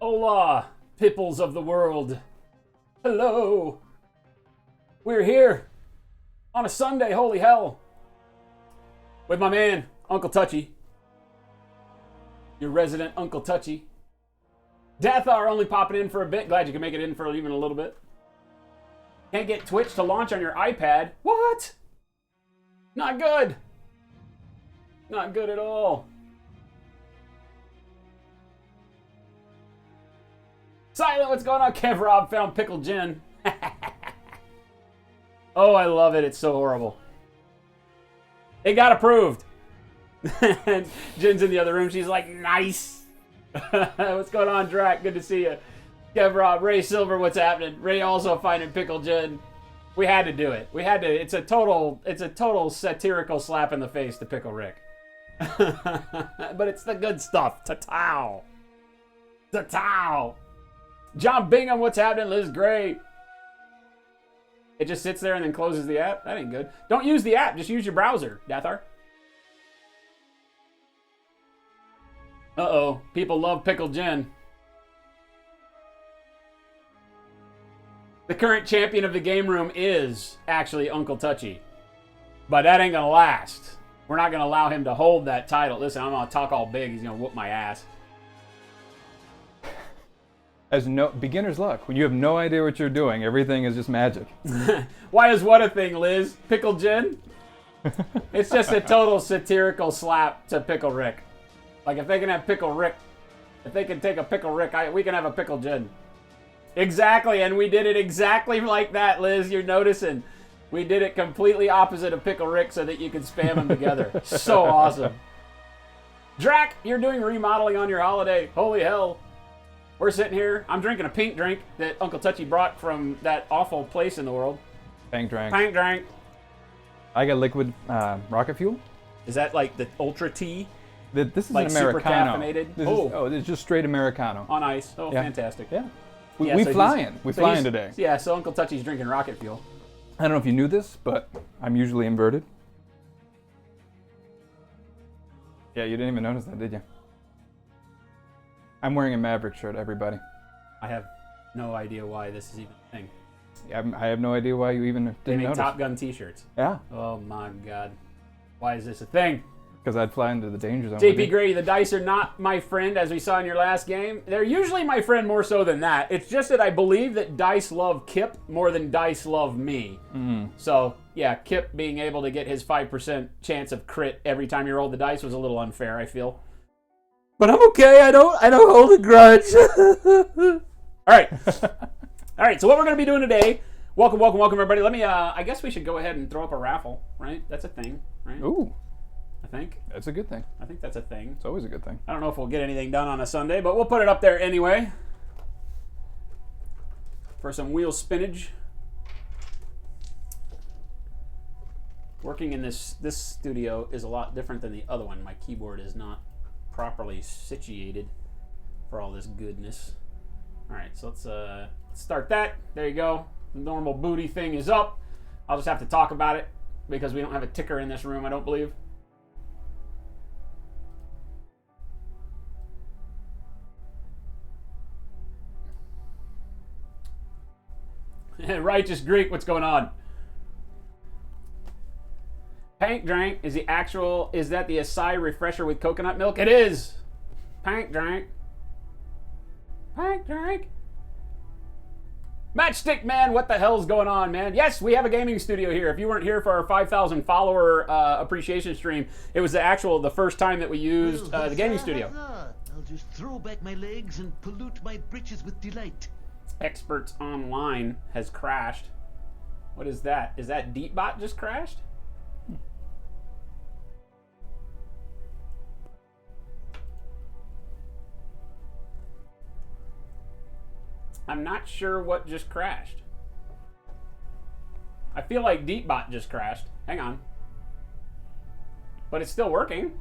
Hola, peoples of the world. Hello. We're here on a Sunday, holy hell, with my man, Uncle Touchy. Your resident Uncle Touchy. Dathar only popping in for a bit. Glad you can make it in for even a little bit. Can't get Twitch to launch on your iPad. What? Not good. Not good at all. Silent, what's going on? Kev Rob found pickled gin. Oh, I love it. It's so horrible. It got approved. And Jin's in the other room. She's like, nice. What's going on, Drac? Good to see you. Kev Rob, Ray Silver, what's happening? Ray also finding pickled gin. We had to do it. We had to. It's a total satirical slap in the face to Pickle Rick. But it's the good stuff. Tohaa. Tohaa. John Bingham, what's happening? Liz Gray. It just sits there and then closes the app? That ain't good. Don't use the app. Just use your browser, Dathar. Uh-oh. People love pickled gin. The current champion of the game room is actually Uncle Touchy. But that ain't gonna last. We're not gonna allow him to hold that title. Listen, I'm gonna talk all big. He's gonna whoop my ass. As no beginner's luck. When you have no idea what you're doing, everything is just magic. Why is what a thing, Liz? Pickled gin? It's just a total satirical slap to Pickle Rick. Like, if they can have Pickle Rick, if they can take a Pickle Rick, we can have a pickled gin. Exactly, and we did it exactly like that, Liz. You're noticing. We did it completely opposite of Pickle Rick so that you could spam them together. So awesome. Drac, you're doing remodeling on your holiday. Holy hell. We're sitting here. I'm drinking a pink drink that Uncle Touchy brought from that awful place in the world. Pink drink. Pink drink. I got liquid rocket fuel. Is that like the Ultra Tea? This is like an Americano. Super caffeinated? This is just straight Americano. On ice. Oh, yeah. Fantastic. Yeah. Yeah, We so flying. We flying today. Yeah, so Uncle Touchy's drinking rocket fuel. I don't know if you knew this, but I'm usually inverted. Yeah, you didn't even notice that, did you? I'm wearing a Maverick shirt, everybody. I have no idea why this is even a thing. Yeah, I have no idea why you even They didn't make notice. Top Gun t-shirts. Yeah. Oh my god. Why is this a thing? Because I'd fly into the danger zone. JP Grady, the dice are not my friend, as we saw in your last game. They're usually my friend more so than that. It's just that I believe that dice love Kip more than dice love me. So, yeah, Kip being able to get his 5% chance of crit every time you roll the dice was a little unfair, I feel. But I'm okay. I don't hold a grudge. All right. All right, so what we're going to be doing today, welcome everybody. Let me, I guess we should go ahead and throw up a raffle, right? That's a thing, right? Ooh. I think. That's a good thing. I think that's a thing. It's always a good thing. I don't know if we'll get anything done on a Sunday, but we'll put it up there anyway. For some wheel spinach. Working in this studio is a lot different than the other one. My keyboard is not properly situated for all this goodness. All right, so let's start that. There you go. The normal booty thing is up. I'll just have to talk about it because we don't have a ticker in this room, I don't believe. Righteous Greek, what's going on? Pank Drank is that the acai refresher with coconut milk? It is. Pank Drank. Pank Drank. Matchstick Man, what the hell's going on, man? Yes, we have a gaming studio here. If you weren't here for our 5,000 follower appreciation stream, it was the first time that we used the gaming studio. I'll just throw back my legs and pollute my britches with delight. Experts Online has crashed. What is that? Is that DeepBot just crashed? I'm not sure what just crashed. I feel like DeepBot just crashed. Hang on. But it's still working.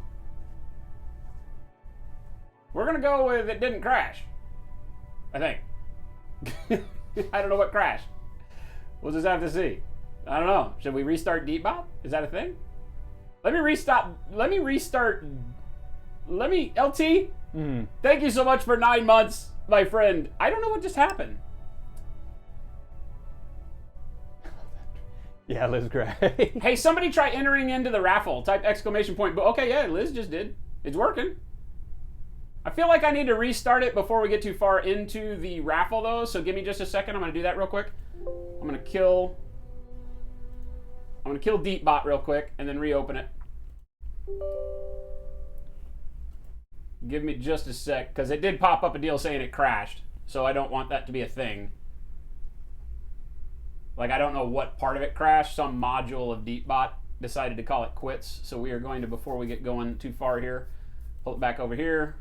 We're going to go with it didn't crash. I think. I don't know what crashed. We'll just have to see. I don't know. Should we restart DeepBot? Is that a thing? Let me restart. LT. Thank you so much for 9 months. my friend. I don't know what just happened. Yeah, Liz Gray. Hey, somebody try entering into the raffle. Type exclamation point. But okay, yeah, Liz just did. It's working. I feel like I need to restart it before we get too far into the raffle, though. So give me just a second. I'm going to do that real quick. I'm going to kill Deepbot real quick and then reopen it. Give me just a sec, because it did pop up a deal saying it crashed. So I don't want that to be a thing. Like, I don't know what part of it crashed. Some module of Deepbot decided to call it quits. So we are going to, before we get going too far here, pull it back over here.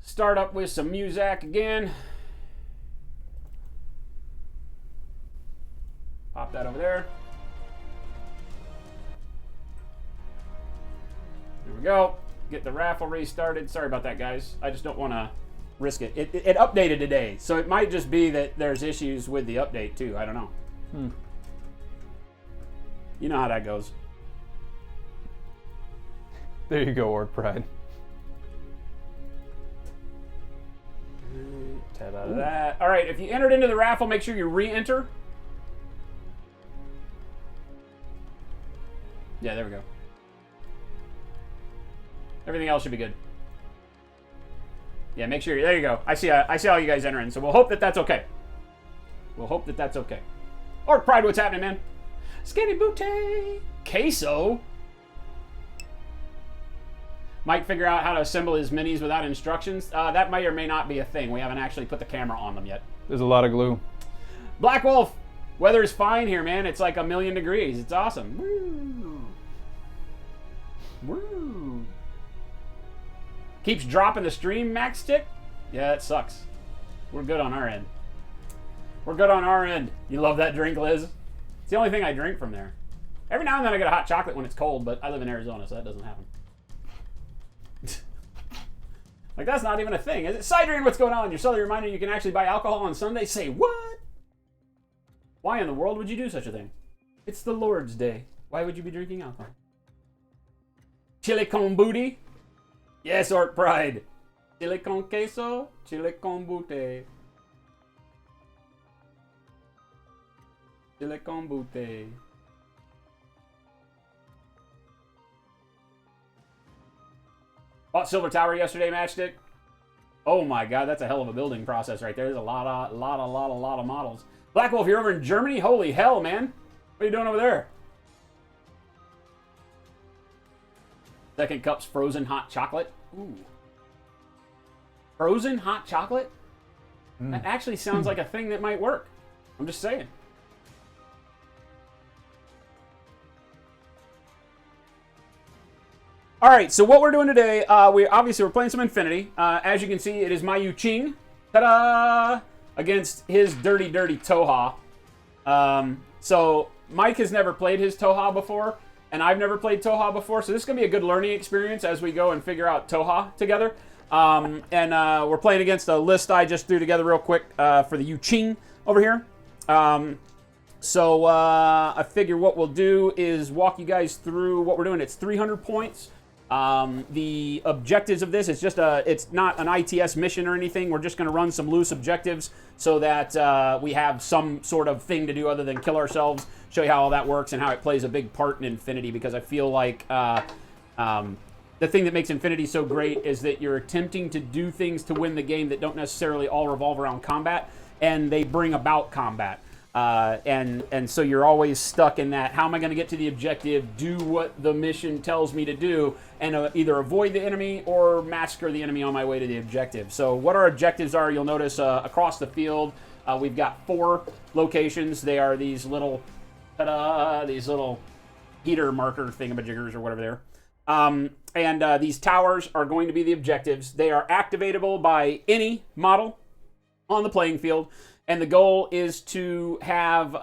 Start up with some Muzak again. Pop that over there. There we go. Get the raffle restarted. Sorry about that, guys. I just don't want to risk it. It updated today, so it might just be that there's issues with the update, too. I don't know. You know how that goes. There you go, Orc Pride. Tab out of that. All right, if you entered into the raffle, make sure you re-enter. Yeah, there we go. Everything else should be good. Yeah, make sure. There you go. I see all you guys entering. So we'll hope that that's okay. We'll hope that that's okay. Orc Pride, what's happening, man? Skinny Booty. Queso. Might figure out how to assemble his minis without instructions. That may or may not be a thing. We haven't actually put the camera on them yet. There's a lot of glue. Black Wolf. Weather's fine here, man. It's like 1,000,000 degrees. It's awesome. Woo. Woo. Keeps dropping the stream max stick? Yeah, that sucks. We're good on our end. We're good on our end. You love that drink, Liz? It's the only thing I drink from there. Every now and then I get a hot chocolate when it's cold, but I live in Arizona, so that doesn't happen. Like, that's not even a thing, is it? Siderian, what's going on? Your Southern reminder you can actually buy alcohol on Sunday? Say what? Why in the world would you do such a thing? It's the Lord's Day. Why would you be drinking alcohol? Chile con booty? Yes, Orc Pride. Chile con queso, chile con booty. Chile con booty. Bought Silver Tower yesterday, Matchstick. Oh my god, that's a hell of a building process right there. There's a lot of models. Black Wolf, you're over in Germany? Holy hell, man. What are you doing over there? Second cup's frozen hot chocolate. Ooh. Frozen hot chocolate? That actually sounds like a thing that might work. I'm just saying. All right, so what we're doing today, we're playing some Infinity. As you can see, it is my Jing, ta-da, against his dirty Tohaa. So Mike has never played his Tohaa before, and I've never played Tohaa before, so this is going to be a good learning experience as we go and figure out Tohaa together. We're playing against a list I just threw together real quick for the Jing over here. I figure what we'll do is walk you guys through what we're doing. It's 300 points. The objectives of this, it's not an ITS mission or anything. We're just going to run some loose objectives so that we have some sort of thing to do other than kill ourselves, show you how all that works and how it plays a big part in Infinity, because I feel like the thing that makes Infinity so great is that you're attempting to do things to win the game that don't necessarily all revolve around combat, and they bring about combat. And so you're always stuck in that, how am I going to get to the objective, do what the mission tells me to do, and either avoid the enemy or massacre the enemy on my way to the objective. So what our objectives are, you'll notice across the field, we've got 4 locations. They are these little, these little heater marker thingamajiggers or whatever they are. These towers are going to be the objectives. They are activatable by any model on the playing field. And the goal is to have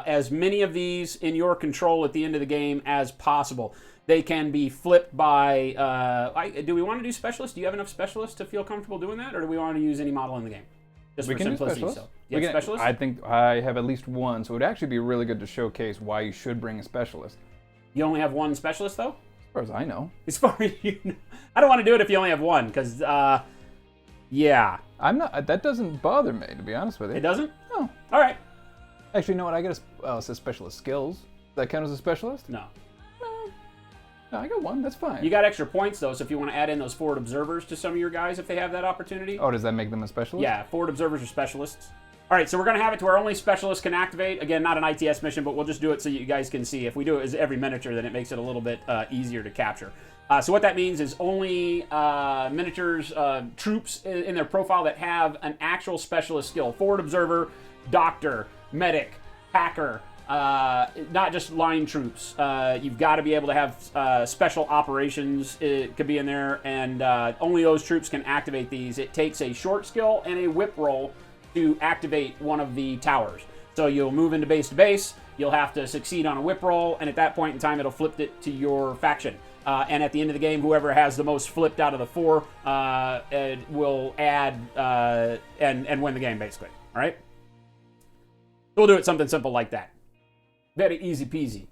as many of these in your control at the end of the game as possible. They can be flipped by... do we want to do specialists? Do you have enough specialists to feel comfortable doing that? Or do we want to use any model in the game? Just we for can simplicity. Do specialists. You have specialists? I think I have at least one, so it would actually be really good to showcase why you should bring a specialist. You only have one specialist, though? As far as I know. As far as you know. I don't want to do it if you only have one, because... Yeah. I'm not. That doesn't bother me, to be honest with you. It doesn't? No. All right. Actually, you know what? I got it says specialist skills. Does that count as a specialist? No. No, I got one. That's fine. You got extra points, though, so if you want to add in those forward observers to some of your guys if they have that opportunity. Oh, does that make them a specialist? Yeah, forward observers are specialists. All right, so we're going to have it to where only specialists can activate. Again, not an ITS mission, but we'll just do it so you guys can see. If we do it as every miniature, then it makes it a little bit easier to capture. So what that means is only miniatures, troops in their profile that have an actual specialist skill. Forward observer, doctor, medic, hacker, not just line troops. You've got to be able to have special operations. It could be in there, and only those troops can activate these. It takes a short skill and a whip roll to activate one of the towers. So you'll move into base to base, you'll have to succeed on a whip roll, and at that point in time, it'll flip it to your faction. And at the end of the game, whoever has the most flipped out of the 4 will add and win the game, basically. All right? We'll do it something simple like that. Very easy peasy.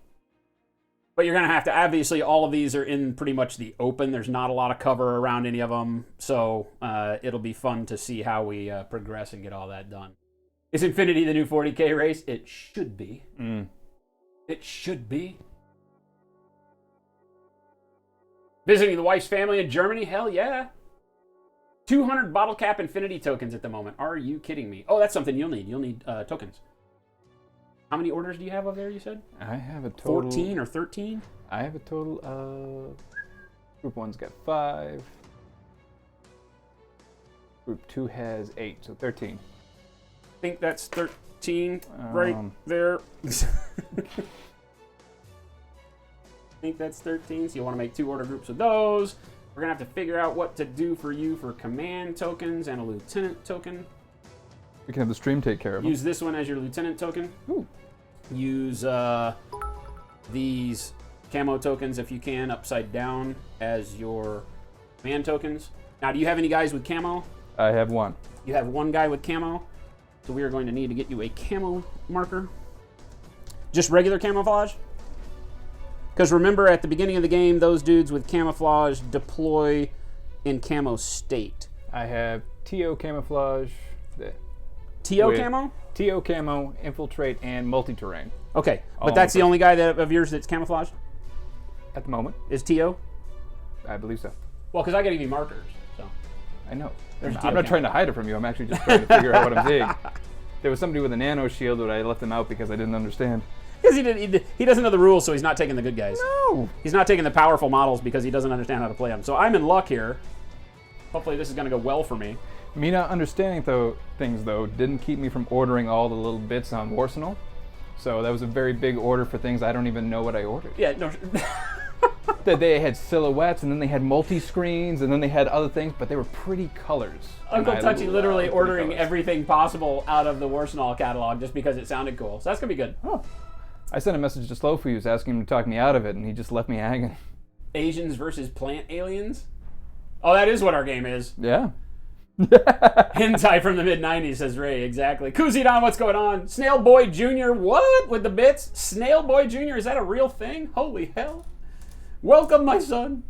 But you're going to have to, obviously, all of these are in pretty much the open. There's not a lot of cover around any of them. So it'll be fun to see how we progress and get all that done. Is Infinity the new 40K race? It should be. It should be. Visiting the wife's family in Germany? Hell yeah. 200 bottle cap Infinity tokens at the moment. Are you kidding me? Oh, that's something you'll need. You'll need tokens. How many orders do you have over there, you said? I have a total... 14 or 13? I have a total of... Group 1's got 5. Group 2 has 8, so 13. I think that's 13 right there. I think that's 13, so you want to make 2 order groups of those. We're going to have to figure out what to do for you for command tokens and a lieutenant token. We can have the stream take care of them. Use this one as your lieutenant token. Ooh. Use these camo tokens, if you can, upside down as your command tokens. Now, do you have any guys with camo? I have 1. You have 1 guy with camo, so we are going to need to get you a camo marker. Just regular camouflage? Because remember, at the beginning of the game, those dudes with camouflage deploy in camo state. I have TO camouflage. TO camo? TO camo, infiltrate, and multi-terrain. Okay, but that's the only guy of yours that's camouflaged? At the moment. Is TO? I believe so. Well, because I got to give you markers, so. I know. There's I'm not trying to hide it from you. I'm actually just trying to figure out what I'm seeing. There was somebody with a nano shield, but I left them out because I didn't understand. Because he doesn't know the rules, so he's not taking the good guys. No! He's not taking the powerful models because he doesn't understand how to play them. So I'm in luck here. Hopefully this is going to go well for me. Me not understanding things, though, didn't keep me from ordering all the little bits on Warsenal. So that was a very big order for things I don't even know what I ordered. Yeah, no. They had silhouettes, and then they had multi-screens, and then they had other things, but they were pretty colors. Uncle Touchy literally ordering everything possible out of the Warsenal catalog just because it sounded cool. So that's going to be good. Oh. I sent a message to Slowfuse asking him to talk me out of it, and he just left me hanging. Asians versus plant aliens? Oh, that is what our game is. Yeah. Hentai from the mid-90s, says Ray. Exactly. Kuzidon, what's going on? Snail Boy Jr., what? With the bits? Snail Boy Jr., is that a real thing? Holy hell. Welcome, my son.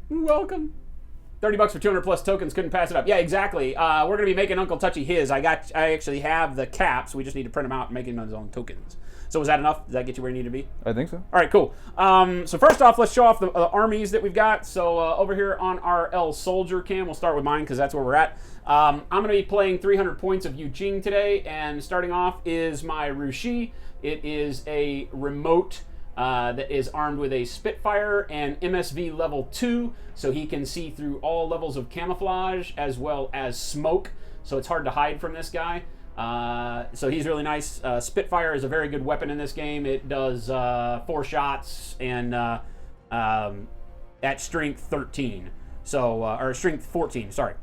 Welcome. $30 for 200 plus tokens. Couldn't pass it up. Yeah, exactly. We're going to be making Uncle Touchy his. I actually have the caps. We just need to print them out and make him his own tokens. So was that enough? Does that get you where you need to be? I think so. All right, cool. So first off, let's show off the armies that we've got. So over here on our L Soldier cam, we'll start with mine because that's where we're at. I'm going to be playing 300 points of Jing today, and starting off is my Rushi. It is a remote that is armed with a Spitfire and MSV level 2, so he can see through all levels of camouflage as well as smoke, so it's hard to hide from this guy. So he's really nice. Spitfire is a very good weapon in this game. It does 4 shots and at strength 13, so or strength 14, sorry.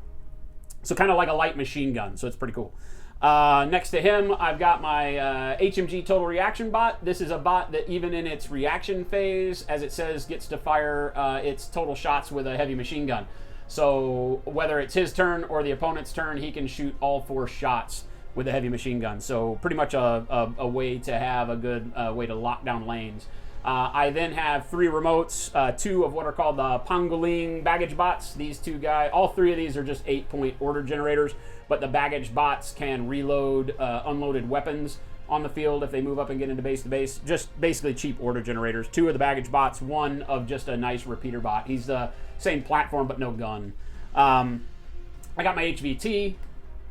So kind of like a light machine gun, so it's pretty cool. Next to him, I've got my HMG Total Reaction Bot. This is a bot that even in its reaction phase, as it says, gets to fire its total shots with a heavy machine gun. So whether it's his turn or the opponent's turn, he can shoot all 4 shots with a heavy machine gun. So pretty much a way to have a good way to lock down lanes. I then have 3 remotes, 2 of what are called the Pangolin baggage bots. These 2 guys, all 3 of these are just 8-point order generators, but the baggage bots can reload unloaded weapons on the field if they move up and get into base to base. Just basically cheap order generators. 2 of the baggage bots, 1 of just a nice repeater bot. He's the same platform but no gun. I got my HVT,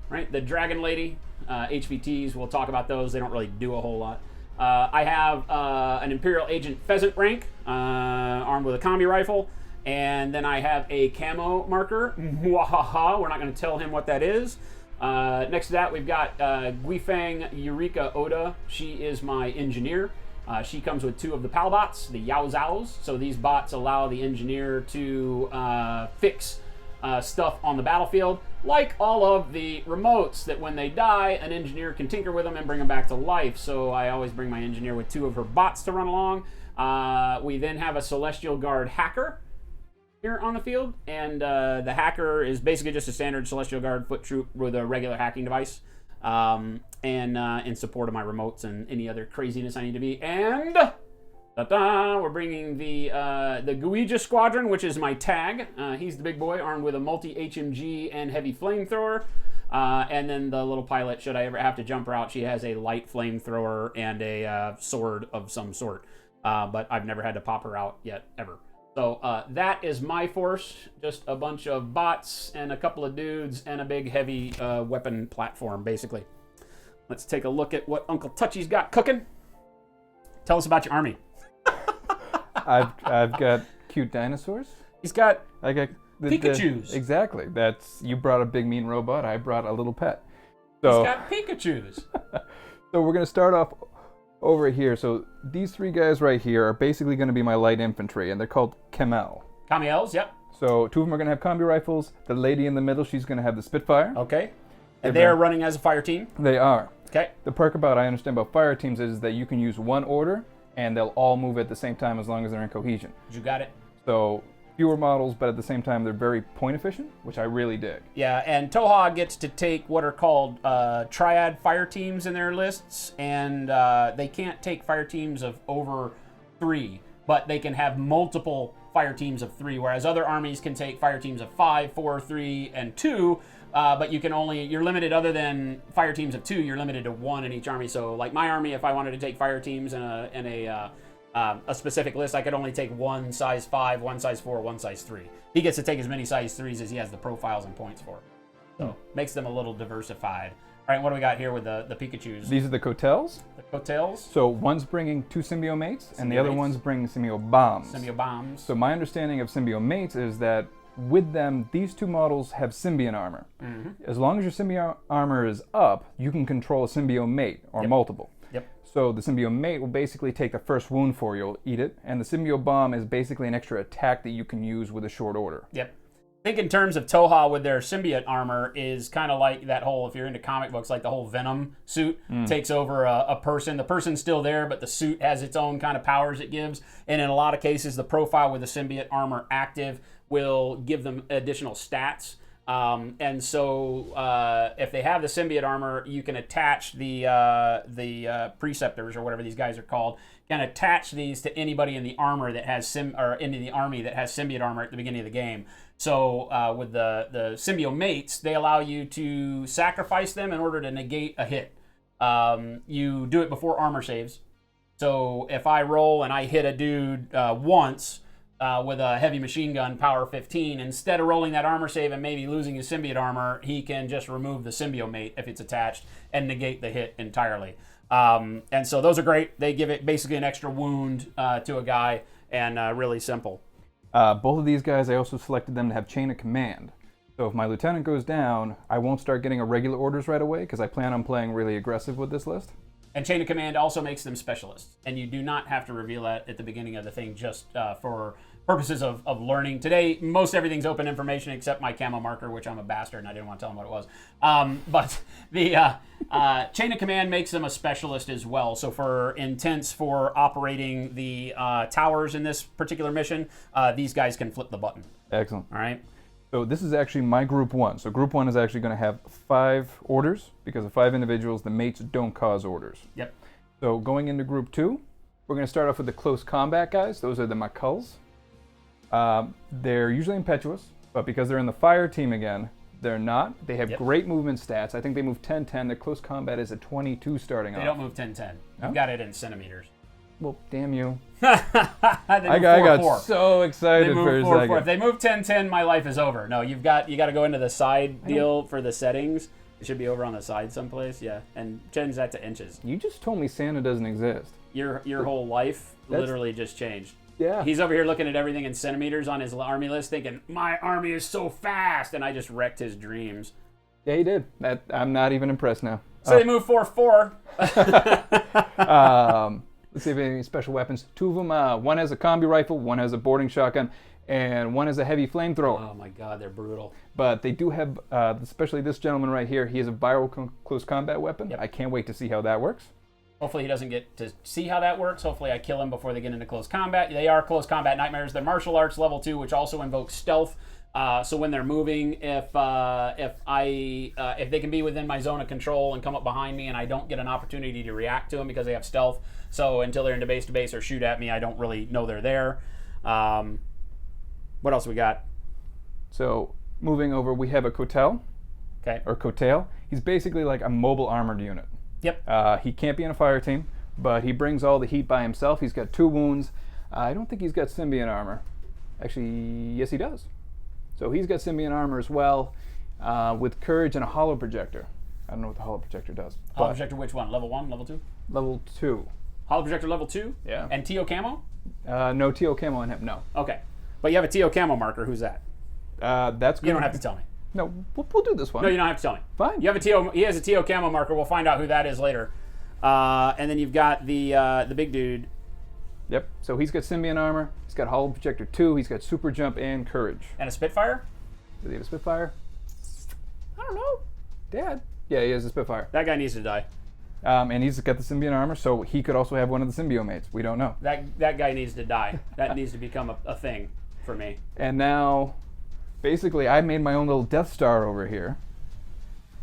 right? The Dragon Lady. HVTs, we'll talk about those. They don't really do a whole lot. I have an Imperial Agent Pheasant rank, armed with a combi rifle. And then I have a camo marker. Mwahaha. We're not going to tell him what that is. Next to that, we've got Guifang Eureka Oda. She is my engineer. She comes with 2 of the PAL bots, the Yao Zaos. So these bots allow the engineer to fix stuff on the battlefield, like all of the remotes that when they die, an engineer can tinker with them and bring them back to life. So I always bring my engineer with 2 of her bots to run along. We then have a Celestial Guard hacker here on the field, and the hacker is basically just a standard Celestial Guard foot troop with a regular hacking device, and in support of my remotes and any other craziness I need to be. And we're bringing the Guija Squadron, which is my tag. He's the big boy, armed with a multi-HMG and heavy flamethrower. And then the little pilot, should I ever have to jump her out, she has a light flamethrower and a sword of some sort. But I've never had to pop her out yet, ever. So that is my force. Just a bunch of bots and a couple of dudes and a big heavy weapon platform, basically. Let's take a look at what Uncle Touchy's got cooking. Tell us about your army. I've got cute dinosaurs. I got Pikachus. Exactly. You brought a big mean robot. I brought a little pet. So, he's got Pikachus. So we're going to start off over here. So these 3 guys right here are basically going to be my light infantry, and they're called Camel. Camiels, yep. So 2 of them are going to have combi rifles. The lady in the middle, she's going to have the Spitfire. Okay. And they are running as a fire team? They are. Okay. The perk I understand about fire teams is that you can use 1 order, and they'll all move at the same time as long as they're in cohesion. You got it. So fewer models, but at the same time, they're very point efficient, which I really dig. Yeah, and Tohaa gets to take what are called triad fire teams in their lists, and they can't take fire teams of over 3, but they can have multiple fire teams of 3, whereas other armies can take fire teams of 5, 4, 3, and 2, but you're limited, other than fire teams of 2, you're limited to 1 in each army. So like my army, if I wanted to take fire teams in a specific list, I could only take 1 size 5, 1 size 4, 1 size 3. He gets to take as many size 3s as he has the profiles and points for. So makes them a little diversified. All right, what do we got here with the Pikachus? These are the Cotels. The Cotels. So one's bringing 2 symbiote mates, and the other one's bringing symbiote bombs. Symbiote bombs. So my understanding of symbiote mates is that with them, these 2 models have symbiont armor. Mm-hmm. As long as your symbiote armor is up, you can control a symbiote mate, or multiple. Yep. So the symbiote mate will basically take the first wound for you, you'll eat it, and the symbiote bomb is basically an extra attack that you can use with a short order. Yep. I think in terms of Tohaa with their symbiote armor is kind of like that whole, if you're into comic books, like the whole Venom suit takes over a person. The person's still there, but the suit has its own kind of powers it gives. And in a lot of cases, the profile with the symbiote armor active will give them additional stats. And so if they have the symbiote armor, you can attach the preceptors, or whatever these guys are called, can attach these to anybody in the armor that has into the army that has symbiote armor at the beginning of the game. So with the symbiote mates, they allow you to sacrifice them in order to negate a hit. You do it before armor saves. So if I roll and I hit a dude once with a heavy machine gun, power 15, instead of rolling that armor save and maybe losing his symbiote armor, he can just remove the symbiote mate if it's attached and negate the hit entirely. And so those are great. They give it basically an extra wound to a guy, and really simple. Both of these guys, I also selected them to have chain of command. So if my lieutenant goes down, I won't start getting irregular orders right away, because I plan on playing really aggressive with this list. And chain of command also makes them specialists, and you do not have to reveal that at the beginning of the thing, just for purposes of learning. Today, most everything's open information except my camo marker, which I'm a bastard and I didn't want to tell them what it was. But the chain of command makes them a specialist as well. So for intents for operating the towers in this particular mission, these guys can flip the button. Excellent. All right. So this is actually my group 1. So group 1 is actually going to have 5 orders, because of 5 individuals, the mates don't cause orders. Yep. So going into group 2, We're going to start off with the close combat guys. Those are the Makulls. They're usually impetuous, but because they're in the fire team again, they're not. They have great movement stats. I think they move 10-10. Their close combat is a 22 starting off. They don't move 10-10. You've got it in centimeters. Well, damn you. I got so excited for a second. If they move 10-10, my life is over. No, you got to go into the side deal for the settings. It should be over on the side someplace, yeah. And change that to inches. You just told me Santa doesn't exist. Your whole life literally just changed. Yeah. He's over here looking at everything in centimeters on his army list thinking, my army is so fast, and I just wrecked his dreams. Yeah, he did. I'm not even impressed now. So they move 4-4. Let's see if any special weapons. Two of them, one has a combi rifle, one has a boarding shotgun, and one has a heavy flamethrower. Oh my god, they're brutal. But they do have, especially this gentleman right here, he has a viral close combat weapon. Yep. I can't wait to see how that works. Hopefully he doesn't get to see how that works. Hopefully I kill him before they get into close combat. They are close combat nightmares. They're martial arts level 2, which also invokes stealth. So when they're moving, if they can be within my zone of control and come up behind me and I don't get an opportunity to react to them because they have stealth, so until they're into base to base or shoot at me, I don't really know they're there. What else we got? So moving over, we have a Kotel. Okay. Or Kotail. He's basically like a mobile armored unit. Yep. He can't be in a fire team, but he brings all the heat by himself. He's got 2 wounds. I don't think he's got symbiont armor. Actually, yes he does. So he's got symbiont armor as well, with courage and a hollow projector. I don't know what the hollow projector does. Hollow projector, which one? Level 1, level 2? Level 2. Hollow projector level 2? Yeah. And TO camo? No TO camo on him, no. Okay. But you have a TO camo marker. Who's that? That's good. You don't have to tell me. No, we'll do this one. No, you don't have to tell me. Fine. You have a TO. He has a TO camo marker. We'll find out who that is later. And then you've got the big dude. Yep. So he's got symbiont armor. He's got hollow projector 2. He's got super jump and courage. And a Spitfire? Does he have a Spitfire? I don't know. Dad. Yeah, he has a Spitfire. That guy needs to die. And he's got the symbiont armor, so he could also have one of the symbiote mates. We don't know. That guy needs to die. That needs to become a thing for me. And now, basically, I made my own little Death Star over here.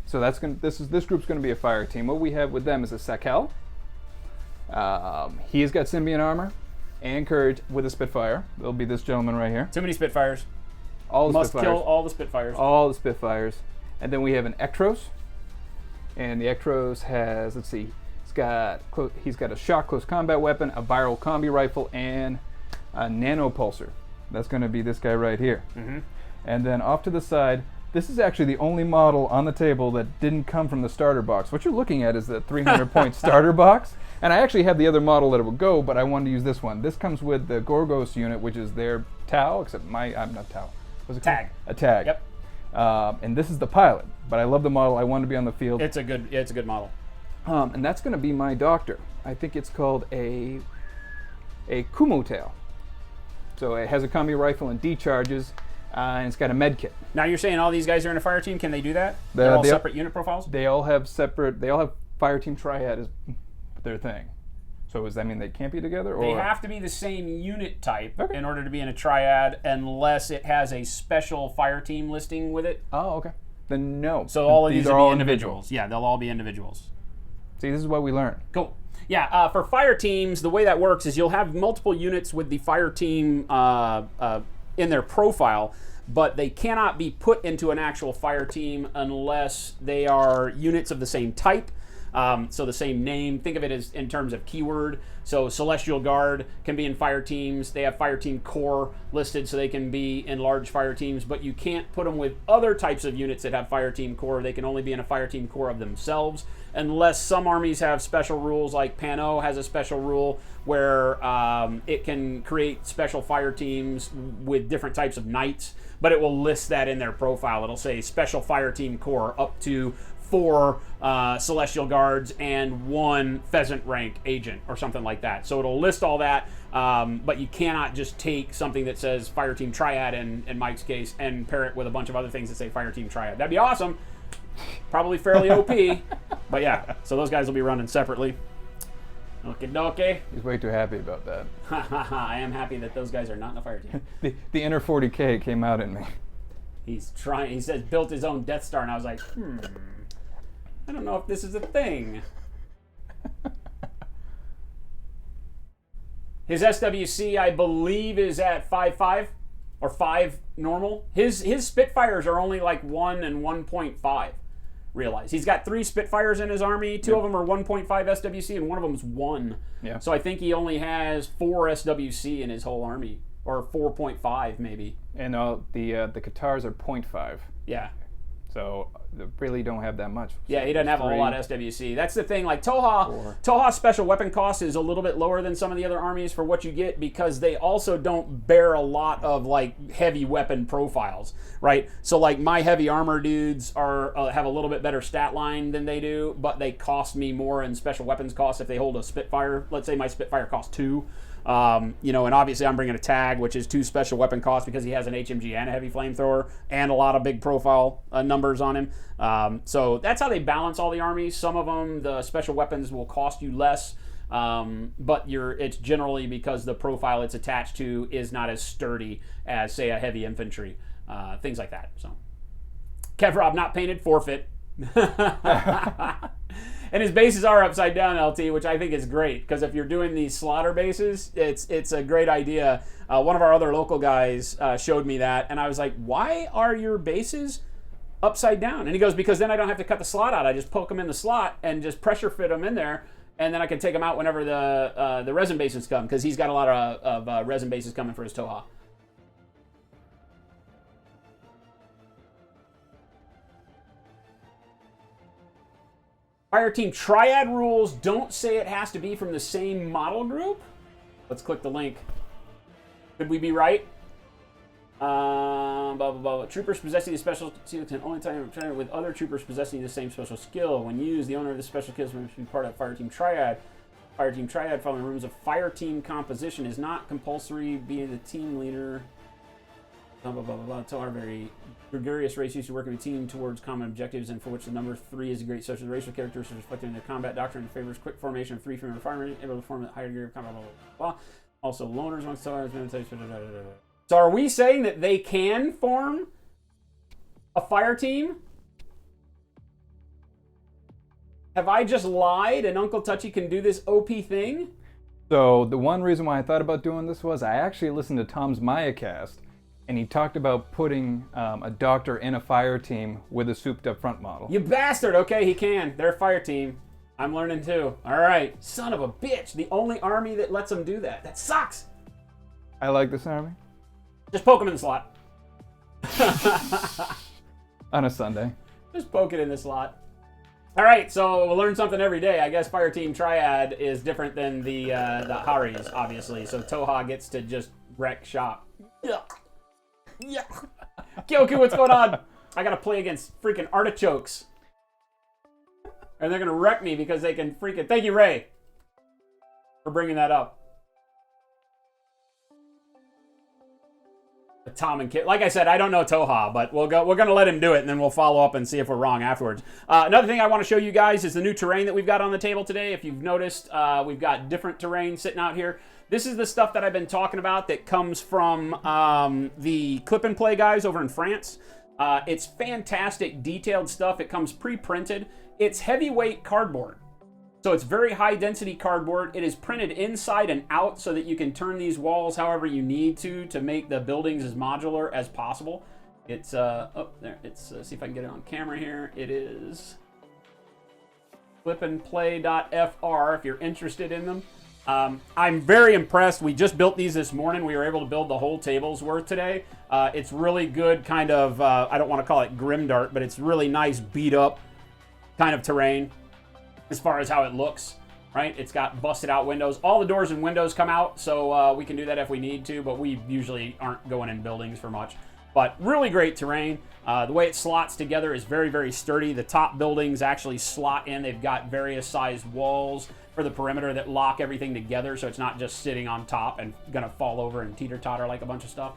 So that's this group's gonna be a fire team. What we have with them is a Sakel. He's got symbiont armor and courage with a Spitfire. It'll be this gentleman right here. Too many Spitfires. All the Must Spitfires. kill all the Spitfires. All the Spitfires. And then we have an Ektros. And the Ektros has, let's see, he's got a shock close combat weapon, a viral combi rifle, and a nanopulsar. That's going to be this guy right here. Mm-hmm. And then off to the side, this is actually the only model on the table that didn't come from the starter box. What you're looking at is the 300-point starter box. And I actually have the other model that it would go, but I wanted to use this one. This comes with the Gorgos unit, which is their Tau, except I'm not Tau. What's it called? Tag. A tag. Yep. And this is the pilot, but I love the model. I want to be on the field. It's a good model. And that's going to be my doctor. I think it's called a Kumotail. So it has a combi rifle and decharges, and it's got a med kit. Now you're saying all these guys are in a fire team. Can they do that? They're all separate unit profiles? They all have fire team triad as their thing. So does that mean they can't be together? Or? They have to be the same unit type Okay. in order to be in a triad unless it has a special fire team listing with it. Oh, okay. Then no. So all of these are will all be individuals. Yeah, they'll all be individuals. See, this is what we learned. Cool. Yeah, for fire teams, the way that works is you'll have multiple units with the fire team in their profile, but they cannot be put into an actual fire team unless they are units of the same type. So the same name, think of it as in terms of keyword. So Celestial Guard can be in fire teams. They have fire team core listed so they can be in large fire teams, but you can't put them with other types of units that have fire team core. They can only be in a fire team core of themselves, unless some armies have special rules, like Pano has a special rule where it can create special fire teams with different types of knights, but it will list that in their profile. It'll say special fire team core up to 4 Celestial Guards and 1 Pheasant rank agent or something like that. So it'll list all that, but you cannot just take something that says Fire Team Triad in Mike's case and pair it with a bunch of other things that say Fire Team Triad. That'd be awesome. Probably fairly OP, but yeah. So those guys will be running separately. Okie dokie. He's way too happy about that. I am happy that those guys are not in a fire team. The inner 40K came out in me. He's trying. He says built his own Death Star, and I was like, I don't know if this is a thing. His SWC, I believe, is at 5.5 or 5 normal. His Spitfires are only like 1 and 1.5. Realize he's got 3 Spitfires in his army. 2 of them are 1.5 SWC, and one of them is 1. Yeah. So I think he only has 4 SWC in his whole army, or 4.5 maybe. And the Qatars are 0.5. Yeah. So they really don't have that much. Yeah, he doesn't have a whole lot of SWC. That's the thing. Like Tohaa's special weapon cost is a little bit lower than some of the other armies for what you get, because they also don't bear a lot of like heavy weapon profiles, right? So like my heavy armor dudes are have a little bit better stat line than they do, but they cost me more in special weapons cost if they hold a Spitfire. Let's say my Spitfire costs 2. You know, and obviously I'm bringing a tag, which is 2 special weapon costs because he has an HMG and a heavy flamethrower and a lot of big profile numbers on him. So that's how they balance all the armies. Some of them, the special weapons will cost you less, but it's generally because the profile it's attached to is not as sturdy as, say, a heavy infantry, things like that. So, Kevrob not painted, forfeit. And his bases are upside down, LT, which I think is great, because if you're doing these slaughter bases, it's a great idea. One of our other local guys showed me that, and I was like, why are your bases upside down? And he goes, because then I don't have to cut the slot out. I just poke them in the slot and just pressure fit them in there, and then I can take them out whenever the resin bases come, because he's got a lot of resin bases coming for his Tohaa. Fireteam Triad rules don't say it has to be from the same model group. Let's click the link. Could we be right? Blah, blah, blah. Troopers possessing the special skill can only time with other troopers possessing the same special skill. When used, the owner of the special skills must be part of Fireteam Triad. Fireteam Triad following rooms of Fireteam composition is not compulsory being the team leader. Blah, blah, blah, blah, blah. Until our very gregarious race used to work in a team towards common objectives, and for which the number 3 is a great social racial characteristic reflected in their combat doctrine and favors quick formation of 3 female firemen, able to form a higher degree of combat, blah, blah, blah. Also, loners amongst stars. So are we saying that they can form a fire team? Have I just lied and Uncle Touchy can do this OP thing? So the one reason why I thought about doing this was I actually listened to Tom's Mayacast, and he talked about putting a doctor in a fire team with a souped up front model. You bastard! Okay, he can. They're a fire team. I'm learning too. All right. Son of a bitch. The only army that lets them do that. That sucks. I like this army. Just poke him in the slot. On a Sunday. Just poke it in the slot. All right, so we'll learn something every day. I guess Fireteam Triad is different than the Haris, obviously. So Tohaa gets to just wreck shop. Yeah. Yeah. Kyoku, what's going on? I gotta play against freaking artichokes. And they're gonna wreck me because they can freaking... Thank you, Ray, for bringing that up. Tom and Kit. Like I said, I don't know Tohaa, but we're going to let him do it, and then we'll follow up and see if we're wrong afterwards. Another thing I want to show you guys is the new terrain that we've got on the table today. If you've noticed, we've got different terrain sitting out here. This is the stuff that I've been talking about that comes from the Clip and Play guys over in France. It's fantastic, detailed stuff. It comes pre-printed. It's heavyweight cardboard. So it's very high density cardboard. It is printed inside and out so that you can turn these walls however you need to make the buildings as modular as possible. It's, oh, there, it's, see if I can get it on camera here. It is flipandplay.fr if you're interested in them. I'm very impressed. We just built these this morning. We were able to build the whole table's worth today. It's really good kind of, I don't want to call it grimdark, but it's really nice beat up kind of terrain. As far as how it looks, right? It's got busted out windows. All the doors and windows come out, so we can do that if we need to, but we usually aren't going in buildings for much. But really great terrain. The way it slots together is very, very sturdy. The top buildings actually slot in. They've got various sized walls for the perimeter that lock everything together, so it's not just sitting on top and gonna fall over and teeter-totter like a bunch of stuff.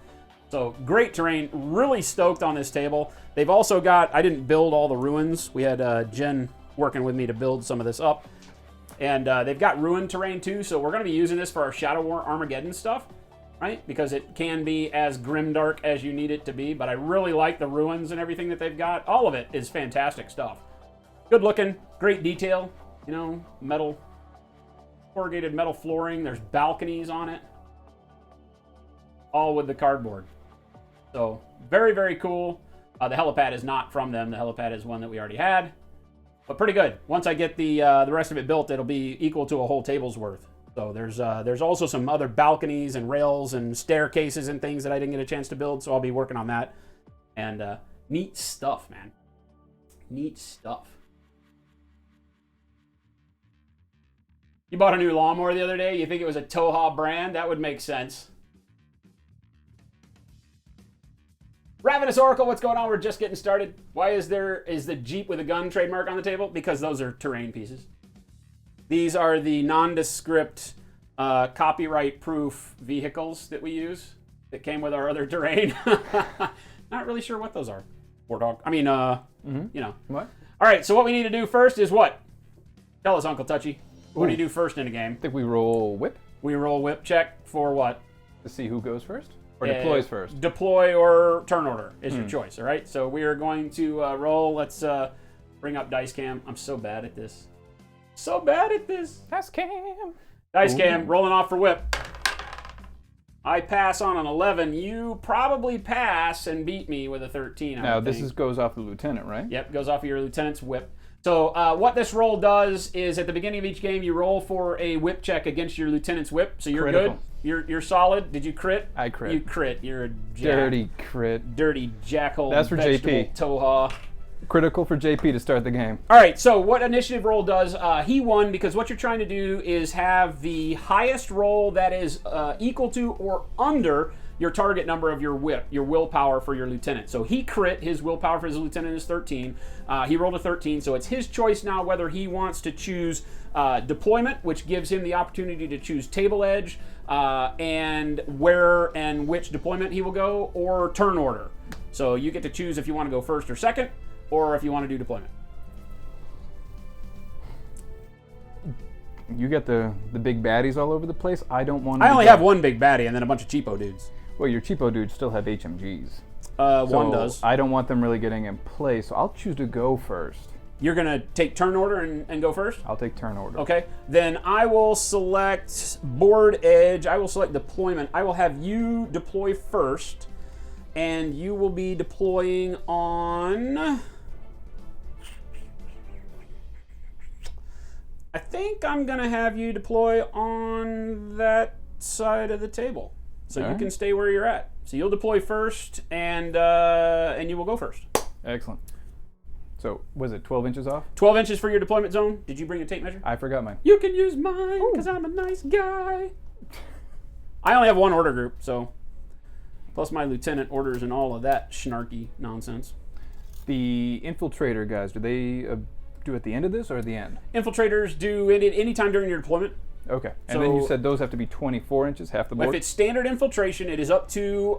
So great terrain. Really stoked on this table. They've also got, I didn't build all the ruins. We had Jen working with me to build some of this up, and they've got ruin terrain too, so we're going to be using this for our Shadow War Armageddon stuff, right? Because it can be as grimdark as you need it to be, but I really like the ruins and everything that they've got. All of it is fantastic stuff. Good looking, great detail, you know, metal corrugated metal flooring. There's balconies on it. All with the cardboard. So, very, very cool. The helipad is not from them. The helipad is one that we already had. But pretty good. Once I get the rest of it built, it'll be equal to a whole table's worth. So there's also some other balconies and rails and staircases and things that I didn't get a chance to build, so I'll be working on that. And neat stuff, man. Neat stuff. You bought a new lawnmower the other day. You think it was a Tohaa brand? That would make sense. Ravenous Oracle, what's going on? We're just getting started. Why is the Jeep with a gun trademark on the table? Because those are terrain pieces. These are the nondescript, copyright-proof vehicles that we use that came with our other terrain. Not really sure what those are. War dog. I mean, you know. What? All right, so what we need to do first is what? Tell us, Uncle Touchy. What do you do first in a game? I think we roll whip We roll whip check for what? to see who goes first? Or deploys first? Deploy or turn order is your choice, all right? So we are going to roll. Let's bring up Dice Cam. I'm so bad at this. So bad at this. Pass cam. Dice Cam, rolling off for whip. I pass on an 11. You probably pass and beat me with a 13. Now, this goes off the lieutenant, right? Yep, goes off of your lieutenant's whip. So what this roll does is at the beginning of each game, you roll for a whip check against your lieutenant's whip. So you're Critical. good. You're solid. Did you crit? I crit. You crit. You're a Dirty crit. dirty jackhole. That's for vegetable JP. Tohaa. Critical for JP to start the game. All right, so what initiative roll does, he won because what you're trying to do is have the highest roll that is equal to or under your target number of your whip, your willpower for your lieutenant. So he crit, his willpower for his lieutenant is 13. He rolled a 13, so it's his choice now whether he wants to choose deployment, which gives him the opportunity to choose table edge and where and which deployment he will go, or turn order. So you get to choose if you want to go first or second, or if you want to do deployment. You got the big baddies all over the place. I don't want to. I only have one big baddie and then a bunch of cheapo dudes. Well, your cheapo dudes still have HMGs. One does. I don't want them really getting in play, so I'll choose to go first. You're going to take turn order and go first? I'll take turn order. Okay. Then I will select board edge. I will select deployment. I will have you deploy first, and you will be deploying on... I think I'm going to have you deploy on that side of the table. So you can stay where you're at. So you'll deploy first, and you will go first. Excellent. So, was it 12 inches off? 12 inches for your deployment zone. Did you bring a tape measure? I forgot mine. You can use mine, because I'm a nice guy. I only have one order group, so... Plus my lieutenant orders and all of that snarky nonsense. The infiltrator guys, do they do at the end of this or at the end? Infiltrators do it any time during your deployment. Okay. And then you So- said those have to be 24 inches, half the board? If it's standard infiltration, it is up to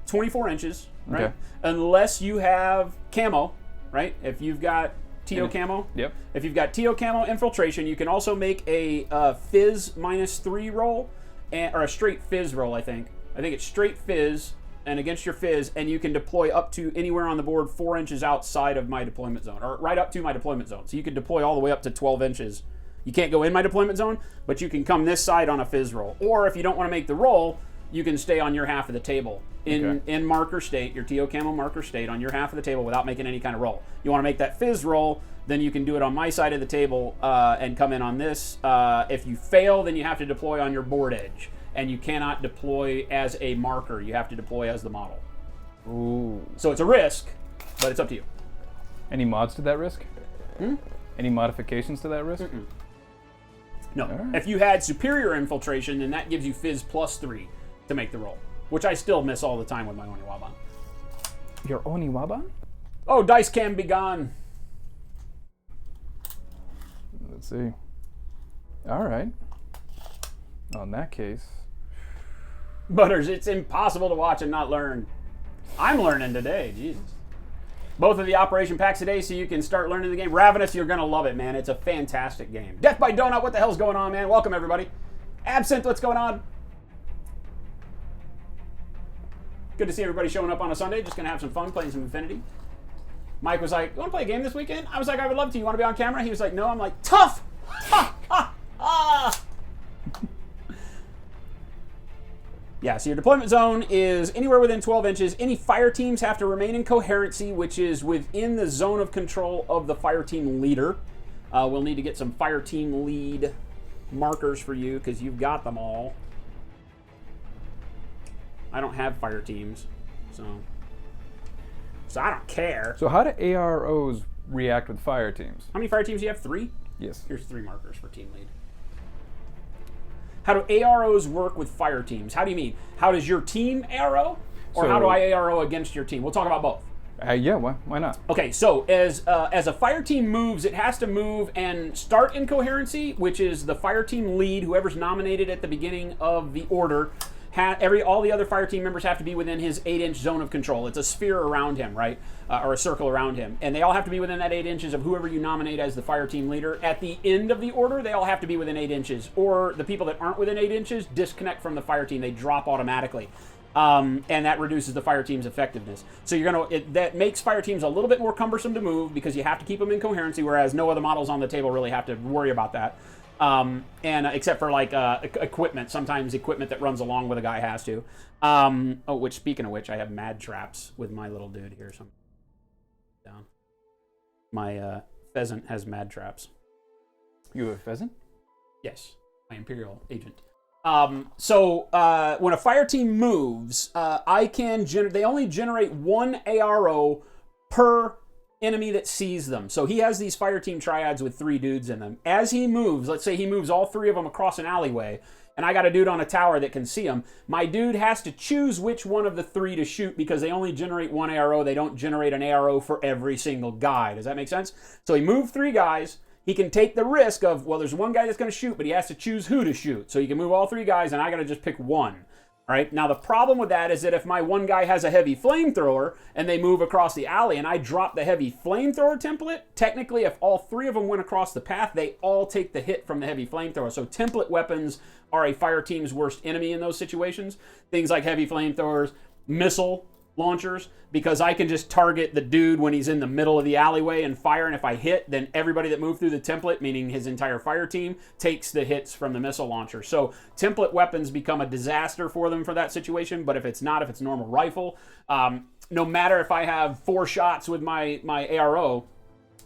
24 inches, right? Okay. Unless you have camo, right? If you've got TO camo. Yep. If you've got TO camo infiltration, you can also make a fizz -3 roll, or a straight fizz roll, I think. I think it's straight fizz and against your fizz, and you can deploy up to anywhere on the board 4 inches outside of my deployment zone, or right up to my deployment zone. So you can deploy all the way up to 12 inches. You can't go in my deployment zone, but you can come this side on a fizz roll. Or if you don't want to make the roll, you can stay on your half of the table in marker state, your TO camo marker state, on your half of the table without making any kind of roll. You want to make that fizz roll, then you can do it on my side of the table and come in on this. If you fail, then you have to deploy on your board edge. And you cannot deploy as a marker. You have to deploy as the model. Ooh. So it's a risk, but it's up to you. Any mods to that risk? Any modifications to that risk? No. Alright. If you had superior infiltration, then that gives you fizz +3 to make the roll, which I still miss all the time with my Oniwaban. Your Oniwaban? Oh, dice can be gone. Let's see. All right. Well, in that case... Butters, it's impossible to watch and not learn. I'm learning today, Jesus. Both of the operation packs today, so you can start learning the game. Ravenous, you're gonna love it, man. It's a fantastic game. Death by Donut, what the hell's going on, man? Welcome, everybody. Absinthe, what's going on? Good to see everybody showing up on a Sunday. Just gonna have some fun playing some Infinity. Mike was like, you wanna play a game this weekend? I was like, I would love to. You wanna be on camera? He was like, no. I'm like, tough! Ha, ha, ha! Yeah, so your deployment zone is anywhere within 12 inches. Any fire teams have to remain in coherency, which is within the zone of control of the fire team leader. We'll need to get some fire team lead markers for you because you've got them all. I don't have fire teams, so I don't care. So how do AROs react with fire teams? How many fire teams do you have? 3? Yes. Here's 3 markers for team lead. How do AROs work with fire teams? How do you mean? How does your team ARO? Or how do I ARO against your team? We'll talk about both. Yeah, why not? Okay, so as a fire team moves, it has to move and start in coherency, which is the fire team lead, whoever's nominated at the beginning of the order. All the other fire team members have to be within his 8-inch zone of control. It's a sphere around him, right? Or a circle around him. And they all have to be within that 8 inches of whoever you nominate as the fire team leader. At the end of the order, they all have to be within 8 inches. Or the people that aren't within 8 inches disconnect from the fire team. They drop automatically. And that reduces the fire team's effectiveness. So that makes fire teams a little bit more cumbersome to move because you have to keep them in coherency, whereas no other models on the table really have to worry about that. Except for like equipment, sometimes equipment that runs along with a guy has to. Which speaking of which, I have mad traps with my little dude here. So down. My pheasant has mad traps. You have a pheasant? Yes, my Imperial agent. When a fire team moves, they only generate 1 ARO per enemy that sees them. So he has these fire team triads with 3 dudes in them. As he moves, let's say he moves all 3 of them across an alleyway, and I got a dude on a tower that can see him, my dude has to choose which one of the 3 to shoot because they only generate 1 ARO. They don't generate an ARO for every single guy. Does that make sense? So he moved 3 guys. He can take the risk of, well, there's 1 guy that's going to shoot, but he has to choose who to shoot. So he can move all 3 guys, and I got to just pick 1. All right. Now, the problem with that is that if my 1 guy has a heavy flamethrower and they move across the alley and I drop the heavy flamethrower template, technically, if all 3 of them went across the path, they all take the hit from the heavy flamethrower. So template weapons are a fire team's worst enemy in those situations. Things like heavy flamethrowers, missile launchers, because I can just target the dude when he's in the middle of the alleyway and fire, and if I hit, then everybody that moved through the template, meaning his entire fire team, takes the hits from the missile launcher. So template weapons become a disaster for them for that situation, but if it's normal rifle, no matter if I have 4 shots with my ARO,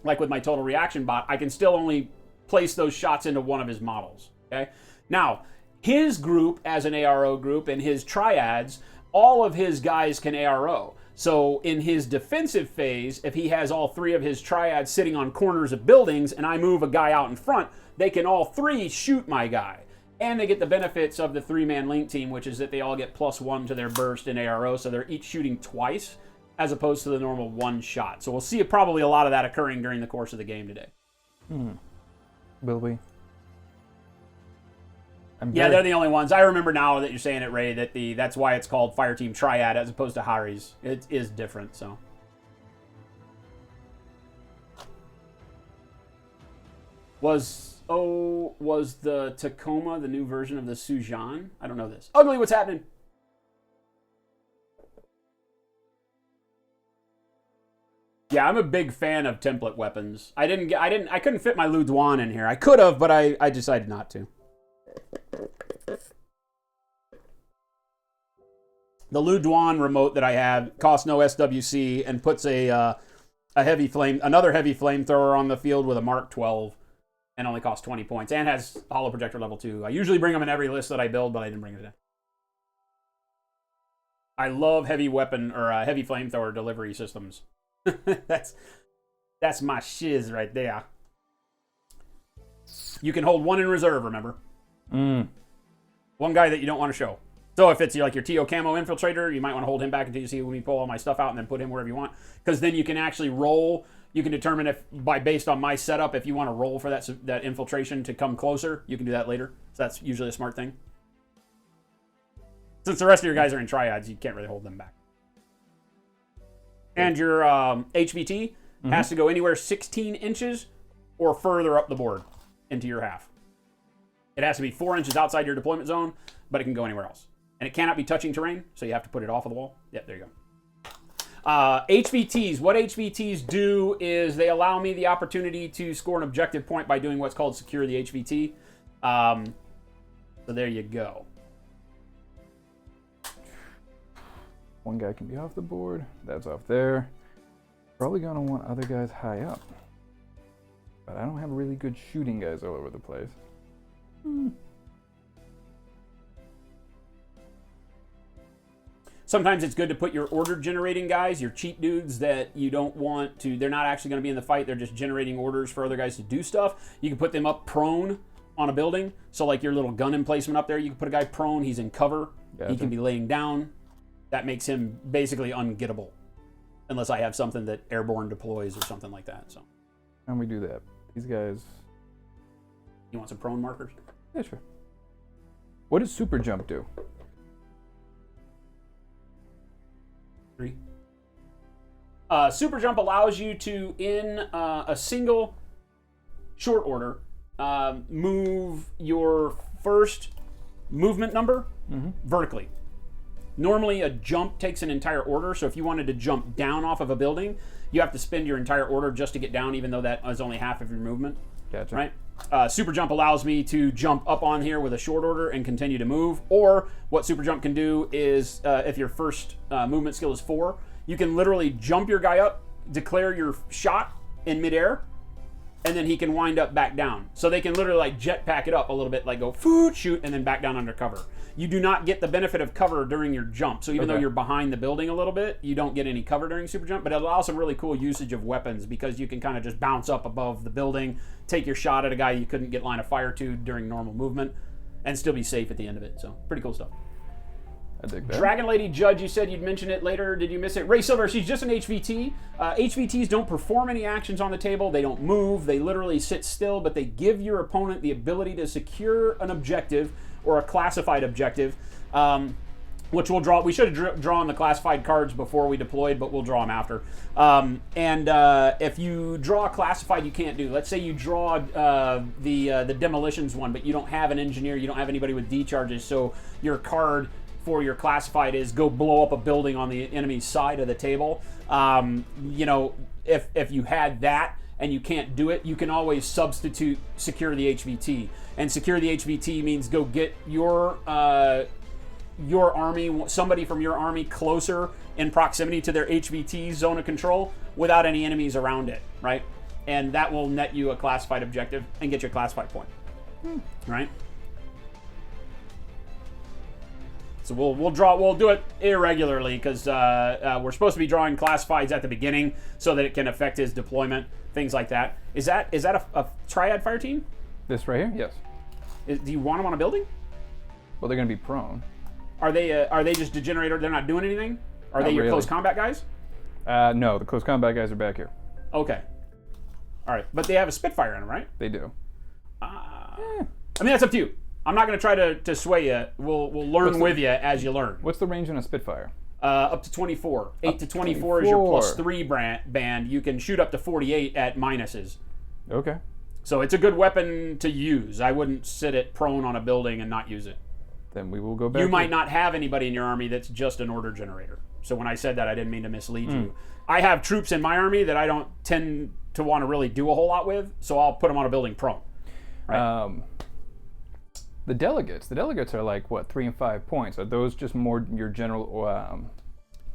like with my total reaction bot, I can still only place those shots into one of his models, okay? Now, his group as an ARO group and his triads, all of his guys can ARO. So in his defensive phase, if he has all 3 of his triads sitting on corners of buildings and I move a guy out in front, they can all 3 shoot my guy. And they get the benefits of the 3-man link team, which is that they all get +1 to their burst in ARO, so they're each shooting twice as opposed to the normal 1 shot. So we'll see probably a lot of that occurring during the course of the game today. Will we? Yeah, they're the only ones. I remember now that you're saying it, Ray, that that's why it's called Fire Team Triad as opposed to Hari's. It is different, so. Was the Tacoma the new version of the Sujan? I don't know this. Ugly, what's happening? Yeah, I'm a big fan of template weapons. I couldn't fit my Lu Duan in here. I could have, but I decided not to. The Lu Duan remote that I have costs no SWC and puts another heavy flamethrower on the field with a Mark 12 and only costs 20 points and has hollow projector level 2. I usually bring them in every list that I build, but I didn't bring it in. I love heavy weapon or heavy flamethrower delivery systems. That's my shiz right there. You can hold 1 in reserve, remember? 1 guy that you don't want to show. So if it's like your TO Camo Infiltrator, you might want to hold him back until you see me pull all my stuff out and then put him wherever you want. Because then you can actually roll. You can determine based on my setup, if you want to roll for that infiltration to come closer. You can do that later. So that's usually a smart thing. Since the rest of your guys are in triads, you can't really hold them back. And your HVT has to go anywhere 16 inches or further up the board into your half. It has to be 4 inches outside your deployment zone, but it can go anywhere else. And it cannot be touching terrain, so you have to put it off of the wall. Yep, there you go. HVTs. What HVTs do is they allow me the opportunity to score an objective point by doing what's called secure the HVT. So there you go. One guy can be off the board. That's off there. Probably going to want other guys high up. But I don't have really good shooting guys all over the place. Sometimes it's good to put your order generating guys, your cheap dudes that you don't want to, they're not actually going to be in the fight, they're just generating orders for other guys to do stuff. You can put them up prone on a building. So like your little gun emplacement up there, you can put a guy prone, he's in cover. Gotcha. He can be laying down. That makes him basically ungettable. Unless I have something that airborne deploys or something like that. So. And we do that. These guys. You want some prone markers? Yeah, sure. What does super jump do? 3. Super jump allows you to, in a single short order, move your first movement number vertically. Normally a jump takes an entire order, so if you wanted to jump down off of a building, you have to spend your entire order just to get down, even though that is only half of your movement. Gotcha. Right? Super jump allows me to jump up on here with a short order and continue to move. Or what super jump can do is, if your first movement skill is 4, you can literally jump your guy up, declare your shot in midair, and then he can wind up back down. So they can literally like jetpack it up a little bit, like go food, shoot, and then back down under cover. You do not get the benefit of cover during your jump. So even though you're behind the building a little bit, you don't get any cover during super jump, but it allows some really cool usage of weapons because you can kind of just bounce up above the building, take your shot at a guy you couldn't get line of fire to during normal movement, and still be safe at the end of it. So pretty cool stuff. I dig that. Dragon Lady Judge, you said you'd mention it later. Did you miss it? Ray Silver, she's just an HVT. HVTs don't perform any actions on the table. They don't move. They literally sit still, but they give your opponent the ability to secure an objective or a classified objective, which we'll draw. We should have drawn the classified cards before we deployed, but we'll draw them after. If you draw classified, you can't do. Let's say you draw the demolitions one, but you don't have an engineer. You don't have anybody with D charges, so your card for your classified is go blow up a building on the enemy's side of the table. You know, if you had that and you can't do it, you can always substitute secure the HVT. And secure the HVT means go get your army, somebody from your army closer in proximity to their HVT zone of control without any enemies around it, right? And that will net you a classified objective and get you a classified point, right? So we'll do it irregularly because we're supposed to be drawing classifieds at the beginning so that it can affect his deployment, things like that. Is that a triad fire team? This right here? Yes. Do you want them on a building? Well, they're going to be prone. Are they just degenerate? They're not doing anything? Are they your close combat guys? No, the close combat guys are back here. Okay. All right, but they have a Spitfire in them, right? They do. I mean, that's up to you. I'm not going to try to sway you. We'll learn with you as you learn. What's the range on a Spitfire? Up to 24. 8 to 24 is your +3 band. You can shoot up to 48 at minuses. Okay. So it's a good weapon to use. I wouldn't sit it prone on a building and not use it. Then we will go back. You might not have anybody in your army that's just an order generator. So when I said that, I didn't mean to mislead you. I have troops in my army that I don't tend to want to really do a whole lot with, so I'll put them on a building prone. Right? The delegates are like, what, 3 and 5 points? Are those just more your general...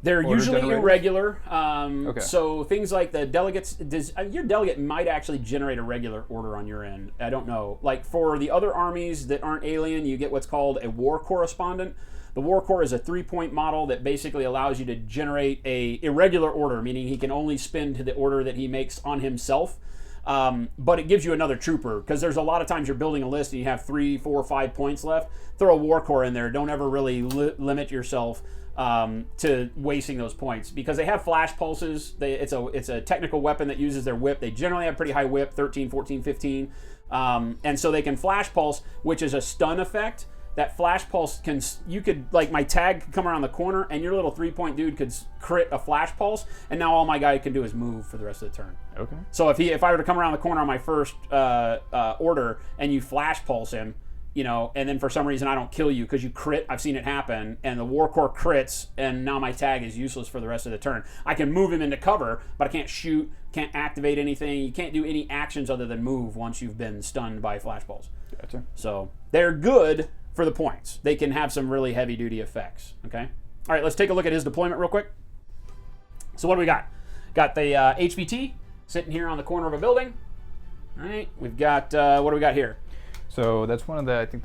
They're usually generators? Irregular. Okay. So things like the delegates, your delegate might actually generate a regular order on your end. I don't know. Like for the other armies that aren't alien, you get what's called a war correspondent. The war core is a 3-point model that basically allows you to generate a irregular order, meaning he can only spin to the order that he makes on himself. But it gives you another trooper, because there's a lot of times you're building a list and you have 3, 4, 5 points left. Throw a war core in there. Don't ever really limit yourself to wasting those points, because they have flash pulses. It's a technical weapon that uses their whip. They generally have pretty high whip, 13, 14, 15. And so they can flash pulse, which is a stun effect. That flash pulse like my tag could come around the corner and your little 3-point dude could crit a flash pulse, and now all my guy can do is move for the rest of the turn. Okay. So if I were to come around the corner on my first order and you flash pulse him, you know, and then for some reason I don't kill you because you crit, I've seen it happen, and the war core crits, and now my tag is useless for the rest of the turn. I can move him into cover, but I can't shoot, can't activate anything. You can't do any actions other than move once you've been stunned by flash pulse. Gotcha. So they're good for the points. They can have some really heavy duty effects. Okay. All right, let's take a look at his deployment real quick. So what do we got? Got the HVT sitting here on the corner of a building. All right, we've got, what do we got here? So that's one of the, I think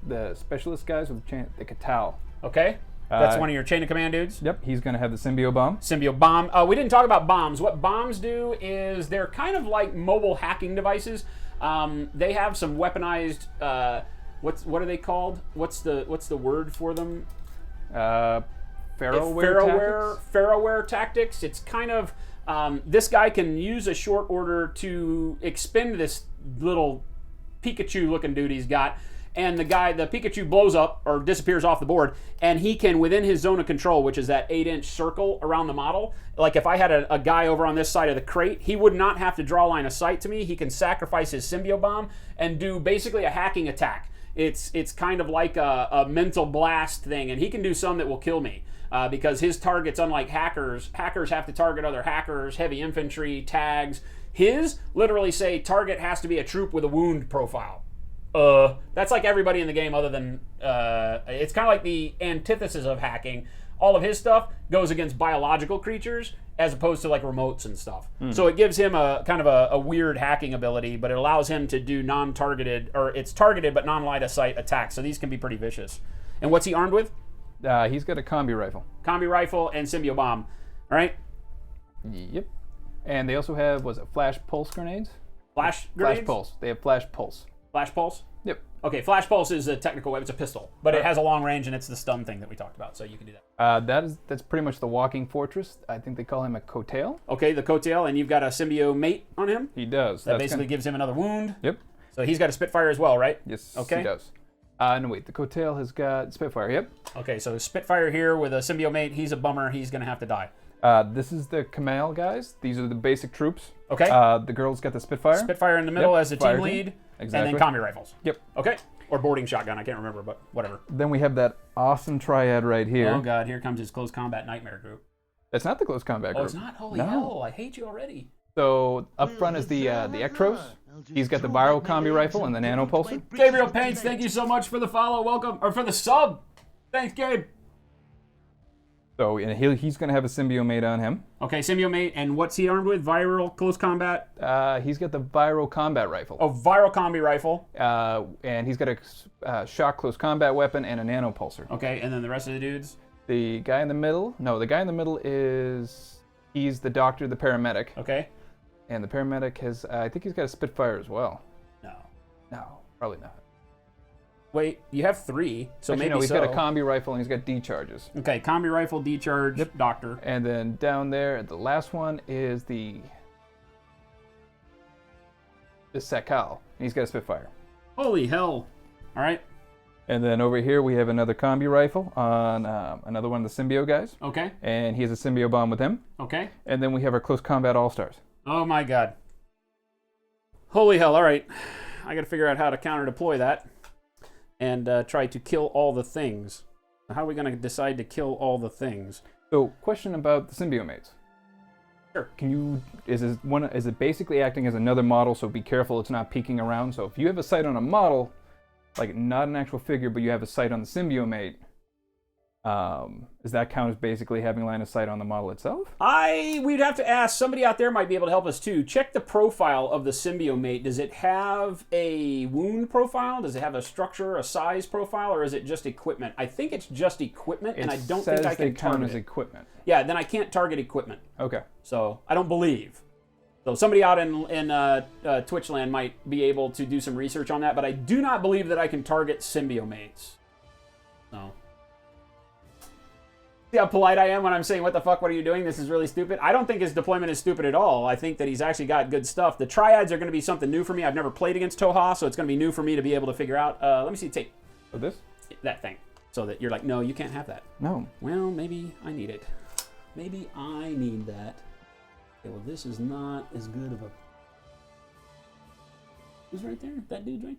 the specialist guys with the Katal. Okay, that's one of your chain of command dudes. Yep, he's going to have the Symbio Bomb. Symbio Bomb. We didn't talk about bombs. What bombs do is they're kind of like mobile hacking devices. They have some weaponized, what are they called? What's the word for them? Ferroware tactics. It's kind of, this guy can use a short order to expend this little Pikachu looking dude he's got, and the Pikachu blows up or disappears off the board, and he can, within his zone of control, which is that 8-inch circle around the model, like if I had a guy over on this side of the crate, he would not have to draw line of sight to me. He can sacrifice his Symbio Bomb and do basically a hacking attack. It's kind of like a mental blast thing, and he can do some that will kill me. Because his targets, unlike hackers have to target other hackers, heavy infantry, tags. His literally say target has to be a troop with a wound profile. That's like everybody in the game other than, it's kind of like the antithesis of hacking. All of his stuff goes against biological creatures as opposed to like remotes and stuff. So it gives him a kind of a weird hacking ability, but it allows him to do non-targeted, or it's targeted but non-line of sight attacks. So these can be pretty vicious. And what's he armed with? He's got a combi rifle. Combi rifle and Symbio Bomb. All right? Yep. And they also have, was it flash pulse grenades? Flash grenades? Flash pulse. They have flash pulse. Flash pulse? Yep. Okay, flash pulse is a technical weapon. It's a pistol, but it has a long range and it's the stun thing that we talked about, so you can do that. That's pretty much the walking fortress. I think they call him a coattail. Okay, the coattail, and you've got a symbio mate on him. He does. That basically gives him another wound. Yep. So he's got a Spitfire as well, right? Yes. Okay. He does. No, wait. The coattail has got Spitfire. Yep. Okay, so Spitfire here with a symbio mate. He's a bummer. He's gonna have to die. This is the Kamal guys. These are the basic troops. Okay. The girl's got the Spitfire. Spitfire in the middle as a team lead. Exactly. And then combi rifles. Yep. Okay. Or boarding shotgun. I can't remember, but whatever. Then we have that awesome triad right here. Oh god, here comes his close combat nightmare group. That's not the close combat group. Oh, it's not? Holy hell! I hate you already. So up front is the Ectros. He's got the viral combi rifle and the nano pulsar. Gabriel Paints, thank you so much for the follow. Welcome, or for the sub. Thanks, Gabe. So and he's going to have a symbio mate on him. Okay, symbio mate, and what's he armed with? Viral close combat? He's got the viral combat rifle. Oh, viral combi rifle. And he's got a shock close combat weapon and a nano pulsar. Okay, and then the rest of the dudes? The guy in the middle, he's the doctor, the paramedic. Okay. And the paramedic has, I think he's got a Spitfire as well. No, probably not. Wait, you have three, so actually, maybe no, he's got a combi rifle and he's got D-charges. Okay, combi rifle, D-charge, Yep. doctor. And then down there, the last one is the Sakal. He's got a Spitfire. Holy hell. All right. And then over here, we have another combi rifle on another one of the symbio guys. Okay. And he has a symbio bomb with him. Okay. And then we have our close combat all-stars. Oh my god. Holy hell, all right. I gotta figure out how to counter deploy that and try to kill all the things. How are we gonna decide to kill all the things? So, question about the symbio mates. Sure. Is it basically acting as another model, so be careful it's not peeking around? So if you have a sight on a model, like not an actual figure, but you have a sight on the symbio mate, does that count as basically having line of sight on the model itself? We'd have to ask, somebody out there might be able to help us too. Check the profile of the symbio mate. Does it have a wound profile? Does it have a structure, a size profile, or is it just equipment? I think it's just equipment, and I don't think I can count target as it. equipment. Yeah, then I can't target equipment. Okay. So I don't believe. So somebody out in Twitch land might be able to do some research on that, but I do not believe that I can target symbio mates. So. See how polite I am when I'm saying, what the fuck, what are you doing? This is really stupid. I don't think his deployment is stupid at all. I think that he's actually got good stuff. The triads are going to be something new for me. I've never played against Tohaa, so it's going to be new for me to be able to figure out. Let me see tape. So this? That thing. So that you're like, no, you can't have that. No. Well, maybe I need it. Maybe I need that. Okay, well, this is not as good of a... Who's right there? That dude's right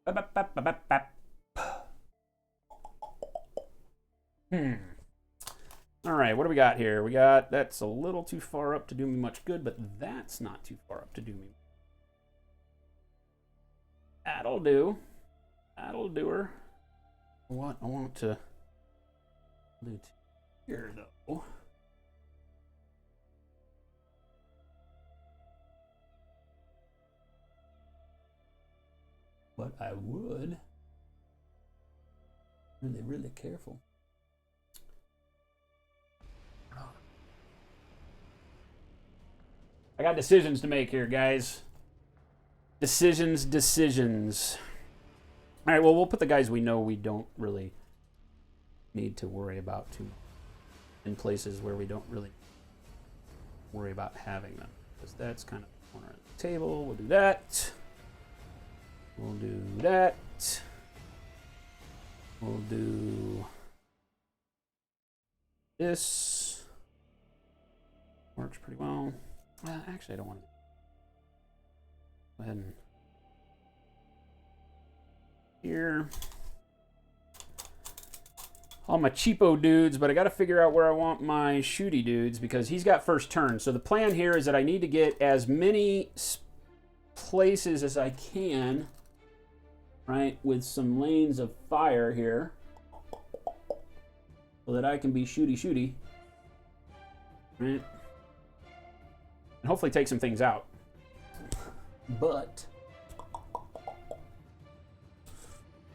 there? Bap, bap, bap, bap, bap. All right, what do we got here? We got, that's a little too far up to do me much good, but that's not too far up to do me. That'll do. That'll do her. What I want to do here, though. But I would really careful. I got decisions to make here, guys. Decisions. All right, well, we'll put the guys we know we don't really need to worry about too much in places where we don't really worry about having them. Because that's kind of the corner of the table. We'll do that. We'll do that. We'll do this. Works pretty well. Actually, I don't want to. Go ahead and here. All my cheapo dudes, but I got to figure out where I want my shooty dudes because he's got first turn. So the plan here is that I need to get as many places as I can, right, with some lanes of fire here so that I can be shooty, right? And hopefully take some things out. But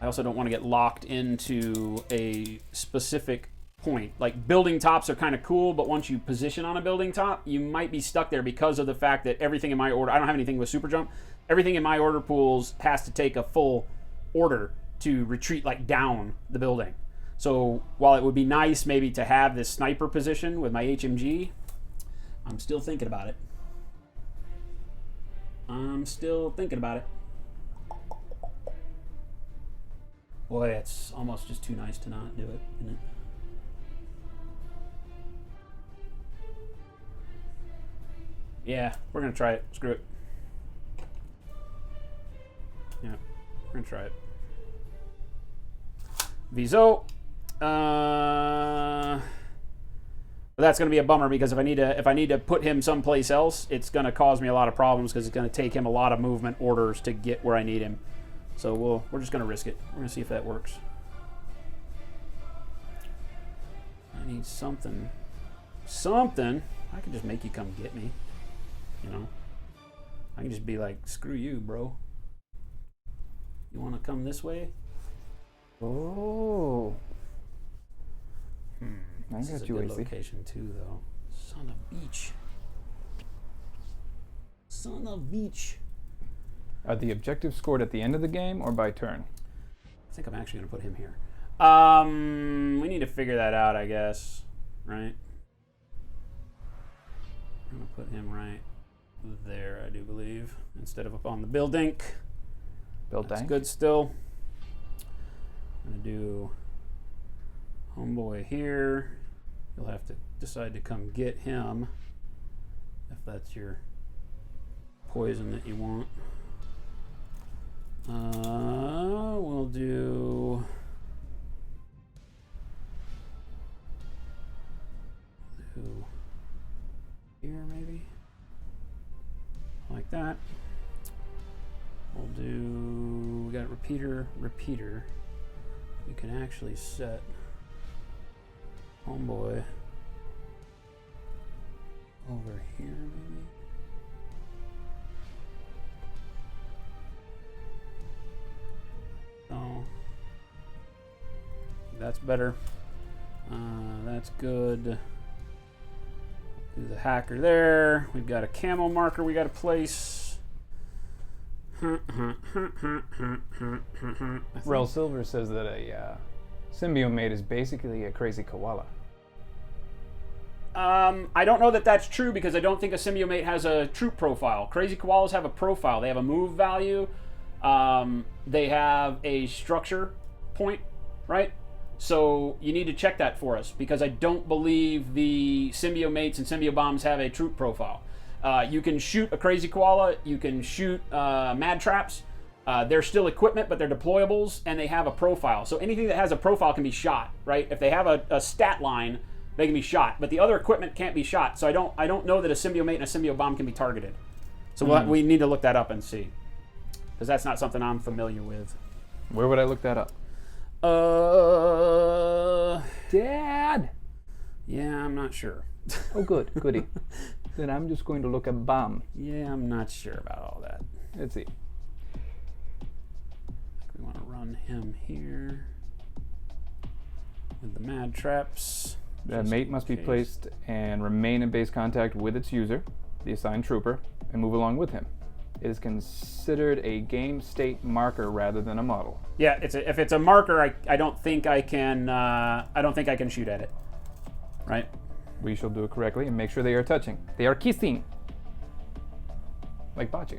I also don't want to get locked into a specific point. Like, building tops are kind of cool, but once you position on a building top, you might be stuck there because of the fact that everything in my order, I don't have anything with super jump, everything in my order pools has to take a full order to retreat, like, down the building. So while it would be nice maybe to have this sniper position with my HMG, I'm still thinking about it. Boy, it's almost just too nice to not do it, isn't it? Yeah, we're gonna try it. Screw it. Yeah, we're gonna try it. Viso. But that's going to be a bummer because if I need to put him someplace else, it's going to cause me a lot of problems because it's going to take him a lot of movement orders to get where I need him. So we're just going to risk it. We're going to see if that works. I need something. I can just make you come get me. You know? I can just be like, screw you, bro. You want to come this way? Oh. I This is got a you, good AC. location too, though. Son of beach. Are the objectives scored at the end of the game or by turn? I think I'm actually going to put him here. We need to figure that out, I guess. Right? I'm going to put him right there, I do believe, instead of up on the building. That's good still. I'm going to do homeboy here. You'll have to decide to come get him if that's your poison that you want. We'll do here maybe, like that. We'll do, we got repeater. We can actually set homeboy over here maybe. Oh, that's better. That's good. Do the hacker there. We've got a camo marker we got to place. Rel Silver says that a symbiote is basically a crazy koala. I don't know that that's true because I don't think a symbiote has a troop profile. Crazy koalas have a profile. They have a move value. They have a structure point, right? So you need to check that for us because I don't believe the symbiomates and symbiobombs have a troop profile. You can shoot a crazy koala. You can shoot mad traps. They're still equipment, but they're deployables, and they have a profile. So anything that has a profile can be shot, right? If they have a stat line, they can be shot. But the other equipment can't be shot. So I don't know that a symbiomate and a symbiobomb can be targeted. So we need to look that up and see. Because that's not something I'm familiar with. Where would I look that up? Dad! Yeah, I'm not sure. Oh, good. Goody. Then I'm just going to look at bomb. Yeah, I'm not sure about all that. Let's see. We want to run him here with the mad traps. The just mate in must be case. placed and remain in base contact with its user, the assigned trooper, and move along with him. It is considered a game state marker rather than a model. Yeah, if it's a marker, I don't think I can. I don't think I can shoot at it. Right. We shall do it correctly and make sure they are touching. They are kissing. Like bocce.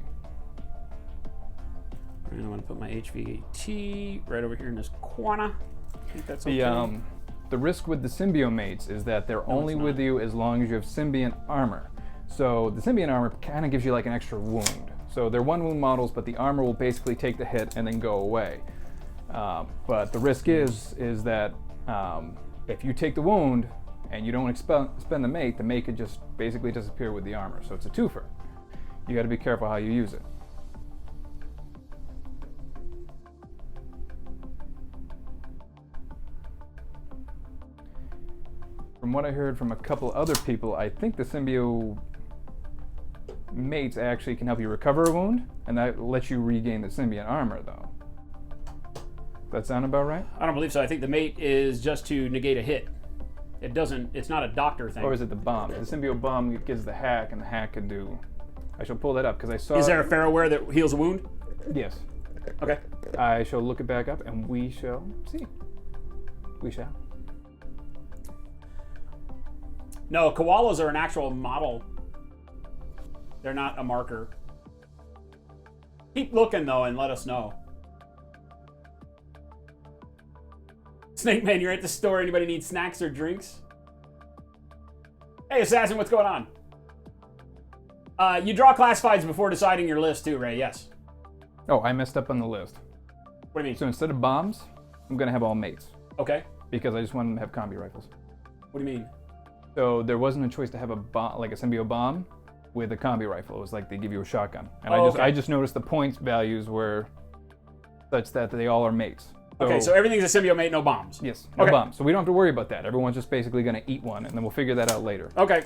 And I'm going to put my HVAT right over here in this corner. I think that's okay. The risk with the symbiote mates is that they're only it's with not. you as long as you have symbiont armor. So the symbiont armor kind of gives you like an extra wound. So they're one wound models, but the armor will basically take the hit and then go away. But the risk is that if you take the wound and you don't spend the mate could just basically disappear with the armor. So it's a twofer. You got to be careful how you use it. From what I heard from a couple other people, I think the symbiote mates actually can help you recover a wound, and that lets you regain the symbiont armor, though. That sound about right? I don't believe so. I think the mate is just to negate a hit. It doesn't. It's not a doctor thing. Or is it the bomb? The symbiote bomb gives the hack, and the hack can do. I shall pull that up because I saw. Is there a ferroware that heals a wound? Yes. Okay. I shall look it back up, and we shall see. We shall. No, koalas are an actual model. They're not a marker. Keep looking though, and let us know. Snake Man, you're at the store. Anybody need snacks or drinks? Hey, Assassin, what's going on? You draw classifieds before deciding your list too, Ray. Yes. Oh, I messed up on the list. What do you mean? So instead of bombs, I'm gonna have all mates Okay. because I just want them to have combi rifles. What do you mean? So there wasn't a choice to have a bomb, like a symbiote bomb, with a combi rifle. It was like they give you a shotgun, and okay. I just noticed the points values were such that they all are mates. Okay, so everything's a symbiote mate, no bombs. Yes, no Okay. bombs. So we don't have to worry about that. Everyone's just basically going to eat one, and then we'll figure that out later. Okay.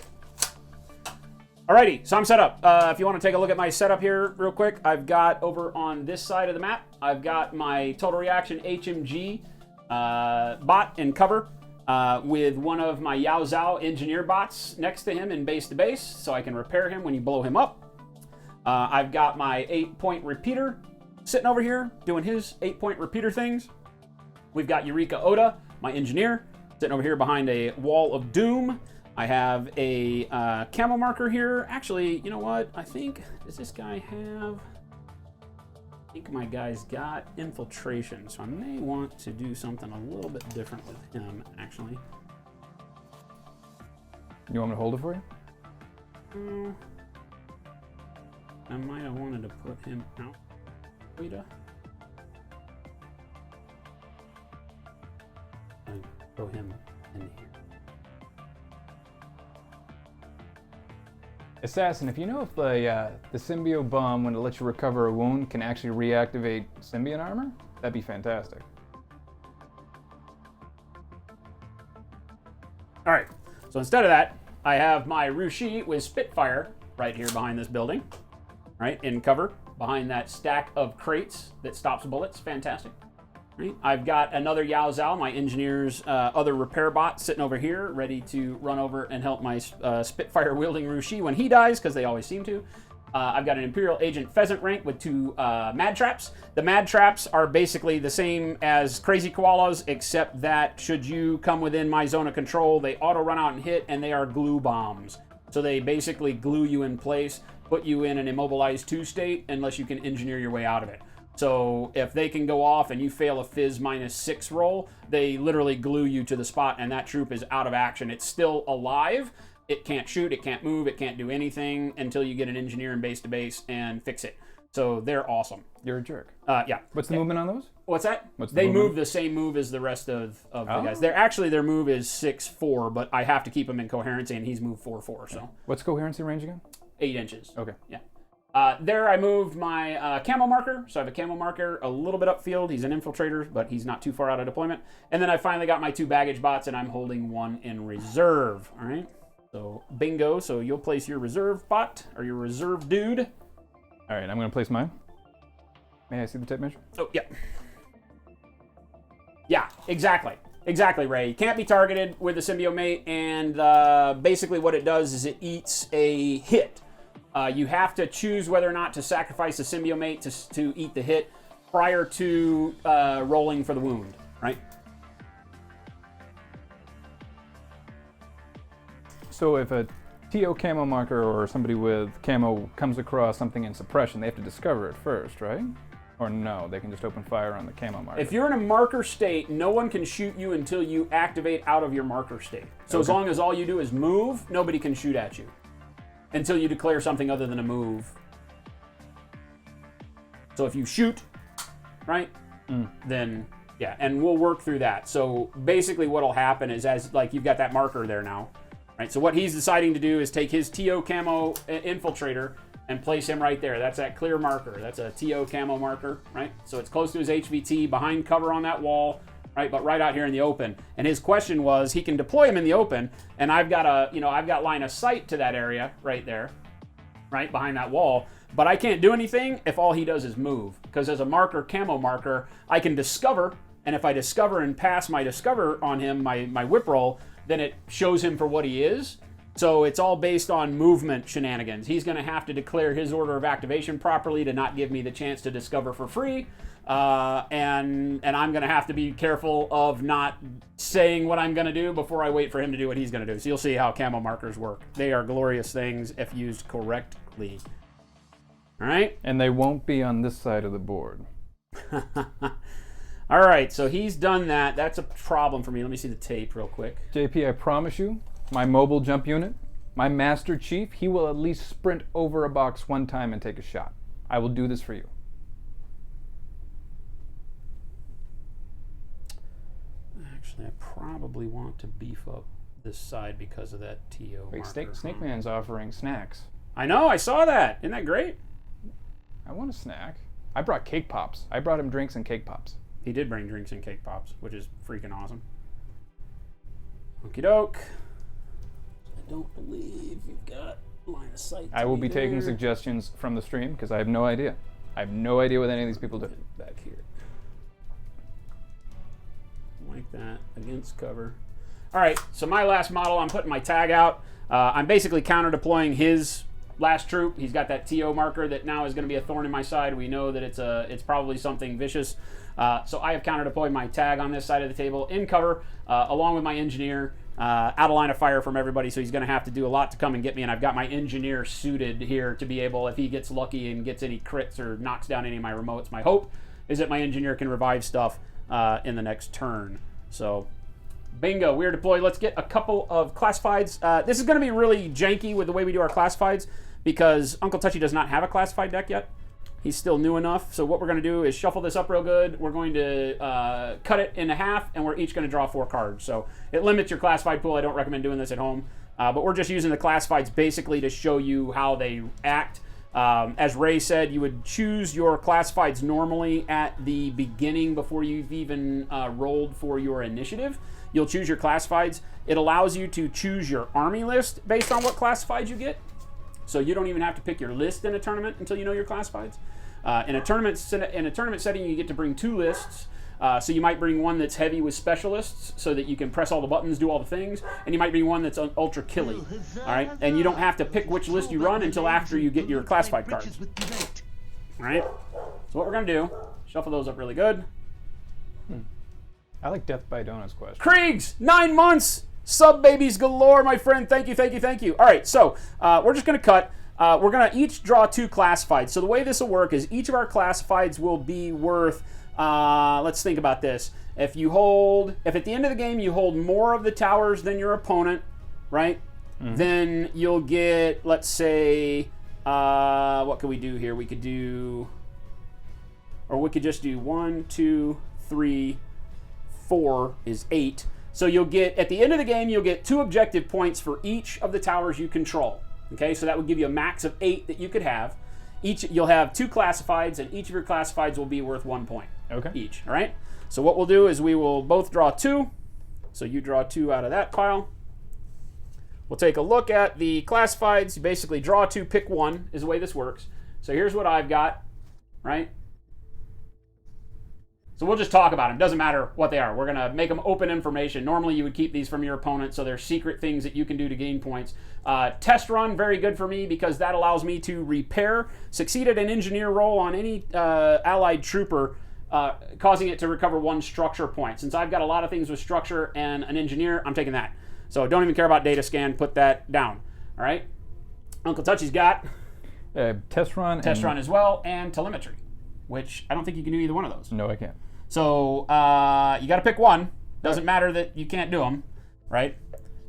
Alrighty, so I'm set up. If you want to take a look at my setup here real quick, I've got over on this side of the map, I've got my Total Reaction HMG bot in cover with one of my Yao Zhao engineer bots next to him in base to base, so I can repair him when you blow him up. I've got my 8-point repeater sitting over here doing his 8-point repeater things. We've got Eureka Oda, my engineer, sitting over here behind a wall of doom. I have a camo marker here. Actually, you know what? I think, does this guy have... I think my guy's got infiltration, so I may want to do something a little bit different with him, actually. You want me to hold it for you? I might have wanted to put him out. Wait a... and throw him in here. Assassin, if you know if the symbiote bomb, when it lets you recover a wound, can actually reactivate symbiont armor, that'd be fantastic. All right, so instead of that, I have my Rushi with Spitfire right here behind this building, right, in cover, behind that stack of crates that stops bullets. Fantastic. Right. I've got another Yao Zhao, my engineer's other repair bot, sitting over here, ready to run over and help my Spitfire-wielding Rushi when he dies, because they always seem to. I've got an Imperial Agent Pheasant rank with 2 Mad Traps. The Mad Traps are basically the same as Crazy Koalas, except that should you come within my zone of control, they auto-run out and hit, and they are glue bombs. So they basically glue you in place, put you in an immobilized 2 state, unless you can engineer your way out of it. So if they can go off and you fail a Fizz -6 roll, they literally glue you to the spot, and that troop is out of action. It's still alive. It can't shoot, it can't move, it can't do anything until you get an engineer in base to base and fix it. So they're awesome. You're a jerk. Yeah. What's the movement on those? What's that? What's the they movement? move the same move as the rest of the Oh. guys. They're actually, their move is 6-4, but I have to keep him in coherency, and he's moved 4-4, so What's coherency range again? 8 inches. Okay. Yeah. There I moved my camo marker. So I have a camo marker a little bit upfield. He's an infiltrator, but he's not too far out of deployment. And then I finally got my 2 baggage bots, and I'm holding 1 in reserve. All right. So bingo. So you'll place your reserve bot or your reserve dude. All right, I'm going to place mine. May I see the tape measure? Oh, yeah. Yeah, exactly. Exactly, Ray. You can't be targeted with a Symbiomate, and basically what it does is it eats a hit. You have to choose whether or not to sacrifice a Symbiomate to eat the hit prior to rolling for the wound, right? So if a TO camo marker or somebody with camo comes across something in suppression, they have to discover it first, right? Or no, they can just open fire on the camo marker. If you're in a marker state, no one can shoot you until you activate out of your marker state. So as Okay. long as all you do is move, nobody can shoot at you until you declare something other than a move. So if you shoot, right, then yeah, and we'll work through that. So basically what'll happen is as like you've got that marker there now, right? So what he's deciding to do is take his TO camo infiltrator and place him right there. That's that clear marker. That's a TO camo marker, right? So it's close to his HVT, behind cover on that wall, right? But right out here in the open. And his question was, he can deploy him in the open, and I've got I've got line of sight to that area right there, right behind that wall. But I can't do anything if all he does is move, because as a marker, camo marker, I can discover, and if I discover and pass my discover on him, my whip roll, then it shows him for what he is. So it's all based on movement shenanigans. He's going to have to declare his order of activation properly to not give me the chance to discover for free. And I'm going to have to be careful of not saying what I'm going to do before I wait for him to do what he's going to do. So you'll see how camo markers work. They are glorious things if used correctly. All right? And they won't be on this side of the board. All right, so he's done that. That's a problem for me. Let me see the tape real quick. JP, I promise you, my mobile jump unit, my Master Chief, he will at least sprint over a box 1 time and take a shot. I will do this for you. Actually, I probably want to beef up this side because of that TO Wait, marker. Snake Man's offering snacks. I know, I saw that. Isn't that great? I want a snack. I brought cake pops. I brought him drinks and cake pops. He did bring drinks and cake pops, which is freaking awesome. Okie doke. I don't believe you've got line of sight. I will be taking there. suggestions from the stream because I have no idea. I have no idea what any of these people do. Back here. Like that, against cover. All right, so my last model, I'm putting my tag out. I'm basically counter deploying his last troop. He's got that TO marker that now is going to be a thorn in my side. We know that it's probably something vicious. So I have counter deployed my tag on this side of the table in cover, along with my engineer, out of line of fire from everybody. So he's going to have to do a lot to come and get me. And I've got my engineer suited here to be able, if he gets lucky and gets any crits or knocks down any of my remotes, my hope is that my engineer can revive stuff in the next turn. So bingo, we're deployed. Let's get a couple of classifieds. This is going to be really janky with the way we do our classifieds because Uncle Touchy does not have a classified deck yet. He's still new enough. So what we're going to do is shuffle this up real good. We're going to cut it in half, and we're each going to draw 4 cards. So it limits your classified pool. I don't recommend doing this at home. But we're just using the classifieds basically to show you how they act. As Ray said, you would choose your classifieds normally at the beginning before you've even rolled for your initiative. You'll choose your classifieds. It allows you to choose your army list based on what classifieds you get. So you don't even have to pick your list in a tournament until you know your classifieds. In a tournament setting, you get to bring 2 lists. So you might bring one that's heavy with specialists so that you can press all the buttons, do all the things, and you might bring one that's ultra killy. All right, and you don't have to pick which list you run until after you get your classified cards. All right. So what we're gonna do? Shuffle those up really good. I like Death by Donut's question. Kriegs, 9 months. Sub babies galore, my friend. Thank you, thank you, thank you. All right, so we're just going to cut. We're going to each draw 2 classifieds. So the way this will work is each of our classifieds will be worth, let's think about this. If at the end of the game you hold more of the towers than your opponent, right, then you'll get, let's say, what could we do here? We could just do 1, 2, 3, 4 is 8. So you'll get, at the end of the game, you'll get 2 objective points for each of the towers you control. Okay, so that would give you a max of 8 that you could have. You'll have 2 classifieds, and each of your classifieds will be worth 1 point each. All right. So what we'll do is we will both draw 2. So you draw 2 out of that pile. We'll take a look at the classifieds. You basically draw 2, pick 1 is the way this works. So here's what I've got, right? So we'll just talk about them. Doesn't matter what they are. We're going to make them open information. Normally you would keep these from your opponent, so they're secret things that you can do to gain points. Test run, very good for me because that allows me to repair, succeed at an engineer roll on any allied trooper, causing it to recover 1 structure point. Since I've got a lot of things with structure and an engineer, I'm taking that. So don't even care about data scan. Put that down. All right. Uncle Touchy's got test run as well, and telemetry, which I don't think you can do either one of those. No, I can't. So you got to pick one. Doesn't matter that you can't do them, right?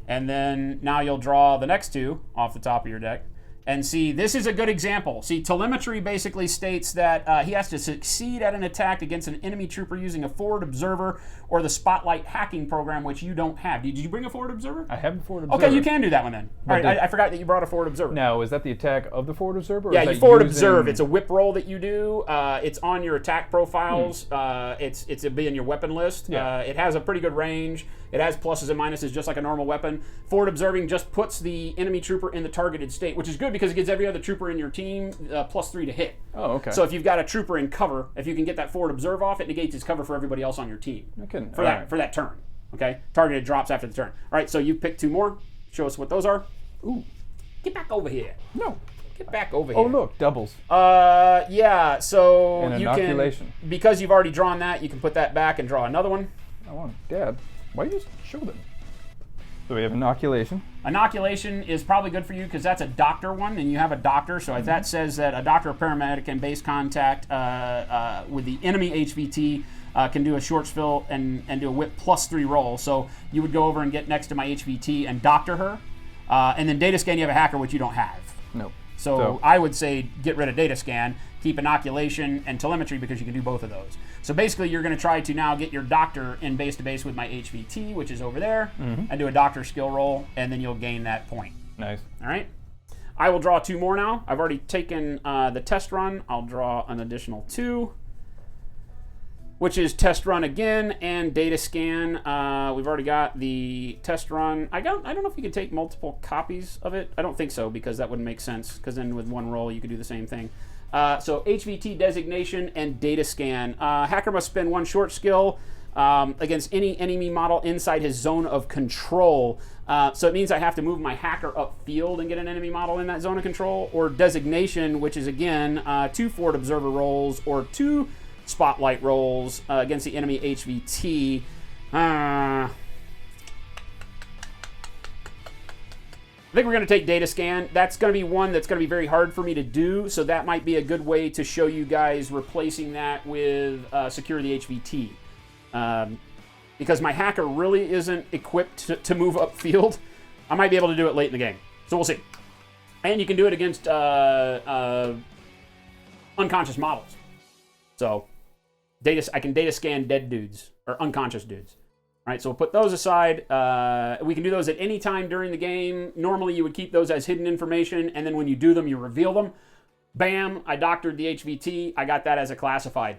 And then now you'll draw the next 2 off the top of your deck. And see, this is a good example. See, telemetry basically states that he has to succeed at an attack against an enemy trooper using a forward observer or the spotlight hacking program, which you don't have. Did you bring a forward observer? I have a forward observer. Okay, you can do that one then. All right, I forgot that you brought a forward observer. Now, is that the attack of the forward observer? Or Yeah, is you that forward using... observe. It's a whip roll that you do. It's on your attack profiles. It'll be in your weapon list. Yeah. It has a pretty good range. It has pluses and minuses just like a normal weapon. Forward observing just puts the enemy trooper in the targeted state, which is good because it gives every other trooper in your team +3 to hit. Oh, okay. So if you've got a trooper in cover, if you can get that forward observe off, it negates his cover for everybody else on your team. Okay. For that turn. Okay? Targeted drops after the turn. All right, so you pick 2 more. Show us what those are. Ooh. Get back over here. No. Get back over here. Oh, look, doubles. Yeah, so An you inoculation. can, because you've already drawn that, you can put that back and draw another one. I want Dad. Why do you show them? So we have inoculation. Inoculation is probably good for you because that's a doctor one, and you have a doctor. So if that says that a doctor or paramedic in base contact with the enemy HVT can do a short spill and do a whip +3 roll. So you would go over and get next to my HVT and doctor her. And then data scan, you have a hacker, which you don't have. Nope. So I would say get rid of data scan, keep inoculation and telemetry because you can do both of those. So basically you're going to try to now get your doctor in base to base with my HVT, which is over there, and do a doctor skill roll, and then you'll gain that point. Nice. All right. I will draw 2 more now. I've already taken the test run. I'll draw an additional 2, which is test run again and data scan. We've already got the test run. I don't know if you can take multiple copies of it. I don't think so because that wouldn't make sense because then with one roll you could do the same thing. So HVT designation and data scan. Hacker must spend 1 short skill against any enemy model inside his zone of control. So it means I have to move my hacker upfield and get an enemy model in that zone of control. Or designation, which is again 2 forward observer rolls or 2 spotlight rolls against the enemy HVT. I think we're going to take data scan. That's going to be one that's going to be very hard for me to do, so that might be a good way to show you guys replacing that with secure the HVT. Because my hacker really isn't equipped to move upfield. I might be able to do it late in the game, so we'll see. And you can do it against unconscious models. So I can data scan dead dudes, or unconscious dudes. All right, so we'll put those aside. We can do those at any time during the game. Normally, you would keep those as hidden information, and then when you do them, you reveal them. Bam, I doctored the HVT. I got that as a classified.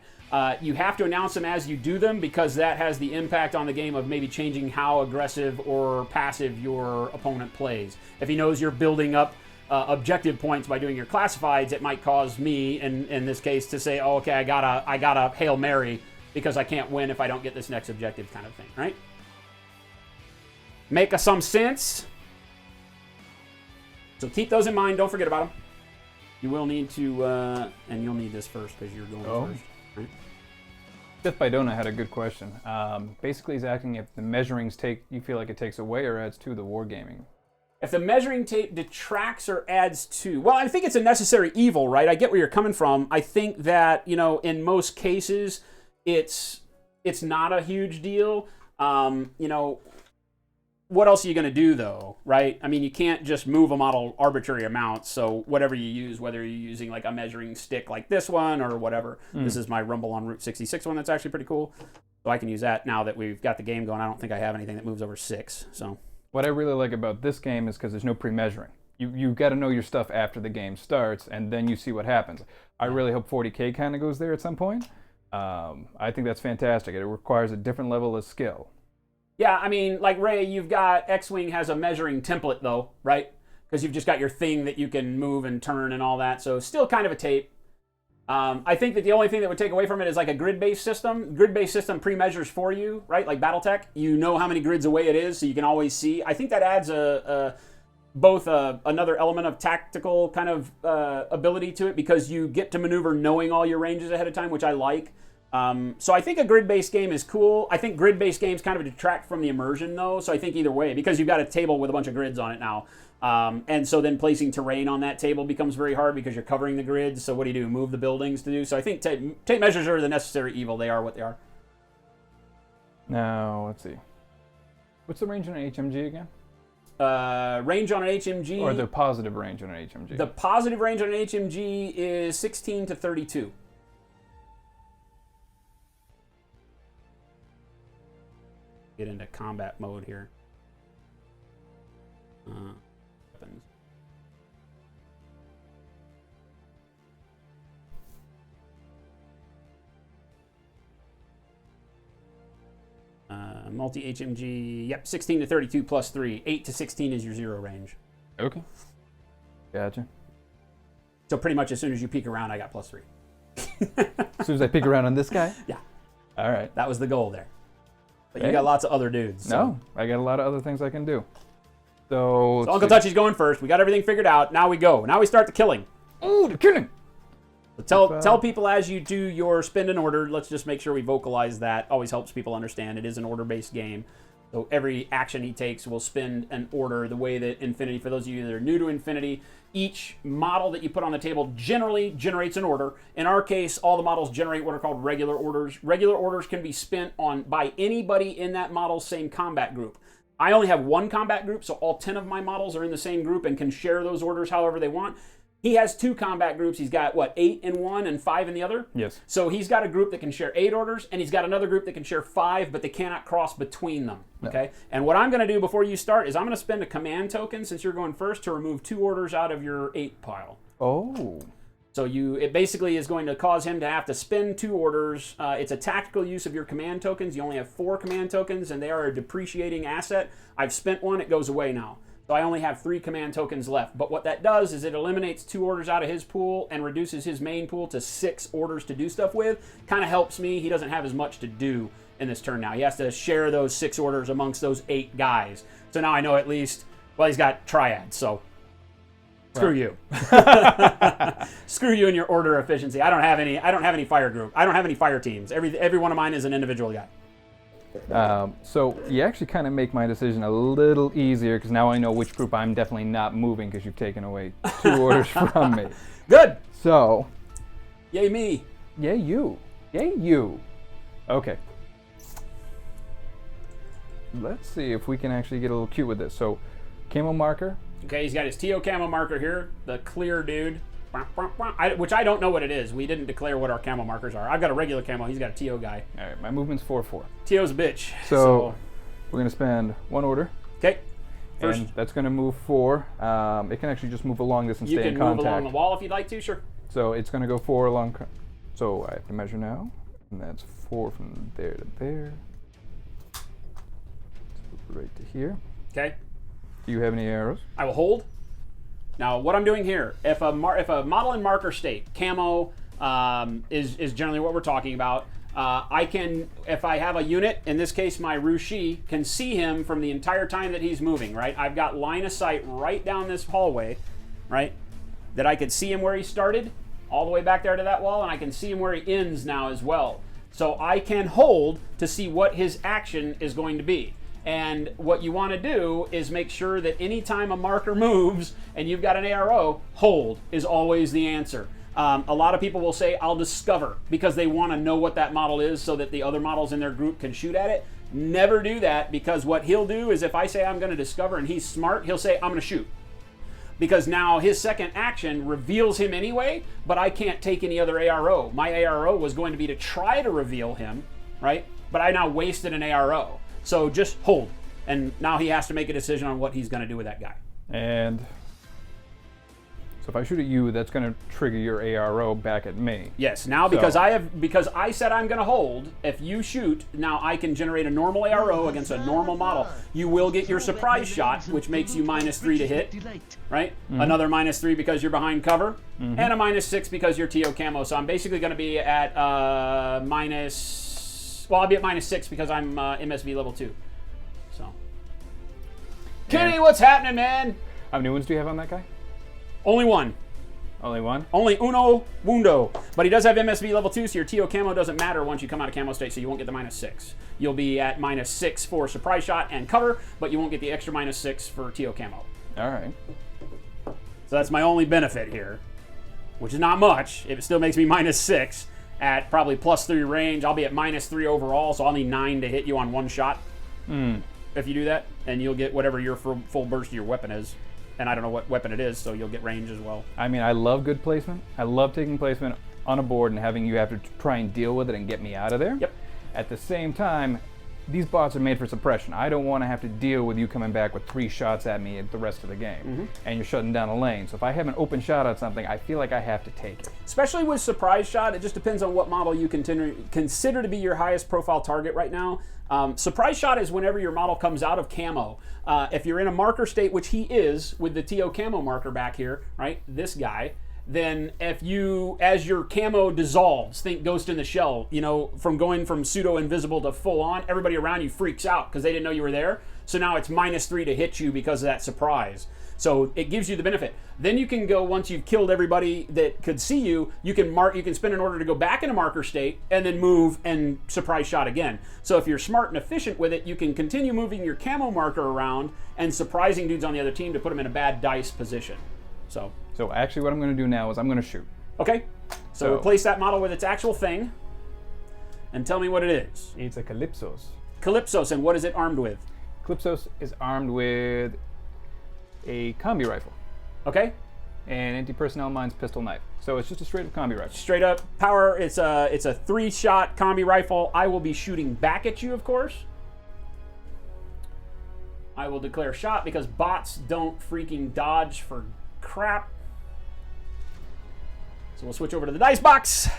You have to announce them as you do them because that has the impact on the game of maybe changing how aggressive or passive your opponent plays. If he knows you're building up objective points by doing your classifieds, it might cause me, in this case, to say, oh, okay, I gotta Hail Mary because I can't win if I don't get this next objective kind of thing, right? Make some sense? So keep those in mind. Don't forget about them. You will need to, and you'll need this first because you're going first. Right? Death by Donut had a good question. Basically, he's asking if the measurings you feel like it takes away or adds to the wargaming. If the measuring tape detracts or adds to, well, I think it's a necessary evil, right? I get where you're coming from. I think that, in most cases, it's not a huge deal. What else are you going to do, though, right? I mean, you can't just move a model arbitrary amounts, so whatever you use, whether you're using like a measuring stick like this one or whatever. This is my Rumble on Route 66 one that's actually pretty cool. So I can use that now that we've got the game going. I don't think I have anything that moves over 6, so... What I really like about this game is because there's no pre-measuring. you got to know your stuff after the game starts, and then you see what happens. I really hope 40K kind of goes there at some point. I think that's fantastic. It requires a different level of skill. Yeah, I mean, like Ray, you've got X-Wing has a measuring template though, right? Because you've just got your thing that you can move and turn and all that. So still kind of a tape. I think that the only thing that would take away from it is like a grid-based system. Grid-based system pre-measures for you, right? Like BattleTech, you know how many grids away it is, so you can always see. I think that adds both another element of tactical kind of ability to it, because you get to maneuver knowing all your ranges ahead of time, which I like. So I think a grid-based game is cool. I think grid-based games kind of detract from the immersion, though. So I think either way, because you've got a table with a bunch of grids on it now. And so then placing terrain on that table becomes very hard because you're covering the grids. So what do? Move the buildings to do? So I think tape measures are the necessary evil. They are what they are. Now, let's see. What's the range on an HMG again? Range on an HMG... Or the positive range on an HMG? The positive range on an HMG is 16 to 32. Get into combat mode here. Weapons. Multi-HMG, yep, 16 to 32 plus 3. 8 to 16 is your 0 range. Okay. Gotcha. So pretty much as soon as you peek around, I got plus 3. As soon as I peek around on this guy? Yeah. All right. That was the goal there. But Hey. you got lots of other dudes. So. No, I got a lot of other things I can do. So Uncle Touchy's going first. We got everything figured out. Now we go. Now we start the killing. Oh, the killing! So tell people as you do your spend in order. Let's just make sure we vocalize that. Always helps people understand it is an order-based game. So every action he takes will spend an order the way that Infinity, for those of you that are new to Infinity, each model that you put on the table generally generates an order. In our case, all the models generate what are called regular orders. Regular orders can be spent on by anybody in that model's same combat group. I only have one combat group, so all 10 of my models are in the same group and can share those orders however they want. He has 2 combat groups. He's got, 8 in one and 5 in the other? Yes. So he's got a group that can share 8 orders, and he's got another group that can share 5, but they cannot cross between them, okay? And what I'm going to do before you start is I'm going to spend a command token, since you're going first, to remove 2 orders out of your 8 pile. Oh. So it basically is going to cause him to have to spend 2 orders. It's a tactical use of your command tokens. You only have 4 command tokens, and they are a depreciating asset. I've spent 1. It goes away now. So I only have 3 command tokens left. But what that does is it eliminates 2 orders out of his pool and reduces his main pool to 6 orders to do stuff with. Kind of helps me. He doesn't have as much to do in this turn now. He has to share those 6 orders amongst those 8 guys. So now I know at least, well, he's got triads, so screw you. Screw you and your order efficiency. I don't have any fire group. I don't have any fire teams. Every one of mine is an individual guy. So you actually kind of make my decision a little easier, because now I know which group I'm definitely not moving, because you've taken away 2 orders from me. Good. So, Yay me. yay you. Yay you. Okay. Let's see if we can actually get a little cute with this. So, camo marker. Okay, he's got his TO camo marker here, the clear dude, which I don't know what it is. We didn't declare what our camo markers are. I've got a regular camo. He's got a TO guy. All right, my movement's 4/4. TO's a bitch. So we're going to spend 1 order. Okay. First, And that's going to move 4. It can actually just move along this and you stay can in move contact. along the wall if you'd like to, sure. So it's going to go 4 along. So I have to measure now. And that's 4 from there to there. So right to here. Okay. Do you have any arrows? I will hold. Now, what I'm doing here, if a model in marker state, camo is generally what we're talking about. I can, if I have a unit, in this case my Rushi, can see him from the entire time that he's moving, right? I've got line of sight right down this hallway, right? That I could see him where he started, all the way back there to that wall, and I can see him where he ends now as well. So I can hold to see what his action is going to be. And what you want to do is make sure that anytime a marker moves and you've got an ARO, hold is always the answer. A lot of people will say, I'll discover, because they want to know what that model is so that the other models in their group can shoot at it. Never do that, because what he'll do is if I say I'm going to discover and he's smart, he'll say I'm going to shoot. Because now his second action reveals him anyway, but I can't take any other ARO. My ARO was going to be to try to reveal him, right? But I now wasted an ARO. So just hold. And now he has to make a decision on what he's going to do with that guy. And So if I shoot at you, that's going to trigger your ARO back at me. Yes. Now because I said I'm going to hold. If you shoot, now I can generate a normal ARO against a normal model. You will get your surprise shot, which makes you -3 to hit. Right. Another -3 because you're behind cover, and a -6 because you're TO camo. So I'm basically going to be at minus. Well, I'll be at -6 because I'm MSV level 2. So. Kenny, what's happening, man? How many wounds do you have on that guy? Only one. Only one? Only uno wundo. But he does have MSV level 2, so your TO camo doesn't matter once you come out of camo state, so you won't get the -6. You'll be at -6 for surprise shot and cover, but you won't get the extra -6 for TO camo. All right. So that's my only benefit here, which is not much. It still makes me -6 at probably +3 range. I'll be at -3 overall, so I'll need 9 to hit you on one shot. If you do that, and you'll get whatever your full burst of your weapon is. And I don't know what weapon it is, so you'll get range as well. I mean, I love good placement. I love taking placement on a board and having you have to try and deal with it and get me out of there. Yep. At the same time, these bots are made for suppression. I don't want to have to deal with you coming back with 3 shots at me the rest of the game. And you're shutting down a lane. So if I have an open shot at something, I feel like I have to take it. Especially with surprise shot, it just depends on what model you consider to be your highest profile target right now. Surprise shot is whenever your model comes out of camo. If you're in a marker state, which he is with the TO camo marker back here, right, this guy, then if you, as your camo dissolves, think Ghost in the Shell, you know, from going from pseudo invisible to full on, everybody around you freaks out because they didn't know you were there. So now it's -3 to hit you because of that surprise. So it gives you the benefit. Then you can go, once you've killed everybody that could see you, you can spend an order to go back into marker state and then move and surprise shot again. So if you're smart and efficient with it, you can continue moving your camo marker around and surprising dudes on the other team to put them in a bad dice position. So actually what I'm going to do now is I'm going to shoot. Okay. So replace that model with its actual thing and tell me what it is. It's a Calypsos. Calypsos, and what is it armed with? Calypsos is armed with a combi rifle. Okay. And anti-personnel mine's pistol knife. So it's just a straight up combi rifle. Straight up power. It's a 3-shot combi rifle. I will be shooting back at you, of course. I will declare shot because bots don't freaking dodge for crap. So we'll switch over to the dice box.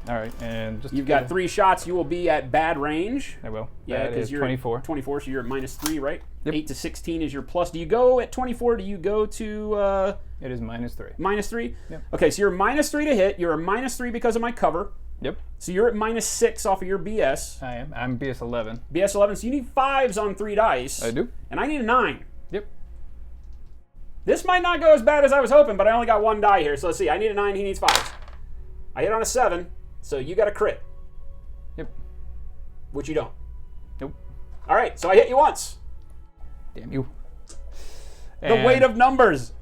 All right, and just you've got 3 shots. You will be at bad range. I will. Yeah, because you're 24. 24, so you're at -3, right? Yep. 8 to 16 is your plus. Do you go at 24? Do you go to? It is -3. -3. Yep. Okay, so you're -3 to hit. You're a -3 because of my cover. Yep. So you're at -6 off of your BS. I am. I'm BS 11. BS 11. So you need 5s on 3 dice. I do. And I need a 9. Yep. This might not go as bad as I was hoping, but I only got 1 die here. So let's see. I need a 9. He needs 5s. I hit on a 7. So you got a crit. Yep. Which you don't. Nope. All right. So I hit you once. Damn you. The weight of numbers.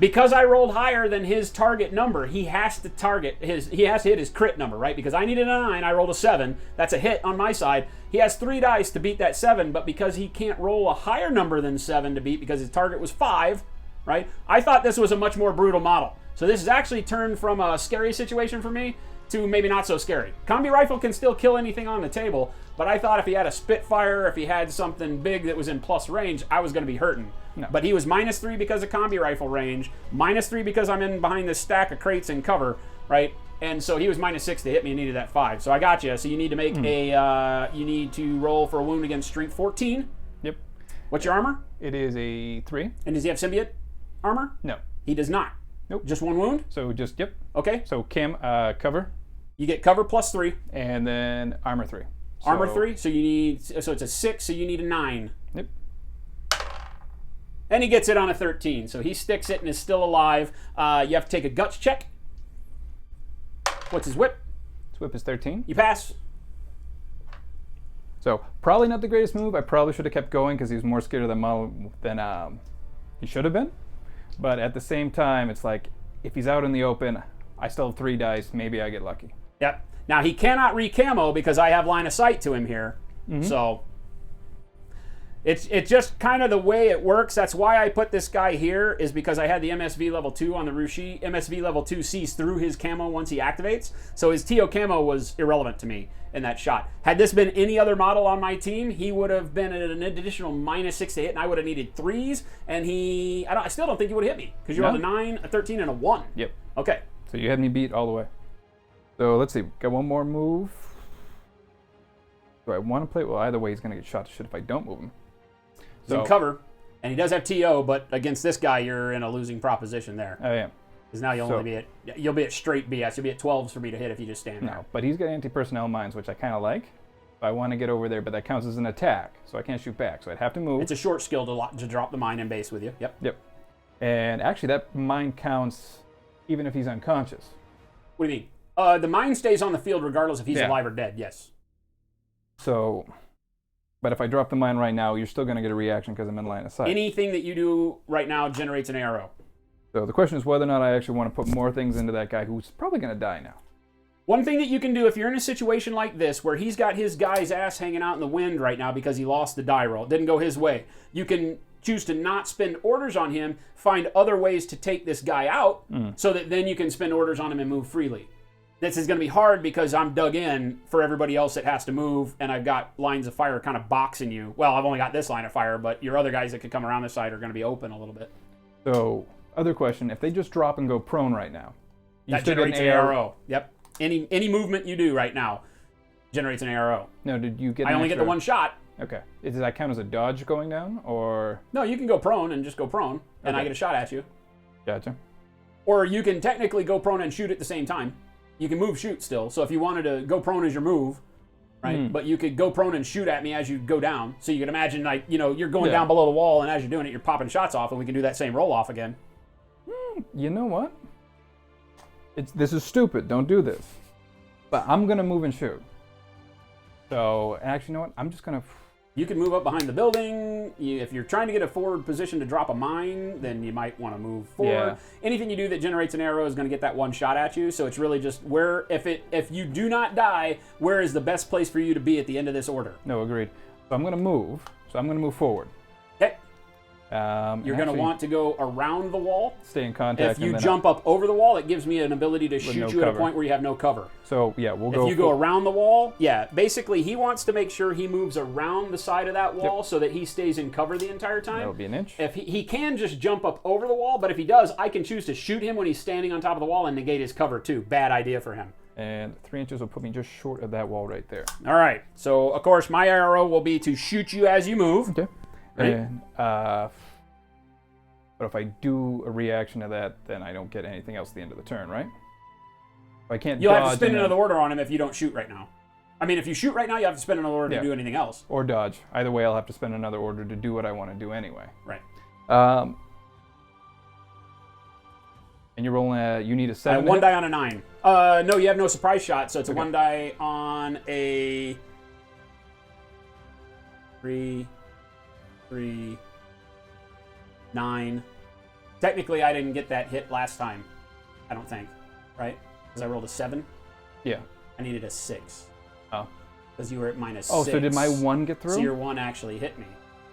Because I rolled higher than his target number, he has to hit his crit number, right? Because I needed a 9, I rolled a 7. That's a hit on my side. He has 3 dice to beat that 7, but because he can't roll a higher number than 7 to beat because his target was 5, right? I thought this was a much more brutal model. So this has actually turned from a scary situation for me to maybe not so scary. Combi rifle can still kill anything on the table, but I thought if he had a Spitfire, if he had something big that was in plus range, I was going to be hurting. No. But he was -3 because of combi rifle range, -3 because I'm in behind this stack of crates and cover, right? And so he was -6 to hit me and needed that 5. So I got you. So you need to make you need to roll for a wound against strength 14. Yep. What's your armor? It is a 3. And does he have symbiote armor? No. He does not. Nope. Just 1 wound? So just, yep. Okay. So cover. You get cover +3. And then armor 3. Armor 3, so you need, so it's a 6, so you need a 9. Yep. And he gets it on a 13, so he sticks it and is still alive. You have to take a guts check. What's his whip? His whip is 13. You pass. So probably not the greatest move. I probably should have kept going because he was more scared of the model than he should have been. But at the same time, it's like, if he's out in the open, I still have 3 dice, maybe I get lucky. Yep. Now, he cannot re-camo because I have line of sight to him here. So, It's just kind of the way it works. That's why I put this guy here, is because I had the MSV level 2 on the Rushi. MSV level 2 sees through his camo once he activates, so his TO camo was irrelevant to me in that shot. Had this been any other model on my team, he would have been at an additional -6 to hit, and I would have needed 3s, and I still don't think he would have hit me, because you rolled a 9, a 13, and a 1. Yep. Okay. So you had me beat all the way. So let's see. Got one more move. Do I want to play? Well, either way, he's going to get shot to shit if I don't move him. He's in cover, and he does have TO, but against this guy, you're in a losing proposition there. I am. Because now you'll be at straight BS. You'll be at 12s for me to hit if you just stand there. No, but he's got anti-personnel mines, which I kind of like. I want to get over there, but that counts as an attack, so I can't shoot back. So I'd have to move. It's a short skill to drop the mine in base with you. Yep. Yep. And actually, that mine counts even if he's unconscious. What do you mean? The mine stays on the field regardless if he's alive or dead. Yes. So, but if I drop the mine right now, you're still going to get a reaction because I'm in line of sight. Anything that you do right now generates an ARO. So the question is whether or not I actually want to put more things into that guy who's probably going to die now. One thing that you can do if you're in a situation like this where he's got his guy's ass hanging out in the wind right now because he lost the die roll, it didn't go his way, you can choose to not spend orders on him, find other ways to take this guy out so that then you can spend orders on him and move freely. This is going to be hard because I'm dug in for everybody else that has to move, and I've got lines of fire kind of boxing you. Well, I've only got this line of fire, but your other guys that could come around this side are going to be open a little bit. So, other question, if they just drop and go prone right now, you that still get generates an an ARO. ARO. Yep. Any movement you do right now generates an ARO. No, did you get I only get the one shot. Okay. Does that count as a dodge going down, or? No, you can go prone and just go prone, and I Okay. get a shot at you. Gotcha. Or you can technically go prone and shoot at the same time. You can move shoot still. So if you wanted to go prone as your move, right? But you could go prone and shoot at me as you go down. So you can imagine, like, you're going down below the wall, and as you're doing it, you're popping shots off, and we can do that same roll off again. You know what? This is stupid. Don't do this. But I'm gonna move and shoot. So actually, you know what? I'm just gonna. You can move up behind the building. If you're trying to get a forward position to drop a mine, then you might want to move forward. Yeah. Anything you do that generates an arrow is going to get that one shot at you. So it's really just where, if you do not die, where is the best place for you to be at the end of this order? No, agreed. So I'm gonna move. So I'm gonna move forward. Okay. You're You're going to want to go around the wall. stay in contact. If you jump up over the wall, it gives me an ability to shoot no you at a cover. point where you have no cover. So yeah, we'll go. If you go around the wall, basically he wants to make sure he moves around the side of that wall so that he stays in cover the entire time. That'll be an inch. If he can just jump up over the wall, but if he does, I can choose to shoot him when he's standing on top of the wall and negate his cover too. Bad idea for him. And 3 inches will put me just short of that wall right there. All right. So of course my arrow will be to shoot you as you move. Okay. Right. And but if I do a reaction to that, then I don't get anything else at the end of the turn, right? If I can't. You'll have to dodge spend and then- another order on him if you don't shoot right now. I mean, if you shoot right now, you have to spend another order to do anything else. Or dodge. Either way, I'll have to spend another order to do what I want to do anyway. Right. And you're rolling. You need a I 7. have one die on a 9. No, you have no surprise shot, so it's a 1 die on a 3, 9. Technically, I didn't get that hit last time. I don't think, right? Because I rolled a 7. Yeah. I needed a 6. Oh. Because you were at -6. Oh, so did my 1 get through? So your 1 actually hit me.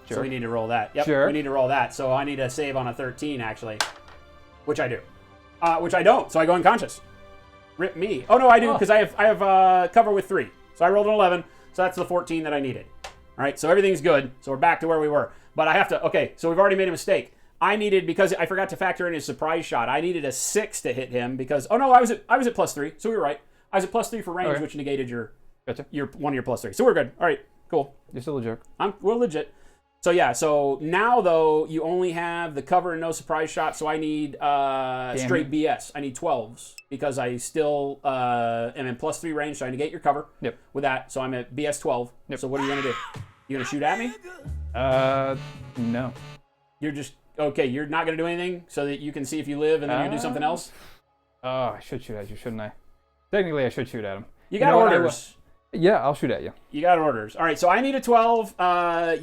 Sure. So we need to roll that. Yep, Sure. we need to roll that. So I need a save on a 13, actually. Which I do. Which I don't, so I go unconscious. Rip me. Oh, no, I do, because I have cover with 3. So I rolled an 11, so that's the 14 that I needed. All right, so everything's good. So we're back to where we were. But I have to, okay, so we've already made a mistake. I needed, because I forgot to factor in his surprise shot, I needed a 6 to hit him because, oh no, I was at +3, so we were right. I was at +3 for range, which negated your one of your +3. So we're good. All right, cool. You're still a jerk. We're legit. So yeah, so now though, you only have the cover and no surprise shot, so I need straight BS. I need 12s because I still am in +3 range, so I negate your cover with that, so I'm at BS 12. So what are you going to do? You going to shoot at me? No. You're just, okay, you're not going to do anything so that you can see if you live and then you do something else? Oh, I should shoot at you, shouldn't I? Technically, I should shoot at him. You got orders. Yeah, I'll shoot at you. You got orders. All right, so I need a 12.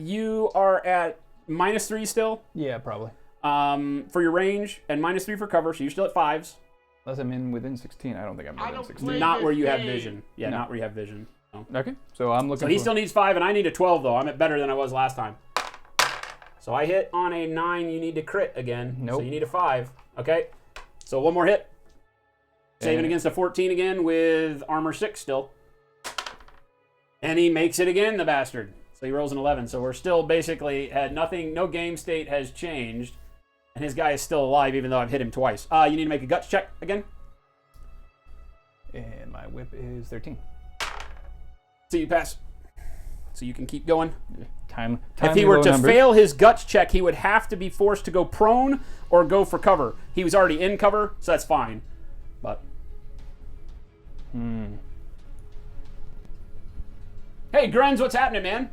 You are at -3 still. Yeah, probably. For your range and -3 for cover, so you're still at 5s. Unless I'm in within 16. I don't think I'm within 16. Not where you have vision. Yeah, not where you have vision. No. Okay, so I'm looking So he still needs 5, and I need a 12, though. I'm at better than I was last time. So I hit on a 9. You need to crit again. Nope. So you need a 5. Okay. So one more hit. Saving And- against a 14 again with armor 6 still. And he makes it again, the bastard. So he rolls an 11. So we're still basically had nothing. No game state has changed. And his guy is still alive even though I've hit him twice. You need to make a guts check again. And my whip is 13. So you pass. So you can keep going. Time If he were to fail his guts check, he would have to be forced to go prone or go for cover. He was already in cover, so that's fine. But hey, Grunz, what's happening, man?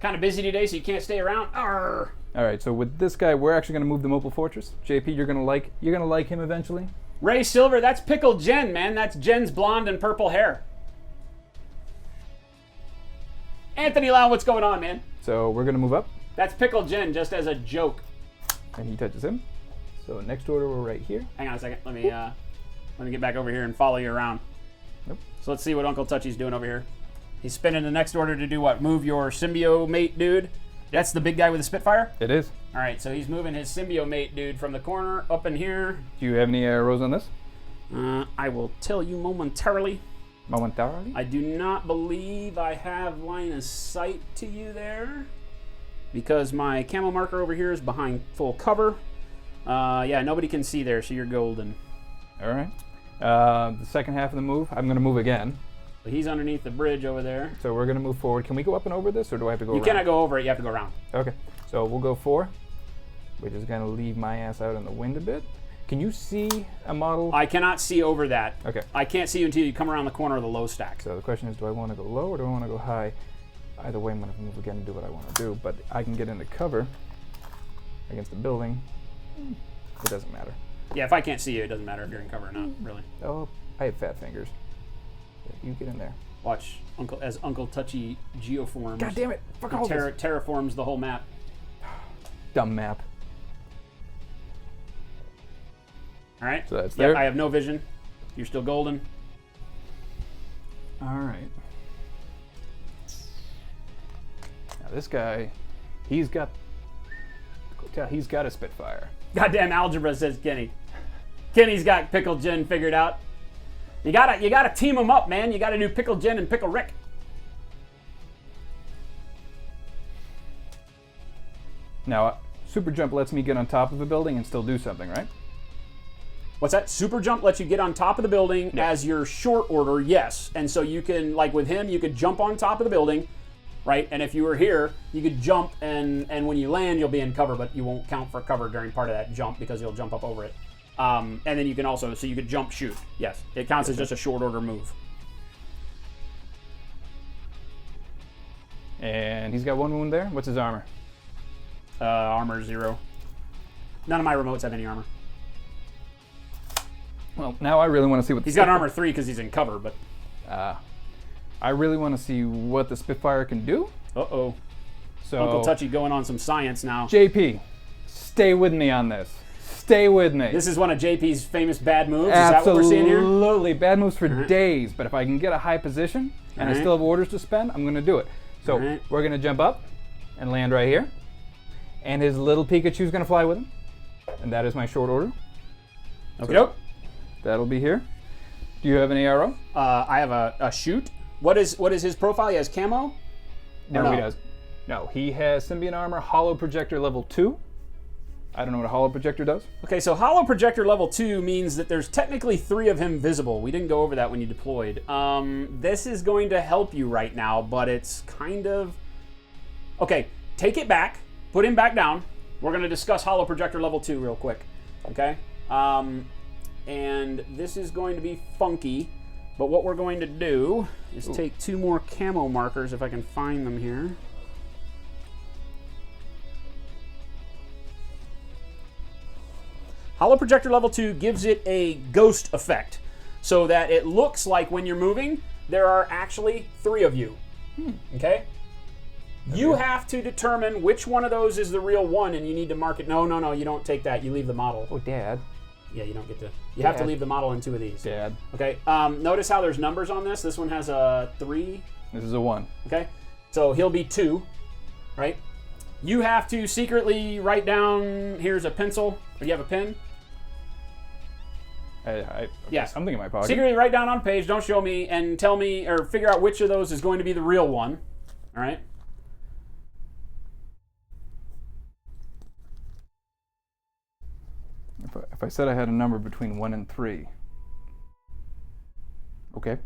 Kind of busy today, so you can't stay around. Arr. All right, so with this guy, we're actually going to move the Mobile Fortress. JP, you're gonna like him eventually. Ray Silver, that's Pickled Jen, man. That's Jen's blonde and purple hair. Anthony Lau, what's going on, man? So we're going to move up, That's Pickled Jen, just as a joke. and he touches him. So next order, we're right here. Hang on a second. Let me get back over here and follow you around. Nope. So let's see what Uncle Touchy's doing over here. He's spinning the next order to do what? Move your symbio mate dude. That's the big guy with the Spitfire? It is. All right, so he's moving his symbio mate dude from the corner up in here. Do you have any arrows on this? I will tell you momentarily. Momentarily? I do not believe I have line of sight to you there because my camo marker over here is behind full cover. Yeah, nobody can see there, so you're golden. All right. The second half of the move, I'm going to move again. But he's underneath the bridge over there. So we're going to move forward. Can we go up and over this, or do I have to go You around? cannot go over it, you have to go around. Okay. So we'll go 4, which is going to leave my ass out in the wind a bit. Can you see a model? I cannot see over that. Okay. I can't see you until you come around the corner of the low stack. So the question is, do I want to go low or do I want to go high? Either way, I'm going to move again and do what I want to do. But I can get into cover against the building. It doesn't matter. Yeah, if I can't see you, it doesn't matter if you're in cover or not, really. Oh, I have fat fingers. You get in there. Watch Uncle Touchy geoforms. God damn it! Fuck all He this. terraforms the whole map. Dumb map. All right? So that's Yep, there. I have no vision. You're still golden. All right. Now this guy, he's got a Spitfire. Goddamn algebra, says Kenny. Kenny's got Pickle Jen figured out. You gotta team them up, man. You gotta do Pickle Jen and Pickle Rick. Now, super jump lets me get on top of a building and still do something, right? What's that? Super jump lets you get on top of the building as your short order, yes. And so you can, like with him, you could jump on top of the building, right? And if you were here, you could jump, and when you land, you'll be in cover, but you won't count for cover during part of that jump because you'll jump up over it. And then you can also, so you could jump shoot. Yes, it counts as just a short order move. And he's got 1 wound there. What's his armor? Armor 0. None of my remotes have any armor. Well, now I really want to see what He's got armor 3 because he's in cover, but I really want to see what the Spitfire can do. uh-oh. So Uncle Touchy going on some science now. JP, stay with me on this. Stay with me. This is one of JP's famous bad moves. Is that what we're seeing here? Absolutely. Bad moves for days, but if I can get a high position and I still have orders to spend, I'm going to do it. So we're going to jump up and land right here. And his little Pikachu's going to fly with him. And that is my short order. Okay, doke. That'll be here. Do you have any arrow? I have a shoot. What is his profile? He has camo? No, no? he does. No, he has Symbiont Armor, Hollow Projector level 2. I don't know what a Hollow Projector does. Okay, so Hollow Projector level 2 means that there's technically 3 of him visible. We didn't go over that when you deployed. This is going to help you right now, but it's kind of... Okay, take it back. Put him back down. We're going to discuss Hollow Projector level 2 real quick. Okay? And this is going to be funky, but what we're going to do is take 2 more camo markers, if I can find them here. Hollow Projector level 2 gives it a ghost effect, so that it looks like when you're moving, there are actually 3 of you. Okay? You have to determine which one of those is the real one, and you need to mark it. No, you don't take that. You leave the model. Oh, Dad. Yeah, you don't get to. You have to leave the model in 2 of these. Dad. Okay. Notice how there's numbers on this. This one has a 3. This is a 1. Okay. So he'll be 2, right? You have to secretly write down, here's a pencil. Or you have a pen? Yeah. Something in my pocket. Secretly write down on a page, don't show me, and tell me, or figure out which of those is going to be the real one. All right? If I said I had a number between 1 and 3. Okay.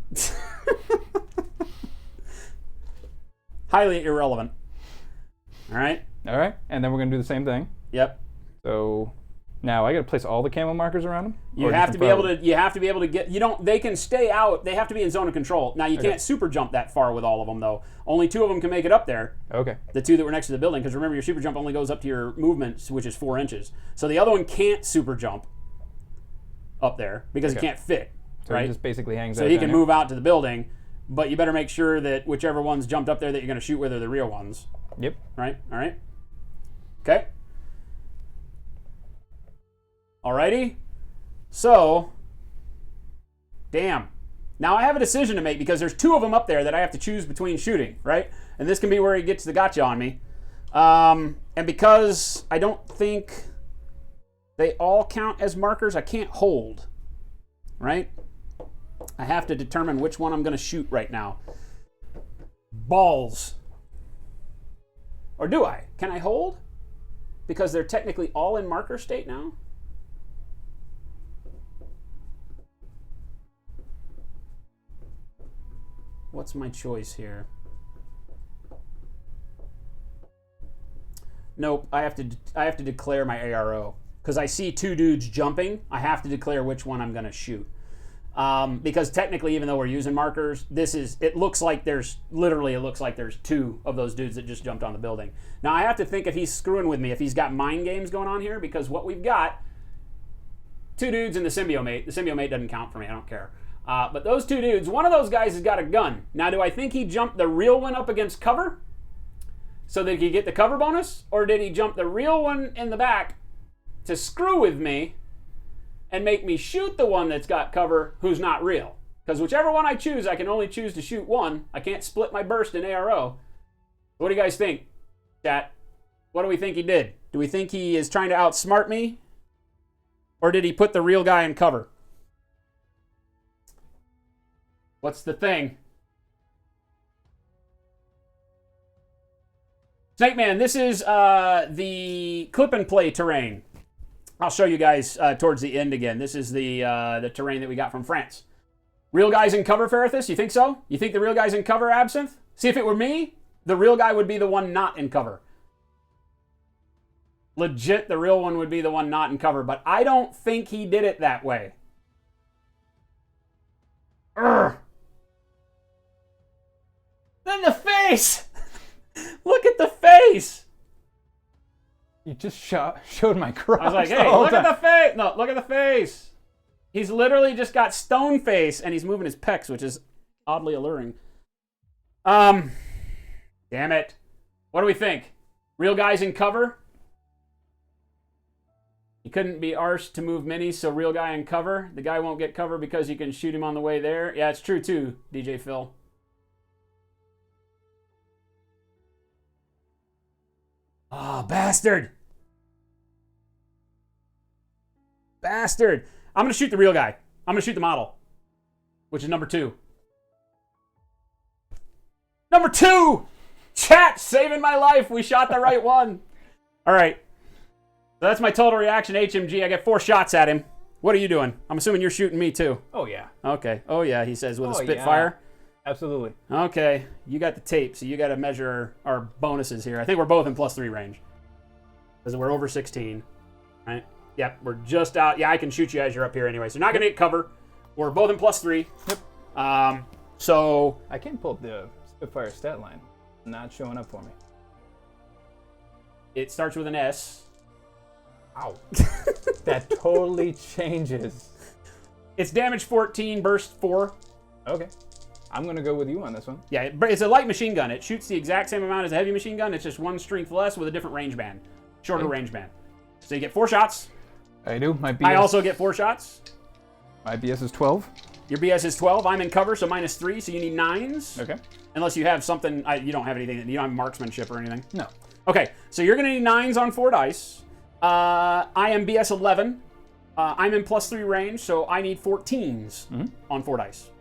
Highly irrelevant. All right? All right. And then we're going to do the same thing. Yep. So now I got to place all the camo markers around them? You have to be able to get, they can stay out, they have to be in zone of control. Now you can't super jump that far with all of them though. Only 2 of them can make it up there. Okay. The 2 that were next to the building, because remember your super jump only goes up to your movement, which is 4 inches. So the other one can't super jump up there because he can't fit. So right? he just basically hangs out. So he can move out to the building, but you better make sure that whichever ones jumped up there that you're going to shoot with are the real ones. Yep. Right? All right. Okay. Alrighty. So, damn. Now I have a decision to make because there's 2 of them up there that I have to choose between shooting, right? And this can be where he gets the gotcha on me. And because I don't think they all count as markers, I can't hold, right? I have to determine which one I'm going to shoot right now. Balls. Or do I? Can I hold? Because they're technically all in marker state now? What's my choice here? Nope, I have to declare my ARO. Because I see 2 dudes jumping, I have to declare which one I'm going to shoot. Because technically, even though we're using markers, it looks like there's 2 of those dudes that just jumped on the building. Now I have to think if he's screwing with me, if he's got mind games going on here, because what we've got, 2 dudes and the symbiote. The symbiote doesn't count for me, I don't care. But those 2 dudes, one of those guys has got a gun. Now do I think he jumped the real one up against cover so that he could get the cover bonus? Or did he jump the real one in the back to screw with me and make me shoot the one that's got cover who's not real? Because whichever one I choose, I can only choose to shoot one. I can't split my burst in ARO. What do you guys think, chat? What do we think he did? Do we think he is trying to outsmart me? Or did he put the real guy in cover? What's the thing? Snake Man, this is the clip and play terrain. I'll show you guys towards the end again. This is the terrain that we got from France. Real guys in cover, Ferrithus? You think so? You think the real guy's in cover, Absinthe? See, if it were me, the real guy would be the one not in cover. Legit, the real one would be the one not in cover, but I don't think he did it that way. Urgh. Then the face! Look at the face! You just showed my crotch. I was like, hey, look at the face! No, look at the face! He's literally just got stone face, and he's moving his pecs, which is oddly alluring. Damn it. What do we think? Real guys in cover? You couldn't be arsed to move minis, so real guy in cover. The guy won't get cover because you can shoot him on the way there. Yeah, it's true too, DJ Phil. Oh, bastard. Bastard. I'm going to shoot the real guy. I'm going to shoot the model, which is number 2. Number 2! Chat, saving my life. We shot the right one. All right. So that's my total reaction, HMG. I got 4 shots at him. What are you doing? I'm assuming you're shooting me too. Oh, yeah. Okay. Oh, yeah, he says with a Oh, Spitfire. Yeah. Absolutely. Okay. You got the tape, so you got to measure our bonuses here. I think we're both in +3 range. Because we're over 16. Right? Yep, we're just out. Yeah, I can shoot you as you're up here anyway. So you're not going to get cover. We're both in +3. Yep. So I can't pull up the Spitfire stat line. Not showing up for me. it starts with an S. Ow. That totally changes. It's damage 14, burst 4. Okay. I'm going to go with you on this one. Yeah, but it's a light machine gun. It shoots the exact same amount as a heavy machine gun. It's just 1 strength less with a different range band. Shorter range band. So you get 4 shots. I do. My BS, I also get 4 shots. My BS is 12. Your BS is 12. I'm in cover, so -3, so you need 9s. Okay. Unless you have something, you don't have anything, you don't have marksmanship or anything. No. Okay, so you're going to need 9s on 4 dice. I am BS 11. I'm in +3 range, so I need 14s on 4 dice.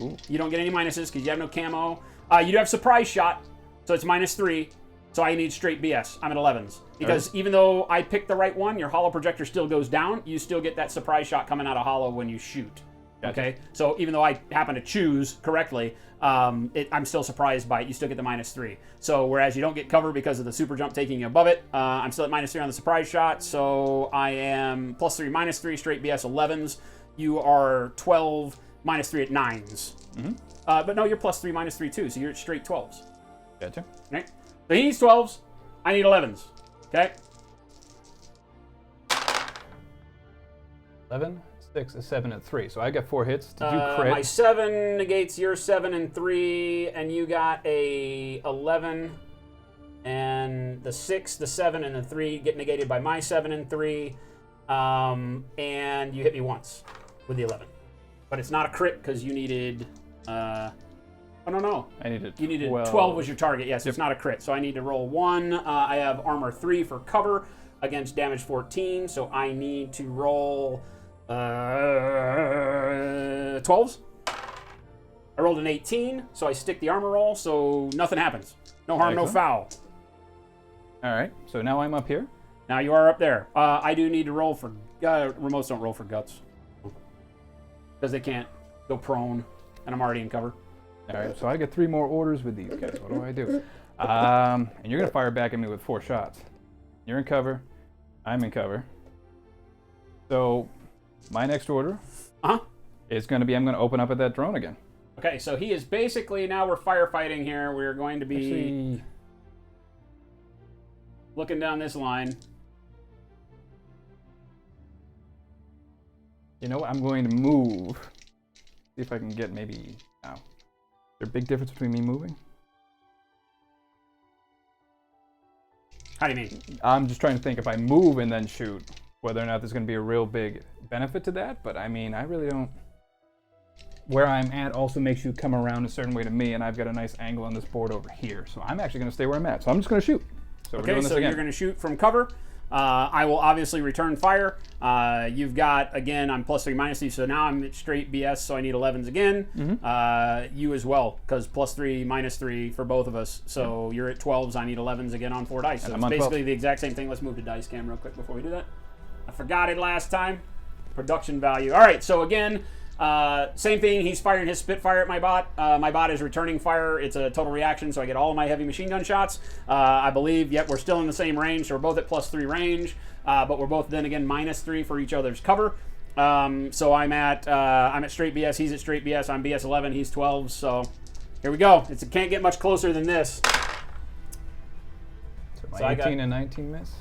Ooh. You don't get any minuses because you have no camo. You do have surprise shot, so it's -3. So I need straight BS. I'm at 11s. Because even though I picked the right one, your hollow projector still goes down. You still get that surprise shot coming out of hollow when you shoot. Gotcha. Okay? So even though I happen to choose correctly, I'm still surprised by it. You still get the -3. So whereas you don't get cover because of the super jump taking you above it, I'm still at -3 on the surprise shot. So I am +3, -3, straight BS 11s. You are 12, -3 at 9s. But no, you're +3, -3 too. So you're at straight 12s. Gotcha. Right? So he needs 12s. I need 11s. Okay? 11, 6, a 7, and 3. So I got 4 hits. Did you crit? My 7 negates your 7 and 3, and you got a 11. And the 6, the 7, and the 3 get negated by my 7 and 3. And you hit me once with the 11. But it's not a crit because you needed... oh, no. I needed 12. You needed 12 was your target. Yes, it's not a crit. So I need to roll 1. I have armor 3 for cover against damage 14. So I need to roll 12s. I rolled an 18, so I stick the armor roll, so nothing happens. No harm, no foul. All right, so now I'm up here. Now you are up there. I do need to roll for... remotes don't roll for guts. Because they can't go prone, and I'm already in cover. All right, so I get 3 more orders with these guys. What do I do? And you're going to fire back at me with 4 shots. You're in cover. I'm in cover. So my next order is going to be I'm going to open up at that drone again. Okay, so he is basically... Now we're firefighting here. We're going to be... Actually, looking down this line. you know what? I'm going to move. See if I can get maybe... Now, is there a big difference between me moving? How do you mean? I'm just trying to think if I move and then shoot, whether or not there's going to be a real big benefit to that. But I mean, I really don't... Where I'm at also makes you come around a certain way to me, and I've got a nice angle on this board over here. So I'm actually going to stay where I'm at. So I'm just going to shoot. So we're doing this again. You're going to shoot from cover. I will obviously return fire. You've got, again, I'm +3, -3, so now I'm at straight BS, so I need 11s again. You as well, because +3, -3 for both of us. So you're at 12s, I need 11s again on 4 dice. So it's basically the exact same thing. Let's move to dice cam real quick before we do that. I forgot it last time. Production value. All right, so again... same thing, he's firing his Spitfire at my bot. My bot is returning fire. It's a total reaction, so I get all of my heavy machine gun shots. I believe, yep, we're still in the same range, so we're both at +3 range, but we're both then again -3 for each other's cover. So I'm at straight BS, he's at straight BS, I'm BS 11, he's 12, so here we go. It can't get much closer than this. So my 18 and 19 miss?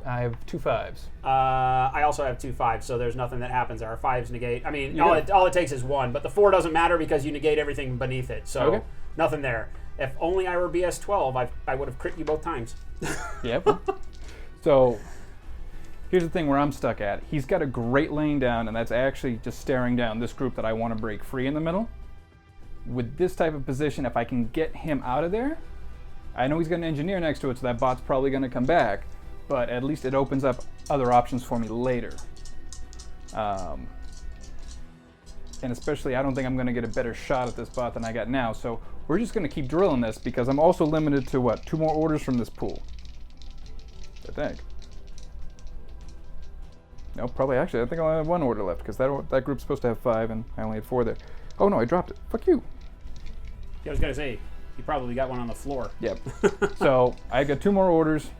I have 2 5s. I also have 2 5s, so there's nothing that happens. Our 5s negate. I mean, all it takes is 1, but the 4 doesn't matter because you negate everything beneath it. So nothing there. If only I were BS 12, I would have crit you both times. Yep. So here's the thing where I'm stuck at. He's got a great lane down, and that's actually just staring down this group that I want to break free in the middle. With this type of position, if I can get him out of there, I know he's got an engineer next to it, so that bot's probably going to come back. But at least it opens up other options for me later. And especially, I don't think I'm going to get a better shot at this bot than I got now. So we're just going to keep drilling this because I'm also limited to, what, 2 more orders from this pool? I think. No, probably actually. I think I only have 1 order left because that group's supposed to have 5 and I only had 4 there. Oh no, I dropped it. Fuck you. I was going to say, you probably got one on the floor. Yep. So I got 2 more orders.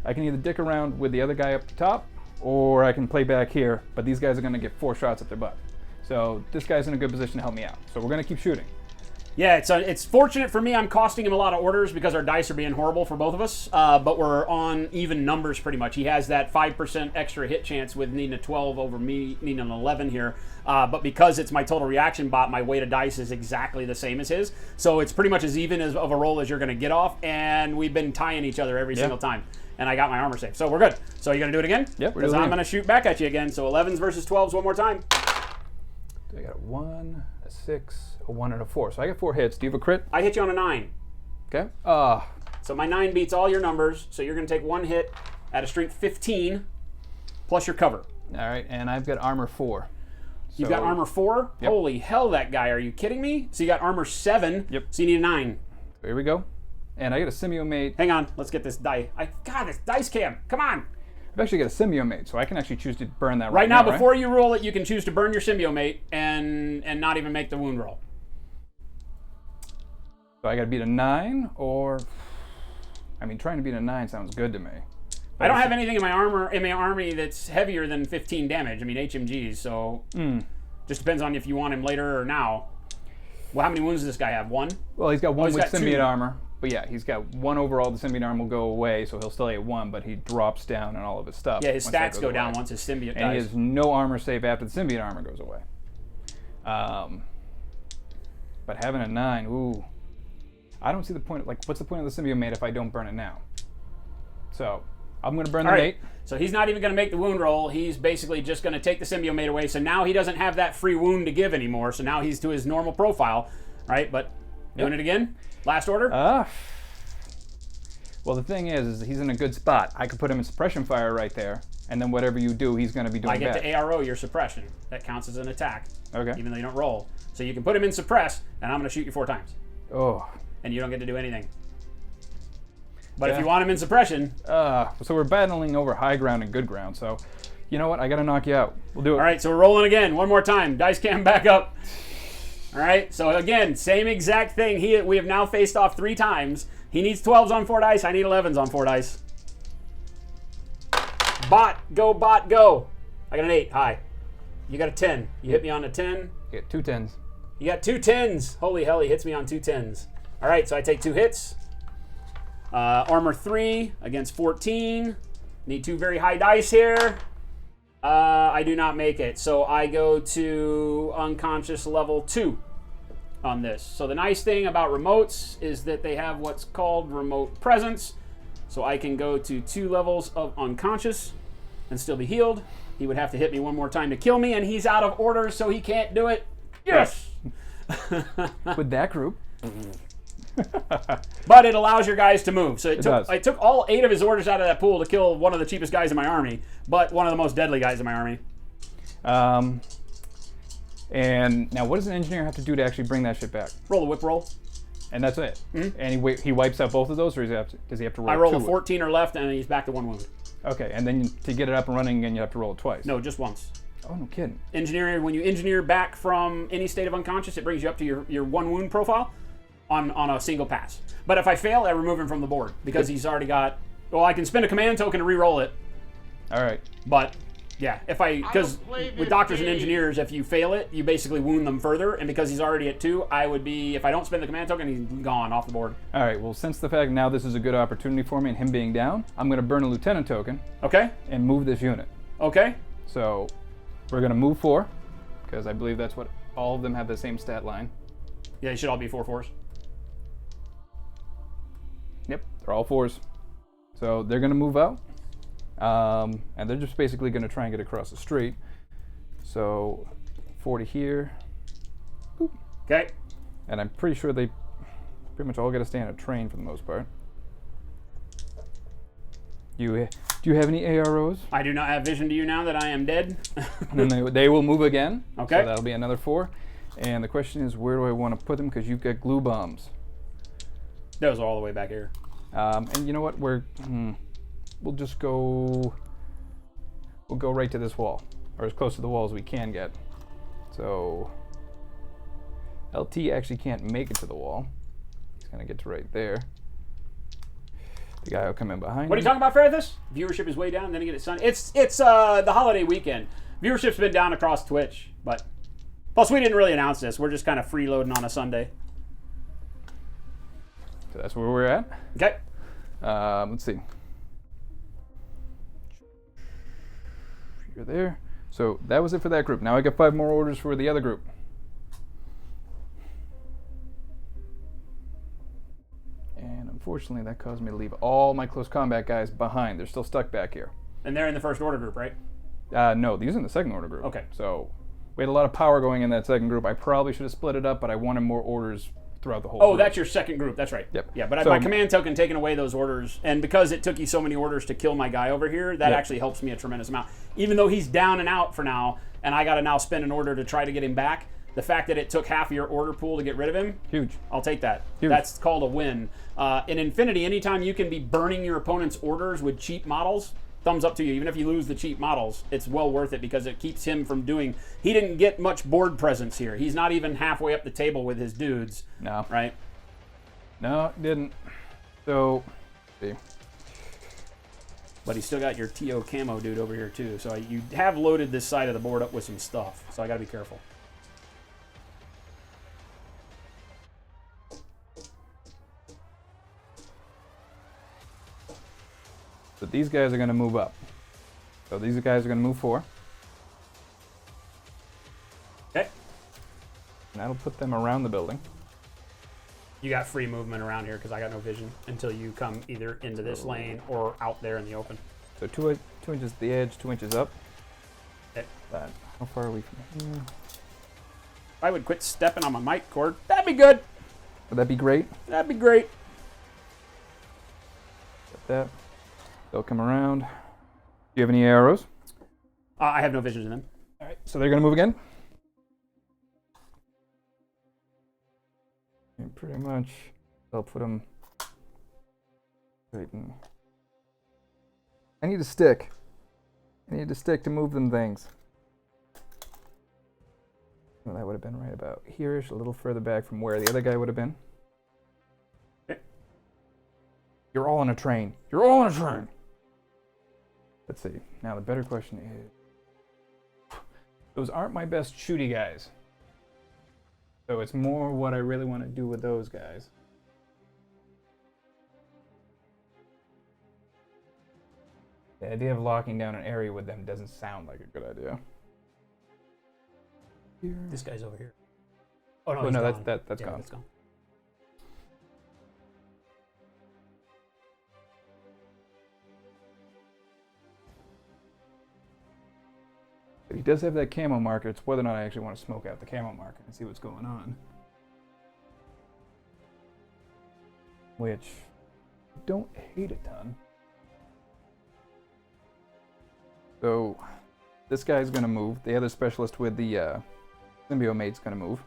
I can either dick around with the other guy up the top, or I can play back here, but these guys are going to get 4 shots at their butt. So this guy's in a good position to help me out. So we're going to keep shooting. Yeah, it's fortunate for me. I'm costing him a lot of orders because our dice are being horrible for both of us, but we're on even numbers pretty much. He has that 5% extra hit chance with needing a 12 over me needing an 11 here, but because it's my total reaction bot, my weight of dice is exactly the same as his. So it's pretty much as even as of a roll as you're going to get off, and we've been tying each other every single time. And I got my armor safe. So we're good. So you're going to do it again? Yep, we're Because I'm going to shoot back at you again. So 11s versus 12s one more time. I got a 1, a 6, a 1, and a 4. So I got 4 hits. Do you have a crit? I hit you on a 9. Okay. So my 9 beats all your numbers. So you're going to take 1 hit at a strength 15 plus your cover. All right, and I've got armor 4. You've got armor 4? Yep. Holy hell, that guy. Are you kidding me? So you got armor 7. Yep. So you need a 9. Here we go. And I got a symbiote. Hang on. Let's get this die. God, this dice cam. Come on. I've actually got a symbiote, so I can actually choose to burn that Right now, right? before you roll it, you can choose to burn your symbiote and not even make the wound roll. So I got to beat a 9, or... I mean, trying to beat a 9 sounds good to me. I don't have anything in my army that's heavier than 15 damage. I mean, HMGs, so just depends on if you want him later or now. Well, how many wounds does this guy have? 1? Well, he's got 1 he's with got symbiote 2. armor. But yeah, he's got 1 overall. The symbiote armor will go away, so he'll still get 1, but he drops down on all of his stuff. Yeah, his once that stats goes go down away. once his symbiote And he dies. has no armor save after the symbiote armor goes away. But having a 9, ooh. I don't see the point. Like, what's the point of the symbiote if I don't burn it now? So, I'm going to burn the mate. So he's not even going to make the wound roll. He's basically just going to take the symbiote away. So now he doesn't have that free wound to give anymore. So now he's to his normal profile, right? But doing it again. Last order. Well, the thing is he's in a good spot. I could put him in suppression fire right there, and then whatever you do, he's going to be doing I get bad. to ARO your suppression. That counts as an attack. Okay. Even though you don't roll. So you can put him in suppress, and I'm going to shoot you 4 times. Oh. And you don't get to do anything. But Yeah. if you want him in suppression... So we're battling over high ground and good ground, so you know what? I got to knock you out. We'll do it. All right, so we're rolling again. One more time. Dice cam back up. All right, so again, same exact thing. We have now faced off 3 times. He needs 12s on 4 dice. I need 11s on 4 dice. Bot, go. I got an 8. Hi. You got a 10. You hit me on a 10. You get 2 10s. You got 2 10s. Holy hell, he hits me on 2 10s. All right, so I take 2 hits. Armor 3 against 14. Need 2 very high dice here. I do not make it, so I go to unconscious level 2 on this. So the nice thing about remotes is that they have what's called remote presence. So I can go to 2 levels of unconscious and still be healed. He would have to hit me 1 more time to kill me, and he's out of order, so he can't do it. Yes! With that group. But it allows your guys to move. So does. I took all 8 of his orders out of that pool to kill one of the cheapest guys in my army, but one of the most deadly guys in my army. And now what does an engineer have to do to actually bring that shit back? Roll a whip roll. And that's it. And he wipes out both of those, or does he have to roll I roll 2? a 14 or left, and he's back to 1 wound. Okay, and then to get it up and running again, you have to roll it twice. No, just once. Oh, no kidding. Engineering, when you engineer back from any state of unconscious, it brings you up to your 1 wound profile on a single pass. But if I fail, I remove him from the board because he's already got... Well, I can spend a command token to re-roll it. All right. But, yeah, because with doctors and engineers, if you fail it, you basically wound them further. And because he's already at 2, I would be... If I don't spend the command token, he's gone off the board. All right, well, since the fact now this is a good opportunity for me and him being down, I'm going to burn a lieutenant token Okay? and move this unit. Okay? So we're going to move 4, because I believe that's what all of them have the same stat line. Yeah, they should all be 4/4s. Yep, they're all 4s. So they're going to move out, and they're just basically going to try and get across the street. So 40 here. Boop. Okay? And I'm pretty sure they pretty much all got to stay on a train for the most part. Do you have any AROs? I do not have vision to you now that I am dead. And then they will move again. Okay. So that'll be another 4. And the question is, where do I want to put them? Because you've got glue bombs. Those are all the way back here. And you know what? We'll just go. We'll go right to this wall, or as close to the wall as we can get. So LT actually can't make it to the wall. He's gonna get to right there. The guy will come in behind. What are you talking about, Ferris? Viewership is way down. Then again, it's Sunday. It's the holiday weekend. Viewership's been down across Twitch, but plus we didn't really announce this. We're just kind of freeloading on a Sunday. So that's where we're at. Okay. Let's see. You're there. So that was it for that group. Now I got 5 more orders for the other group. And unfortunately, that caused me to leave all my close combat guys behind. They're still stuck back here. And they're in the first order group, right? No, these are in the second order group. Okay. So we had a lot of power going in that second group. I probably should have split it up, but I wanted more orders throughout the whole Oh, group. that's your second group. That's right. Yep. Yeah, but So- my command token taking away those orders, and because it took you so many orders to kill my guy over here, that Yep. actually helps me a tremendous amount. Even though he's down and out for now, and I got to now spend an order to try to get him back, the fact that it took half of your order pool to get rid of him, Huge. I'll take that. Huge. That's called a win. In Infinity, anytime you can be burning your opponent's orders with cheap models, thumbs up to you. Even if you lose the cheap models, it's well worth it because it keeps him from doing... He didn't get much board presence here. He's not even halfway up the table with his dudes. No. Right? No, it didn't. So, let's see. But he's still got your TO camo dude over here too. So you have loaded this side of the board up with some stuff. So I got to be careful. So these guys are going to move up. So these guys are going to move 4. Okay. And that'll put them around the building. You got free movement around here because I got no vision until you come either into this lane or out there in the open. So 2 inches at the edge, 2 inches up. Okay. How far are we from here? If I would quit stepping on my mic cord, that'd be good. Would that be great? That'd be great. Got that. They'll come around. Do you have any arrows? I have no vision in them. All right. So they're going to move again. And pretty much, they'll put them right in. I need a stick. I need a stick to move them things. Well, that would have been right about here-ish, a little further back from where the other guy would have been. Okay. You're all on a train. You're all on a train. Let's see. Now the better question is, those aren't my best shooty guys. So it's more what I really want to do with those guys. The idea of locking down an area with them doesn't sound like a good idea. Here. This guy's over here. Oh no, Oh, he's no, gone. that's Yeah, gone. that's gone. But he does have that camo marker. It's whether or not I actually want to smoke out the camo marker and see what's going on. Which I don't hate a ton. So this guy's going to move. The other specialist with the symbiomate's going to move.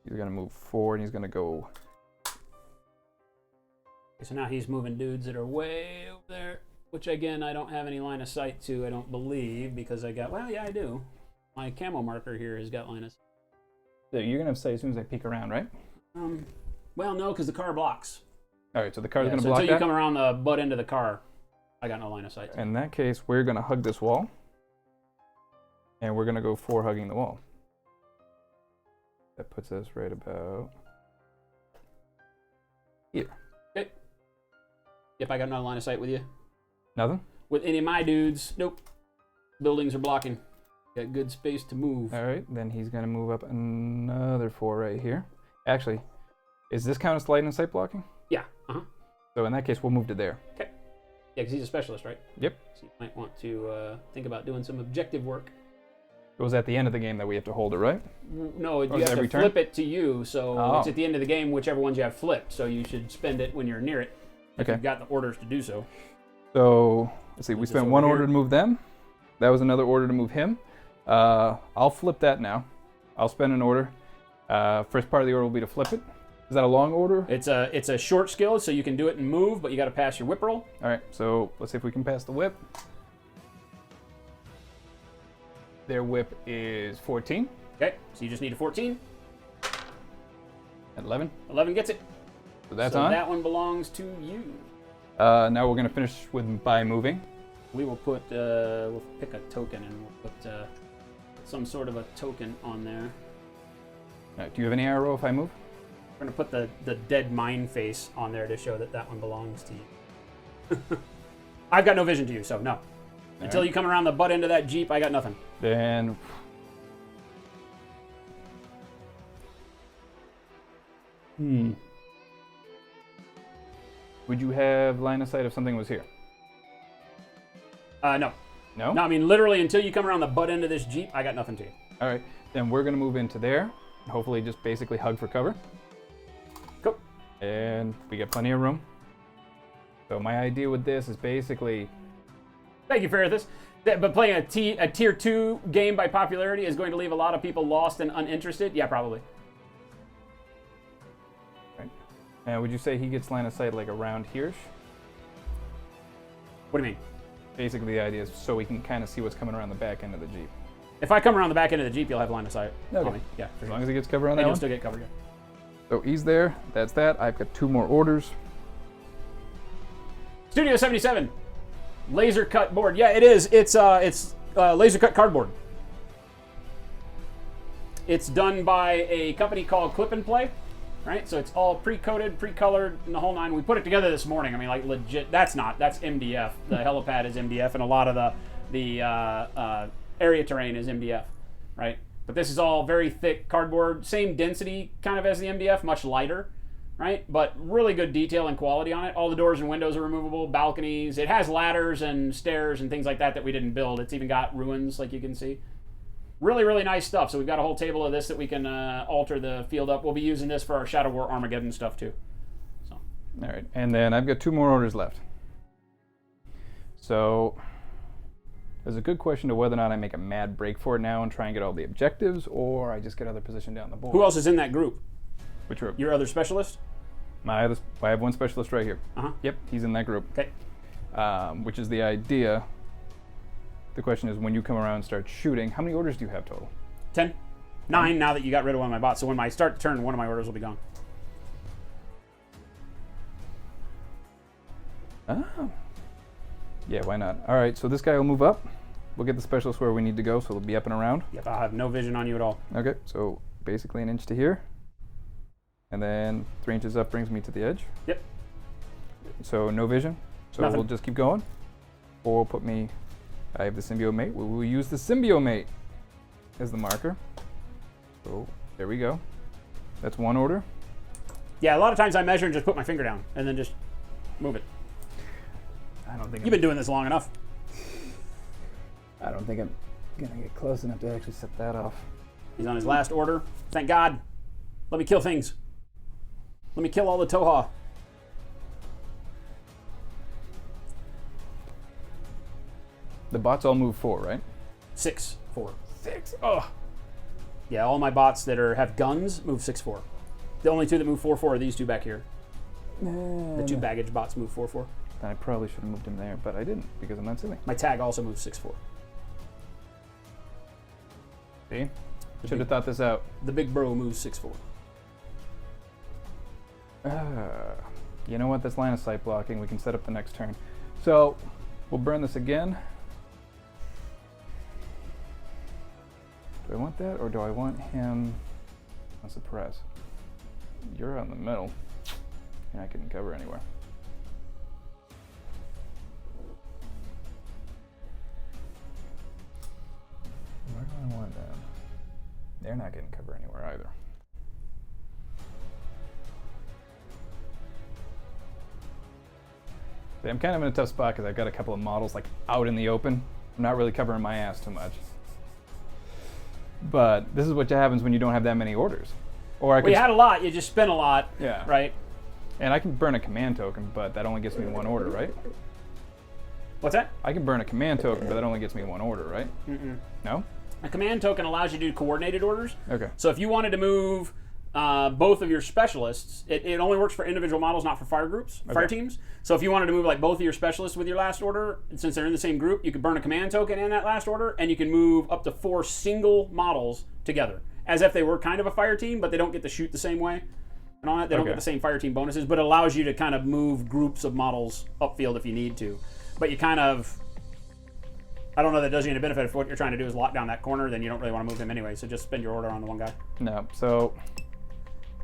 He's going to move 4 and he's going to go... Okay, so now he's moving dudes that are way over there, which again, I don't have any line of sight to, I don't believe, because I got, well, yeah, I do. My camo marker here has got line of sight. So you're going to say as soon as I peek around, right? Well, no, because the car blocks. All right, so the car's Yeah, going to so block until you that? come around the butt end of the car, I got no line of sight. In that case, we're going to hug this wall. And we're going to go 4 hugging the wall. That puts us right about here. Okay. Yep, I got no line of sight with you. Nothing? With any of my dudes, nope. Buildings are blocking. Got good space to move. All right, then he's going to move up another 4 right here. Actually, is this count as light and sight blocking? Yeah, uh-huh. So in that case, we'll move to there. Okay. Yeah, because he's a specialist, right? Yep. So you might want to think about doing some objective work. It was at the end of the game that we have to hold it, right? No, you is it have to every turn? flip it to you, so Oh. it's at the end of the game, whichever ones you have flipped, so you should spend it when you're near it, if Okay. you've got the orders to do so. So, let's see, we Move this spent over 1 here. order to move them. That was another order to move him. I'll flip that now. I'll spend an order. First part of the order will be to flip it. Is that a long order? It's a short skill, so you can do it and move, but you got to pass your whip roll. All right, so let's see if we can pass the whip. Their whip is 14. Okay, so you just need a 14. At 11. 11 gets it. So that's so on. that one belongs to you. Now we're going to finish with by moving. We will put, we'll pick a token and we'll put some sort of a token on there. Do you have any arrow if I move? We're going to put the dead mine face on there to show that that one belongs to you. I've got no vision to you, so no. Until right. you come around the butt end of that Jeep, I got nothing. Then... Would you have line of sight if something was here? No. No? No, I mean, literally, until you come around the butt end of this Jeep, I got nothing to you. All right, then we're going to move into there. hopefully just basically hug for cover. Cool. And we get plenty of room. So my idea with this is basically... Thank you, Ferrithus. But playing a tier 2 game by popularity is going to leave a lot of people lost and uninterested? Yeah, probably. Right. Now, would you say he gets line of sight like around here? What do you mean? Basically, the idea is so we can kind of see what's coming around the back end of the Jeep. If I come around the back end of the Jeep, you'll have line of sight. Okay. On me. Yeah, for As sure. long as he gets cover on And that you'll one. still get covered. Yeah. So he's there. That's that. I've got 2 more orders. Studio 77. Laser cut board. Yeah, it is. It's laser cut cardboard. It's done by a company called Clip and Play, right? So it's all pre-coated, pre-colored, and the whole nine. We put it together this morning. I mean, like legit. That's MDF. The helipad is MDF, and a lot of the area terrain is MDF, right? But this is all very thick cardboard, same density kind of as the MDF, much lighter, right? But really good detail and quality on it. All the doors and windows are removable, balconies. It has ladders and stairs and things like that we didn't build. It's even got ruins, like you can see. Really, really nice stuff. So we've got a whole table of this that we can alter the field up. We'll be using this for our Shadow War Armageddon stuff too. So. All right, and then I've got 2 more orders left. So there's a good question to whether or not I make a mad break for it now and try and get all the objectives, or I just get other position down the board. Who else is in that group? Which group? Your other specialist? I have one specialist right here. Uh-huh. Yep, he's in that group. Okay. Which is the idea. The question is, when you come around and start shooting, how many orders do you have total? 10. 9 now that you got rid of one of my bots. So when I start the turn, one of my orders will be gone. Oh. Yeah, why not? All right, so this guy will move up. We'll get the specialist where we need to go, so it'll be up and around. Yep, I'll have no vision on you at all. Okay, so basically an inch to here. And then 3 inches up brings me to the edge. Yep. So no vision. So Nothing. we'll just keep going. Or we'll put me, I have the symbiote mate. We will use the symbiote mate as the marker. So there we go. That's one order. Yeah, a lot of times I measure and just put my finger down and then just move it. I don't think You've been doing this long enough. I don't think I'm gonna get close enough to actually set that off. He's on his last order. Thank God. Let me kill things. Let me kill all the Tohaa. The bots all move 4, right? 6, 4. 6. Oh. Yeah, all my bots that have guns move 6, 4. The only 2 that move 4, 4 are these 2 back here. The 2 baggage bots move 4, 4. I probably should have moved him there, but I didn't because I'm not silly. My tag also moves 6, 4. See? Should have thought this out. The big bro moves 6, 4. You know what? That's line of sight blocking. We can set up the next turn. So we'll burn this again. Do I want that, or do I want him on suppress? You're out in the middle. You're not getting cover anywhere. Where do I want them? They're not getting cover anywhere either. See, I'm kind of in a tough spot because I've got a couple of models like out in the open. I'm not really covering my ass too much. But this is what happens when you don't have that many orders. Or I Well, you had a lot. You just spent a lot. Yeah. Right? And I can burn a command token, but that only gets me 1 order, right? What's that? I can burn a command token, but that only gets me 1 order, right? Mm-mm. No? A command token allows you to do coordinated orders. Okay. So if you wanted to move both of your specialists, it only works for individual models, not for fire groups, fire teams. So if you wanted to move like both of your specialists with your last order, since they're in the same group, you could burn a command token in that last order, and you can move up to 4 single models together, as if they were kind of a fire team, but they don't get to shoot the same way and all that. They don't get the same fire team bonuses, but it allows you to kind of move groups of models upfield if you need to. But you kind of, I don't know that does you any benefit. If what you're trying to do is lock down that corner, then you don't really want to move him anyway, so just spend your order on the one guy. No. So,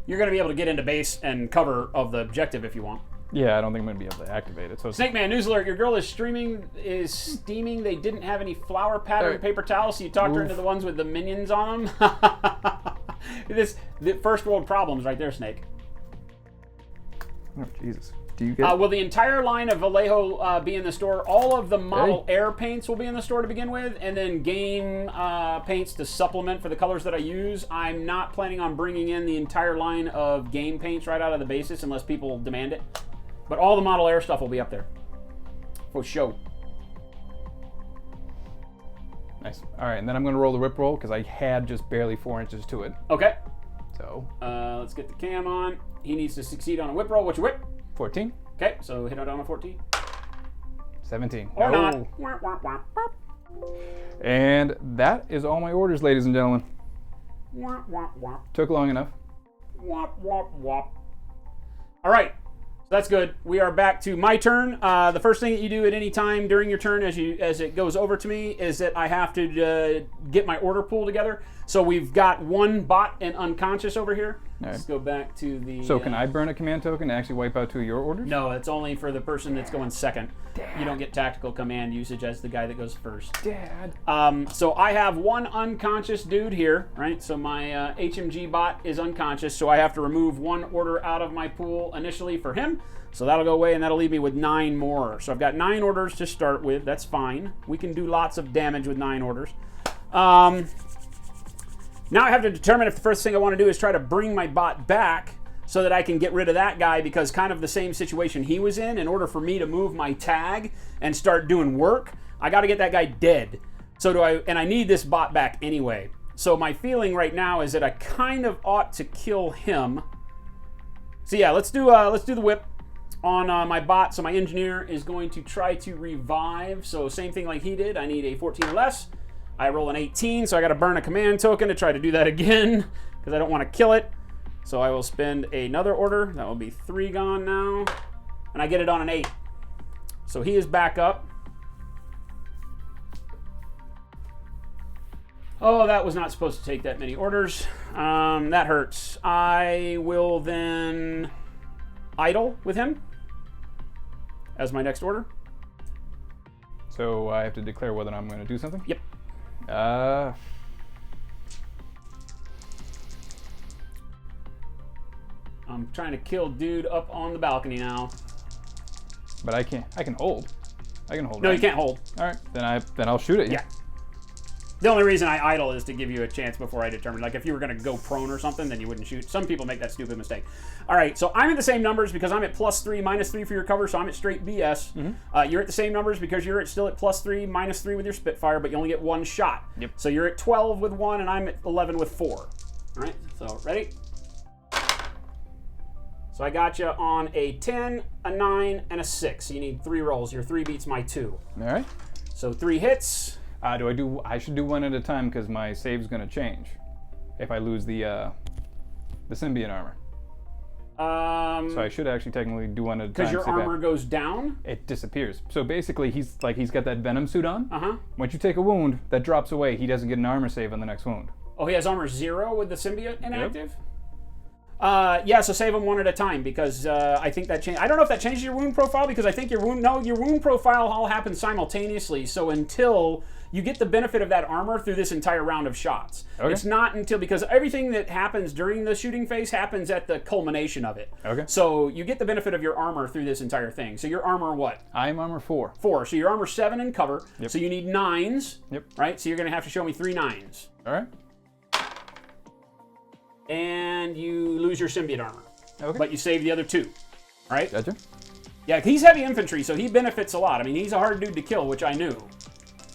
You're going to be able to get into base and cover of the objective if you want. yeah, I don't think I'm going to be able to activate it. So Snake Man, news alert. Your girl is steaming. They didn't have any flower pattern paper towels, so you talked her into the ones with the minions on them. The first world problems right there, Snake. Oh, Jesus. Do you get? Will the entire line of Vallejo be in the store? All of the Model Air paints will be in the store to begin with, and then game paints to supplement for the colors that I use. I'm not planning on bringing in the entire line of game paints right out of the basis unless people demand it. But all the Model Air stuff will be up there. For show. Nice. All right, and then I'm going to roll the whip roll because I had just barely 4 inches to it. Okay. So. Let's get the cam on. He needs to succeed on a whip roll. What's your whip? 14. Okay, so hit it on a 14. 17. Or not. And that is all my orders, ladies and gentlemen. Took long enough. All right, so that's good. We are back to my turn. The first thing that you do at any time during your turn as it goes over to me is that I have to get my order pool together. So we've got one bot and unconscious over here. Right. Let's go back to the... So can I burn a command token to actually wipe out 2 of your orders? No, it's only for the person that's going second. Dad. You don't get tactical command usage as the guy that goes first. Dad. So I have one unconscious dude here, right? So my HMG bot is unconscious, so I have to remove one order out of my pool initially for him. So that'll go away, and that'll leave me with 9 more. So I've got 9 orders to start with. That's fine. We can do lots of damage with 9 orders. Now I have to determine if the first thing I want to do is try to bring my bot back so that I can get rid of that guy, because kind of the same situation he was in order for me to move my tag and start doing work, I got to get that guy dead. And I need this bot back anyway. So my feeling right now is that I kind of ought to kill him. So yeah, let's do the whip on my bot. So my engineer is going to try to revive. So same thing like he did. I need a 14 or less. I roll an 18, so I got to burn a command token to try to do that again because I don't want to kill it. So I will spend another order. That will be 3 gone now. And I get it on an 8. So he is back up. Oh, that was not supposed to take that many orders. That hurts. I will then idle with him as my next order. So I have to declare whether I'm going to do something? Yep. I'm trying to kill dude up on the balcony now. But I can't. I can hold. I can hold. No, right? you can't hold. All right, then I'll shoot at you. Yeah. The only reason I idle is to give you a chance before I determine. Like if you were going to go prone or something, then you wouldn't shoot. Some people make that stupid mistake. All right, so I'm at the same numbers because I'm at +3, -3 for your cover, so I'm at straight BS. Mm-hmm. You're at the same numbers because you're still at +3, -3 with your Spitfire, but you only get 1 shot. Yep. So you're at 12 with 1, and I'm at 11 with 4. All right, so ready? So I got you on a 10, a 9, and a 6. So you need 3 rolls. Your 3 beats my 2. All right. So 3 hits. I should do one at a time because my save's going to change if I lose the symbiote armor. So I should actually technically do one at a time. Because your armor goes down? It disappears. So basically, he's got that venom suit on. Uh-huh. Once you take a wound, that drops away. He doesn't get an armor save on the next wound. Oh, he has armor 0 with the symbiote inactive? Yeah, so save them one at a time because I think that I don't know if that changes your wound profile because I think your wound profile all happens simultaneously. So until you get the benefit of that armor through this entire round of shots. Okay. It's not until, because everything that happens during the shooting phase happens at the culmination of it. Okay. So you get the benefit of your armor through this entire thing. So your armor what? I'm armor 4. 4. So your armor 7 in cover. Yep. So you need 9s. Yep. Right? So you're going to have to show me 3 9s. All right. And you lose your symbiote armor. Okay. But you save the other 2. Right? Gotcha. Yeah, he's heavy infantry, so he benefits a lot. I mean, he's a hard dude to kill, which I knew.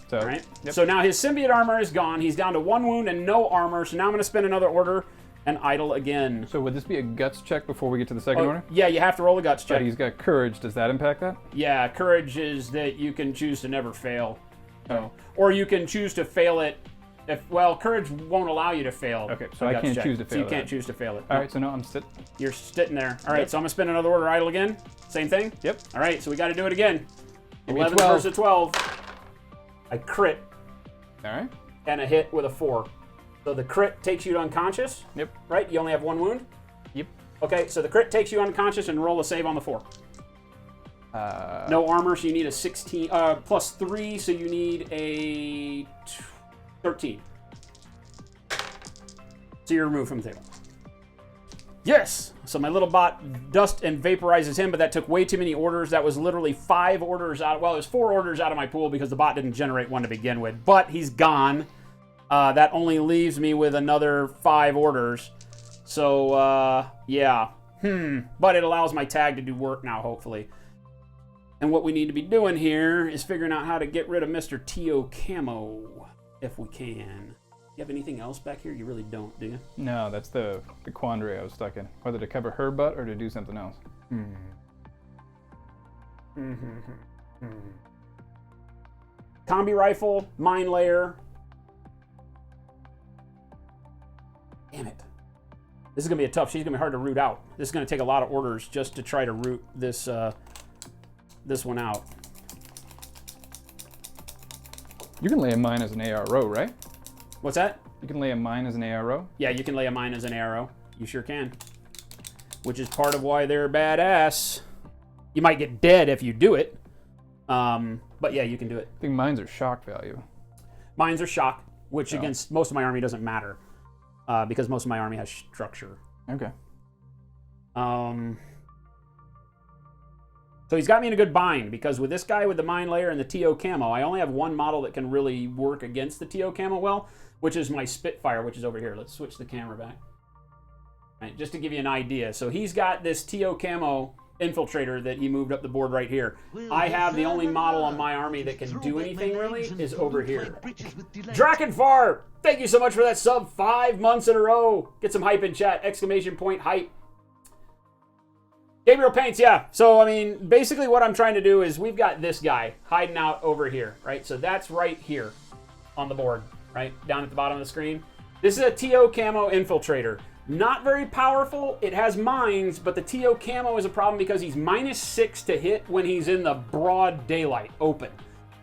So, right? Yep. So now his symbiote armor is gone. He's down to 1 wound and no armor. So now I'm going to spend another order and idle again. So would this be a guts check before we get to the second order? Yeah, you have to roll a guts check. But he's got courage. Does that impact that? Yeah, courage is that you can choose to never fail. So, or you can choose to fail it. Courage won't allow you to fail. Okay, so I can't choose to fail it. So you can't choose to fail it. All right, so no, I'm sitting. You're sitting there. All right, so I'm going to spend another order idle again. Same thing? Yep. All right, so we got to do it again. 11 12. versus 12. I crit. All right. And a hit with a 4. So the crit takes you to unconscious. Yep. Right? You only have 1 wound? Yep. Okay, so the crit takes you unconscious and roll a save on the 4. No armor, so you need a 16. Plus 3, so you need a 13. So you're removed from the table. Yes! So my little bot dust and vaporizes him, but that took way too many orders. That was literally 5 orders out. Well, it was 4 orders out of my pool because the bot didn't generate one to begin with. But he's gone. That only leaves me with another 5 orders. So, yeah. But it allows my tag to do work now, hopefully. And what we need to be doing here is figuring out how to get rid of Mr. T.O. Camo, if we can. You have anything else back here? You really don't, do you? No, that's the quandary I was stuck in. Whether to cover her butt or to do something else. Combi rifle, mine layer. Damn it. This is going to be a tough. She's going to be hard to root out. This is going to take a lot of orders just to try to root this, this one out. You can lay a mine as an ARO, right? What's that? You can lay a mine as an ARO? Yeah, you can lay a mine as an arrow. You sure can. Which is part of why they're badass. You might get dead if you do it. But yeah, you can do it. I think mines are shock value. Mines are shock, which against most of my army doesn't matter. Because most of my army has structure. Okay. So he's got me in a good bind, because with this guy with the mine layer and the TO camo, I only have one model that can really work against the TO camo well, which is my Spitfire, which is over here. Let's switch the camera back. All right, just to give you an idea. So he's got this TO camo infiltrator that he moved up the board right here. I have the only model on my army that can do anything really is over here. Drakenfar, thank you so much for that sub 5 months in a row. Get some hype in chat, exclamation point hype. Gabriel Paints, yeah. So, I mean, basically what I'm trying to do is we've got this guy hiding out over here, right? So that's right here on the board, right? Down at the bottom of the screen. This is a TO camo infiltrator. Not very powerful. It has mines, but the TO camo is a problem because he's -6 to hit when he's in the broad daylight, open.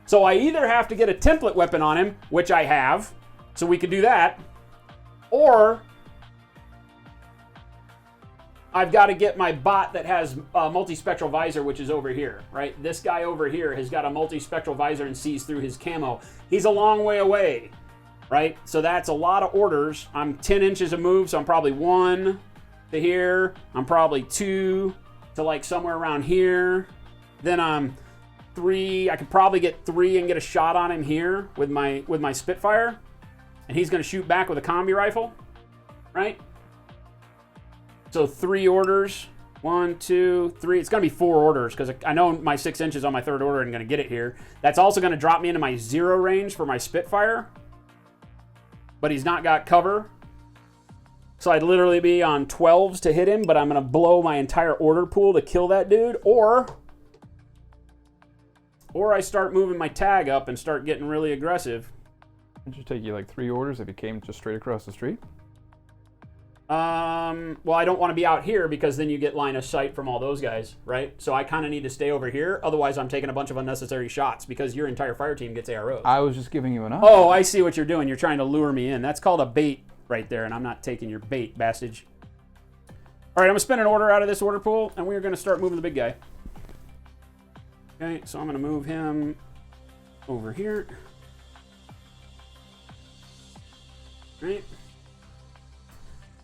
So I either have to get a template weapon on him, which I have, so we could do that, or I've got to get my bot that has a multispectral visor, which is over here, right? This guy over here has got a multispectral visor and sees through his camo. He's a long way away, right? So that's a lot of orders. I'm 10 inches of move, so I'm probably 1 to here. I'm probably 2 to like somewhere around here. Then I'm 3. I could probably get 3 and get a shot on him here with my Spitfire. And he's going to shoot back with a combi rifle, right? So 3 orders, 1, 2, 3. It's going to be 4 orders because I know my 6 inches on my 3rd order and I'm going to get it here. That's also going to drop me into my 0 range for my Spitfire. But he's not got cover. So I'd literally be on 12s to hit him, but I'm going to blow my entire order pool to kill that dude. Or I start moving my tag up and start getting really aggressive. It should take you like 3 orders if you came just straight across the street. Well, I don't want to be out here because then you get line of sight from all those guys, right? So I kind of need to stay over here. Otherwise, I'm taking a bunch of unnecessary shots because your entire fire team gets arrows. I was just giving you an option. Oh, I see what you're doing. You're trying to lure me in. That's called a bait right there, and I'm not taking your bait, Bastage. All right, I'm going to spin an order out of this order pool, and we're going to start moving the big guy. Okay, so I'm going to move him over here. Right.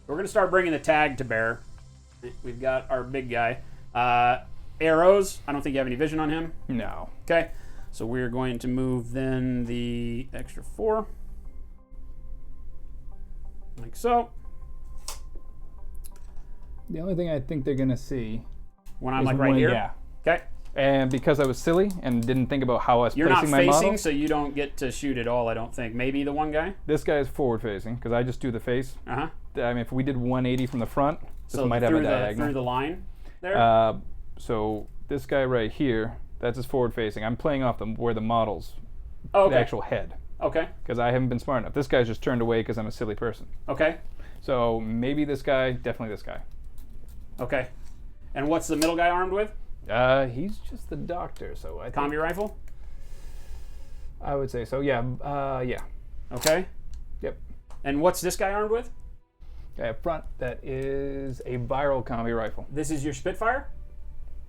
We're going to start bringing the tag to bear. We've got our big guy. Arrows. I don't think you have any vision on him. No. Okay. So we're going to move then the extra 4. Like so. The only thing I think they're going to see... When I'm like right here? Yeah. Okay. And because I was silly and didn't think about how I was You're placing not my facing, model... so you don't get to shoot at all, I don't think. Maybe the one guy? This guy is forward facing because I just do the face. Uh-huh. I mean, if we did 180 from the front, this So might have a diagonal. through the line there? So this guy right here, that's his forward facing. I'm playing off where the model's okay. the actual head. Okay. Because I haven't been smart enough. This guy's just turned away because I'm a silly person. Okay. So maybe this guy, definitely this guy. Okay. And what's the middle guy armed with? He's just the doctor, so I think... Combi rifle? I would say so, yeah. Yeah. Okay. Yep. And what's this guy armed with? Guy up front, that is a viral combi rifle. This is your Spitfire?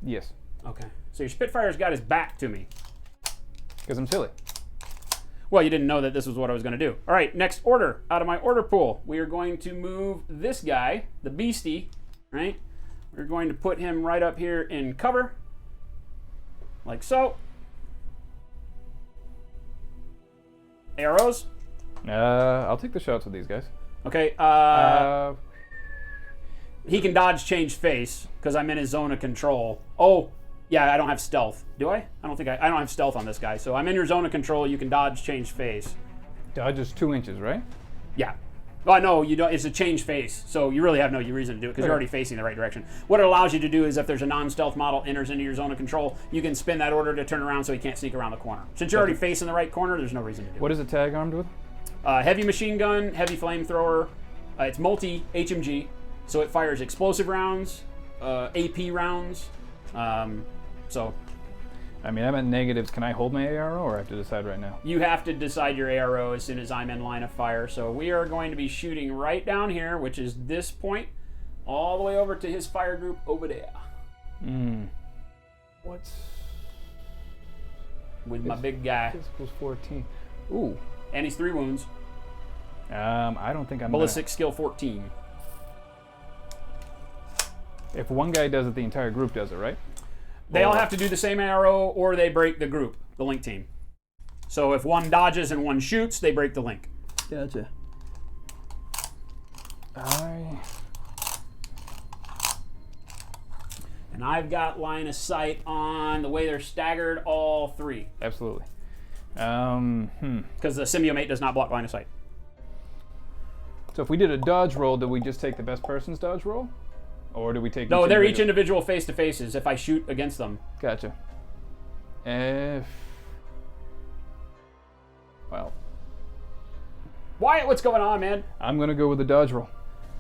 Yes. Okay. So your Spitfire's got his back to me. Because I'm silly. Well, you didn't know that this was what I was going to do. All right, next order. Out of my order pool, we are going to move this guy, the beastie, right? We're going to put him right up here in cover, like so. Arrows. I'll take the shots with these guys. Okay. He can dodge, change face because I'm in his zone of control. Oh, yeah, I don't have stealth. Do I? I don't think I don't have stealth on this guy. So I'm in your zone of control. You can dodge, change face. Dodge is 2 inches, right? Yeah. Oh, no, you don't. It's a change face. So you really have no reason to do it because you're already facing the right direction. What it allows you to do is if there's a non-stealth model enters into your zone of control, you can spin that order to turn around so he can't sneak around the corner. Since you're already facing the right corner, there's no reason to do it. What is a tag armed with? Heavy machine gun, heavy flamethrower. It's multi-HMG, so it fires explosive rounds, AP rounds. So I mean, I'm at negatives. Can I hold my ARO, or I have to decide right now? you have to decide your ARO as soon as I'm in line of fire. So we are going to be shooting right down here, which is this point, all the way over to his fire group over there. What's... With my big guy. Physical's 14. Ooh. And he's 3 wounds. I don't think I'm Ballistic skill 14. If one guy does it, the entire group does it, right? They all have to do the same arrow or they break the group, the link team. So if one dodges and one shoots, they break the link. Gotcha. And I've got line of sight on the way they're staggered, all 3. Absolutely. Because the symbiote does not block line of sight. So if we did a dodge roll, do we just take the best person's dodge roll? Or do we take... No, they're each individual face-to-faces if I shoot against them. Gotcha. Well... Wyatt, what's going on, man? I'm going to go with the dodge roll.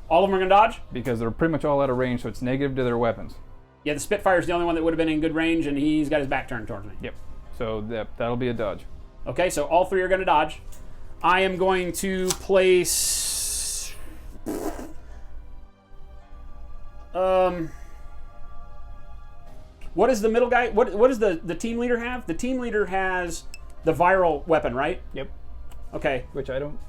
All of them are going to dodge? Because they're pretty much all out of range, so it's negative to their weapons. Yeah, the Spitfire's the only one that would have been in good range, and he's got his back turned towards me. Yep. So that'll be a dodge. Okay, so all 3 are going to dodge. I am going to place... What is the middle guy? What does the team leader have? The team leader has the viral weapon, right? Yep. Okay. Which I don't...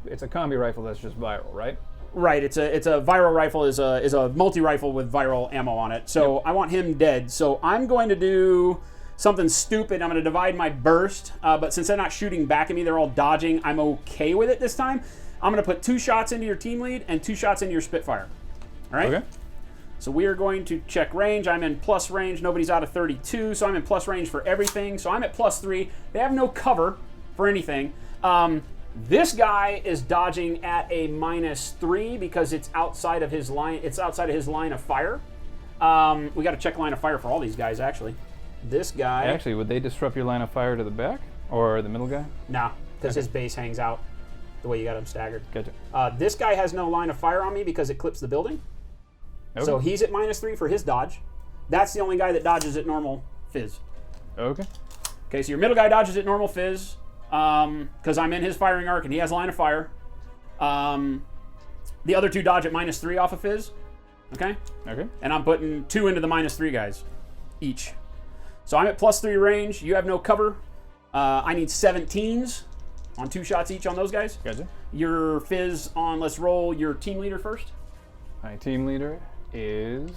It's a combi rifle that's just viral, right? Right. It's a viral rifle is a multi rifle with viral ammo on it. So I want him dead. So I'm going to do something stupid. I'm going to divide my burst. But since they're not shooting back at me, they're all dodging. I'm okay with it this time. I'm going to put 2 shots into your team lead and 2 shots into your Spitfire. All right. Okay. So we are going to check range. I'm in plus range. Nobody's out of 32, so I'm in plus range for everything. So I'm at plus 3. They have no cover for anything. This guy is dodging at a -3 because it's outside of his line. It's outside of his line of fire. We got to check line of fire for all these guys, actually. This guy. Actually, would they disrupt your line of fire to the back or the middle guy? Nah, because his base hangs out the way you got him staggered. Gotcha. This guy has no line of fire on me because it clips the building. Okay. So he's at -3 for his dodge. That's the only guy that dodges at normal fizz. Okay. Okay, so your middle guy dodges at normal fizz because I'm in his firing arc and he has line of fire. The other 2 dodge at -3 off of fizz. Okay? Okay. And I'm putting 2 into the -3 guys each. So I'm at +3 range. You have no cover. I need 17s on 2 shots each on those guys. Gotcha. Your fizz on, let's roll your team leader first. My team leader is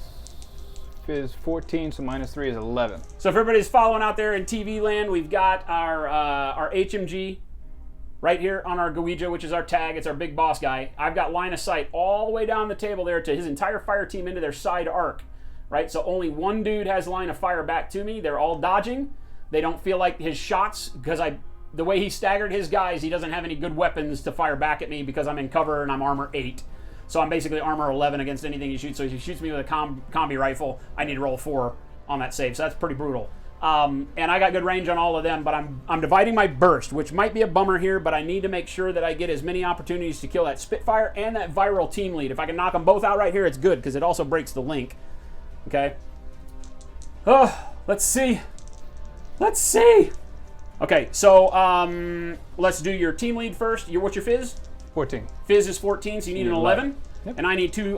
Fizz 14, so -3 is 11. So if everybody's following out there in TV land, we've got our HMG right here on our Gouija, which is our tag. It's our big boss guy. I've got line of sight all the way down the table there to his entire fire team into their side arc, right? So only one dude has line of fire back to me. They're all dodging. They don't feel like his shots, because the way he staggered his guys, he doesn't have any good weapons to fire back at me because I'm in cover and I'm armor 8. So I'm basically armor 11 against anything he shoots. So if he shoots me with a combi rifle, I need to roll 4 on that save. So that's pretty brutal. And I got good range on all of them, but I'm dividing my burst, which might be a bummer here, but I need to make sure that I get as many opportunities to kill that Spitfire and that viral team lead. If I can knock them both out right here, it's good, because it also breaks the link. Okay. Oh, let's see. Let's see. Okay, so let's do your team lead first. What's your fizz? 14. Fizz is 14, so you need an 11. Yep. And I need two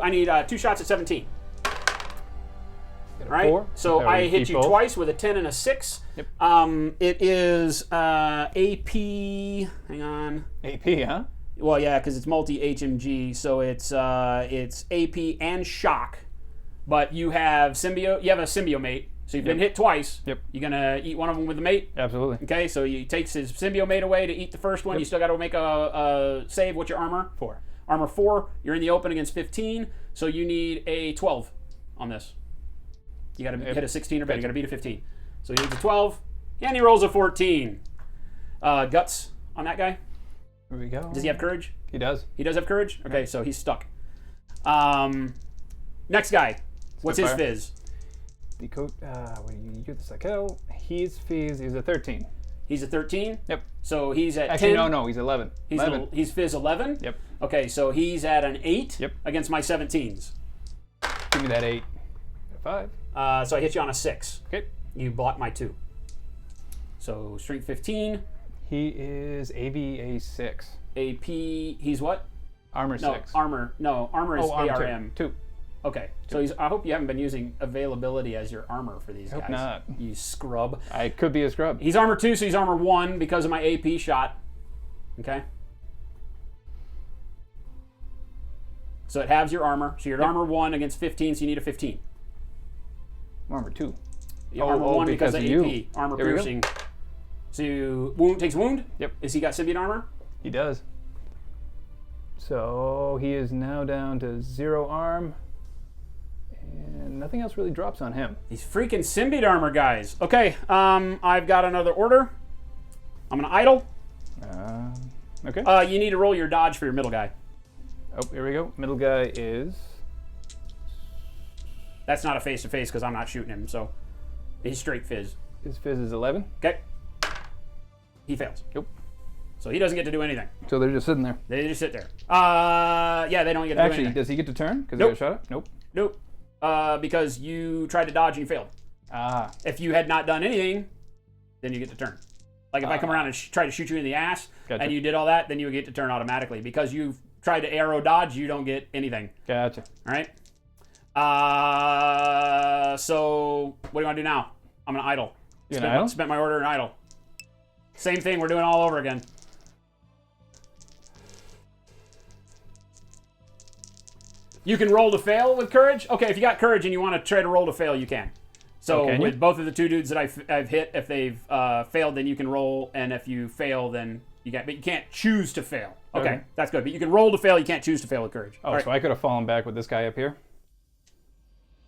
shots at 17. Get a Right? 4. So I hit you both. twice with a 10 and a 6. Yep. It is AP. Hang on. AP, huh? Well, yeah, because it's multi HMG, so it's AP and shock. But you have symbiote. You have a symbiote. So you've been hit twice. Yep. You're gonna eat one of them with the mate. Absolutely. Okay. So he takes his symbiote away to eat the first one. You still got to make a save. What's your armor? 4. Armor 4. You're in the open against 15. So you need a 12 on this. You got to hit a 16 or better. You got to beat a 15. So he needs a 12, and he rolls a 14. Guts on that guy. Here we go. Does he have courage? He does. He does have courage? Okay, so he's stuck. Next guy. What's his Spitfire. fizz? The coat. When you get the Sakel, his fizz is a 13. He's a 13? Yep. So he's at Actually, 10. no, he's 11. He's 11. He's fizz 11? Yep. Okay, so he's at an 8 Yep. against my 17s. Give me that 8. 5. So I hit you on a 6. Okay. You block my 2. So strength 15. He is AVA 6. AP, he's what? Armor No, 6. armor. No, armor is armor ARM. 2. Okay, so I hope you haven't been using availability as your armor for these guys. Hope not. You scrub. I could be a scrub. He's armor 2, so he's armor 1 because of my AP shot. Okay? So it halves your armor. So you're at armor 1 against 15, so you need a 15. Armor 2. Armor 1 because of you. AP. Armor Here we go. piercing. So you takes wound? Yep. Is he got symbiote armor? He does. So he is now down to 0 arm. And nothing else really drops on him. He's freaking symbiote armor, guys. Okay, I've got another order. I'm going to idle. Okay. You need to roll your dodge for your middle guy. Oh, here we go. Middle guy is... That's not a face-to-face because I'm not shooting him, so he's straight fizz. His fizz is 11. Okay. He fails. Yep. So he doesn't get to do anything. So they're just sitting there. They just sit there. Yeah, they don't get to do Actually, anything. does he get to turn? Because Nope. he got shot at? Nope. Nope. Because you tried to dodge and you failed. Ah. If you had not done anything, then you get to turn. Like if I come around and try to shoot you in the ass, Gotcha. and you did all that, then you would get to turn automatically. Because you've tried to arrow dodge, you don't get anything. Gotcha. All right? So what do you want to do now? I'm going to idle. You gonna idle? Spent my order and idle. Same thing. We're doing all over again. You can roll to fail with courage. Okay, if you got courage and you want to try to roll to fail, you can. So can you? with both of the two dudes that I've hit, if they've failed, then you can roll, and if you fail, then you can. But you can't choose to fail. Okay, that's good. But you can roll to fail. You can't choose to fail with courage. Oh, All right. so I could have fallen back with this guy up here?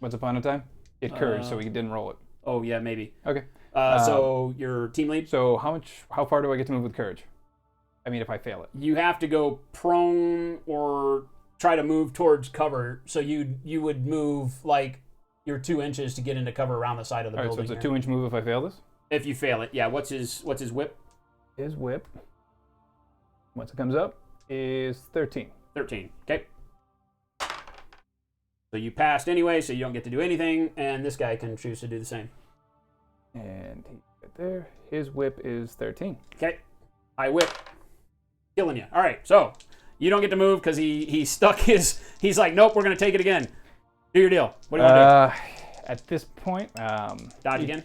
Once upon a time? He had courage, so he didn't roll it. Oh yeah, maybe. Okay. So your team lead. So how far do I get to move with courage? I mean, if I fail it. You have to go prone or try to move towards cover. So you would move like your 2 inches to get into cover around the side of the All right, so building. it's a 2-inch move if I fail this? If you fail it, yeah. What's his whip? His whip, once it comes up, is 13. 13. Okay. So you passed anyway, so you don't get to do anything, and this guy can choose to do the same. And he's right there. His whip is 13. Okay. I whip. Killing you. All right, so you don't get to move because he stuck his... He's like, nope, we're going to take it again. Do your deal. What do you want to At this point... Dodge again?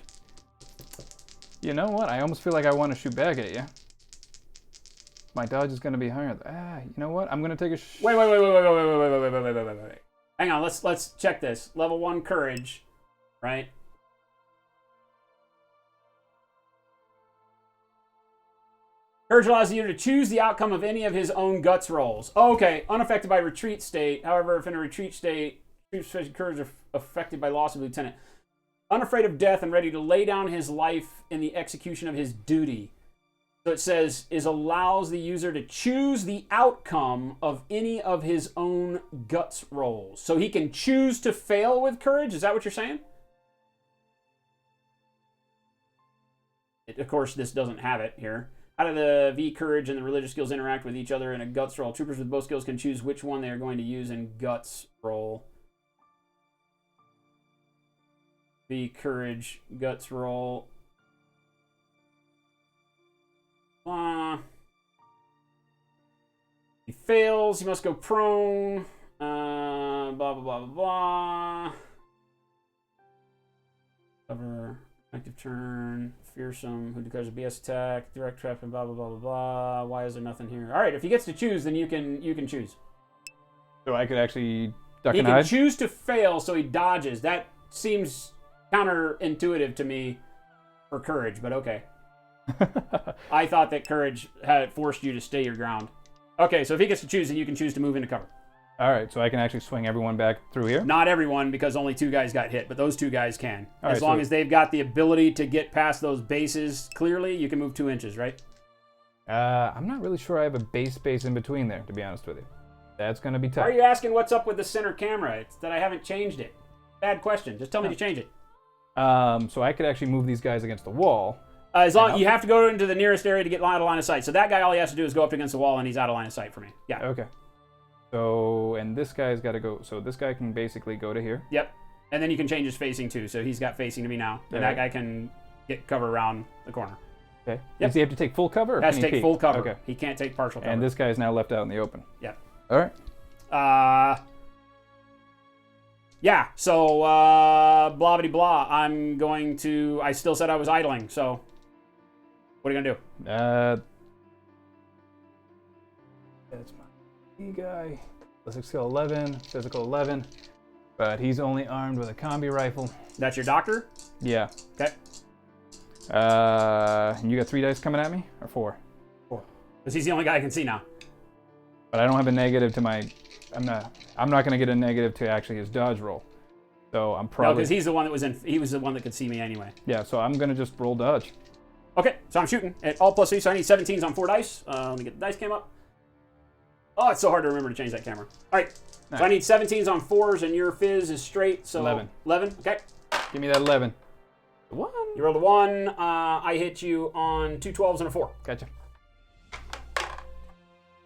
You know what? I almost feel like I want to shoot back at you. My dodge is going to be higher. You know what? I'm going to take a... Wait. Hang on, let's check this. Level 1 courage, right? Courage allows you to choose the outcome of any of his own guts rolls. Oh, okay, unaffected by retreat state. However, if in a retreat state, courage are affected by loss of lieutenant. Unafraid of death and ready to lay down his life in the execution of his duty. So it says, allows the user to choose the outcome of any of his own guts rolls. So he can choose to fail with courage? Is that what you're saying? Of course, this doesn't have it here. How do the V courage and the religious skills interact with each other in a guts roll? Troopers with both skills can choose which one they are going to use in guts roll. V courage, guts roll. He fails. He must go prone. Blah, blah, blah, blah, blah. Cover. Active turn. Fearsome. Who declares a BS attack. Direct trap and blah, blah, blah, blah, blah. Why is there nothing here? All right, if he gets to choose, then you can choose. So I could actually Duck He and can hide? choose to fail, so he dodges. That seems counterintuitive to me for courage, but okay. I thought that courage had forced you to stay your ground. Okay, so if he gets to choose, then you can choose to move into cover. All right, so I can actually swing everyone back through here? Not everyone, because only 2 guys got hit, but those 2 guys can. All As right, long so- as they've got the ability to get past those bases clearly, you can move 2 inches, right? I'm not really sure I have a base space in between there, to be honest with you. That's going to be Why tough. are you asking what's up with the center camera? It's that I haven't changed it. Bad question. Just tell me to change it. So I could actually move these guys against the wall. As long you have to go into the nearest area to get out of line of sight. So that guy, all he has to do is go up against the wall, and he's out of line of sight for me. Yeah. Okay. So, and this guy's got to go. So this guy can basically go to here. Yep. And then you can change his facing too. So he's got facing to me now, and that guy can get cover around the corner. Okay. Yep. Does he have to take full cover? Or Has can to he take peek? full cover. Okay. He can't take partial cover. And this guy's now left out in the open. Yep. All right. Yeah. So blah blah blah. I'm going to. I still said I was idling. So what are you gonna do? That's my E guy. Ballistic skill 11, physical 11, but he's only armed with a combi rifle. That's your doctor. Yeah. Okay. And you got 3 dice coming at me, or 4? 4. Because he's the only guy I can see now. But I don't have a negative to my. I'm not gonna get a negative to actually his dodge roll. So I'm No, probably. because he's the one that was in. He was the one that could see me anyway. Yeah. So I'm gonna just roll dodge. Okay, so I'm shooting at all plus 3, so I need 17s on 4 dice. Let me get the dice cam up. Oh, it's so hard to remember to change that camera. All right, so I need 17s on 4s, and your fizz is straight, so 11. 11, okay. Give me that 11. 1. You rolled a 1. I hit you on 2 12s and a 4. Gotcha.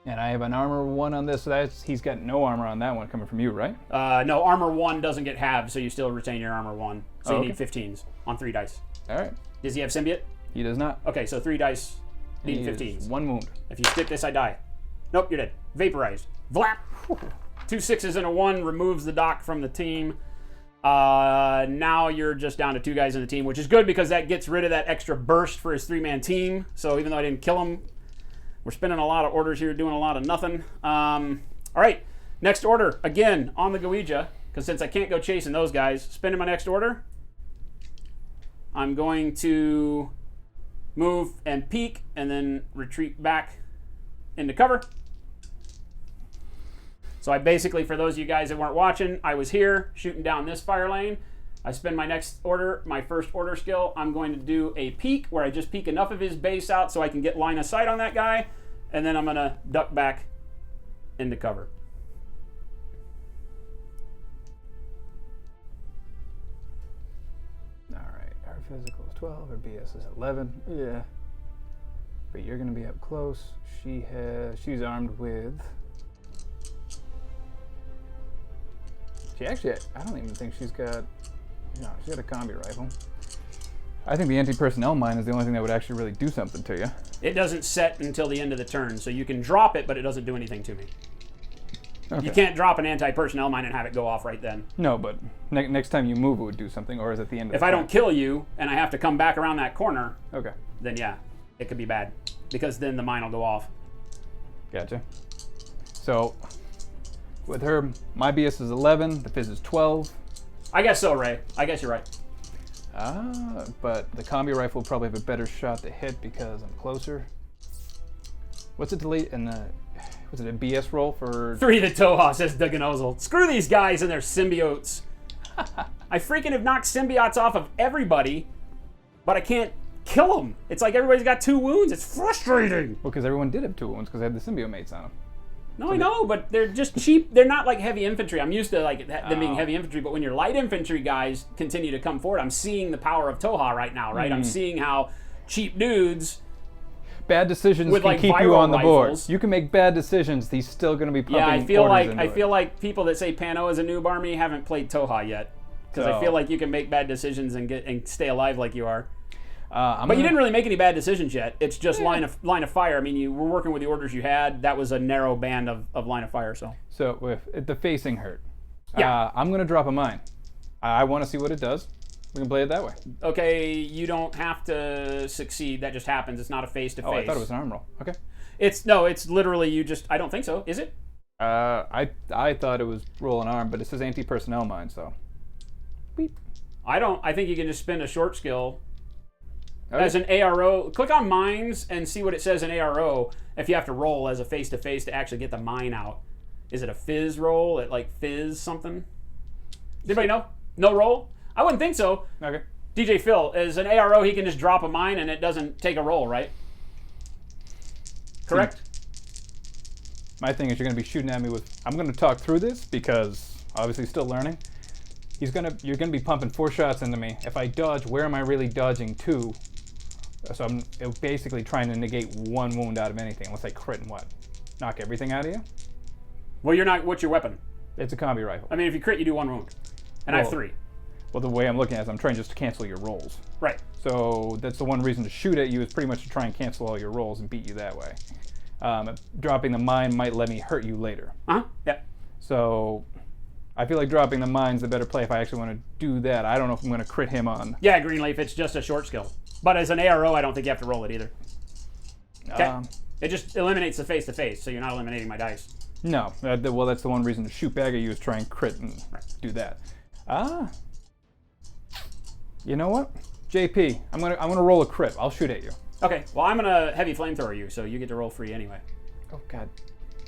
And I have an armor 1 on this. So he's got no armor on that one coming from you, right? No, armor 1 doesn't get halved, so you still retain your armor 1. So you okay. need 15s on 3 dice. All right. Does he have symbiote? He does not. Okay, so 3 dice, need He is 15s. 1 wound. If you stick this, I die. Nope, you're dead. Vaporized. Vlap! 2 6s and a 1 removes the doc from the team. Now you're just down to 2 guys in the team, which is good because that gets rid of that extra burst for his 3-man team. So even though I didn't kill him, we're spinning a lot of orders here, doing a lot of nothing. All right, next order. Again, on the Gouija, because since I can't go chasing those guys, spinning my next order, I'm going to move and peek and then retreat back into cover. So I basically, for those of you guys that weren't watching, I was here shooting down this fire lane. I spend my next order, my first order skill. I'm going to do a peek where I just peek enough of his base out so I can get line of sight on that guy. And then I'm going to duck back into cover. All right. Our physical is 12. Her BS is 11. Yeah. But you're going to be up close. She's armed with. She actually, I don't even think she's got. No, she's got a combi rifle. I think the anti-personnel mine is the only thing that would actually really do something to you. It doesn't set until the end of the turn, so you can drop it, but it doesn't do anything to me. Okay. You can't drop an anti-personnel mine and have it go off right then. No, but next time you move, it would do something, or is it the end of If the I turn? don't kill you and I have to come back around that corner, Okay. then yeah, it could be bad. Because then the mine will go off. Gotcha. So, with her, my BS is 11, the fizz is 12. I guess so, Ray. I guess you're right. But the combi rifle will probably have a better shot to hit because I'm closer. What's it delete in the... Was it a BS roll for... 3 to Tohaa, says Dugganozel. Screw these guys and their symbiotes. I freaking have knocked symbiotes off of everybody, but I can't kill them. It's like everybody's got 2 wounds. It's frustrating. Well, because everyone did have 2 wounds because they had the symbiote mates on them. No, I know, but they're just cheap. They're not like heavy infantry. I'm used to like them being heavy infantry, but when your light infantry guys continue to come forward, I'm seeing the power of Tohaa right now, right? I'm seeing how cheap dudes... Bad decisions With, can like, keep you viral on the board. rifles. You can make bad decisions. He's still going to be pumping Yeah, I feel orders like into I it. feel like people that say Pano is a noob army haven't played Tohaa yet, because I So- feel like you can make bad decisions and stay alive like you are. I'm But you gonna- didn't really make any bad decisions yet. It's just line of fire. I mean, you were working with the orders you had. That was a narrow band of line of fire. So So, with the facing hurt, Yeah. I'm going to drop a mine. I want to see what it does. We can play it that way. okay, you don't have to succeed. That just happens. It's not a face to face. Oh, I thought it was an arm roll. Okay. It's literally you just. I don't think so. Is it? I thought it was roll an arm, but it says anti-personnel mine, so. Beep. I think you can just spend a short skill Okay. as an ARO. Click on mines and see what it says in ARO if you have to roll as a face-to-face to actually get the mine out. Is it a fizz roll? It like fizz something? Anybody know? No roll? I wouldn't think so. Okay. DJ Phil, as an ARO, he can just drop a mine and it doesn't take a roll, right? Correct? My thing is you're going to be shooting at me with... I'm going to talk through this because obviously still learning. You're going to be pumping 4 shots into me. If I dodge, where am I really dodging to? So I'm basically trying to negate 1 wound out of anything unless I crit and what? Knock everything out of you? Well, you're not. What's your weapon? It's a combi rifle. I mean, if you crit, you do 1 wound. And I have 3. Well, the way I'm looking at it is I'm trying just to cancel your rolls. Right. So that's the one reason to shoot at you is pretty much to try and cancel all your rolls and beat you that way. Dropping the mine might let me hurt you later. Uh-huh. Yeah. So I feel like dropping the mine's the better play if I actually want to do that. I don't know if I'm going to crit him on. Yeah, Greenleaf, it's just a short skill. But as an ARO, I don't think you have to roll it either. Okay. It just eliminates the face-to-face, so you're not eliminating my dice. No. Well, that's the one reason to shoot back at you is try and crit and do that. You know what? JP, I'm gonna roll a crit. I'll shoot at you. Okay, well, I'm going to heavy flamethrower you, so you get to roll free anyway. Oh, god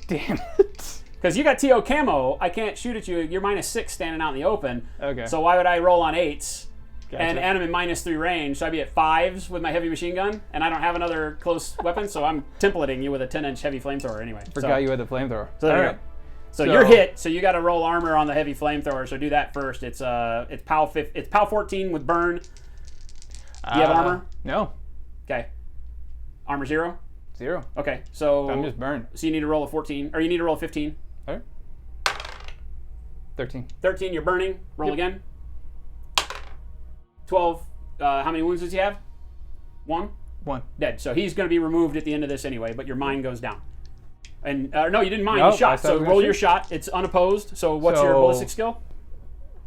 damn it. Because you got TO camo, I can't shoot at you. You're -6 standing out in the open. Okay. So why would I roll on 8s? Gotcha. And I'm in -3 range, so I'd be at 5s with my heavy machine gun, and I don't have another close weapon, so I'm templating you with a 10-inch heavy flamethrower anyway. Forgot you had the flamethrower. So there you go. So you're hit, so you got to roll armor on the heavy flamethrower. So do that first. It's POW 14 with burn. Do you have armor? No. Okay. Armor 0? 0. Okay. So I'm just burned. So you need to roll a 14, or you need to roll a 15. All right. 13. 13, you're burning. Roll again. 12. How many wounds does he have? 1? 1. Dead. So he's going to be removed at the end of this anyway, but your mine goes down. And no, you didn't mine. No, You shot. So roll your shoot. shot. It's unopposed. So what's your ballistic skill?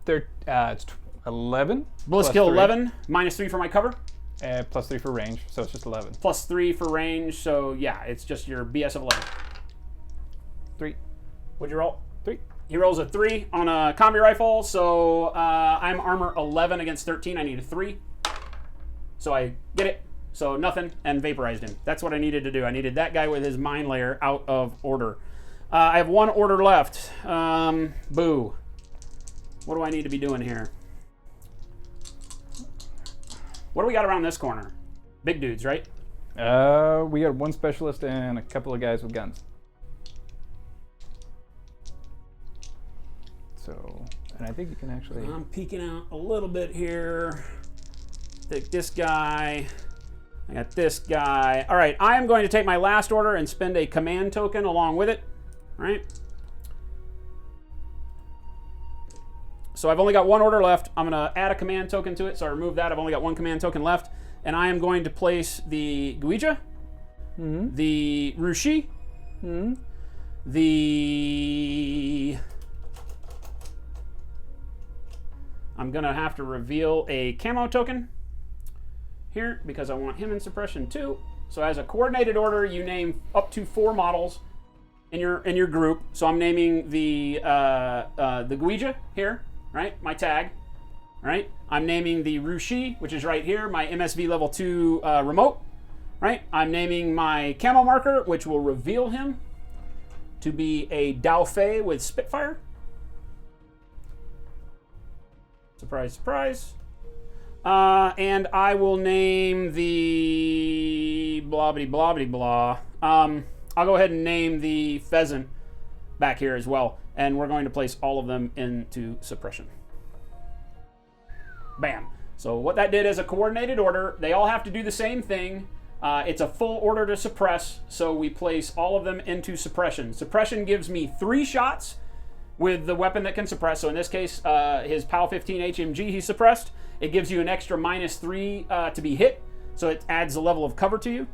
It's 11. Ballistic skill 11. -3 for my cover. Plus 3 for range, so it's just 11. +3 for range. So yeah, it's just your BS of 11. 3. What'd you roll? 3. He rolls a 3 on a combi rifle. So I'm armor 11 against 13. I need a 3. So I get it. So nothing, and vaporized him. That's what I needed to do. I needed that guy with his mine layer out of order. I have 1 order left. Boo. What do I need to be doing here? What do we got around this corner? Big dudes, right? We got 1 specialist and a couple of guys with guns. So, and I think you can actually... I'm peeking out a little bit here. Take this guy. I got this guy. All right, I am going to take my last order and spend a command token along with it. All right. So I've only got 1 order left. I'm going to add a command token to it, so I remove that. I've only got 1 command token left. And I am going to place the Guija, the Rushi, the... I'm going to have to reveal a camo token here because I want him in suppression too. So as a coordinated order, you name up to 4 models in your group. So I'm naming the Guija here, right? My tag, right? I'm naming the Rushi, which is right here, my MSV level 2 remote, right? I'm naming my camo marker, which will reveal him to be a Daofei with Spitfire. Surprise, surprise. And I will name the blah. I'll go ahead and name the pheasant back here as well. And we're going to place all of them into suppression. Bam. So what that did as a coordinated order, they all have to do the same thing. It's a full order to suppress, so we place all of them into suppression. Suppression gives me 3 shots with the weapon that can suppress. So in this case, his POW 15 HMG he's suppressed. It gives you an extra -3 to be hit, so it adds a level of cover to you.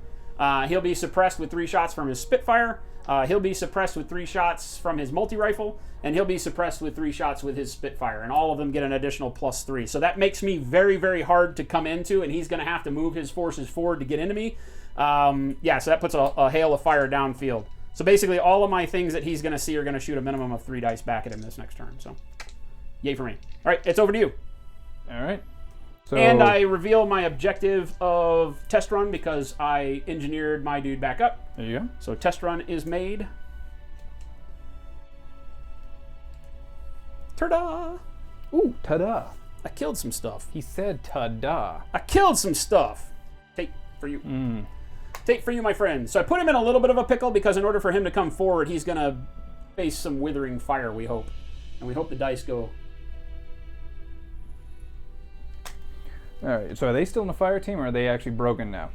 He'll be suppressed with 3 shots from his Spitfire. He'll be suppressed with 3 shots from his multi-rifle, and he'll be suppressed with 3 shots with his Spitfire, and all of them get an additional +3. So that makes me very, very hard to come into, and he's going to have to move his forces forward to get into me. Yeah, so that puts a hail of fire downfield. So basically, all of my things that he's going to see are going to shoot a minimum of 3 dice back at him this next turn. So, yay for me. All right, it's over to you. All right. So, And I reveal my objective of test run because I engineered my dude back up. There you go. So test run is made. Ta-da! Ooh, ta-da. I killed some stuff. He said ta-da. I killed some stuff. Take for you. Take for you, my friend. So I put him in a little bit of a pickle because in order for him to come forward, he's going to face some withering fire, we hope. And we hope the dice go... All right, so are they still in the fire team, or are they actually broken now?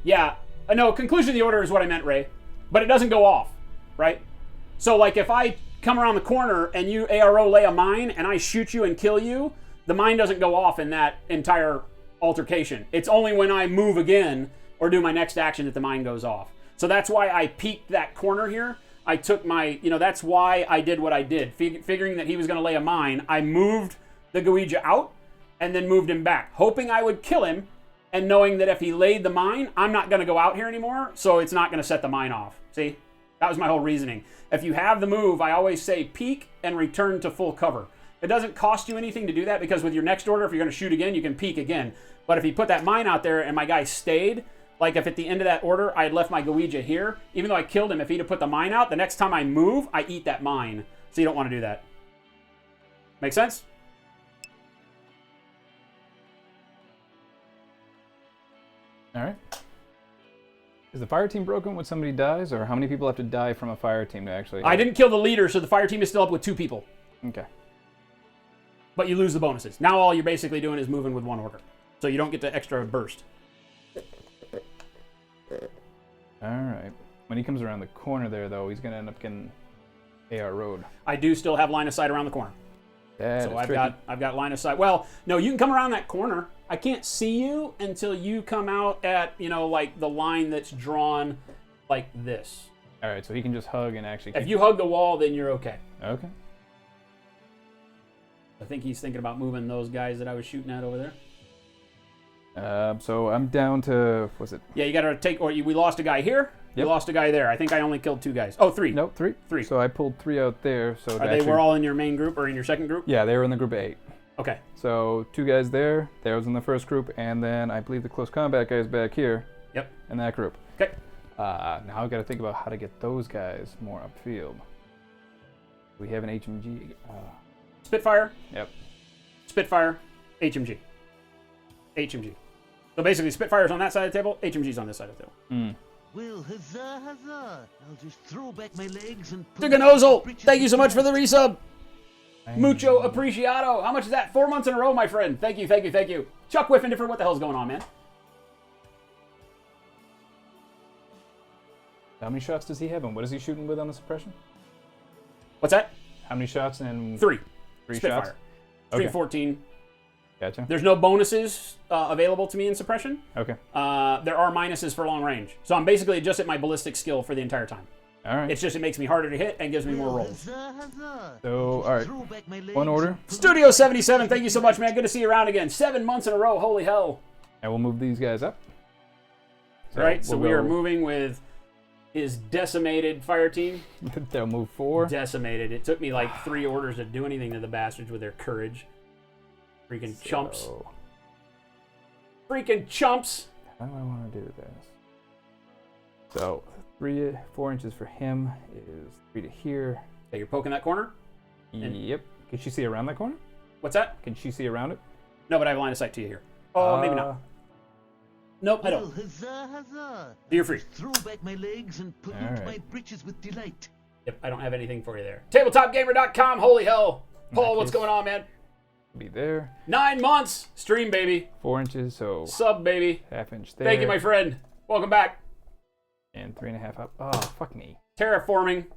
Yeah. No, conclusion of the order is what I meant, Ray. But it doesn't go off, right? So, like, if I come around the corner and you ARO lay a mine and I shoot you and kill you, the mine doesn't go off in that entire altercation. It's only when I move again or do my next action that the mine goes off. So that's why I peeked that corner here. I took my, that's why I did what I did. Figuring that he was going to lay a mine, I moved the Gouija out and then moved him back, hoping I would kill him, and knowing that if he laid the mine, I'm not going to go out here anymore, so it's not going to set the mine off. See? That was my whole reasoning. If you have the move, I always say peek and return to full cover. It doesn't cost you anything to do that because with your next order, if you're going to shoot again, you can peek again. But if you put that mine out there and my guy stayed, like if at the end of that order I had left my Gouija here, even though I killed him, if he'd have put the mine out, the next time I move, I eat that mine. So you don't want to do that. Make sense? All right. Is the fire team broken when somebody dies, or how many people have to die from a fire team to actually... I didn't kill the leader, so the fire team is still up with 2 people. Okay. But you lose the bonuses. Now all you're basically doing is moving with 1 order. So you don't get the extra burst. All right. When he comes around the corner there, though, he's going to end up getting AR road. I do still have line of sight around the corner. So I've got line of sight. Well, no, you can come around that corner. I can't see you until you come out at, like the line that's drawn like this. All right, so he can just hug and actually... If you hug the wall, then you're okay. Okay. I think he's thinking about moving those guys that I was shooting at over there. So I'm down to... Was it... Yeah, you got to take... we lost a guy here. Yep. You lost a guy there. I think I only killed 2 guys. Oh, 3. Nope, 3. 3. So I pulled 3 out there. So They were all in your main group or in your second group? Yeah, they were in the group of 8. Okay. So 2 guys there. There was in the first group, and then I believe the close combat guys back here. Yep. In that group. Okay. Now I've got to think about how to get those guys more upfield. We have an HMG. Spitfire. Yep. Spitfire. HMG. HMG. So basically, Spitfire's on that side of the table. HMG's on this side of the table. Well, huzzah, huzzah. I'll just throw back my legs and... Duganozil, thank you so much for the resub. Mucho apreciado. How much is that? 4 months in a row, my friend. Thank you, thank you, thank you. Chuck Whiffendiffer, what the hell's going on, man? How many shots does he have, and what is he shooting with on the suppression? What's that? How many shots and... 3. 3 Spitfire. shots? 3 Okay. 14. Gotcha. There's no bonuses available to me in suppression. Okay. There are minuses for long range. So I'm basically just at my ballistic skill for the entire time. All right. It's just it makes me harder to hit and gives me more rolls. So, all right. 1 order. Studio 77, thank you so much, man. Good to see you around again. 7 months in a row. Holy hell. And we'll move these guys up. All right, so we are moving with his decimated fire team. They'll move 4. Decimated. It took me like 3 orders to do anything to the bastards with their courage. Freaking chumps. Freaking chumps. How do I want to do this? So 4 inches for him is 3 to here. Okay, you're poking that corner? Yep. Can she see around that corner? What's that? Can she see around it? No, but I have line of sight to you here. Oh, maybe not. Nope, I don't. Huzzah, huzzah. You're free. Throw back my legs and pollute Alright. my britches with delight. Yep, I don't have anything for you there. TabletopGamer.com, holy hell. Paul, what's going on, man? Be there. 9 months. Stream, baby. 4 inches, so Sub, baby. ½ inch there. Thank you, my friend. Welcome back. And 3.5 up. Oh, fuck me. Terraforming.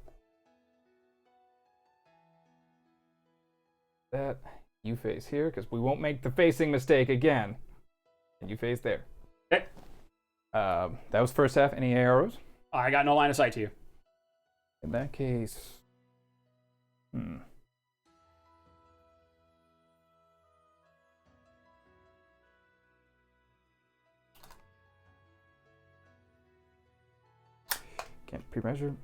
That. You face here, because we won't make the facing mistake again. And you face there. Okay. That was first half. Any arrows? I got no line of sight to you. In that case... Can't pre-measure.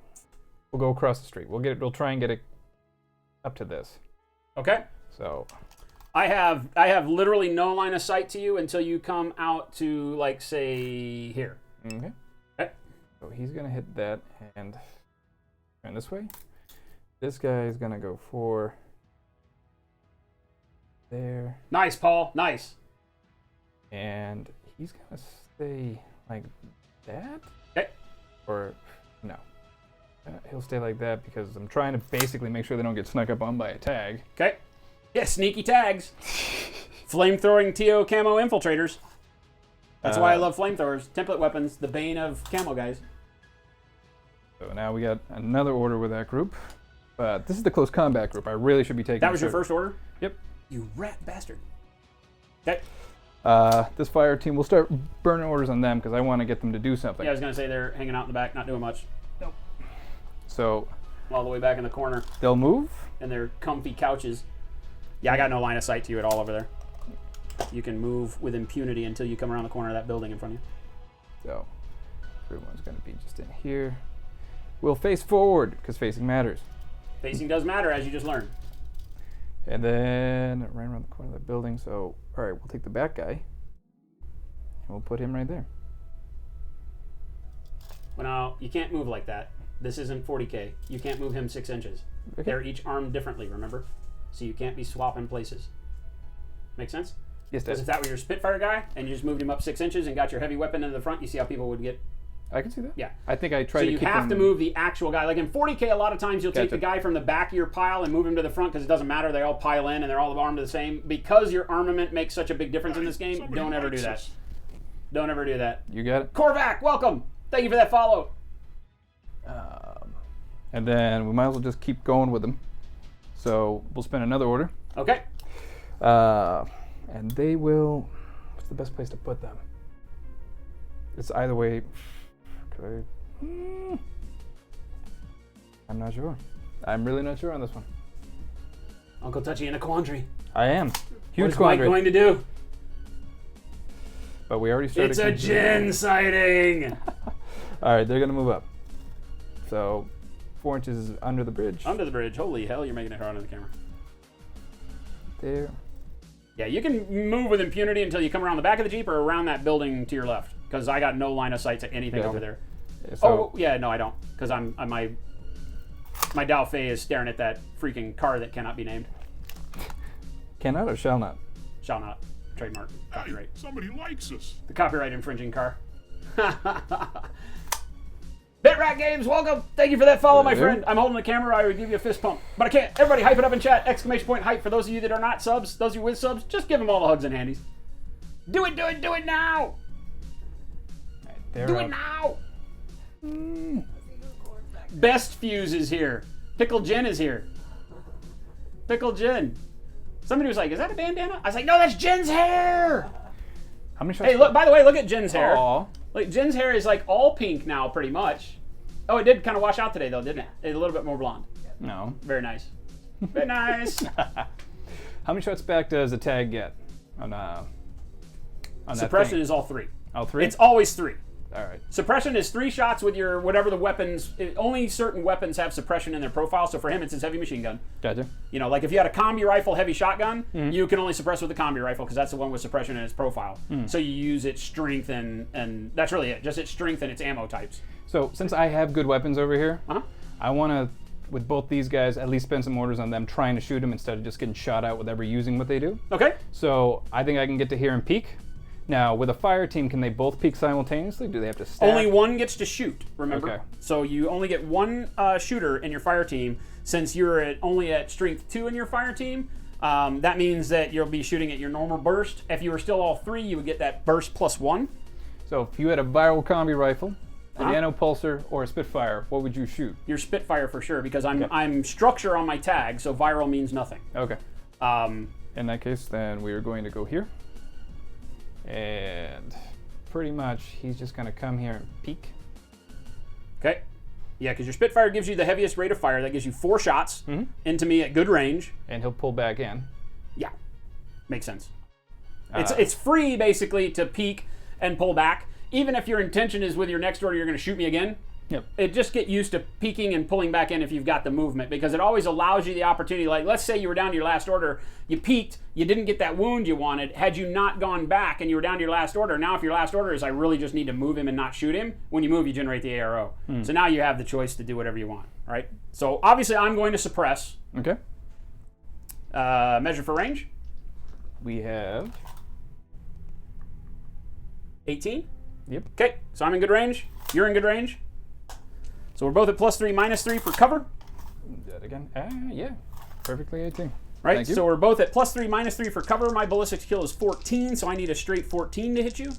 We'll go across the street. We'll try and get it up to this. Okay. So I have literally no line of sight to you until you come out to, like, say, here. okay. Okay. So he's gonna hit that and turn this way. This guy is gonna go for there, Nice, Paul. Nice. and he's gonna stay like that. Okay. Or no, he'll stay like that because I'm trying to basically make sure they don't get snuck up on by a tag. Okay. Yeah, sneaky tags. Flamethrowing TO camo infiltrators. That's why I love flamethrowers. Template weapons, the bane of camo guys. So now we got another order with that group, but this is the close combat group. I really should be taking. That was your this over. first order? Yep. You rat bastard. Okay. This fire team, we'll start burning orders on them because I want to get them to do something. Yeah, I was going to say they're hanging out in the back, not doing much. Nope. So All the way back in the corner they'll move. in their comfy couches. Yeah, I got no line of sight to you at all over there. You can move with impunity until you come around the corner of that building in front of you. So everyone's going to be just in here. We'll face forward because facing matters. Facing does matter, as you just learned. And then right around the corner of the building. So, all right, we'll take the back guy and we'll put him right there. Well, now, you can't move like that. This isn't 40K. You can't move him 6 inches. Okay. They're each armed differently, remember? So you can't be swapping places. Make sense? Yes, Because Dad. if that were your Spitfire guy and you just moved him up 6 inches and got your heavy weapon into the front, you see how people would get. I can see that. Yeah. I think I tried So to you keep have to him- move the actual guy. Like in 40K, a lot of times you'll take the Gotcha. guy from the back of your pile and move him to the front because it doesn't matter. They all pile in and they're all armed the same. Because your armament makes such a big difference in this game, don't ever do that. Don't ever do that. You got it. Korvac, welcome. Thank you for that follow. And then we might as well just keep going with them. So we'll spend another order. Okay. And they will. What's the best place to put them? It's either way. I'm not sure. I'm really not sure on this one. Uncle Touchy in a quandary. I am. What Huge is Mike quandary. going to do? But we already started. It's a Jin sighting. All right, they're gonna move up. So 4 inches is under the bridge. Under the bridge. Holy hell, you're making it hard on the camera. There. Yeah, you can move with impunity until you come around the back of the Jeep or around that building to your left. Because I got no line of sight to anything Gotcha. over there. So, Oh, yeah, no, I don't. Because my Dao Fei is staring at that freaking car that cannot be named. cannot or shall not? Shall not. Trademark. Copyright. Somebody likes us. The copyright infringing car. BitRat Games, welcome. Thank you for that follow, my Hello. friend. I'm holding the camera. I would give you a fist pump, but I can't. Everybody, hype it up in chat! Exclamation point hype for those of you that are not subs. Those of you with subs, just give them all the hugs and handies. Do it, do it, do it now! They're Do up. it now! Best Fuse is here. Pickle Jin is here. Pickle Jin. Somebody was like, "Is that a bandana?" I was like, "No, that's Jin's hair." How many shots? Hey, look! By the way, look at Jin's hair. Aw. Like Jin's hair is like all pink now, pretty much. Oh, it did kind of wash out today, though, didn't it? It's a little bit more blonde. No. Very nice. Very nice. How many shots back does a tag get on that Suppression thing? is all 3. All 3? It's always 3. All right. Suppression is 3 shots with your whatever the weapons. Only certain weapons have suppression in their profile. So for him, it's his heavy machine gun. Gotcha. You know, like if you had a combi rifle, heavy shotgun, you can only suppress with the combi rifle because that's the one with suppression in its profile. So you use its strength and that's really it. Just its strength and its ammo types. So since I have good weapons over here, Uh-huh. I want to, with both these guys, at least spend some orders on them trying to shoot them instead of just getting shot out with ever using what they do. Okay. So I think I can get to here and peek. Now, with a fire team, can they both peek simultaneously? Do they have to stack? Only one gets to shoot, remember? Okay. So you only get one shooter in your fire team. Since you're only at strength 2 in your fire team, that means that you'll be shooting at your normal burst. If you were still all 3, you would get that burst plus 1. So if you had a viral combi rifle, a Uh-huh. nano pulsar, or a Spitfire, what would you shoot? Your Spitfire for sure, because Okay. I'm structure on my tag, so viral means nothing. Okay. Um, In that case, then we are going to go here. And pretty much he's just going to come here and peek. okay. Yeah, because your Spitfire gives you the heaviest rate of fire. That gives you 4 shots into me at good range. And he'll pull back in. Yeah, makes sense. It's free basically to peek and pull back. Even if your intention is with your next order, you're going to shoot me again. Yep. It just get used to peeking and pulling back in if you've got the movement, because it always allows you the opportunity. Like, let's say you were down to your last order, you peeked, you didn't get that wound you wanted. Had you not gone back and you were down to your last order, now if your last order is I really just need to move him and not shoot him, when you move, you generate the ARO. So now you have the choice to do whatever you want, right? So obviously I'm going to suppress. Okay. Measure for range. We have 18. Yep. Okay, so I'm in good range. You're in good range. So we're both at +3, -3 for cover. that again. Yeah. Perfectly 18. Right, Thank you. so we're both at +3, -3 for cover. My ballistic skill is 14, so I need a straight 14 to hit you.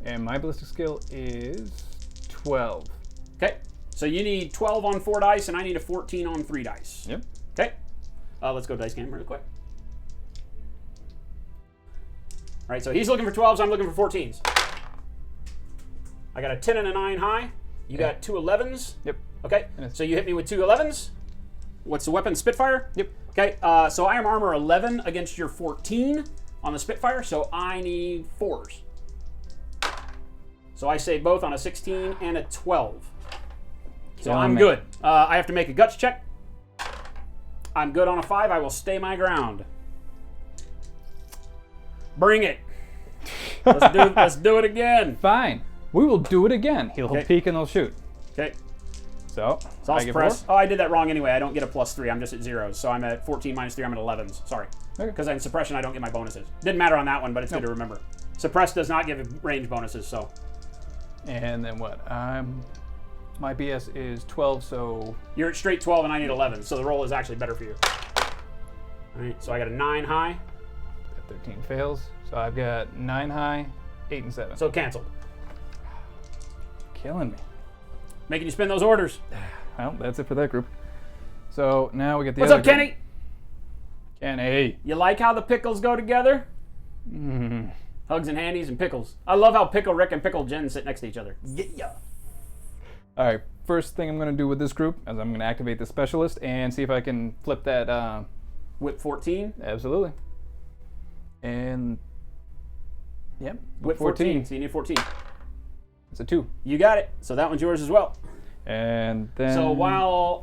And my ballistic skill is 12. Okay, so you need 12 on 4 dice, and I need a 14 on 3 dice. Yep. Okay, let's go dice game really quick. All right, so he's looking for 12s, I'm looking for 14s. I got a 10 and a 9 high. You got 2 11s. Yep. Okay, so you hit me with 2 11s. What's the weapon? Spitfire? Yep. Okay, so I am armor 11 against your 14 on the Spitfire, so I need 4s. So I say both on a 16 and a 12. So Killing I'm me. good. I have to make a guts check. I'm good on a 5. I will stay my ground. Bring it. Let's do it again. Fine. We will do it again. He'll Okay. peek and he'll shoot. Okay. So So I'll I get suppress. 4. Oh, I did that wrong anyway. I don't get a +3. I'm just at 0s. So I'm at 14 -3. I'm at 11s. Sorry. Okay. Because in suppression, I don't get my bonuses. Didn't matter on that one, but it's good to remember. Suppress does not give range bonuses, so. And then what? My BS is 12, so You're at straight 12 and I need 11, so the roll is actually better for you. All right, so I got a 9 high, that 13 fails. So I've got 9 high, 8 and 7. so canceled. Killing me. Making you spend those orders. Well, that's it for that group. So now we get the What's other up, Kenny? group. Kenny. You like how the pickles go together? Hugs and handies and pickles. I love how Pickle Rick and Pickle Jen sit next to each other. Yeah. All right, first thing I'm going to do with this group is I'm going to activate the specialist and see if I can flip that. Whip 14. Absolutely. And, yep, Whip 14. So you need 14. It's a 2. You got it. So that one's yours as well. And then... So while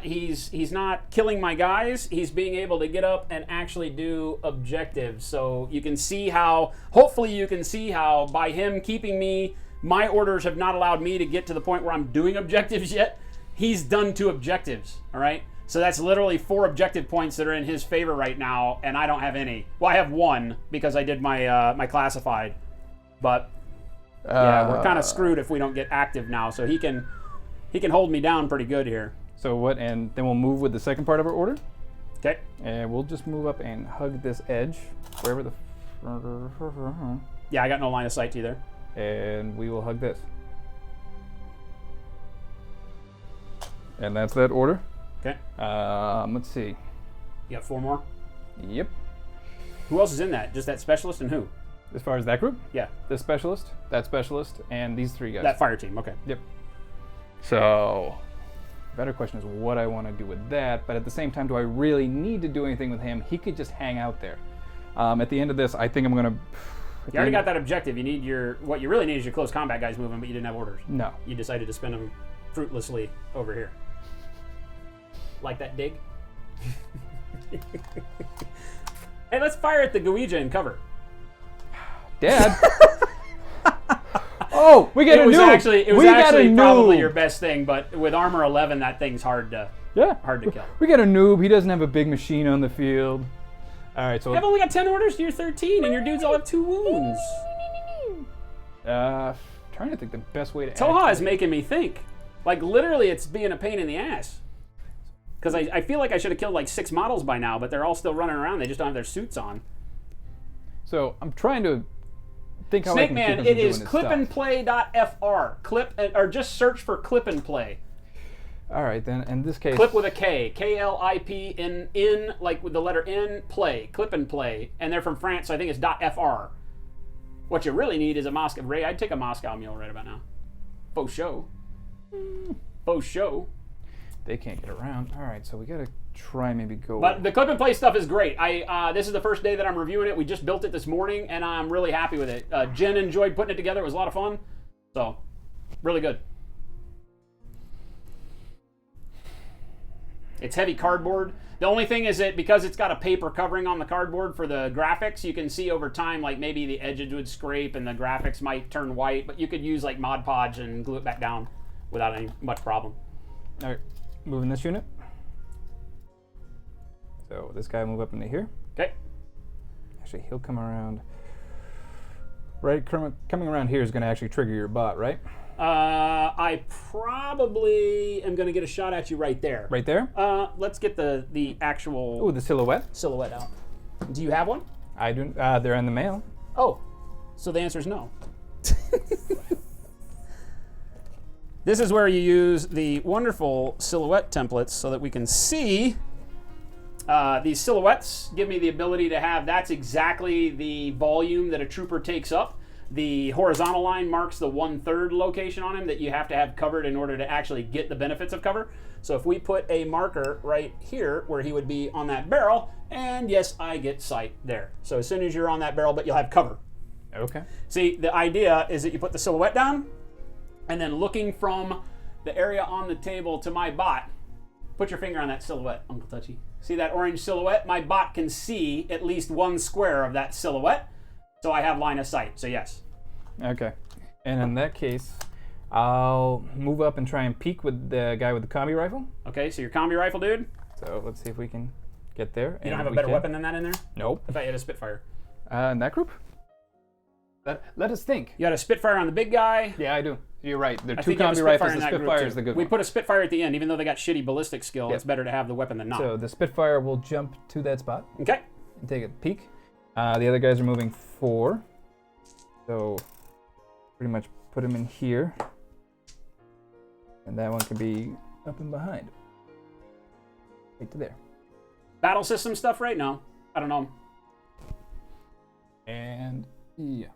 he's not killing my guys, he's being able to get up and actually do objectives. So you can see how, hopefully you can see how by him keeping me, my orders have not allowed me to get to the point where I'm doing objectives yet. He's done 2 objectives, all right? So that's literally 4 objective points that are in his favor right now, and I don't have any. Well, I have 1 because I did my my classified. But yeah, we're kind of screwed if we don't get active now. So he can hold me down pretty good here. So what, and then we'll move with the second part of our order. Okay. And we'll just move up and hug this edge, wherever the... Yeah, I got no line of sight to you there. And we will hug this. And that's that order. Okay. Let's see. You got 4 more? Yep. Who else is in that? Just that specialist and who? As far as that group, Yeah, this specialist, that specialist, and these 3 guys. that fire team. Okay. Yep. So, better question is what I want to do with that, but at the same time, do I really need to do anything with him? He could just hang out there. At the end of this, I think I'm going to... You already got that objective. You need what you really need is your close combat guys moving, but you didn't have orders. No. You decided to spend them fruitlessly over here. Like that dig? Hey, let's fire at the Guija and cover. Dad? Oh, we get a noob! It was actually probably your best thing, but with armor 11, that thing's hard to kill. We get a noob. He doesn't have a big machine on the field. All right, so... I've only got 10 orders, you're 13, and your dudes all have 2 wounds. Trying to think the best way to... Tohaa is making me think. Like, literally, it's being a pain in the ass. Because I feel like I should have killed like 6 models by now, but they're all still running around. They just don't have their suits on. So I'm trying to think how Snake I can keep Man, him it from doing is his clipandplay.fr. Or just search for clip and play. All right, then in this case... Clip with a K. K-L-I-P in like with the letter N, play. Clip and play. And they're from France, so I think it's .fr. What you really need is a Moscow... Ray, I'd take a Moscow mule right about now. Faux show. Faux show. They can't get around. All right, so we got to try maybe go... But the clip and play stuff is great. This is the first day that I'm reviewing it. We just built it this morning, and I'm really happy with it. Jen enjoyed putting it together. It was a lot of fun. So, really good. It's heavy cardboard. The only thing is that because it's got a paper covering on the cardboard for the graphics, you can see over time, like maybe the edges would scrape and the graphics might turn white, but you could use like Mod Podge and glue it back down without any much problem. All right, moving this unit. So this guy will move up into here. Okay. Actually, he'll come around. Right, coming around here is going to actually trigger your bot, right? I probably am going to get a shot at you right there. Right there? Let's get the actual Ooh, the silhouette. silhouette out. Do you have one? I do. They're in the mail. Oh, so the answer is no. This is where you use the wonderful silhouette templates so that we can see these silhouettes. Give me the ability to have, that's exactly the volume that a trooper takes up. The horizontal line marks the 1/3 location on him that you have to have covered in order to actually get the benefits of cover. So if we put a marker right here where he would be on that barrel, and yes, I get sight there. So as soon as you're on that barrel, but you'll have cover. Okay. See, the idea is that you put the silhouette down, and then looking from the area on the table to my bot, put your finger on that silhouette, Uncle Touchy. See that orange silhouette? My bot can see at least one square of that silhouette, so I have line of sight, so yes. Okay. And in that case, I'll move up and try and peek with the guy with the combi rifle. Okay, so your combi rifle, dude. So let's see if we can get there. You don't have a better weapon than that in there? Nope. I thought you had a Spitfire. In that group? Let us think. You had a Spitfire on the big guy. Yeah, I do. You're right. The I two think you have a combi Spitfire rifles, in the that group, Spitfire is too. the good We one. put a Spitfire at the end, even though they got shitty ballistic skill. Yep. It's better to have the weapon than not. So the Spitfire will jump to that spot Okay. and take a peek. The other guys are moving 4. So pretty much put him in here. And that one can be up and behind. Right to there. Battle system stuff, right? No, I don't know. And yeah.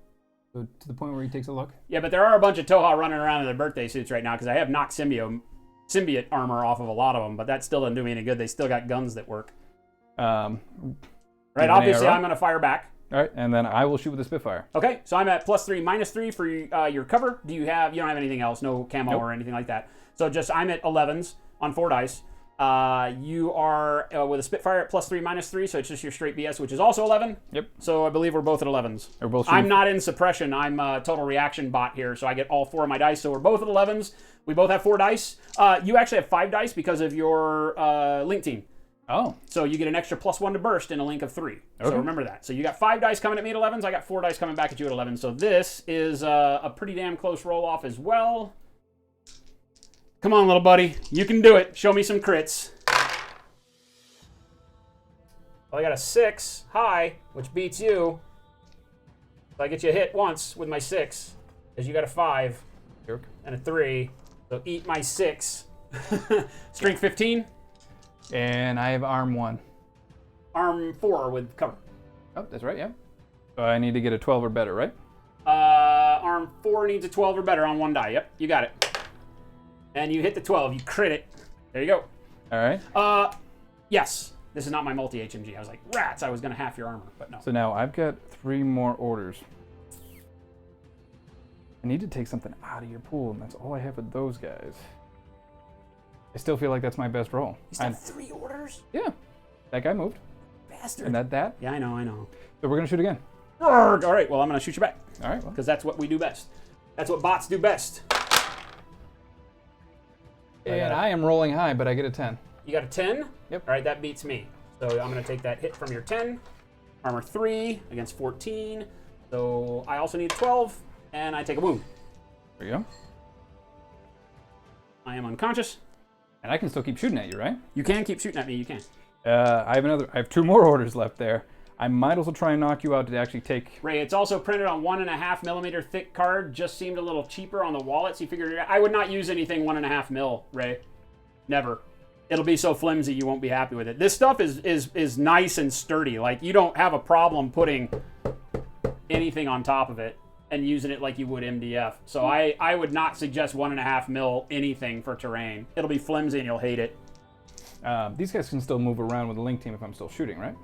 So to the point where he takes a look. Yeah, but there are a bunch of Tohaa running around in their birthday suits right now because I have knocked symbiote armor off of a lot of them, but that still doesn't do me any good. They still got guns that work. Right, obviously I'm going to fire back. All right, and then I will shoot with the Spitfire. Okay, so I'm at +3, -3 for your cover. You don't have anything else, no camo Nope. or anything like that. So just I'm at 11s on 4 dice. You are with a Spitfire at +3, -3, so it's just your straight BS, which is also 11. Yep. So I believe we're both at 11s. We're both I'm not in suppression. I'm a total reaction bot here, so I get all 4 of my dice. So we're both at 11s. We both have 4 dice. You actually have 5 dice because of your link team. Oh. So you get an extra +1 to burst in a link of 3. Okay. So remember that. So you got 5 dice coming at me at 11s. I got 4 dice coming back at you at 11. So this is a pretty damn close roll off as well. Come on, little buddy. You can do it. Show me some crits. Well, I got a 6 high, which beats you. So I get you a hit once with my 6, because you got a 5 Jerk. and a 3. So eat my 6. Strength 15. And I have arm 1. Arm 4 with cover. Oh, that's right, yeah. So I need to get a 12 or better, right? Arm 4 needs a 12 or better on 1 die. Yep, you got it. And you hit the 12. You crit it. There you go. All right. Yes. This is not my multi-HMG. I was like, rats, I was going to half your armor, but no. So now I've got 3 more orders. I need to take something out of your pool, and that's all I have with those guys. I still feel like that's my best roll. You still have 3 orders? Yeah. That guy moved. Bastard. And that. Yeah, I know. So we're going to shoot again. Arrgh. All right, well, I'm going to shoot you back. All right. Well. Because that's what we do best. That's what bots do best. And I am rolling high, but I get a 10. You got a 10? Yep. All right, that beats me. So I'm going to take that hit from your 10. Armor 3 against 14. So I also need 12, and I take a wound. There you go. I am unconscious. And I can still keep shooting at you, right? You can keep shooting at me. You can. I have 2 more orders left there. I might also try and knock you out to actually take... Ray, it's also printed on 1.5mm thick card. Just seemed a little cheaper on the wallet, so you figured I would not use anything 1.5mm, Ray. Never. It'll be so flimsy you won't be happy with it. This stuff is nice and sturdy. Like, you don't have a problem putting anything on top of it and using it like you would MDF. So I would not suggest 1.5mm anything for terrain. It'll be flimsy and you'll hate it. These guys can still move around with the link team if I'm still shooting, right?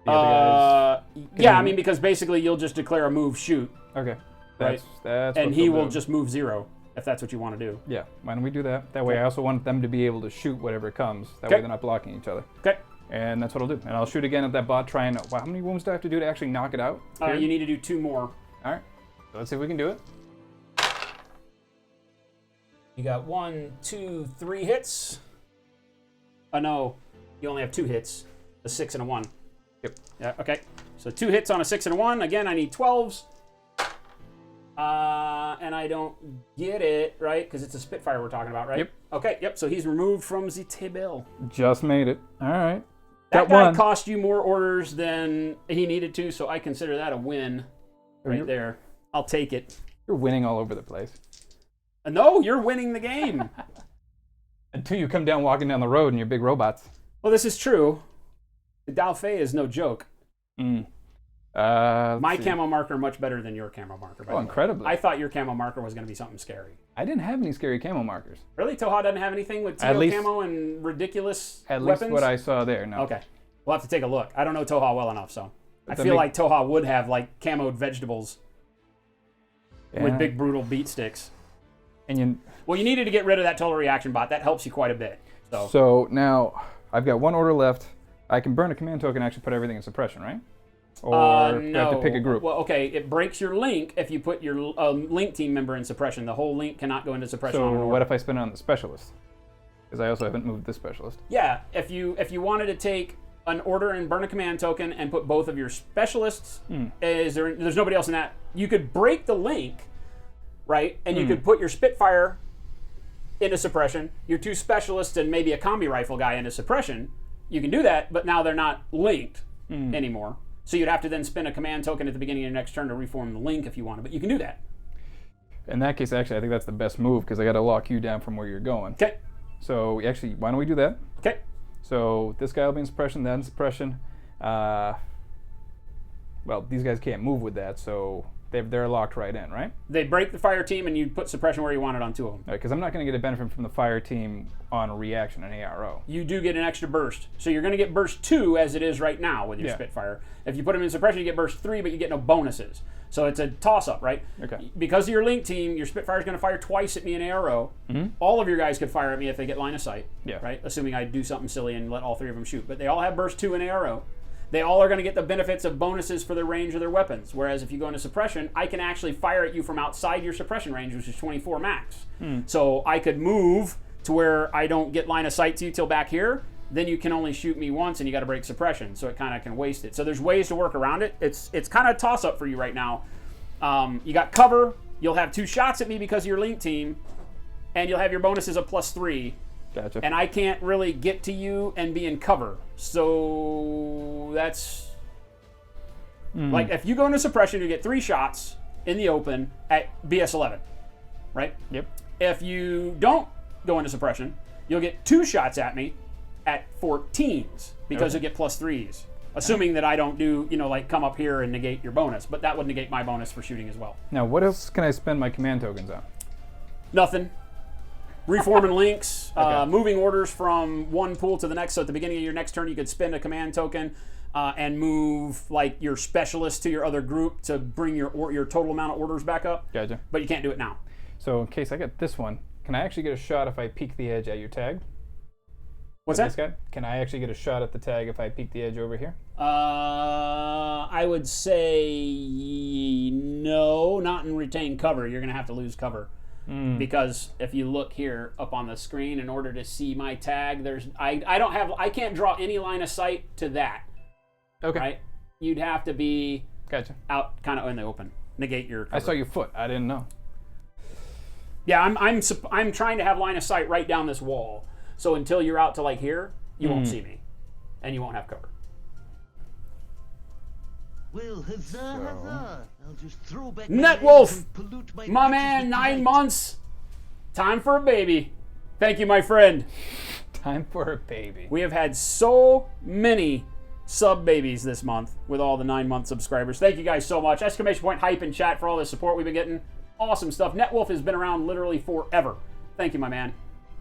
The other guys... Yeah, I mean, because basically you'll just declare a move shoot. Okay. Right. That's And what he they'll will do. just move 0. if that's what you want to do. Yeah, why don't we do that? That way I also want them to be able to shoot whatever comes. That way Okay. they're not blocking each other. Okay. And that's what I'll do. And I'll shoot again at that bot, try and... Wow, how many wounds do I have to do to actually knock it out? You need to do 2 more. All right. So let's see if we can do it. You got 1, 2, 3 hits. Oh, no. You only have 2 hits. A 6 and a 1. Yep. Yeah, okay. So 2 hits on a 6 and a 1. Again, I need 12s. And I don't get it, right? Because it's a Spitfire we're talking about, right? Yep. Okay, yep. So he's removed from the table. Just made it. All right. That Got guy one. cost you more orders than he needed to, so I consider that a win right there. I'll take it. You're winning all over the place. No, you're winning the game. Until you come down walking down the road in your big robots. Well, this is true. The Dalfei is no joke. My camo marker much better than your camo marker. By the way. Incredibly. I thought your camo marker was going to be something scary. I didn't have any scary camo markers. Really? Tohaa doesn't have anything with At teal least- camo and ridiculous At weapons? least what I saw there. No. Okay. We'll have to take a look. I don't know Tohaa well enough, so. I that feel make- like Tohaa would have, like, camoed vegetables Yeah. with big, brutal beat sticks. And you... Well, you needed to get rid of that total reaction bot. That helps you quite a bit. So now I've got 1 order left. I can burn a command token and actually put everything in suppression, right? Or do I have to pick a group? Well, okay, it breaks your link if you put your link team member in suppression. The whole link cannot go into suppression. on an So order. what if I spend it on the specialist? Because I also haven't moved this specialist. Yeah, if you wanted to take an order and burn a command token and put both of your specialists, there's nobody else in that. You could break the link, right? And you could put your Spitfire into suppression, your 2 specialists and maybe a combi rifle guy into suppression. You can do that, but now they're not linked anymore. So you'd have to then spend a command token at the beginning of your next turn to reform the link if you wanted, but you can do that. In that case, actually, I think that's the best move because I got to lock you down from where you're going. Okay. So actually, why don't we do that? Okay. So this guy will be in suppression, that in suppression. Well, these guys can't move with that, so they're locked right in, right? They break the fire team and you put suppression where you want it on 2 of them. Because I'm not going to get a benefit from the fire team on a reaction, an ARO. You do get an extra burst. So you're going to get burst 2 as it is right now with your Spitfire. If you put them in suppression, you get burst 3, but you get no bonuses. So it's a toss-up, right? Okay. Because of your link team, your Spitfire's going to fire twice at me in ARO. All of your guys could fire at me if they get line of sight. Yeah. Right? Assuming I do something silly and let all 3 of them shoot. But they all have burst 2 in ARO. They all are going to get the benefits of bonuses for the range of their weapons. Whereas if you go into suppression, I can actually fire at you from outside your suppression range, which is 24 max. So I could move to where I don't get line of sight to you till back here. Then you can only shoot me once, and you got to break suppression. So it kind of can waste it. So there's ways to work around it. It's kind of a toss-up for you right now. You got cover. You'll have 2 shots at me because of your link team. And you'll have your bonuses of +3. Gotcha. And I can't really get to you and be in cover. So that's... Like, if you go into suppression, you get 3 shots in the open at BS 11, right? Yep. If you don't go into suppression, you'll get 2 shots at me at 14s because you get +3s. Assuming that I don't do, like come up here and negate your bonus. But that would negate my bonus for shooting as well. Now, what else can I spend my command tokens on? Nothing. Reforming links, Okay. moving orders from one pool to the next. So at the beginning of your next turn, you could spend a command token and move like your specialist to your other group to bring your total amount of orders back up. Gotcha. But you can't do it now. So in case I get this one, can I actually get a shot if I peek the edge at your tag? What's With that? This guy? Can I actually get a shot at the tag if I peek the edge over here? I would say no, not in retained cover. You're going to have to lose cover. Because if you look here up on the screen, in order to see my tag, I can't draw any line of sight to that. Okay. Right? You'd have to be Gotcha. out kind of in the open. Negate your cover. I saw your foot. I didn't know. Yeah, I'm trying to have line of sight right down this wall. So until you're out to like here, you won't see me. And you won't have cover. Well, huzzah, huzzah. I'll just throw back my Net legs Wolf! and pollute my My britches man, with 9 delight. months. Time for a baby. Thank you, my friend. Time for a baby. We have had so many sub babies this month with all the 9-month subscribers. Thank you guys so much. Exclamation point hype in chat for all the support we've been getting. Awesome stuff. Netwolf has been around literally forever. Thank you, my man.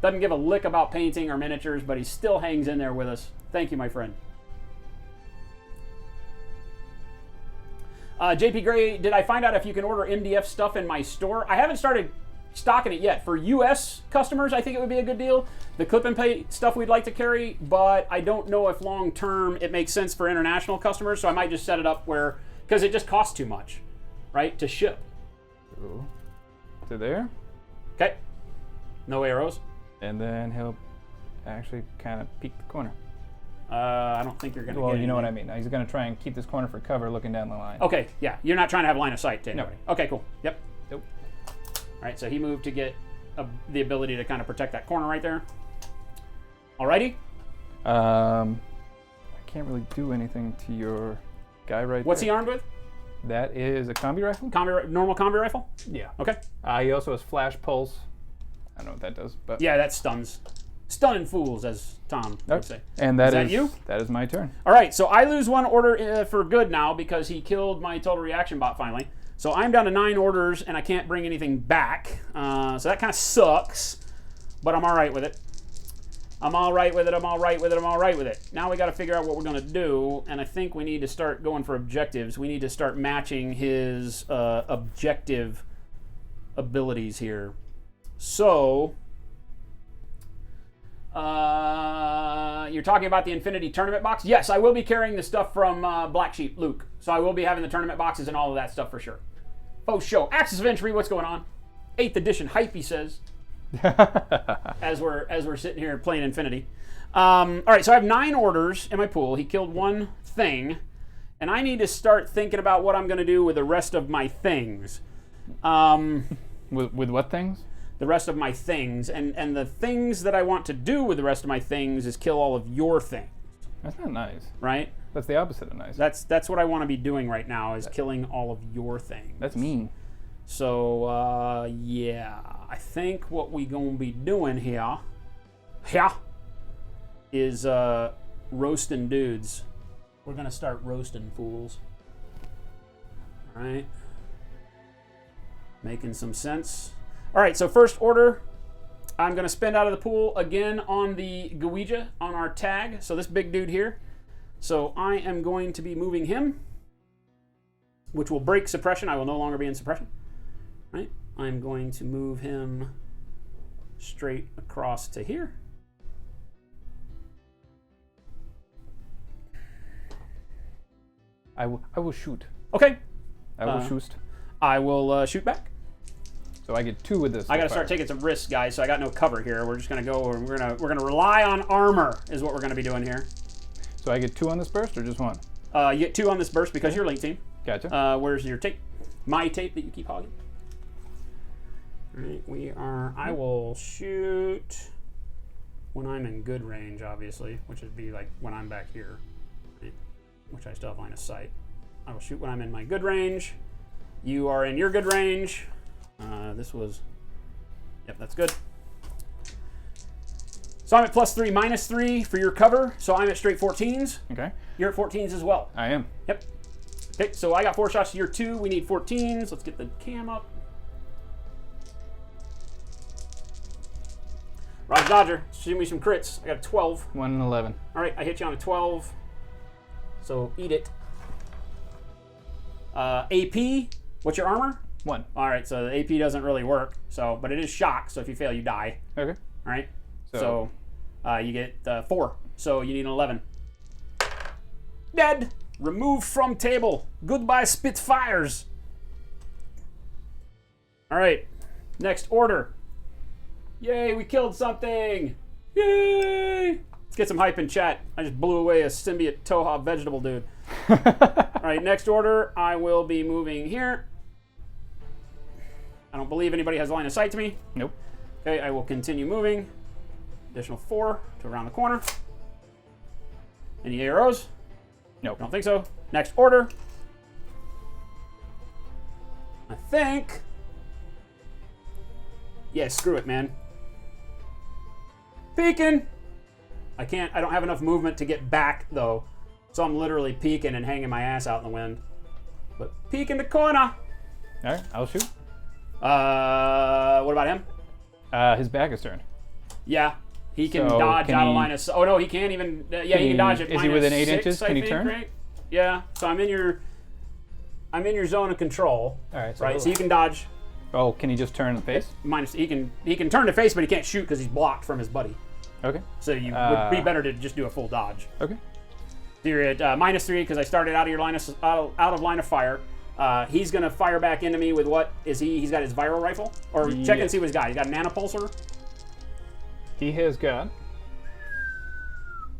Doesn't give a lick about painting or miniatures, but he still hangs in there with us. Thank you, my friend. JP Gray, did I find out if you can order MDF stuff in my store? I haven't started stocking it yet. For U.S. customers, I think it would be a good deal. The clip and pay stuff we'd like to carry, but I don't know if long term it makes sense for international customers. So I might just set it up where, because it just costs too much, right, to ship. Go to there. Okay. No arrows. And then he'll actually kind of peek the corner. I don't think you're going to Well, get you know what I anything. mean. He's going to try and keep this corner for cover looking down the line. Okay, yeah. You're not trying to have line of sight to anybody. No. Okay, cool. Yep. Nope. All right, so he moved to get the ability to kind of protect that corner right there. Alrighty. I can't really do anything to your guy right What's there. he armed with? That is a combi rifle? Normal combi rifle? Yeah. Okay. He also has flash pulse. I don't know what that does, but Yeah, that stuns. Stunning fools, as Tom would say. And that Is that is you? That is my turn. All right, so I lose 1 order for good now because he killed my total reaction bot finally. So I'm down to 9 orders and I can't bring anything back. So that kind of sucks, but I'm all right with it. I'm all right with it. I'm all right with it. I'm all right with it. Now we got to figure out what we're going to do, and I think we need to start going for objectives. We need to start matching his objective abilities here. So, you're talking about the Infinity Tournament box? Yes, I will be carrying the stuff from Black Sheep Luke. So I will be having the tournament boxes and all of that stuff for sure. Oh, show. Axis of Entry, what's going on? 8th edition hype, he says. as we're sitting here playing Infinity. All right, so I have 9 orders in my pool. He killed 1 thing, and I need to start thinking about what I'm going to do with the rest of my things. With what things? The rest of my things, and the things that I want to do with the rest of my things is kill all of your things. That's not nice. Right? That's the opposite of nice. That's what I want to be doing right now is killing all of your things. That's mean. So, yeah, I think what we gonna be doing here is roasting dudes. We're gonna start roasting fools. All right, making some sense. All right, so first order, I'm gonna spend out of the pool again on the Gouija on our tag. So this big dude here. So I am going to be moving him, which will break suppression. I will no longer be in suppression. Right? I'm going to move him straight across to here. I will shoot. Okay. I will shoot. I will shoot back. So I get 2 with this. I got to start taking some risks, guys. So I got no cover here. We're just gonna go. We're gonna rely on armor, is what we're gonna be doing here. So I get 2 on this burst, or just 1? You get 2 on this burst because you're link team. Gotcha. Where's your tape? My tape that you keep hogging. All right, we are. I will shoot when I'm in good range, obviously, which would be like when I'm back here, right? Which I still have line of sight. I will shoot when I'm in my good range. You are in your good range. This was. Yep, that's good. So I'm at +3, -3 for your cover. So I'm at straight 14s. Okay. You're at 14s as well. I am. Yep. Okay, so I got 4 shots to your 2. We need 14s. Let's get the cam up. Roger Dodger, shoot me some crits. I got a 12. 1 and 11. All right, I hit you on a 12. So eat it. AP, what's your armor? 1. All right, so the AP doesn't really work. So, but it is shock. So if you fail, you die. Okay. All right. So you get 4. So you need an 11. Dead. Removed from table. Goodbye, Spitfires. All right. Next order. Yay, we killed something. Yay. Let's get some hype in chat. I just blew away a symbiote Tohaa vegetable dude. All right, next order. I will be moving here. I don't believe anybody has line of sight to me. Nope. Okay, I will continue moving. Additional 4 to around the corner. Any arrows? Nope. I don't think so. Next order. I think. Yeah, screw it, man. Peeking. I don't have enough movement to get back, though. So I'm literally peeking and hanging my ass out in the wind. But peek in the corner. All right, I'll shoot. What about him? His back is turned. Yeah. He can So dodge can out of he- line of sight. Oh, no, he can't even. Yeah, he can dodge it. Is he within 8 -6, inches? I Can he think, turn? right? Yeah. So I'm in your zone of control. All right. So Right. So you can dodge. Oh, can he just turn and face? Minus, he can turn to face, but he can't shoot because he's blocked from his buddy. Okay. So you would be better to just do a full dodge. Okay. So you're at -3 because I started out of your out of line of fire. He's gonna fire back into me with what is he? He's got his viral rifle, or check and see what he's got. He's got a nanopulsar. He has got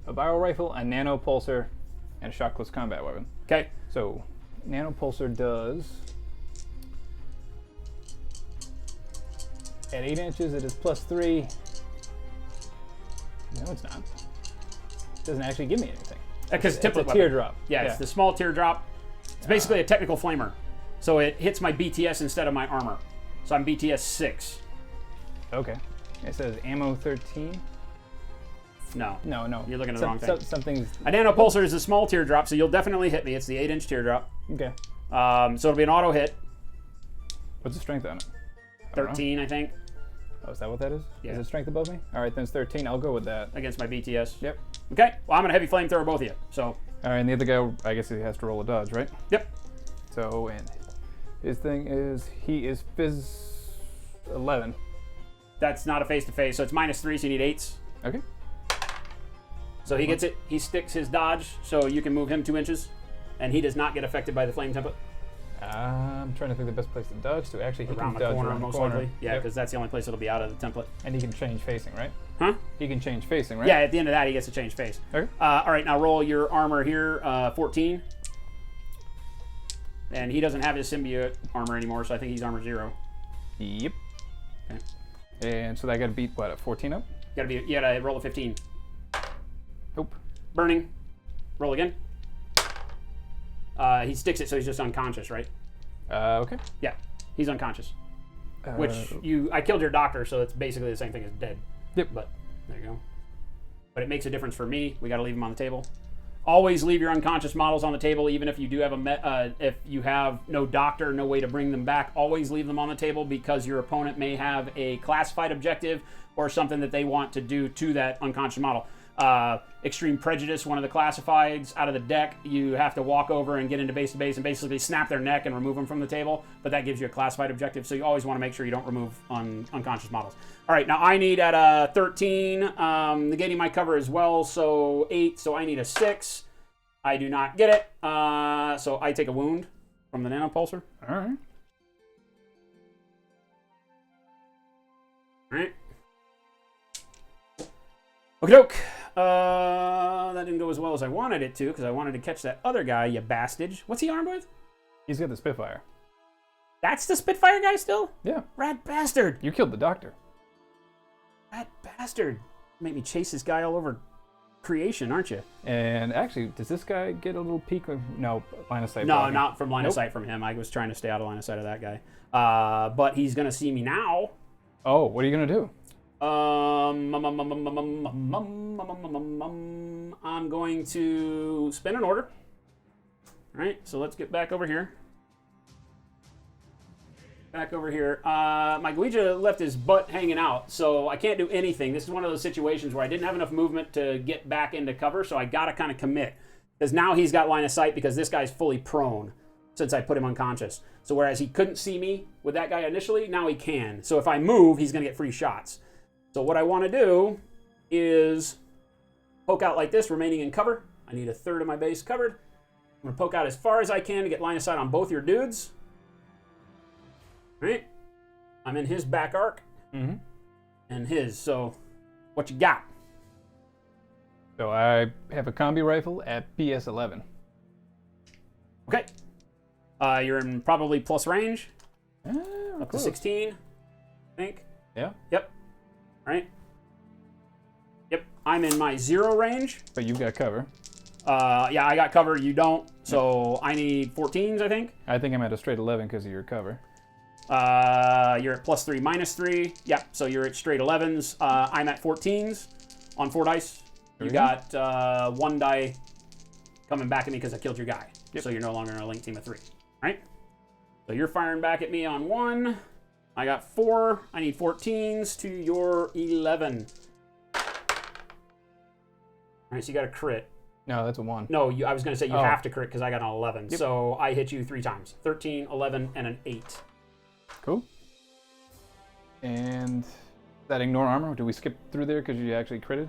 a viral rifle, a nanopulsar, and a shockless combat weapon. Okay. So, nanopulsar does. At 8 inches, it is +3. No, it's not. It doesn't actually give me anything. Because It's a weapon. teardrop. Yeah, it's the small teardrop. It's basically a technical flamer. So it hits my BTS instead of my armor. So I'm BTS 6. Okay. It says ammo 13. No. No. You're looking at the wrong thing. Something's. A nanopulsar is a small teardrop, so you'll definitely hit me. It's the 8-inch teardrop. Okay. So it'll be an auto hit. What's the strength on it? 13, I think, Oh, is that what that is? Yeah. Is it strength above me? All right, then it's 13. I'll go with that. against my BTS. Yep. Okay. Well, I'm going to heavy flamethrower both of you. So, All right, and the other guy, I guess he has to roll a dodge, right? yep. So, and his thing is, he is Fizz 11. That's not a face-to-face, so it's -3, so you need 8s. Okay. So he gets it. He sticks his dodge, so you can move him 2 inches, and he does not get affected by the flame template. I'm trying to think the best place to dodge to. Actually, he Around can the dodge corner, around the most corner. likely. Yeah, Yep. because that's the only place it'll be out of the template. And he can change facing, right? Huh? He can change facing, right? Yeah, at the end of that, he gets to change face. Okay. All right, now roll your armor here, 14. And he doesn't have his symbiote armor anymore, so I think he's armor 0. Yep. Okay. And so that got to beat, what, a 14 up? You gotta roll a 15. Nope. Burning. Roll again. He sticks it, so he's just unconscious, right? Okay. Yeah, he's unconscious. Which I killed your doctor, so it's basically the same thing as dead. Yep. But there you go. But it makes a difference for me. We got to leave them on the table. Always leave your unconscious models on the table, even if you do have if you have no doctor, no way to bring them back. Always leave them on the table because your opponent may have a classified objective or something that they want to do to that unconscious model. Extreme Prejudice, one of the classifieds out of the deck, you have to walk over and get into base to base and basically snap their neck and remove them from the table, but that gives you a classified objective, so you always want to make sure you don't remove unconscious models. All right, now I need at 13, negating my cover as well, so 8, so I need a 6. I do not get it, so I take a wound from the nanopulsar. All right. All right. Okie doke. That didn't go as well as I wanted it to, because I wanted to catch that other guy, you bastard. What's he armed with? He's got the Spitfire. That's the Spitfire guy still? Yeah. Rat bastard. You killed the doctor. Rat bastard. Make me chase this guy all over creation, aren't you? And actually, does this guy get a little peek of... No, line of sight. No, blocking. not from line of Nope. sight from him. I was trying to stay out of line of sight of that guy. But he's going to see me now. Oh, what are you going to do? I'm going to spin an order. All right, so let's get back over here. My Guija left his butt hanging out, so I can't do anything. This is one of those situations where I didn't have enough movement to get back into cover, so I gotta kind of commit. Because now he's got line of sight because this guy's fully prone since I put him unconscious. So whereas he couldn't see me with that guy initially, now he can. So if I move, he's gonna get free shots. So what I want to do is poke out like this, remaining in cover. I need a third of my base covered. I'm going to poke out as far as I can to get line of sight on both your dudes. All right? I'm in his back arc and his. So what you got? So I have a combi rifle at PS 11. Okay. You're in probably plus range. Up Close. to 16, I think. Yeah. Yep. All right. Yep. I'm in my 0 range. But you've got cover. Yeah, I got cover. You don't. So I need 14s, I think. I think I'm at a straight 11 because of your cover. You're at +3, -3. Yep. So you're at straight 11s. I'm at 14s on 4 dice. You got 1 die coming back at me because I killed your guy. Yep. So you're no longer in a link team of 3. Right? So you're firing back at me on 1. I got 4. I need 14s to your 11. All right, so you got a crit. No, that's a 1. No, I was going to say you Oh. have to crit because I got an 11. Yep. So I hit you 3 times. 13, 11, and an 8. Cool. And that ignore armor? Do we skip through there because you actually critted?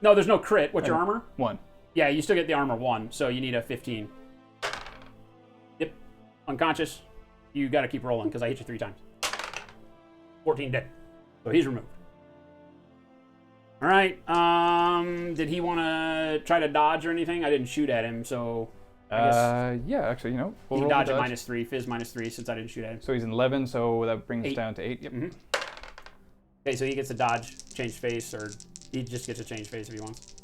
No, there's no crit. What's your armor? 1. Yeah, you still get the armor 1, so you need a 15. Yep. Unconscious. You got to keep rolling because I hit you 3 times. 14 dead. So he's removed. All right. Did he want to try to dodge or anything? I didn't shoot at him, so I guess yeah, actually, he we'll can roll dodge the at -3, fizz -3 since I didn't shoot at him. So he's in 11, so that brings us 8. down to 8. Yep. Okay, so he gets to dodge, change face, or he just gets to change face if he wants.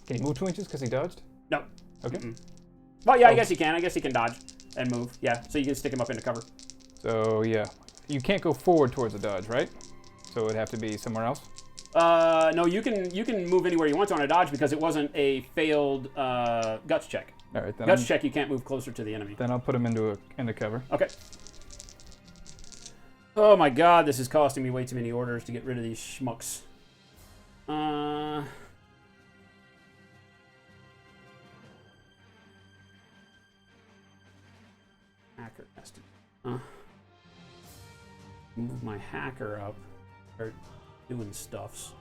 Can he move 2 inches because he dodged? No. Okay. Well, yeah, I guess he can. I guess he can dodge and move. Yeah, so you can stick him up into cover. So yeah, you can't go forward towards the dodge, right? So it would have to be somewhere else. No, you can move anywhere you want to on a dodge because it wasn't a failed guts check. All right, then. Guts check, you can't move closer to the enemy. Then I'll put him into cover. Okay. Oh my god, this is costing me way too many orders to get rid of these schmucks. Hacker has to move my hacker up. Start doing stuffs.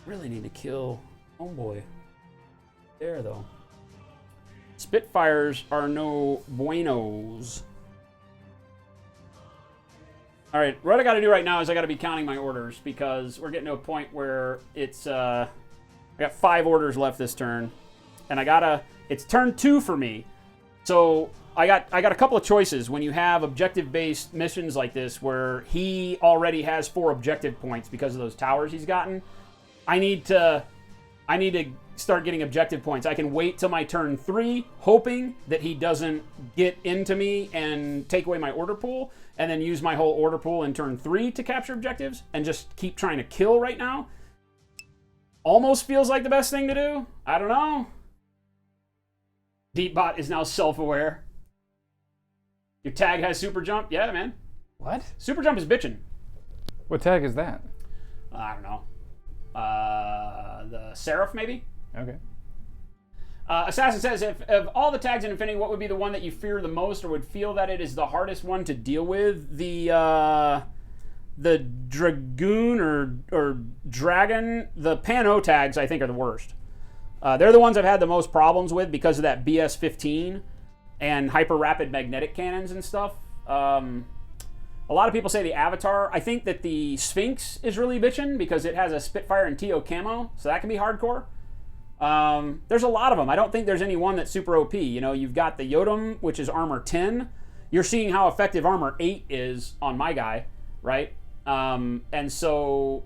Really need to kill homeboy. There though. Spitfires are no buenos. All right, what I got to do right now is I got to be counting my orders because we're getting to a point where it's I got 5 orders left this turn, and it's turn 2 for me. So I got a couple of choices when you have objective-based missions like this where he already has 4 objective points because of those towers he's gotten. I need to start getting objective points. I can wait till my turn 3, hoping that he doesn't get into me and take away my order pool, and then use my whole order pool in turn 3 to capture objectives, and just keep trying to kill right now. Almost feels like the best thing to do. I don't know. Deepbot is now self-aware. Your tag has super jump? Yeah, man. What? Super jump is bitchin'. What tag is that? I don't know. The Seraph, maybe? Okay. Assassin says, if of all the tags in Infinity, what would be the one that you fear the most or would feel that it is the hardest one to deal with? The Dragoon or Dragon, the Pano tags, I think, are the worst. They're the ones I've had the most problems with because of that BS-15 and hyper-rapid magnetic cannons and stuff. A lot of people say the Avatar. I think that the Sphinx is really bitchin' because it has a Spitfire and TO camo, so that can be hardcore. There's a lot of them. I don't think there's any one that's super OP. You know, you've got the Yodam, which is armor 10. You're seeing how effective armor 8 is on my guy, right? And so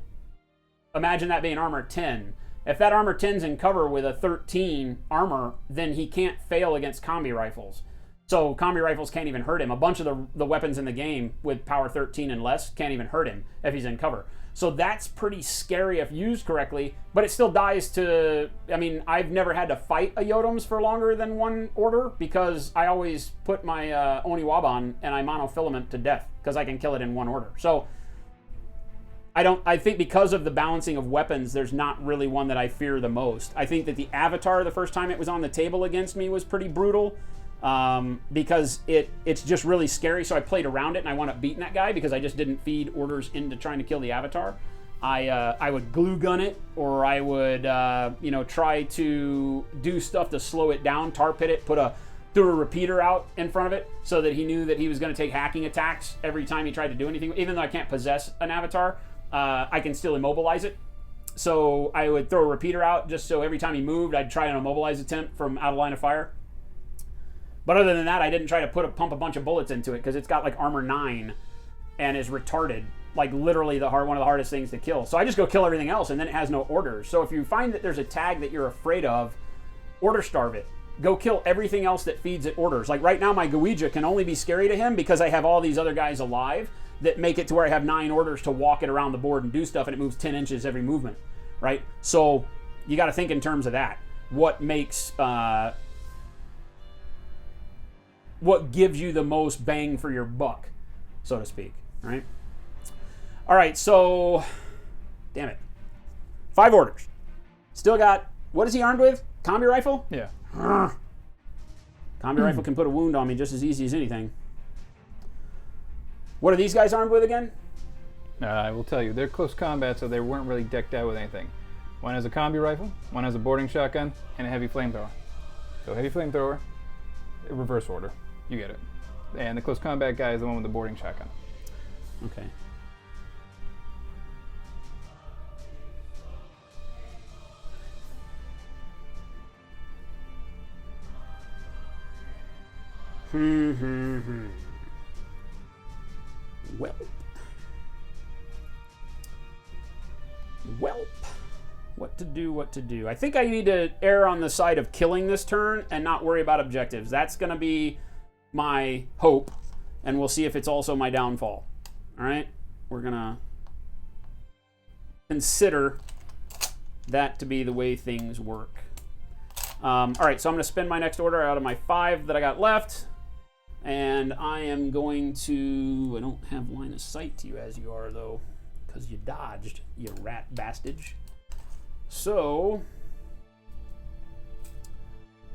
imagine that being armor 10. If that armor 10's in cover with a 13 armor, then he can't fail against combi rifles. So combi rifles can't even hurt him. A bunch of the weapons in the game with power 13 and less can't even hurt him if he's in cover. So that's pretty scary if used correctly, but it still dies to... I mean, I've never had to fight a Yodams for longer than 1 order because I always put my Oniwab on and I monofilament to death because I can kill it in 1 order. So I think because of the balancing of weapons, there's not really one that I fear the most. I think that the Avatar, the first time it was on the table against me, was pretty brutal. Because it's just really scary, so I played around it and I wound up beating that guy because I just didn't feed orders into trying to kill the Avatar. I would glue gun it, or I would try to do stuff to slow it down, tar pit it, threw a repeater out in front of it so that he knew that he was going to take hacking attacks every time he tried to do anything. Even though I can't possess an Avatar, I can still immobilize it. So I would throw a repeater out just so every time he moved, I'd try an immobilize attempt from out of line of fire. But other than that, I didn't try to pump a bunch of bullets into it because it's got like armor 9 and is retarded. Like literally one of the hardest things to kill. So I just go kill everything else and then it has no orders. So if you find that there's a tag that you're afraid of, order starve it. Go kill everything else that feeds it orders. Like right now my Gouija can only be scary to him because I have all these other guys alive that make it to where I have 9 orders to walk it around the board and do stuff and it moves 10 inches every movement. Right? So you got to think in terms of that. What makes... what gives you the most bang for your buck, so to speak, right? All right, so, damn it. 5 orders. Still got, what is he armed with? Combi rifle? Yeah. Combi rifle can put a wound on me just as easy as anything. What are these guys armed with again? I will tell you, they're close combat, so they weren't really decked out with anything. One has a combi rifle, one has a boarding shotgun, and a heavy flamethrower. So heavy flamethrower, reverse order. You get it. And the close combat guy is the one with the boarding shotgun. Okay. Welp. Welp. What to do, what to do. I think I need to err on the side of killing this turn and not worry about objectives. That's going to be my hope, and we'll see if it's also my downfall. All right? We're going to consider that to be the way things work. All right, so I'm going to spend my next order out of my 5 that I got left. And I am going to... I don't have line of sight to you as you are, though, because you dodged, you rat bastage. So...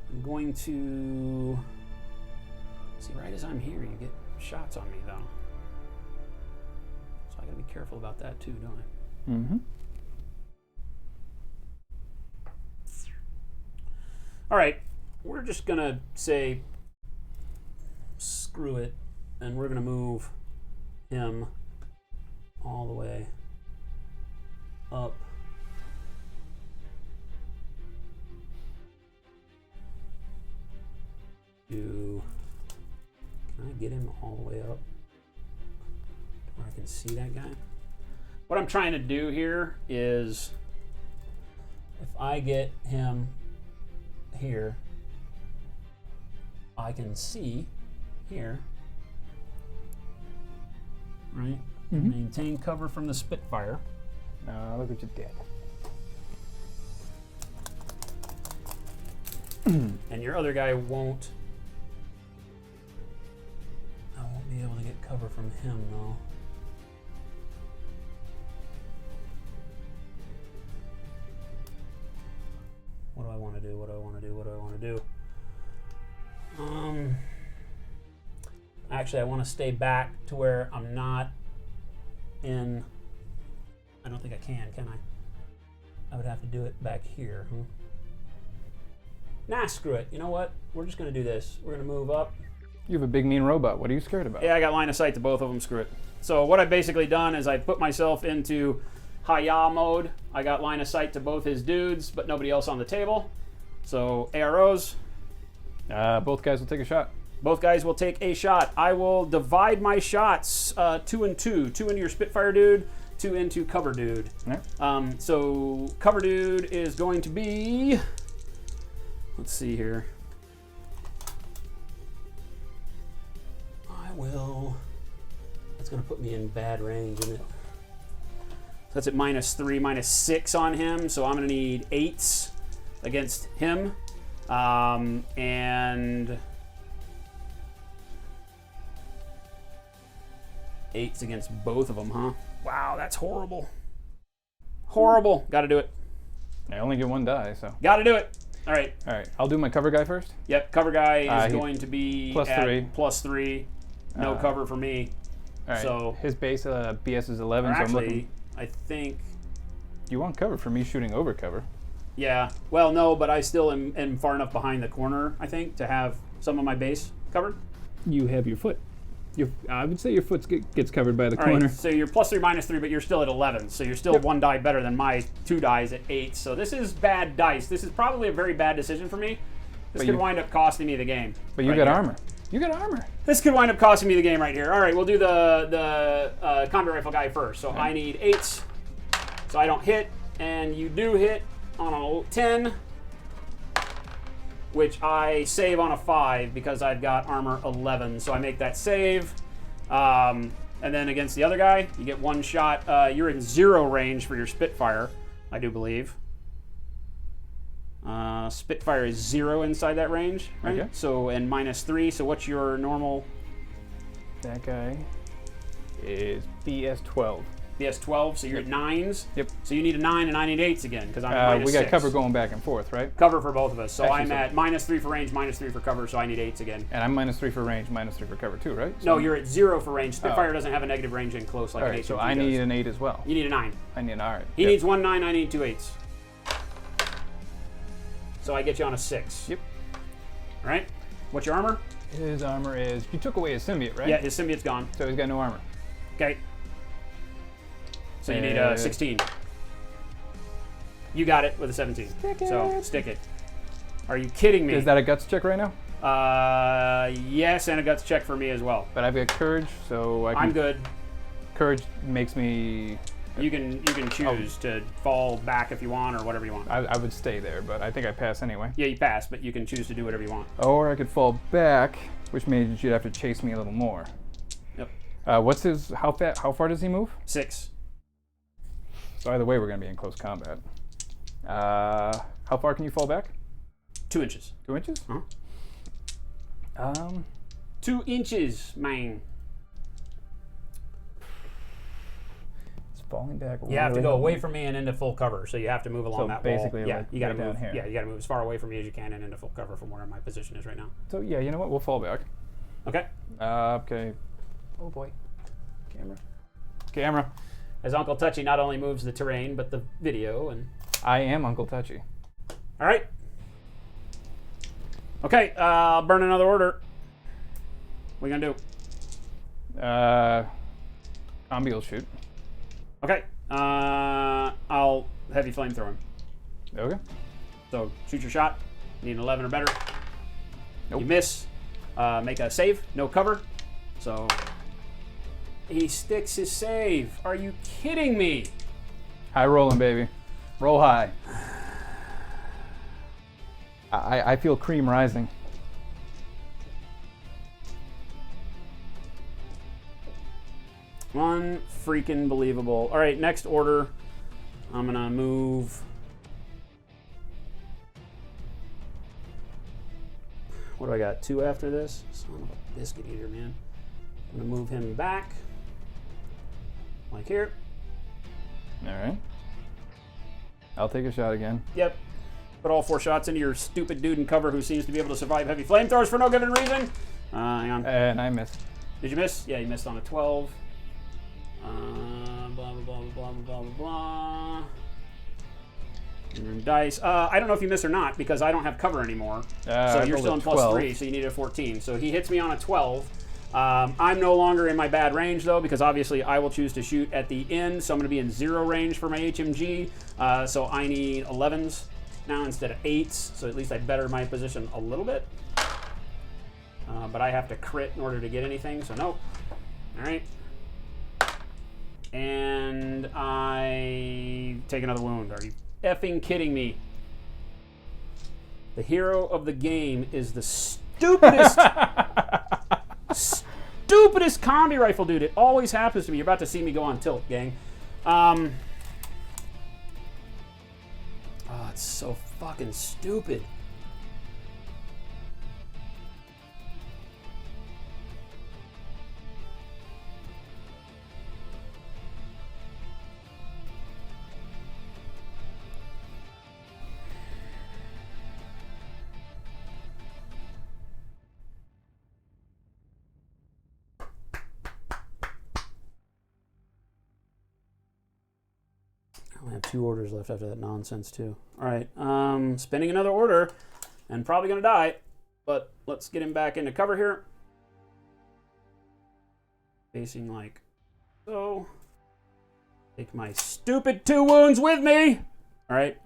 I'm going to... See, right as I'm here, you get shots on me, though. So I got to be careful about that, too, don't I? Mm-hmm. All right, we're just going to say... screw it, and we're going to move him all the way up to, can I get him all the way up where I can see that guy? What I'm trying to do here is, if I get him here, I can see here, right? Mm-hmm. Maintain cover from the Spitfire. Look what you did. And your other guy won't. I won't be able to get cover from him, though. What do I want to do? What do I want to do? What do I want to do? Actually, I want to stay back to where I'm not in... I don't think I can I? I would have to do it back here. Nah, screw it. You know what? We're just going to do this. We're going to move up. You have a big mean robot. What are you scared about? Yeah, I got line of sight to both of them. Screw it. So what I've basically done is I put myself into Hi-Ya mode. I got line of sight to both his dudes, but nobody else on the table. So AROs. Both guys will take a shot. Both guys will take a shot. I will divide my shots 2 and 2. 2 into your Spitfire dude, 2 into cover dude. Right. So cover dude is going to be... Let's see here. I will... That's going to put me in bad range, isn't it? So that's at -3, -6 on him. So I'm going to need 8s against him. And... 8s against both of them, huh? Wow, that's horrible. Horrible. Got to do it. I only get 1 die, so. Got to do it. All right. All right, I'll do my cover guy first. Yep, cover guy is going to be +3. +3. No cover for me. All right. So his base BS is 11, so I'm actually, looking. I think... You want cover for me shooting over cover. Yeah. Well, no, but I still am far enough behind the corner, I think, to have some of my base covered. You have your foot. I would say your foot gets covered by the All corner. right, so you're +3, -3, but you're still at 11. So you're still 1 die better than my 2 dies at 8. So this is bad dice. This is probably a very bad decision for me. This could wind up costing me the game. But you got armor. You got armor. This could wind up costing me the game right here. All right, we'll do the combat rifle guy first. So I need 8s, so I don't hit, and you do hit on a 10, which I save on a 5 because I've got armor 11. So I make that save. And then against the other guy, you get 1 shot. You're in 0 range for your Spitfire, I do believe. Spitfire is 0 inside that range, right? Okay. So, and -3. So what's your normal? That guy is BS 12. BS 12, so you're at 9s. Yep. So you need a 9 and I need 8s again because I'm at -6. We got cover going back and forth, right? Cover for both of us. So Actually, I'm at -3 for range, -3 for cover, so I need 8s again. And I'm -3 for range, -3 for cover too, right? No, you're at 0 for range. Spitfire doesn't have a negative range in close like All an right, 8. so I need an 8 as well. You need a 9. I need an all right. He needs 1 9, I need 2 8s. So I get you on a 6. Yep. All right. What's your armor? His armor is. You took away his symbiote, right? Yeah, his symbiote's gone. So he's got no armor. Okay. So you need a 16. You got it with a 17. So stick it. Are you kidding me? Is that a guts check right now? Yes, and a guts check for me as well. But I've got courage, so I can. I'm good. Courage makes me. You can choose to fall back if you want or whatever you want. I would stay there, but I think I pass anyway. Yeah, you pass, but you can choose to do whatever you want. Or I could fall back, which means you'd have to chase me a little more. Yep. What's his? How far does he move? 6. So either way, we're going to be in close combat. How far can you fall back? 2 inches. 2 inches? Uh-huh. 2 inches, man. Falling back. You have to go away from me and into full cover, so you have to move along So that basically, wall. Yeah, like, you got to right move down here. Yeah, you got to move as far away from me as you can and into full cover from where my position is right now. So yeah, you know what? We'll fall back. Okay. Okay. Oh boy. Camera. As Uncle Touchy not only moves the terrain but the video and. I am Uncle Touchy. All right. Okay, I'll burn another order. What are you gonna do? Combi will shoot. Okay. I'll heavy flamethrower him. Okay. So shoot your shot. Need an 11 or better. Nope. You miss. Make a save. No cover. So he sticks his save. Are you kidding me? High rolling, baby. Roll high. I feel cream rising. Unfreaking believable. All right, next order. I'm gonna move. What do I got? 2 after this? Son of a biscuit eater, man. I'm gonna move him back. Like here. All right. I'll take a shot again. Yep. Put all 4 shots into your stupid dude in cover who seems to be able to survive heavy flamethrowers for no given reason. Hang on. And I missed. Did you miss? Yeah, you missed on a 12. Blah, blah, blah, blah, blah, blah, blah. And dice. I don't know if you missed or not because I don't have cover anymore. So you're still in +3, so you need a 14. So he hits me on a 12. I'm no longer in my bad range though because obviously I will choose to shoot at the end. So I'm going to be in 0 range for my HMG. So I need 11s now instead of 8s. So at least I better my position a little bit. But I have to crit in order to get anything. So nope. All right. And I take another wound. Are you effing kidding me? The hero of the game is the stupidest, stupidest combi rifle dude. It always happens to me. You're about to see me go on tilt, gang. Oh, it's so fucking stupid. I have 2 orders left after that nonsense too. All right, spinning another order and probably gonna die, but let's get him back into cover here. Facing like so. Take my stupid 2 wounds with me. All right,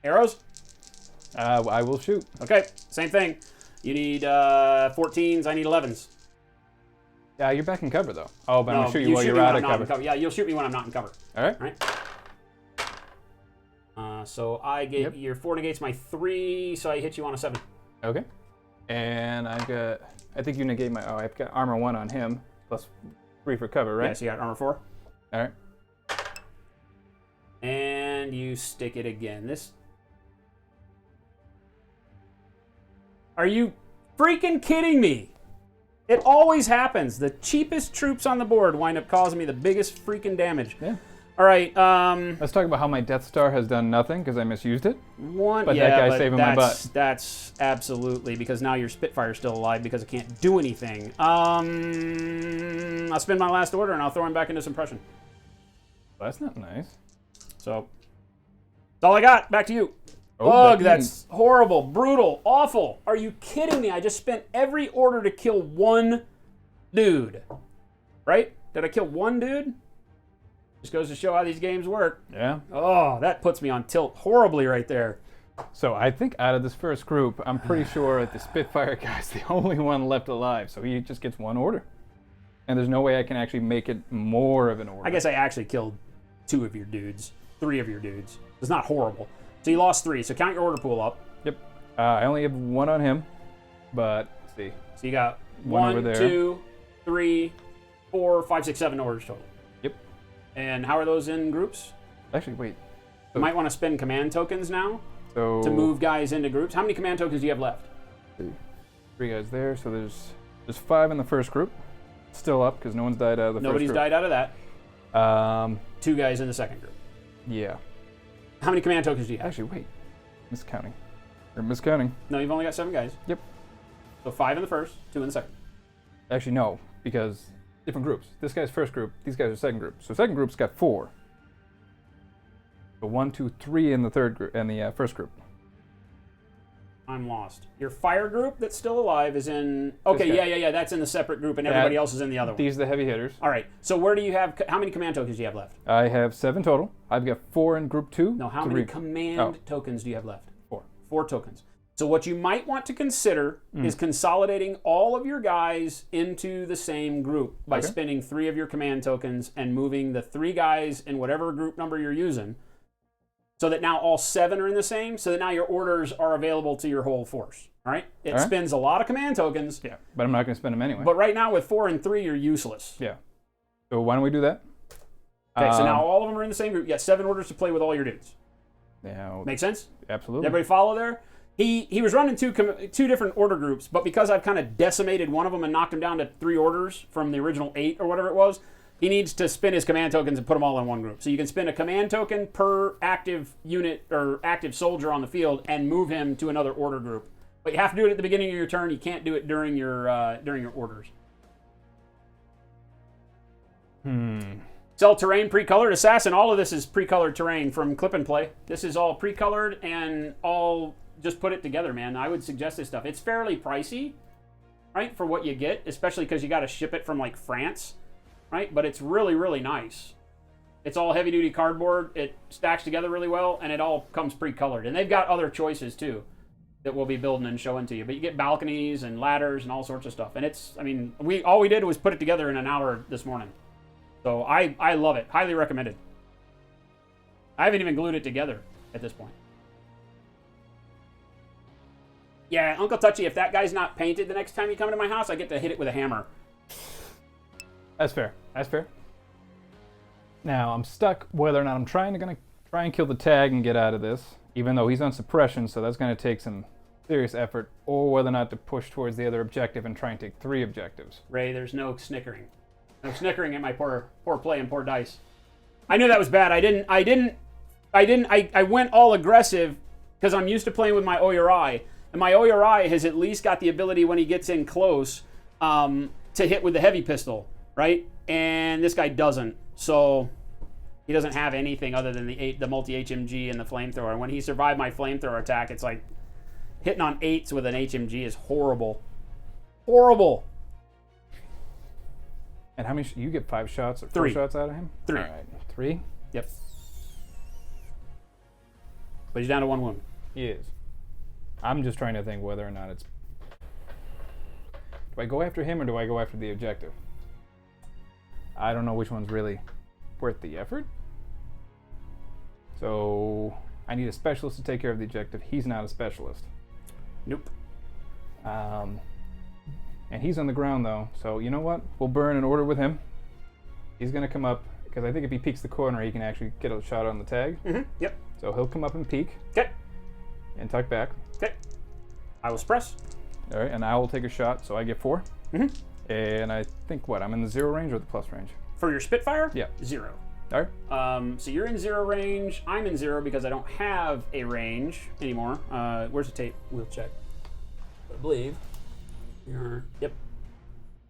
arrows. I will shoot. Okay, same thing. You need 14s, I need 11s. Yeah, you're back in cover though. Oh, but I'm No, gonna shoot you while you're out of cover. Yeah, you'll shoot me when I'm not in cover. All right. All right. So I get your 4 negates my 3, so I hit you on a 7. Okay. And I've got. I think you negate my. Oh, I've got armor 1 on him, plus 3 for cover, right? Yeah, so you got armor 4. All right. And you stick it again. This. Are you freaking kidding me? It always happens. The cheapest troops on the board wind up causing me the biggest freaking damage. Yeah. All right. Let's talk about how my Death Star has done nothing because I misused it. But that guy's saving my butt. That's absolutely because now your Spitfire's still alive because it can't do anything. I'll spend my last order and I'll throw him back into suppression. That's not nice. So that's all I got. Back to you. Oh, Ugh, that's horrible, brutal, awful. Are you kidding me? I just spent every order to kill one dude. Right? Did I kill one dude? Just goes to show how these games work. Yeah. Oh, that puts me on tilt horribly right there. So I think out of this first group, I'm pretty sure the Spitfire guy's the only one left alive. So he just gets one order. And there's no way I can actually make it more of an order. I guess I actually killed 2 of your dudes. 3 of your dudes. It's not horrible. So you lost 3. So count your order pool up. Yep. I only have 1 on him. But, let's see. So you got One over there. 2, 3, 4, 5, 6, 7 orders total. Yep. And how are those in groups? Actually, wait. You might want to spend command tokens now So to move guys into groups. How many command tokens do you have left? 3 guys there. So there's 5 in the first group. Still up because no one's died out of the Nobody's first group. died out of that. 2 guys in the second group. Yeah. How many command tokens do you have? Actually, wait. Miscounting. Or miscounting. No, you've only got 7 guys. Yep. So 5 in the first, 2 in the second. Actually, no, because different groups. This guy's first group, these guys are second group. So second group's got 4. So 1, 2, 3 in the third group, and the first group. I'm lost. Your fire group that's still alive is in... Okay, guy. yeah. That's in the separate group, and everybody else is in the other one. These are the heavy hitters. All right. So where do you have... How many command tokens do you have left? I have 7 total. I've got 4 in group 2. No, how many command tokens do you have left? 4. 4 tokens. So what you might want to consider is consolidating all of your guys into the same group by spending 3 of your command tokens and moving the 3 guys in whatever group number you're using so that now all 7 are in the same, so that now your orders are available to your whole force. All right? It spends a lot of command tokens. Yeah, but I'm not going to spend them anyway. But right now with 4 and 3, you're useless. Yeah. So why don't we do that? Okay, so now all of them are in the same group. You got 7 orders to play with all your dudes. Yeah. Make sense? Absolutely. Everybody follow there? He was running 2 different order groups, but because I've kind of decimated one of them and knocked him down to 3 orders from the original 8 or whatever it was, he needs to spend his command tokens and put them all in one group. So you can spend a command token per active unit or active soldier on the field and move him to another order group. But you have to do it at the beginning of your turn. You can't do it during your orders. Sell terrain pre-colored assassin. All of this is pre-colored terrain from Clip and Play. This is all pre-colored and all just put it together, man. I would suggest this stuff. It's fairly pricey, right, for what you get, especially because you got to ship it from like France, right? But it's really, really nice. It's all heavy-duty cardboard. It stacks together really well, and it all comes pre-colored. And they've got other choices too that we'll be building and showing to you. But you get balconies and ladders and all sorts of stuff. And it's, I mean, all we did was put it together in an hour this morning. So I love it. Highly recommended. I haven't even glued it together at this point. Yeah, Uncle Touchy, if that guy's not painted the next time you come to my house, I get to hit it with a hammer. That's fair. That's fair. Now, I'm stuck whether or not I'm going to try and kill the tag and get out of this, even though he's on suppression, so that's going to take some serious effort, or whether or not to push towards the other objective and try and take 3 objectives. Ray, there's no snickering. No snickering at my poor play and poor dice. I knew that was bad. I went all aggressive because I'm used to playing with my Oyurai. And my Oyurai has at least got the ability when he gets in close to hit with the heavy pistol, right? And this guy doesn't. So he doesn't have anything other than the multi-HMG and the flamethrower. And when he survived my flamethrower attack, it's like hitting on 8s with an HMG is horrible. Horrible. And how many? You get 5 shots or 4 3 shots out of him? 3. All right, 3. Yep. But he's down to 1 wound. He is. I'm just trying to think whether or not it's. Do I go after him or do I go after the objective? I don't know which one's really worth the effort. So I need a specialist to take care of the objective. He's not a specialist. Nope. And he's on the ground though, so you know what? We'll burn an order with him. He's gonna come up, because I think if he peeks the corner, he can actually get a shot on the tag. Mm-hmm. Yep. So he'll come up and peek. Okay. And tuck back. Okay. I will suppress. All right, and I will take a shot, so I get 4. Mm-hmm. And I think what? I'm in the 0 range or the plus range? For your Spitfire? Yeah. 0. All right. So you're in 0 range. I'm in 0 because I don't have a range anymore. Where's the tape? We'll check. I believe. Yep.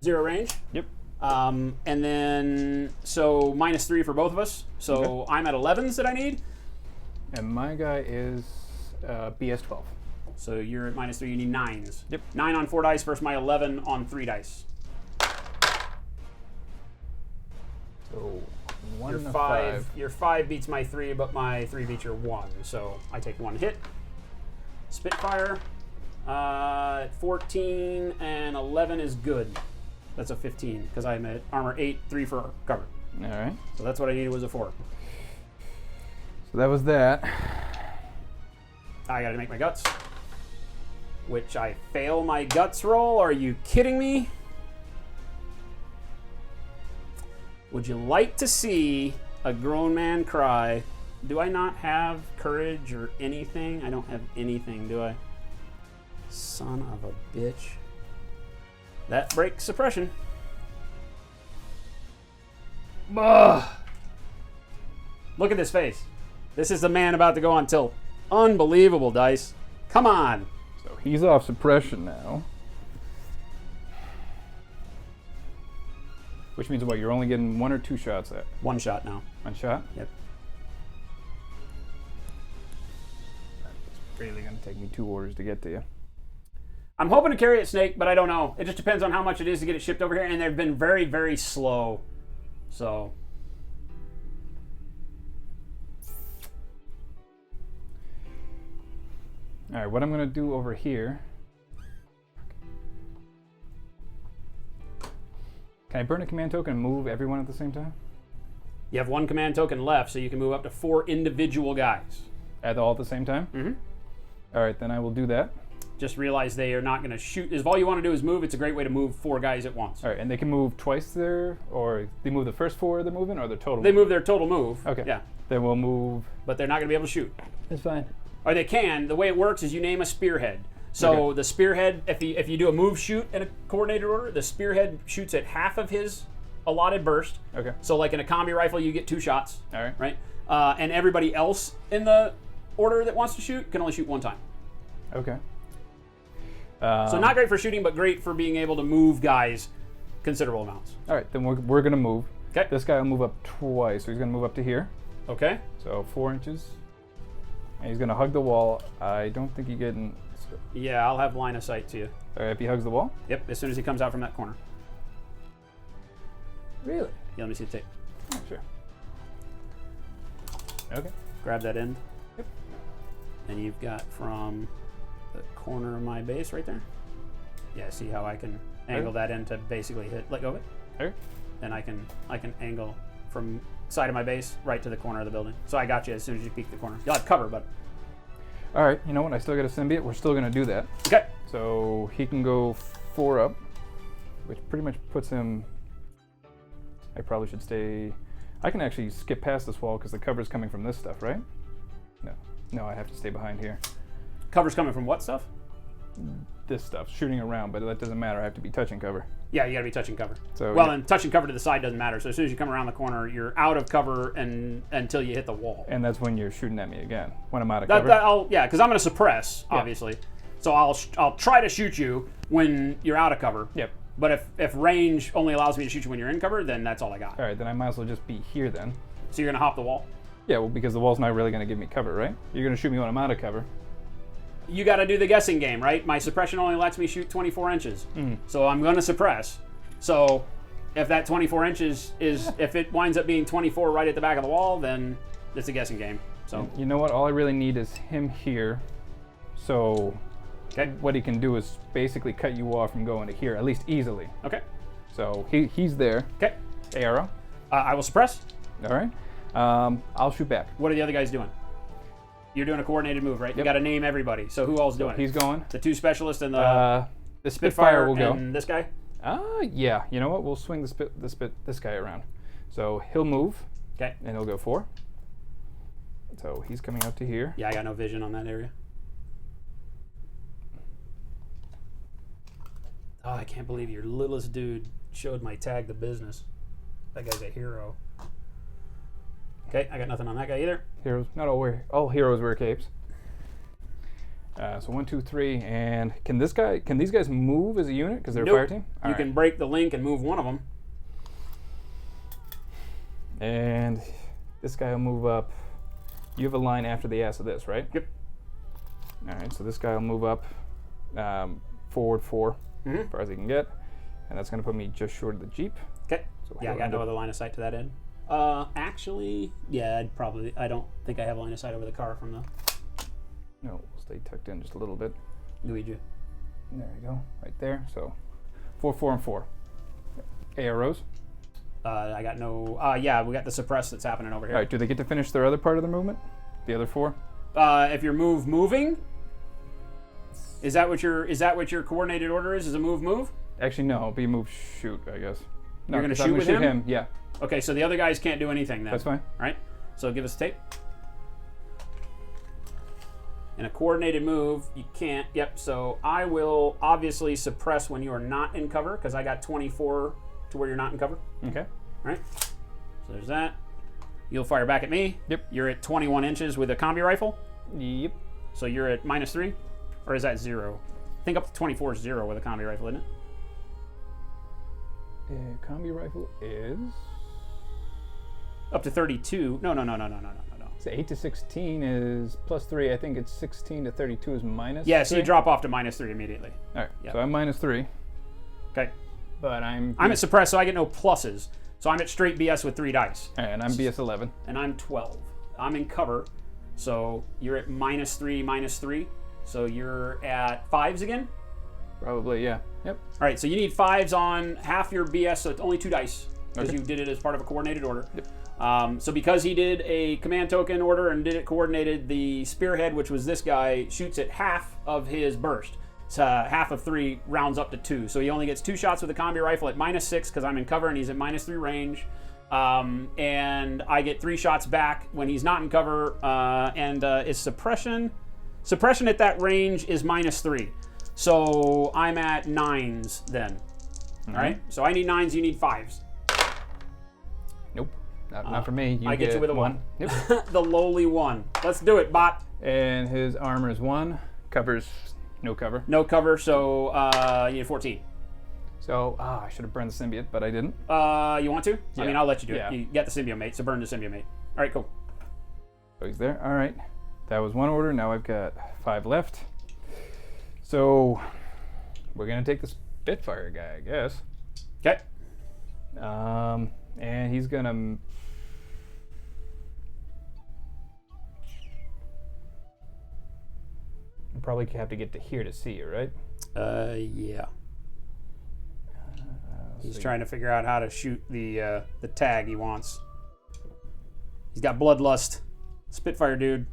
0 range. Yep. And then, so -3 for both of us. So I'm at 11s that I need. And my guy is BS 12. So you're at -3, you need 9s. Yep. 9 on 4 dice versus my 11 on 3 dice. So 1 Your and a 5, your 5 beats my 3, but my 3 beats your 1. So I take 1 hit. Spitfire. 14 and 11 is good. That's a 15 because I'm at armor 8, 3 for cover. All right. So that's what I needed was a 4. So that was that. I gotta make my guts. Which I fail my guts roll. Are you kidding me? Would you like to see a grown man cry? Do I not have courage or anything? I don't have anything, do I? Son of a bitch. That breaks suppression. Ugh. Look at this face. This is the man about to go on tilt. Unbelievable, dice. Come on. So he's off suppression now. Which means what? You're only getting 1 or 2 shots at 1 shot now. 1 shot? Yep. It's really going to take me 2 orders to get to you. I'm hoping to carry it, Snake, but I don't know. It just depends on how much it is to get it shipped over here, and they've been very, very slow. So. All right, what I'm going to do over here. Can I burn a command token and move everyone at the same time? You have 1 command token left, so you can move up to 4 individual guys. All at the same time? Mm-hmm. All right, then I will do that. Just realize they are not going to shoot. If all you want to do is move, it's a great way to move 4 guys at once. All right, and they can move twice there, or they move the first 4 they're moving, or the total? They move their total move. Okay. Yeah. Then we'll move. But they're not going to be able to shoot. That's fine. Or they can. The way it works is you name a spearhead. So Okay. the spearhead, if you do a move shoot in a coordinated order, the spearhead shoots at half of his allotted burst. Okay. So like in a combi rifle, you get 2 shots. All right. Right? And everybody else in the order that wants to shoot can only shoot 1 time. Okay. So not great for shooting, but great for being able to move guys considerable amounts. All right, then we're going to move. Okay. This guy will move up twice, so he's going to move up to here. Okay. So 4 inches. And he's going to hug the wall. I don't think he's getting... Yeah, I'll have line of sight to you. All right, if he hugs the wall? Yep, as soon as he comes out from that corner. Really? Yeah, let me see the tape. Oh, sure. Okay. Grab that end. Yep. And you've got from the corner of my base right there. Yeah, see how I can angle that end to basically let go of it? All And I can angle from side of my base right to the corner of the building. So I got you as soon as you peek the corner. You'll have cover, but... right, you know what? I still got a symbiote. We're still going to do that. Okay. So he can go 4 up, which pretty much puts him... I probably should stay... I can actually skip past this wall because the cover's coming from this stuff, right? No. No, I have to stay behind here. Cover's coming from what stuff? This stuff, shooting around, but that doesn't matter. I have to be touching cover. Yeah, you gotta be touching cover. So well, and touching cover to the side doesn't matter. So as soon as you come around the corner, you're out of cover until you hit the wall. And that's when you're shooting at me again, when I'm out of cover. Yeah, because I'm gonna suppress, obviously. So I'll try to shoot you when you're out of cover. Yep. But if range only allows me to shoot you when you're in cover, then that's all I got. All right, then I might as well just be here then. So you're gonna hop the wall? Yeah, well, because the wall's not really going to give me cover, right? You're going to shoot me when I'm out of cover. You got to do the guessing game, right? My suppression only lets me shoot 24 inches. So I'm going to suppress. So if that 24 inches is, if it winds up being 24 right at the back of the wall, then it's a guessing game. So You know what? All I really need is him here. So what he can do is basically cut you off from going to here, at least easily. Okay. So he's there. Okay. Arrow. I will suppress. All right. I'll shoot back. What are the other guys doing? You're doing a coordinated move, right? Yep. You got to name everybody. So who all's doing it? He's going. The 2 specialists and The the Spitfire will go. and this guy? Yeah. You know what? We'll swing this guy around. So he'll move. Okay. And he'll go 4. So he's coming up to here. Yeah, I got no vision on that area. Oh, I can't believe your littlest dude showed my tag the business. That guy's a hero. Okay, I got nothing on that guy either. Heroes, not all heroes wear capes. So 1, 2, 3, and can these guys move as a unit because they're Nope. a fire team? You can break the link and move one of them. And this guy will move up. You have a line after the ass of this, right? Yep. All right, so this guy will move up forward 4 as far as he can get, and that's going to put me just short of the Jeep. Okay. So Yeah, I he'll got end no up- other line of sight to that end. Actually, yeah, I don't think I have line of sight over the car from the No, we'll stay tucked in just a little bit. Luigi. There you go, right there. So 4, 4, and 4. AROs. I got no. Yeah, we got the suppress that's happening over here. All right, do they get to finish their other part of the movement? The other 4? If you're moving, is that what your coordinated order is? Is a move? Actually, no, it'll be move shoot, I guess. No, You're gonna 'cause I'm shoot with him? Yeah, Okay, so the other guys can't do anything then. that's fine. All right. So give us the tape. In a coordinated move, you can't. Yep. So I will obviously suppress when you are not in cover because I got 24 to where you're not in cover. Okay. All right. So there's that. You'll fire back at me. Yep. You're at 21 inches with a combi rifle. Yep. So you're at -3, or is that 0? I think up to 24 is 0 with a combi rifle, isn't it? Combi rifle is Up to 32. No. so 8 to 16 is +3. I think it's 16 to 32 is minus. Yeah, so you 3. drop off to -3 immediately. All right. Yep. So I'm -3, Okay. but I'm I'm at suppressed, so I get no pluses. So I'm at straight BS with 3 dice. and I'm BS 11. And I'm 12. I'm in cover, so you're at -3. So you're at 5s again? Probably, yeah. Yep. All right, so you need 5s on half your BS, so it's only 2 dice because Okay. you did it as part of a coordinated order. Yep. So because he did a command token order and did it coordinated, the spearhead, which was this guy, shoots at half of his burst. So half of 3 rounds up to 2. So he only gets 2 shots with a combi rifle at -6 because I'm in cover and he's at -3 range. And I get 3 shots back when he's not in cover. And is suppression at that range is -3. So I'm at 9s then. All right. So I need 9s. You need 5s. Nope. Not for me. I get you with a 1. Yep. The lowly 1. Let's do it, bot. And his armor is 1. Covers no cover. No cover, so you need 14. So I should have burned the symbiote, but I didn't. You want to? I Yeah. mean, I'll let you do Yeah. it. You get the symbiote mate, so burn the symbiote mate. All right, cool. So he's there. All right. That was 1 order. Now I've got 5 left. So we're gonna take the Spitfire guy, I guess. Okay. And he's gonna. We'll probably have to get to here to see you, right? Yeah. He's So trying to figure out how to shoot the tag he wants. He's got bloodlust. Spitfire dude.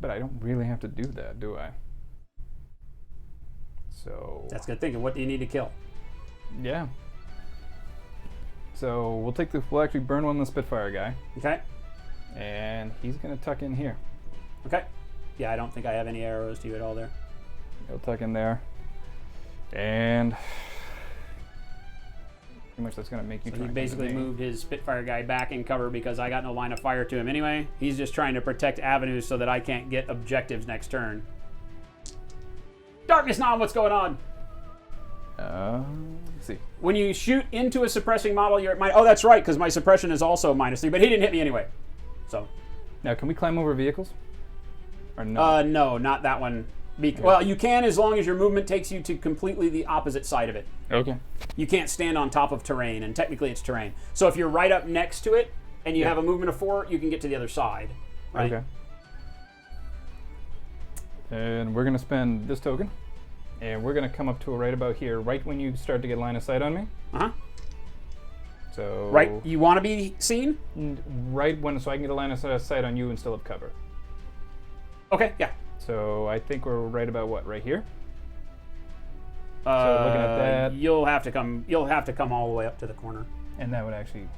But I don't really have to do that, do I? So That's good thinking. What do you need to kill? yeah. So we'll actually burn one of the Spitfire guy, Okay. and he's gonna tuck in here. Okay. Yeah, I don't think I have any arrows to you at all there. He'll tuck in there, and pretty much that's gonna make you. So try he and come to basically me. moved his Spitfire guy back in cover because I got no line of fire to him anyway. He's just trying to protect avenues so that I can't get objectives next turn. Darkness Nom, what's going on? Let's see. When you shoot into a suppressing model, you're at oh, that's right, because my suppression is also -3, but he didn't hit me anyway. So, Now, can we climb over vehicles? Or no? no, not that one. Well, you can as long as your movement takes you to completely the opposite side of it. Okay. You can't stand on top of terrain, and technically it's terrain. So if you're right up next to it and you Yeah. have a movement of 4, you can get to the other side. Right? Okay. And we're gonna spend this token, and we're gonna come up to right about here, right when you start to get line of sight on me. Uh-huh. So Right, you want to be seen? right when, so I can get a line of sight on you and still have cover. Okay, yeah. So I think we're right about what, right here? looking at that- You'll have to come all the way up to the corner. And that would actually,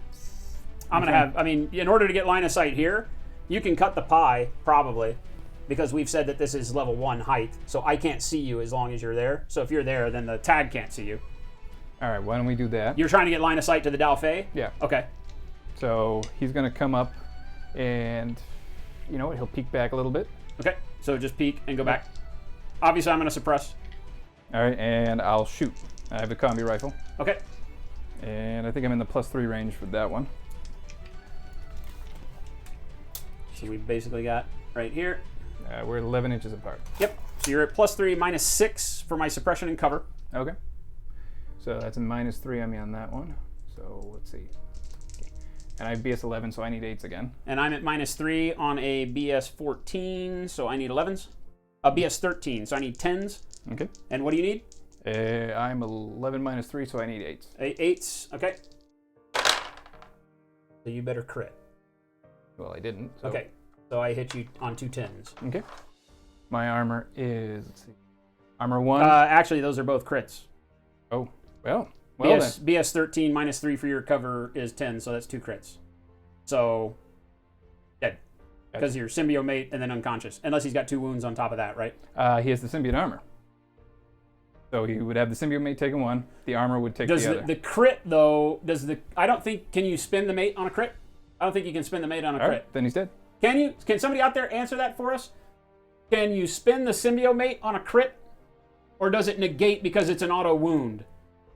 I'm going to have, I mean, in order to get line of sight here, you can cut the pie, probably, because we've said that this is level 1 height, so I can't see you as long as you're there. So if you're there, then the tag can't see you. All right, why don't we do that? You're trying to get line of sight to the Dalfei? Yeah. Okay. So he's going to come up, and you know what? He'll peek back a little bit. Okay, so just peek and go back. Obviously, I'm going to suppress. All right, and I'll shoot. I have a combi rifle, Okay. and I think I'm in the +3 range for that one. So we basically got right here. We're 11 inches apart. Yep. So you're at +3, -6 for my suppression and cover. Okay. So that's a -3 on me on that one. So let's see. Okay. And I have BS 11, so I need 8s again. And I'm at -3 on a BS 14, so I need 11s. A BS 13, so I need 10s. Okay. And what do you need? I'm 11 -3, so I need 8s. 8s, okay. So you better crit. Well, I didn't. So. Okay. So I hit you on 2 10s. Okay. My armor is, let's see, armor 1. Actually, those are both crits. Oh, well then. BS 13 -3 for your cover is 10, so that's 2 crits. So, dead. Because you're symbiote mate and then unconscious. Unless he's got 2 wounds on top of that, right? He has the symbiote armor. So he would have the symbiote mate taking 1. The armor would take the other. The crit, though, I don't think, can you spin the mate on a crit? I don't think you can spin the mate on a crit. Right, then he's dead. Can you? Can somebody out there answer that for us? Can you spin the symbiote mate on a crit? Or does it negate because it's an auto wound?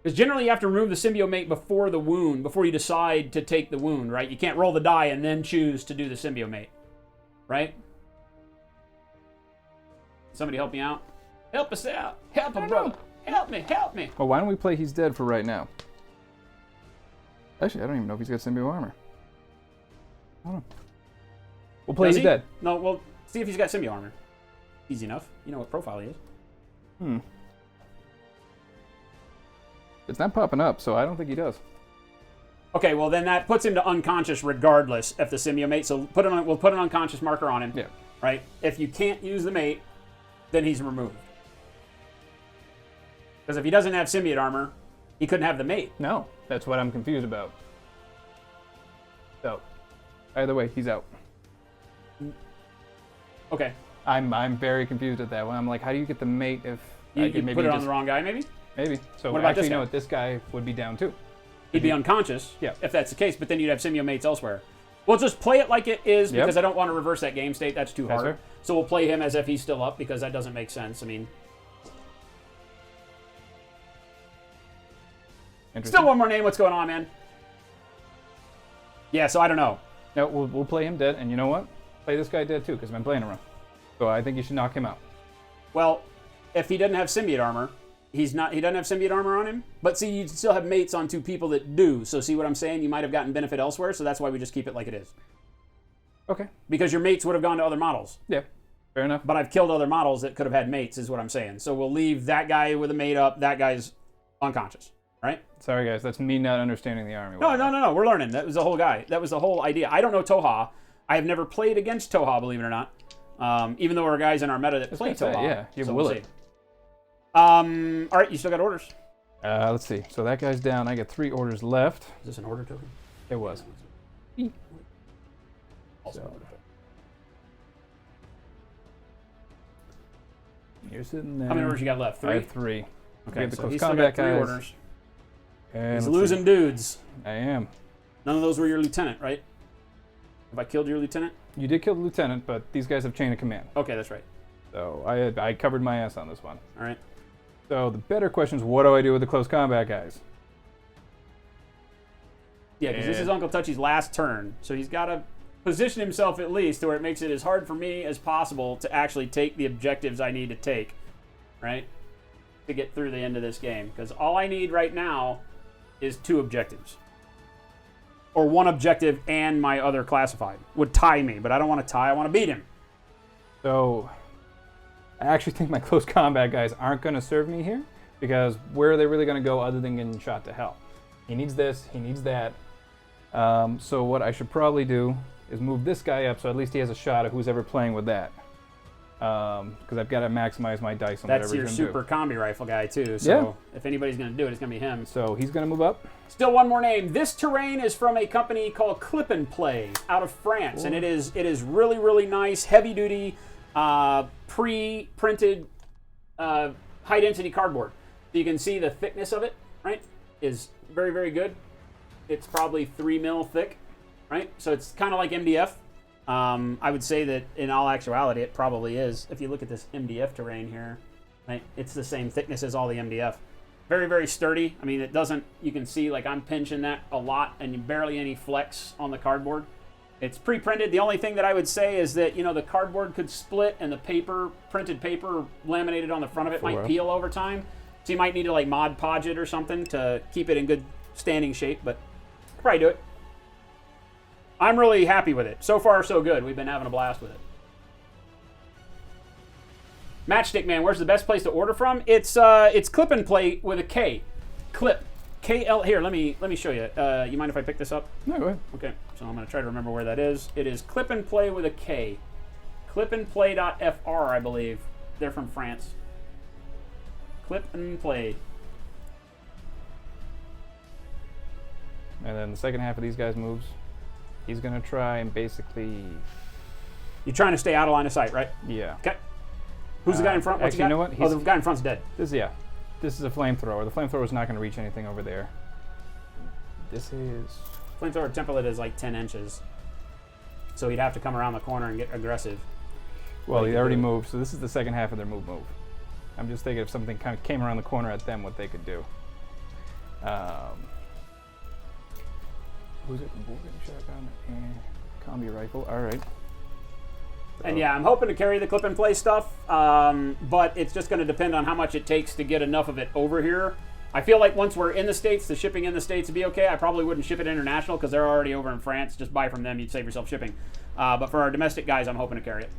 Because generally you have to remove the symbiote mate before the wound, before you decide to take the wound, right? You can't roll the die and then choose to do the symbiote mate, right? Somebody help me out. Help us out. Help him, bro. Help me. Help me. Well, why don't we play he's dead for right now? Actually, I don't even know if he's got symbiote armor. I don't know. We'll play Does he's he? dead. No, well, see if he's got symbiote armor. Easy enough. You know what profile he is. It's not popping up, so I don't think he does. Okay, well then that puts him to unconscious regardless of the symbiote mate. So we'll put an unconscious marker on him. Yeah. Right? If you can't use the mate, then he's removed. Because if he doesn't have symbiote armor, he couldn't have the mate. No, that's what I'm confused about. So, either way, he's out. Okay. I'm very confused at that one. I'm like, how do you get the mate if You could maybe put it on just- the wrong guy, maybe? Maybe. So What about actually, this guy? no, what, this guy would be down too. He'd be unconscious, Yeah. if that's the case, but then you'd have symbiote mates elsewhere. We'll just play it like it is because I don't want to reverse that game state. That's too hard. fair. So we'll play him as if he's still up because that doesn't make sense. I mean, Interesting. still one more name. What's going on, man? Yeah, so I don't know. No, we'll play him dead, and you know what? Play this guy dead too, because I've been playing him wrong. So I think you should knock him out. Well, if he doesn't have symbiote armor, he doesn't have symbiote armor on him. But see, you still have mates on 2 people that do. So see what I'm saying? You might have gotten benefit elsewhere, so that's why we just keep it like it is. Okay. Because your mates would have gone to other models. Yeah. Fair enough. But I've killed other models that could have had mates, is what I'm saying. So we'll leave that guy with a mate up. That guy's unconscious, right? Sorry, guys. That's me not understanding the army. No. We're learning. That was the whole guy. That was the whole idea. I don't know Tohaa. I have never played against Tohaa, believe it or not. Even though there are guys in our meta that play gonna say, Tohaa. yeah, you so will we'll it. see. All right, you still got orders. Let's see. So that guy's down. I got 3 orders left. Is this an order token? It was. Also So- an order token. You're sitting there. How many orders you got left? 3? I have 3. Okay, have the so close he's still combat got 3 guys. orders. And He's let's losing see. dudes. I am. None of those were your lieutenant, right? Have I killed your lieutenant? You did kill the lieutenant, but these guys have chain of command. Okay, that's right. So I covered my ass on this one. All right. So the better question is, what do I do with the close combat guys? Yeah, because this is Uncle Touchy's last turn, so he's got to position himself at least to where it makes it as hard for me as possible to actually take the objectives I need to take, right? To get through the end of this game. Because all I need right now is 2 objectives. Or 1 objective and my other classified. Would tie me, but I don't want to tie, I want to beat him. So I actually think my close combat guys aren't going to serve me here, because where are they really going to go other than getting shot to hell? He needs this, he needs that. So what I should probably do is move this guy up so at least he has a shot at who's ever playing with that. because I've got to maximize my dice on That's whatever your he's super going to combi rifle guy too. So if anybody's going to do it, it's going to be him. do. So he's going to move up. Still one more name. This terrain is from a company called Clip and Play out of France, and it is really, really nice, heavy duty, pre-printed, high density cardboard. So you can see the thickness of it, right? Is very, very good. It's probably 3 mil thick, right? So it's kind of like MDF. I would say that in all actuality, it probably is. If you look at this MDF terrain here, right? It's the same thickness as all the MDF. Very, very sturdy. I mean, it doesn't, you can see like I'm pinching that a lot and barely any flex on the cardboard. It's pre-printed. The only thing that I would say is that, you know, the cardboard could split and the paper, printed paper laminated on the front of it might peel over time. So you might need to like Mod Podge it or something to keep it in good standing shape, but probably do it. I'm really happy with it. So far, so good. We've been having a blast with it. Matchstick Man, where's the best place to order from? It's Clip and Play with a K. Clip. KL. Here, let me show you. You mind if I pick this up? No, go ahead. Okay, so I'm going to try to remember where that is. It is Clip and Play with a K. Clipandplay.fr, I believe. They're from France. Clip and Play. And then the second half of these guys moves. He's going to try and basically... You're trying to stay out of line of sight, right? Yeah. Okay. Who's the guy in front? What's actually, you know what? Oh, the guy in front's dead. This is a flamethrower. The flamethrower is not going to reach anything over there. This is... Flamethrower template is like 10 inches. So he'd have to come around the corner and get aggressive. Well, he already moved, so this is the second half of their move. I'm just thinking if something kind of came around the corner at them, what they could do. Who's it? Boarding shotgun and combi rifle. All right. And yeah, I'm hoping to carry the Clip and Play stuff, but it's just going to depend on how much it takes to get enough of it over here. I feel like once we're in the States, the shipping in the States would be okay. I probably wouldn't ship it international because they're already over in France. Just buy from them, you'd save yourself shipping. But for our domestic guys, I'm hoping to carry it.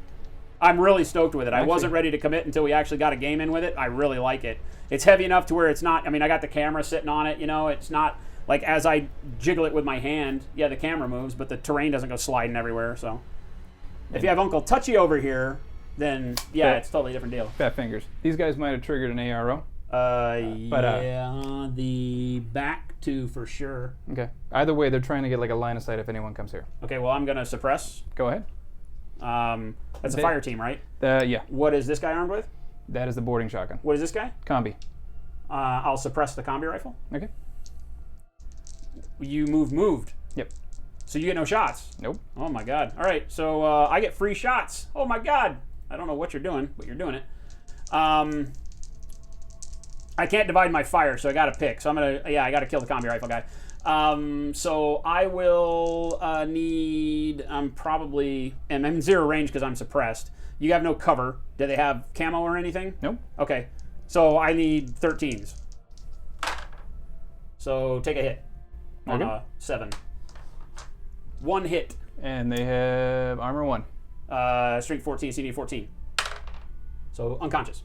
I'm really stoked with it. I wasn't ready to commit until we actually got a game in with it. I really like it. It's heavy enough to where it's not, I mean, I got the camera sitting on it, you know, it's not like as I jiggle it with my hand, yeah, the camera moves, but the terrain doesn't go sliding everywhere, so. If you have Uncle Touchy over here, then yeah, it's a totally different deal. Fat fingers. These guys might have triggered an ARO. Yeah, the back two for sure. Okay. Either way, they're trying to get like a line of sight if anyone comes here. Okay, well, I'm going to suppress. Go ahead. That's a fire team, right? Yeah. What is this guy armed with? That is the boarding shotgun. What is this guy? Combi. I'll suppress the combi rifle. Okay. You moved. Yep. So you get no shots? Nope. Oh my god. All right, so I get free shots. Oh my god. I don't know what you're doing, but you're doing it. I can't divide my fire, so I got to pick. So I'm going to, I got to kill the combi rifle guy. So I will need, I'm in zero range because I'm suppressed. You have no cover. Do they have camo or anything? Nope. Okay. So I need 13s. So take a hit on Okay. 7. 1 hit. And they have armor 1. Strength 14, CD 14. So unconscious.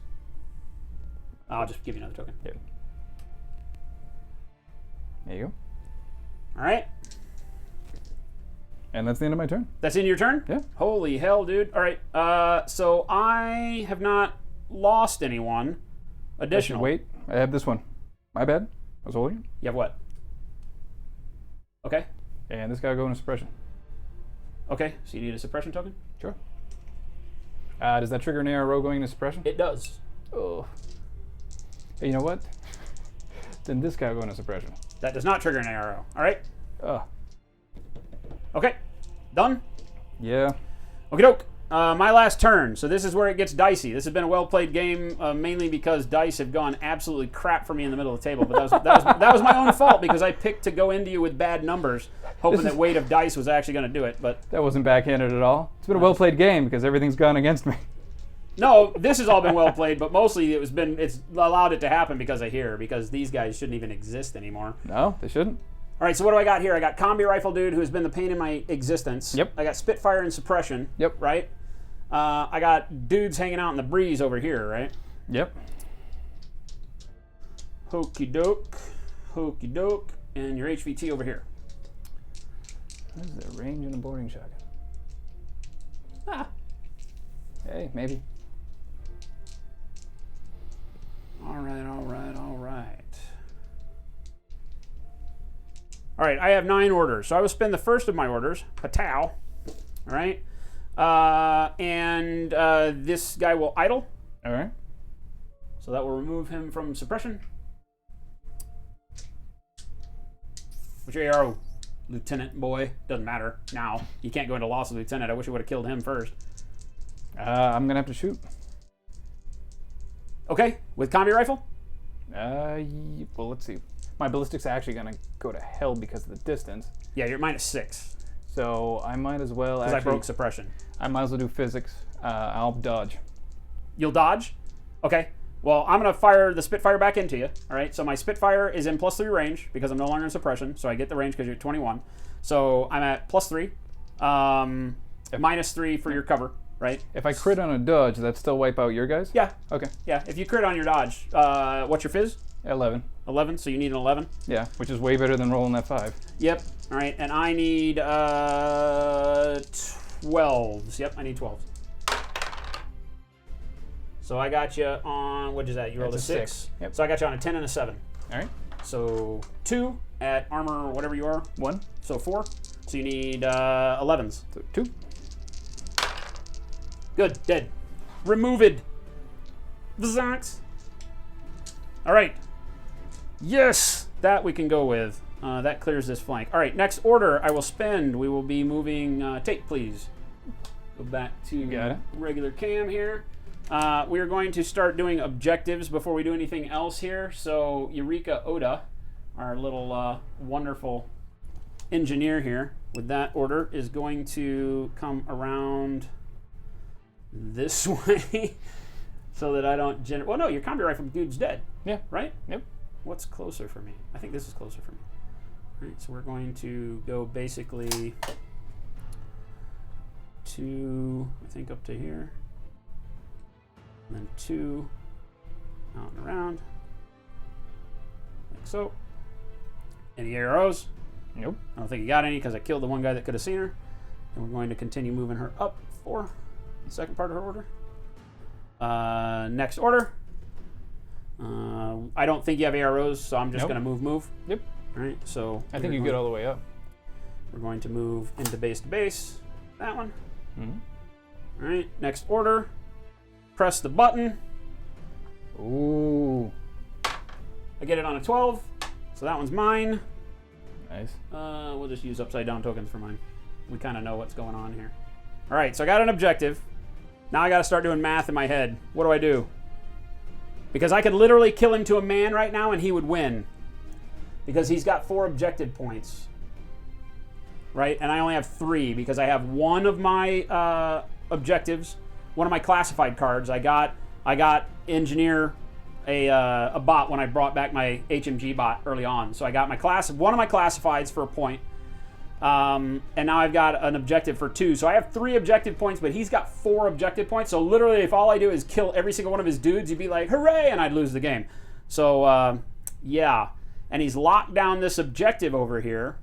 I'll just give you another token. Yep. There you go. All right. And that's the end of my turn. That's in your turn? Yeah. Holy hell, dude. All right. So I have not lost anyone. Additional. Wait, I have this one. My bad. I was holding it. You have what? Okay. And this guy will go into suppression. Okay. So you need a suppression token? Sure. Does that trigger an ARO going into suppression? It does. Oh. Hey, you know what? Then this guy will go into suppression. That does not trigger an arrow. All right. Oh. Okay. Done? Yeah. Okie doke. My last turn. So this is where it gets dicey. This has been a well-played game, mainly because dice have gone absolutely crap for me in the middle of the table. But that was my own fault because I picked to go into you with bad numbers, hoping that weight of dice was actually going to do it. But that wasn't backhanded at all. It's been a well-played game because everything's gone against me. no, this has all been well played. But mostly it's allowed it to happen because of here. Because these guys shouldn't even exist anymore. No, they shouldn't. All right, so what do I got here? I got combi rifle dude who has been the pain in my existence. Yep. I got Spitfire and suppression. Yep. Right. I got dudes hanging out in the breeze over here, right? Yep. Hokey doke, and your HVT over here. What is the range in a boarding shotgun? Ah. Hey, maybe. All right, I have 9 orders. So I will spend the first of my orders, Patow. All right. And this guy will idle. All right. So that will remove him from suppression. What's your arrow, Lieutenant boy? Doesn't matter now. You can't go into loss of Lieutenant. I wish I would have killed him first. I'm going to have to shoot. Okay, with combi rifle? Well, let's see. My ballistic's actually going to go to hell because of the distance. Yeah, you're -6. So I might as well Because I broke suppression. I might as well do physics. I'll dodge. You'll dodge? Okay. Well, I'm going to fire the Spitfire back into you. All right, so my Spitfire is in +3 range because I'm no longer in suppression. So I get the range because you're at 21. So I'm at +3. -3 for your cover, right? If I crit on a dodge, that still wipe out your guys? Yeah. Okay. Yeah, if you crit on your dodge, what's your fizz? 11. 11, so you need an 11? Yeah, which is way better than rolling that 5. Yep. All right, and I need 12s. Yep, I need 12s. So I got you on, what is that? You rolled a That's a 6. 6. Yep. So I got you on a 10 and a 7. All right. So 2 at armor, whatever you are. 1. So 4. So you need 11s. So 2. Good, dead. Removed. Vzonks. All right. Yes, that we can go with. That clears this flank. All right, next order I will spend. We will be moving tape, please. Go back to Got it. regular cam here. We are going to start doing objectives before we do anything else here. So Eureka Oda, our little wonderful engineer here, with that order, is going to come around this way so that I don't generate. Well, no, your combi rifle dude's dead. Yeah. Right? Yep. What's closer for me? I think this is closer for me. All right, so we're going to go basically to, I think, up to here. And then 2 out and around. Like so. Any arrows? Nope. I don't think you got any because I killed the one guy that could have seen her. And we're going to continue moving her up for the second part of her order. Next order. I don't think you have arrows, so I'm just Nope. going to move. Yep. All right, so I think you get all the way up. we're going to move into base to base. That one. Mm-hmm. All right, next order. Press the button. Ooh. I get it on a 12, so that one's mine. Nice. We'll just use upside down tokens for mine. We kind of know what's going on here. All right, so I got an objective. Now I got to start doing math in my head. What do I do? Because I could literally kill him to a man right now and he would win. Because he's got 4 objective points. Right? And I only have 3 because I have one of my objectives, one of my classified cards. I got engineer a bot when I brought back my HMG bot early on. So I got my one of my classifieds for a point. And now I've got an objective for 2. So I have 3 objective points, but he's got 4 objective points. So literally, if all I do is kill every single one of his dudes, he'd be like, hooray, and I'd lose the game. So, yeah. And he's locked down this objective over here,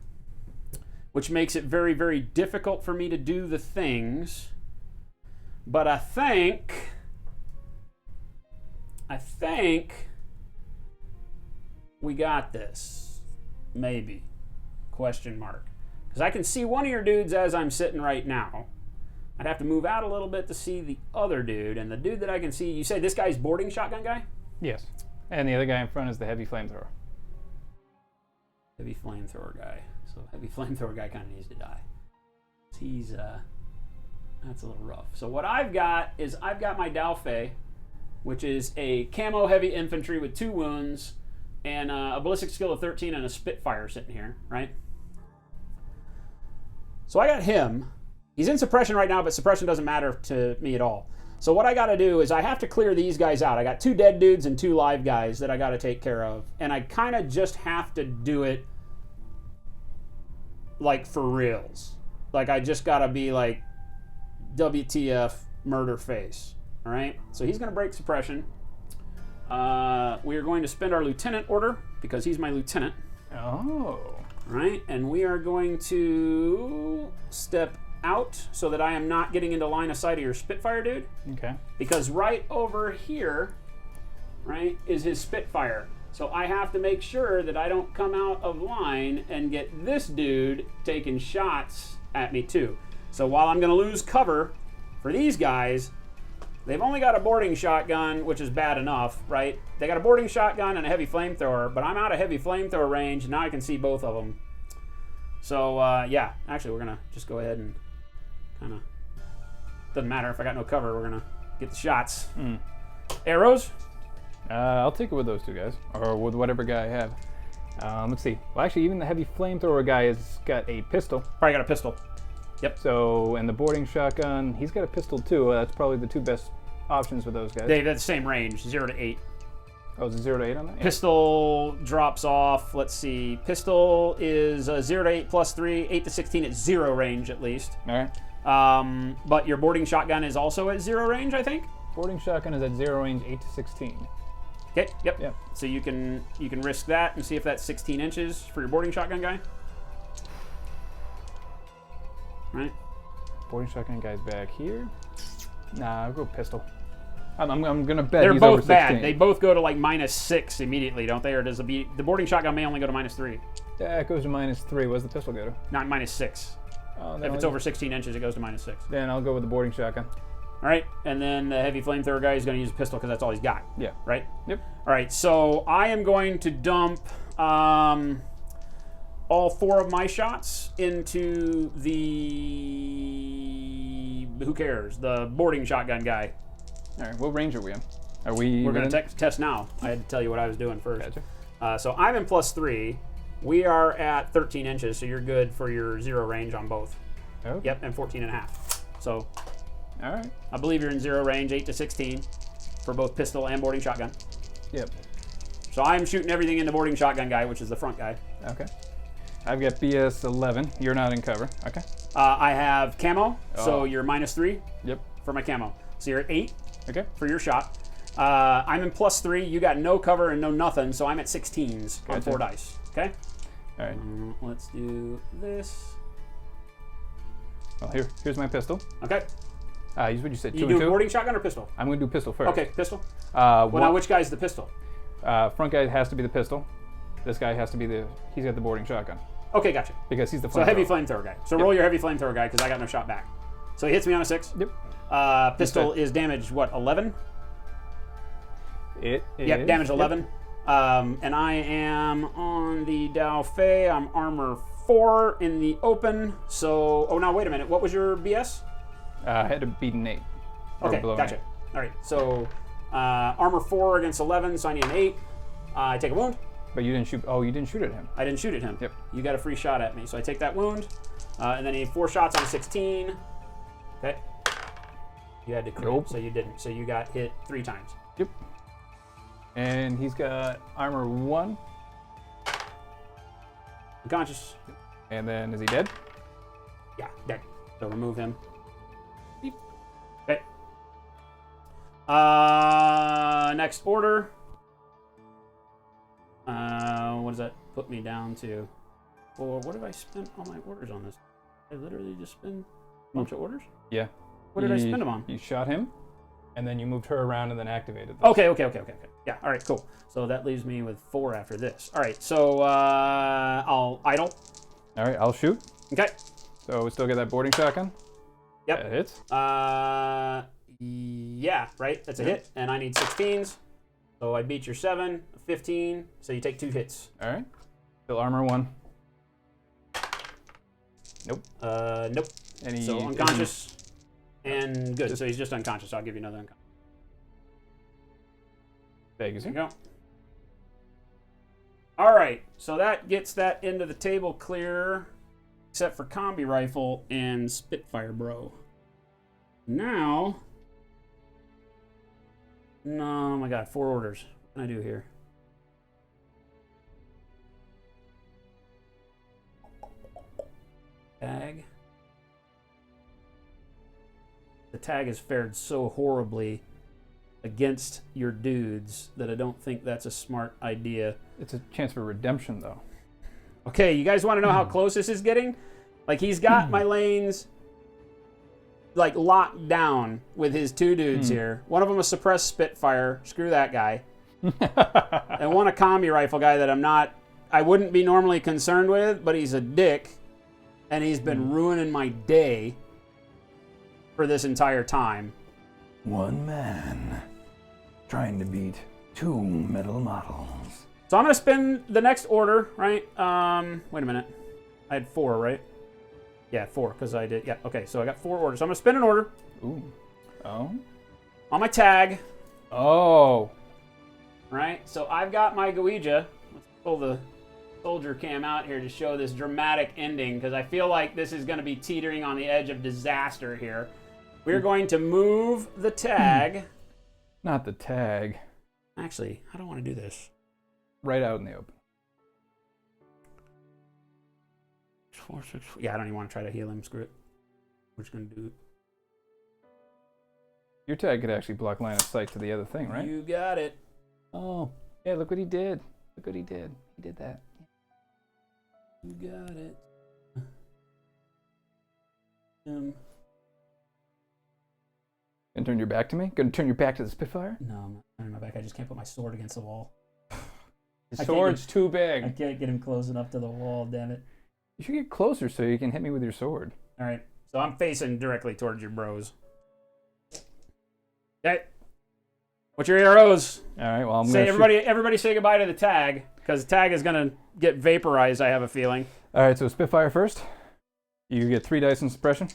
which makes it very, very difficult for me to do the things. But I think we got this. Maybe. Question mark. Because I can see one of your dudes as I'm sitting right now. I'd have to move out a little bit to see the other dude. And the dude that I can see, you say this guy's boarding shotgun guy? Yes. And the other guy in front is the heavy flamethrower. Heavy flamethrower guy. So heavy flamethrower guy kind of needs to die. He's, that's a little rough. So what I've got is I've got my Dalfei, which is a camo heavy infantry with 2 wounds and a ballistic skill of 13 and a Spitfire sitting here, right? So I got him. He's in suppression right now, but suppression doesn't matter to me at all. So what I got to do is I have to clear these guys out. I got 2 dead dudes and 2 live guys that I got to take care of. And I kind of just have to do it like for reals. Like I just got to be like WTF murder face. All right? So he's going to break suppression. We are going to spend our lieutenant order because he's my lieutenant. Oh. Right? And we are going to step out so that I am not getting into line of sight of your Spitfire dude. Okay. Because right over here right, is his Spitfire. So I have to make sure that I don't come out of line and get this dude taking shots at me too. So while I'm going to lose cover for these guys, they've only got a boarding shotgun, which is bad enough, right? They got a boarding shotgun and a heavy flamethrower, but I'm out of heavy flamethrower range, and now I can see both of them. So, yeah, actually, we're going to just go ahead and kind of, doesn't matter if I got no cover, we're going to get the shots. Arrows? I'll take it with those two guys, or with whatever guy I have. Let's see. Well, actually, even the heavy flamethrower guy has got a pistol. Probably got a pistol. Yep. So, and the boarding shotgun, he's got a pistol too. That's probably the two best options for those guys. They have the same range, 0 to 8. Oh, is it 0 to 8 on that? Yeah. Pistol drops off. Let's see. Pistol is 0 to 8 plus 3. 8 to 16 at 0 range at least. All right. But your boarding shotgun is also at 0 range, I think. Boarding shotgun is at 0 range, 8 to 16. Okay. Yep. Yep. So you can risk that and see if that's 16 inches for your boarding shotgun guy. Right. Boarding shotgun guy's back here. Nah, I'll go pistol. I'm gonna bet They're he's both over 16. bad. They both go to like -6 immediately, don't they? Or does the boarding shotgun may only go to -3? Yeah, it goes to -3. What does the pistol go to? Not -6. Oh, If it's over 16 inches, it goes to -6. Then I'll go with the boarding shotgun. All right, and then the heavy flamethrower guy is going to use a pistol because that's all he's got. Yeah. Right? Yep. All right, so I am going to dump all 4 of my shots into the... Who cares? The boarding shotgun guy. All right. What range are we in? Are we? We're going to test now. I had to tell you what I was doing first. Gotcha. So I'm in +3. We are at 13 inches, so you're good for your 0 range on both. Okay. Yep, and 14.5. So All right. I believe you're in 0 range, 8 to 16 for both pistol and boarding shotgun. Yep. So I'm shooting everything in the boarding shotgun guy, which is the front guy. Okay. I've got BS 11. You're not in cover. Okay. I have camo, so Oh. you're -3 Yep. for my camo. So you're at 8 Okay. for your shot. I'm in +3. You got no cover and no nothing, so I'm at 16s on Gotcha. 4 dice. Okay. All right. Let's do this. Well, here's my pistol. Okay. Use what you said. You 2 do and 2. boarding shotgun or pistol? I'm gonna do pistol first. Okay, pistol. Well, Well, now which guy's the pistol? front guy has to be the pistol. This guy has to be he's got the boarding shotgun Okay, gotcha. because he's the So heavy flamethrower guy. So roll your heavy flamethrower guy because I got no shot back. So he hits me on a 6. Yep. Pistol Okay. is damage, what, 11? It is. Yep, damage Yep. 11. And I am on the Dao Fei. I'm armor 4 in the open. So, oh, now wait a minute. What was your BS? I had to beat an 8. or Okay, below an gotcha. 8. All right, so armor 4 against 11, so I need an 8. I take a wound. But you didn't shoot. Oh, you didn't shoot at him. I didn't shoot at him. Yep. You got a free shot at me, so I take that wound. And then I need 4 shots on 16. Okay. You had to crit, Nope. so you didn't. So you got hit 3 times. Yep. And he's got armor 1. Unconscious. And then is he dead? Yeah, dead. So remove him. Beep. Okay. Next order. What does that put me down to? Or what have I spent all my orders on this? I literally just spent a bunch of orders? Yeah. What did I spend them on? You shot him, and then you moved her around and then activated this. Okay. Yeah, all right, cool. So that leaves me with 4 after this. All right, so I'll idle. All right, I'll shoot. Okay. So we still get that boarding shotgun. Yep. That hits. Yeah, right, that's a hit. And I need 16s. So I beat your 7, 15, so you take 2 hits. All right. Still armor 1. Nope. Nope. Any, So unconscious and good. So he's just unconscious. I'll give you another unconscious. Vegas. There you go. All right. So that gets that end of the table clear, except for combi rifle and Spitfire bro. Now, no, oh my God, 4 orders. What can I do here? Tag. The tag has fared so horribly against your dudes that I don't think that's a smart idea. It's a chance for redemption, though. Okay, you guys want to know how close this is getting? Like, he's got my lanes, like, locked down with his 2 dudes here. One of them a suppressed Spitfire. Screw that guy. and one a combi rifle guy that I wouldn't be normally concerned with, but he's a dick, and he's been ruining my day for this entire time. One man trying to beat two metal models. So I'm going to spin the next order, right? Wait a minute. I had 4, right? Yeah, 4, because I did. Yeah, okay, so I got 4 orders. So I'm going to spin an order. Ooh. Oh. On my tag. Oh. Right? So I've got my Gouija. Let's pull the soldier cam out here to show this dramatic ending, because I feel like this is going to be teetering on the edge of disaster here. We're going to move the tag. Not the tag. Actually, I don't want to do this. Right out in the open. 4, 6, 4. Yeah, I don't even want to try to heal him. Screw it. We're just going to do it. Your tag could actually block line of sight to the other thing, right? You got it. Oh. Yeah, look what he did. Look what he did. He did that. You got it. Gonna turn your back to me? Gonna turn your back to the Spitfire? No, I'm not turning my back. I just can't put my sword against the wall. His sword's too I big. can't get him close enough to the wall, damn it. You should get closer so you can hit me with your sword. All right, so I'm facing directly towards your bros. Okay. What's your arrows? All right, well, I'm Say gonna everybody say goodbye to the tag, because the tag is gonna get vaporized, I have a feeling. All right, so Spitfire first. You get 3 dice in suppression.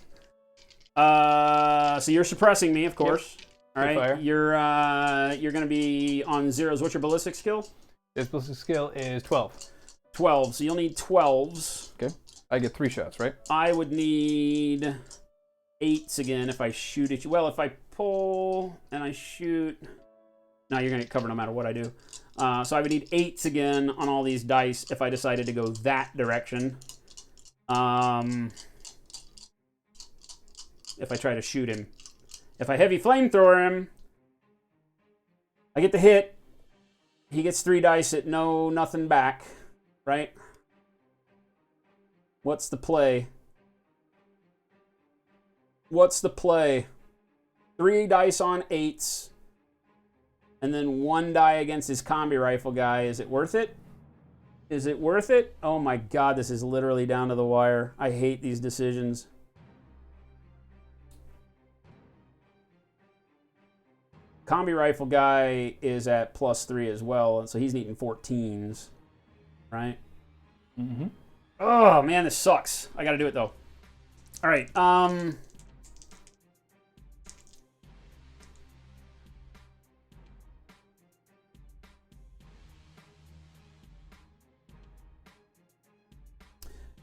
So you're suppressing me, of course. Yep. All right. Spitfire. You're gonna be on 0s. What's your ballistic skill? His ballistic skill is 12. 12. So you'll need 12s. Okay. I get 3 shots, right? I would need 8s again if I shoot at you. Well, if I pull and I shoot, no, you're gonna get covered no matter what I do. So I would need 8s again on all these dice if I decided to go that direction. If I try to shoot him. If I heavy flamethrower him, I get the hit. He gets 3 dice at nothing back, right? What's the play? What's the play? 3 dice on 8s, and then 1 die against his combi rifle guy. Is it worth it? Is it worth it? Oh my god, this is literally down to the wire. I hate these decisions. Combi rifle guy is at +3 as well, and so he's needing 14s, right? Mm-hmm. Oh man, this sucks. I gotta do it though. All right.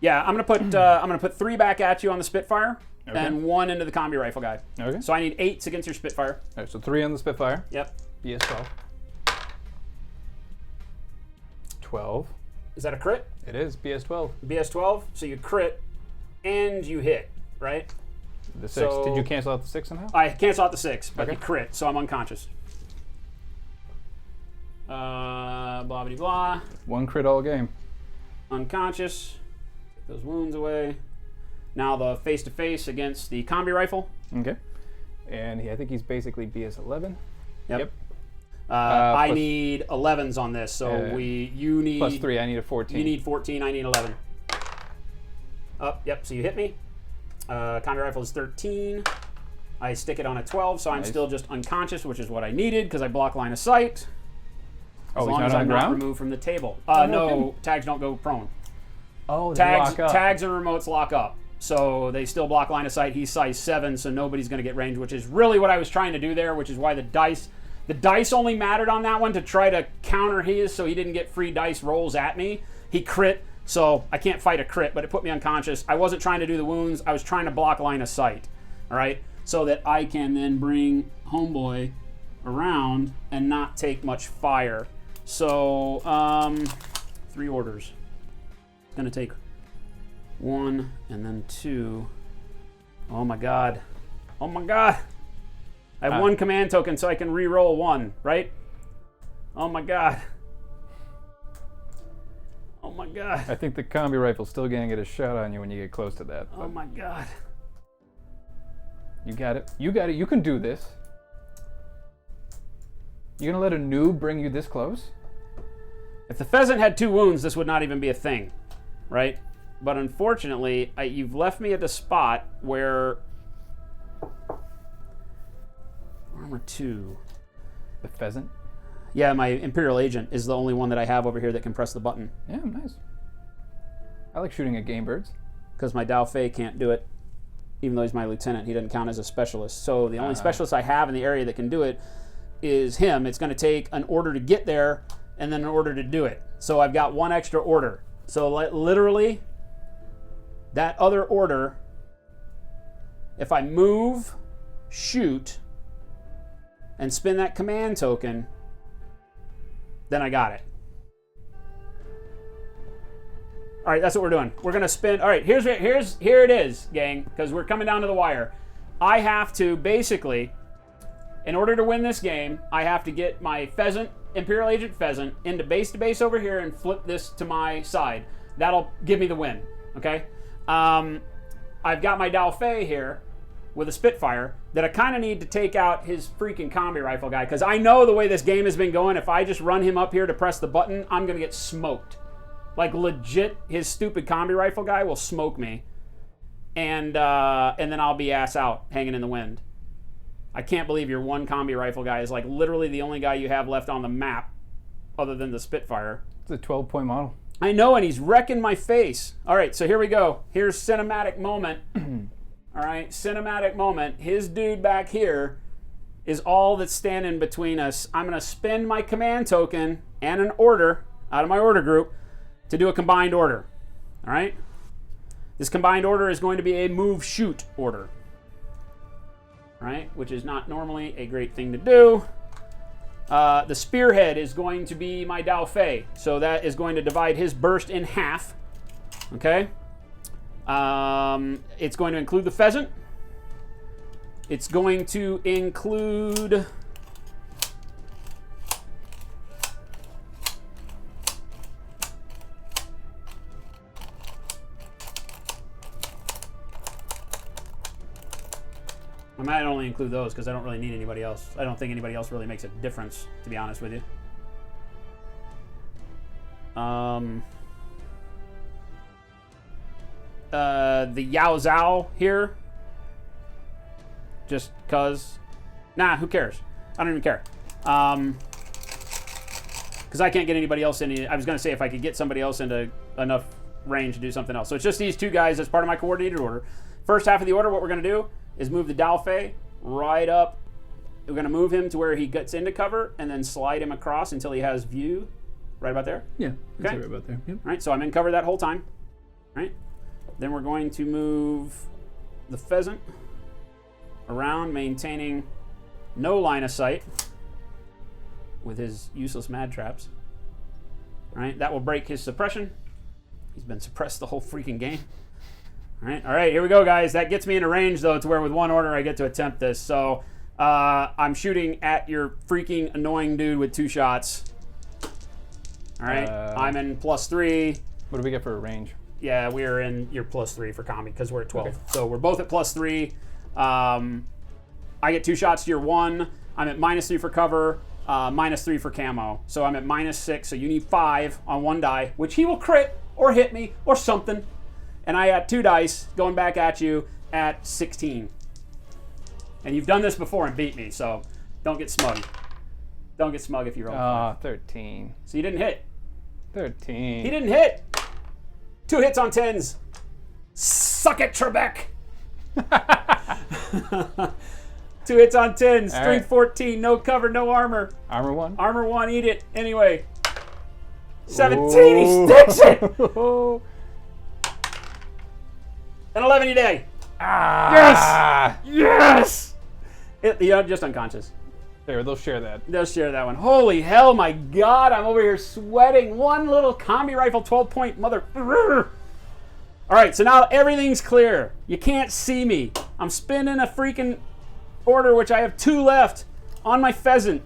Yeah, I'm gonna put 3 back at you on the Spitfire, Okay. and 1 into the combi rifle guy. Okay. So I need 8s against your Spitfire. All right, so 3 on the Spitfire. Yep. BS 12. 12. Is that a crit? It is BS 12. BS 12. So you crit and you hit, right? The 6. So- Did you cancel out the 6 somehow? I cancel out the 6, but Okay. you crit, so I'm unconscious. Blah blah blah. 1 crit all game. Unconscious. Take those wounds away. Now the face-to-face against the combi rifle. Okay. And I think he's basically BS 11. Yep. I plus- need 11s on this, so you need Plus 3, I need a 14. You need 14. I need 11. Up. Yep. So you hit me. Combi rifle is 13. I stick it on a 12, so I'm Nice. still just unconscious, which is what I needed because I block line of sight. Oh, As he's long not as on I'm the not ground? removed from the table. Oh, No, tags don't go prone. Oh, they Tags, lock up. tags and remotes lock up. So they still block line of sight. He's size 7, so nobody's going to get range, which is really what I was trying to do there, which is why the dice only mattered on that one to try to counter his so he didn't get free dice rolls at me. He crit, so I can't fight a crit, but it put me unconscious. I wasn't trying to do the wounds. I was trying to block line of sight, all right, so that I can then bring Homeboy around and not take much fire. So 3 orders. It's going to take 1 and then 2. Oh my god. Oh my god. I have 1 command token so I can re-roll 1, right? Oh my god. Oh my god. I think the combi rifle's still going to get a shot on you when you get close to that. Oh my god. You got it. You got it. You can do this. You gonna let a noob bring you this close? If the pheasant had 2 wounds, this would not even be a thing, right? But unfortunately, you've left me at the spot where armor 2. The pheasant? Yeah, my Imperial Agent is the only one that I have over here that can press the button. Yeah, nice. I like shooting at game birds. Because my Dao Fei can't do it. Even though he's my lieutenant, he doesn't count as a specialist. So the only specialist I have in the area that can do it is him. It's going to take an order to get there and then an order to do it. So I've got 1 extra order. So literally, that other order, if I move, shoot, and spin that command token, then I got it. All right, that's what we're doing. We're gonna spin. All right, here it is, gang, because we're coming down to the wire. I have to basically, in order to win this game, I have to get my pheasant, Imperial Agent Pheasant, into base to base over here and flip this to my side. That'll give me the win. Okay. I've got my Dao Fei here with a Spitfire that I kind of need to take out his freaking combi rifle guy, because I know the way this game has been going. If I just run him up here to press the button, I'm gonna get smoked. Like legit, his stupid combi rifle guy will smoke me, and then I'll be ass out, hanging in the wind. I can't believe your 1 combi rifle guy is like literally the only guy you have left on the map, other than the Spitfire. It's a 12-point model. I know, and he's wrecking my face. All right, so here we go. Here's cinematic moment. All right, cinematic moment. His dude back here is all that's standing between us. I'm gonna spend my command token and an order out of my order group to do a combined order. All right? This combined order is going to be a move shoot order. All right? Which is not normally a great thing to do. The spearhead is going to be my Dao Fei. So that is going to divide his burst in half. Okay? It's going to include the pheasant. It's going to include I might only include those because I don't really need anybody else. I don't think anybody else really makes a difference, to be honest with you. The Yao Zhao here. Just cause. Nah, who cares? I don't even care. Because I can't get anybody else in. I was going to say if I could get somebody else into enough range to do something else. So it's just these 2 guys as part of my coordinated order. First half of the order, what we're going to do is move the Dao Fei right up. We're going to move him to where he gets into cover and then slide him across until he has view. Right about there? Yeah, okay. Right about there. Yep. All right, so I'm in cover that whole time. All right. Then we're going to move the pheasant around, maintaining no line of sight with his useless mad traps. All right, that will break his suppression. He's been suppressed the whole freaking game. All right, here we go, guys. That gets me in a range, though, to where with 1 order I get to attempt this. So I'm shooting at your freaking annoying dude with 2 shots. All right, I'm in +3. What do we get for a range? Yeah, we're in your +3 for combi because we're at 12. Okay. So we're both at +3. I get 2 shots to your 1. I'm at -3 for cover, -3 for camo. So I'm at -6. So you need 5 on 1 die, which he will crit or hit me or something. And I got 2 dice going back at you at 16. And you've done this before and beat me, so don't get smug. Don't get smug if you roll. 13. So you didn't hit. 13. He didn't hit. 2 hits on 10s. Suck it, Trebek. 2 hits on 10s. All Strength right. 14. No cover, no armor. Armor 1. Armor 1, eat it. Anyway. 17, he sticks it. An 11 day. Ah. Yes. You're just unconscious. There, they'll share that. They'll share that one. Holy hell, my God. I'm over here sweating. 1 little combi rifle, 12-point mother. All right, so now everything's clear. You can't see me. I'm spinning a freaking order, which I have 2 left on my pheasant.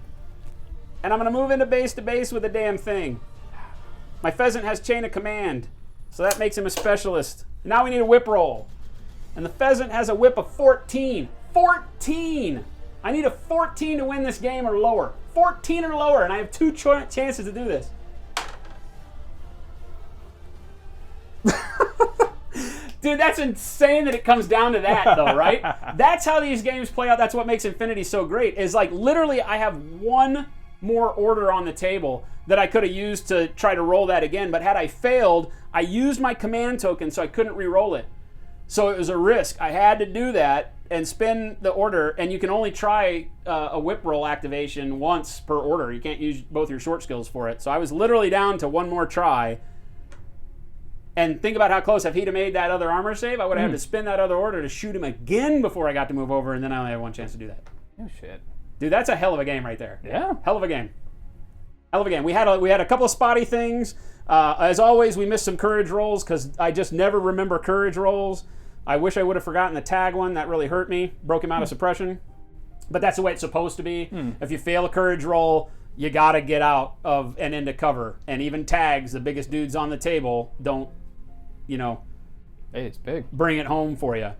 And I'm going to move into base to base with the damn thing. My pheasant has chain of command, so that makes him a specialist. Now we need a whip roll. And the pheasant has a whip of 14. 14! I need a 14 to win this game or lower. 14 or lower, and I have 2 chances to do this. Dude, that's insane that it comes down to that, though, right? That's how these games play out. That's what makes Infinity so great, is like literally I have one more order on the table that I could have used to try to roll that again, but had I failed, I used my command token, so I couldn't re-roll it. So it was a risk. I had to do that and spin the order, and you can only try a whip roll activation once per order. You can't use both your short skills for it. So I was literally down to one more try. And think about how close. If he'd have made that other armor save, I would have had to spin that other order to shoot him again before I got to move over, and then I only had one chance to do that. Oh, shit. Dude, that's a hell of a game right there. Yeah. Hell of a game. Hell of a game. We had a couple of spotty things. As always, we missed some courage rolls because I just never remember courage rolls. I wish I would have forgotten the tag one. That really hurt me. Broke him out of suppression. But that's the way it's supposed to be. If you fail a courage roll, you got to get out of and into cover. And even tags, the biggest dudes on the table, don't, Hey, it's big. bring it home for you.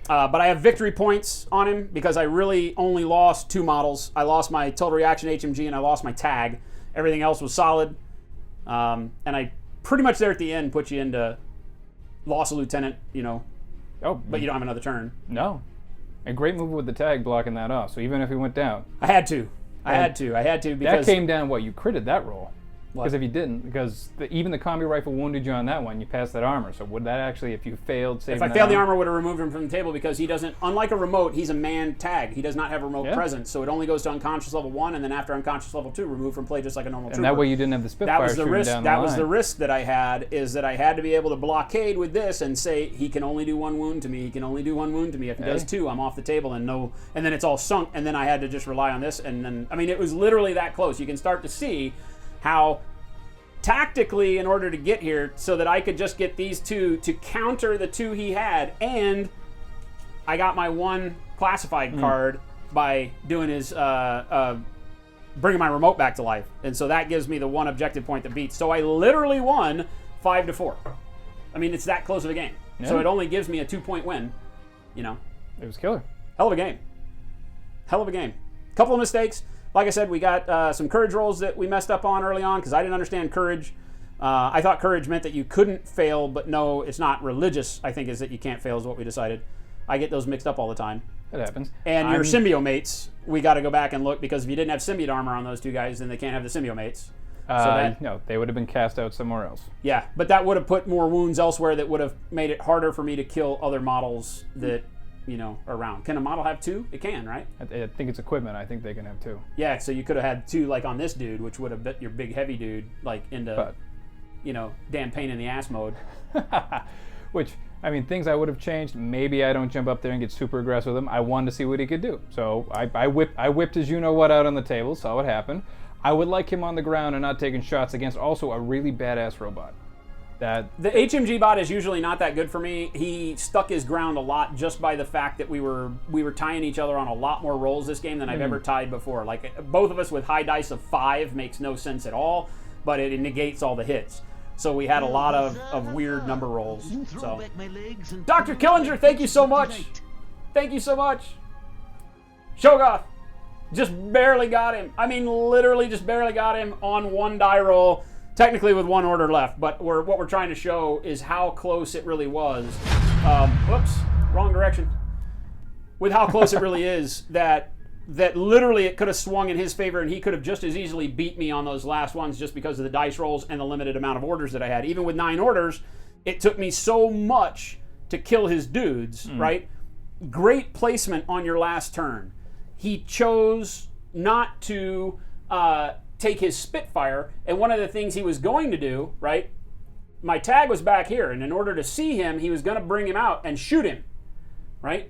But I have victory points on him because I really only lost 2 models. I lost my total reaction HMG and I lost my tag. Everything else was solid. And I pretty much there at the end put you into loss a lieutenant, Oh, but you don't have another turn. No. A great move with the tag blocking that off. So even if he went down. I had to because That came down, you critted that roll. What? Because if you didn't, because even the combi rifle wounded you on that one, you passed that armor. So would that actually, if you failed, if I failed the armor, would have removed him from the table because he doesn't, unlike a remote, he's a manned tag. He does not have remote presence, so it only goes to unconscious level 1, and then after unconscious level 2, removed from play just like a normal trooper. And that way you didn't have the Spitfire That was the shooting risk. down That the was line. the risk that I had, is that I had to be able to blockade with this and say he can only do 1 wound to me. He can only do 1 wound to me. If he does 2, I'm off the table and then it's all sunk. And then I had to just rely on this. And then it was literally that close. You can start to see how tactically, in order to get here, so that I could just get these 2 to counter the 2 he had, and I got my 1 classified card by doing his bringing my remote back to life, and so that gives me the 1 objective point that beats. So I literally won 5-4. It's that close of a game. Yeah. So it only gives me a 2-point win. It was killer. Hell of a game. Hell of a game. Couple of mistakes. Like I said, we got some courage rolls that we messed up on early on because I didn't understand courage. I thought courage meant that you couldn't fail, but no, it's not. Religious, I think, is that you can't fail is what we decided. I get those mixed up all the time. It happens. And your symbiote mates, we got to go back and look because if you didn't have symbiote armor on those 2 guys, then they can't have the symbiote mates. No, they would have been cast out somewhere else. Yeah, but that would have put more wounds elsewhere that would have made it harder for me to kill other models that around. Can a model have 2? It can, right? I think it's equipment. I think they can have 2. Yeah, so you could have had 2 like on this dude, which would have bet your big heavy dude like into, damn pain in the ass mode. Which, things I would have changed. Maybe I don't jump up there and get super aggressive with him. I wanted to see what he could do. So I whipped his you-know-what out on the table, saw what happened. I would like him on the ground and not taking shots against also a really badass robot. The HMG bot is usually not that good for me. He stuck his ground a lot just by the fact that we were tying each other on a lot more rolls this game than I've ever tied before. Like both of us with high dice of 5 makes no sense at all, but it negates all the hits. So we had a lot of weird number rolls. So Dr. Killinger, thank you so much. Thank you so much. Shogoth, just barely got him. Literally just barely got him on 1 die roll. Technically with 1 order left, but what we're trying to show is how close it really was. Whoops, wrong direction. With how close it really is that literally it could have swung in his favor and he could have just as easily beat me on those last ones just because of the dice rolls and the limited amount of orders that I had. Even with 9 orders, it took me so much to kill his dudes, right? Great placement on your last turn. He chose not to take his Spitfire, and one of the things he was going to do, right, my tag was back here, and in order to see him, he was going to bring him out and shoot him, right?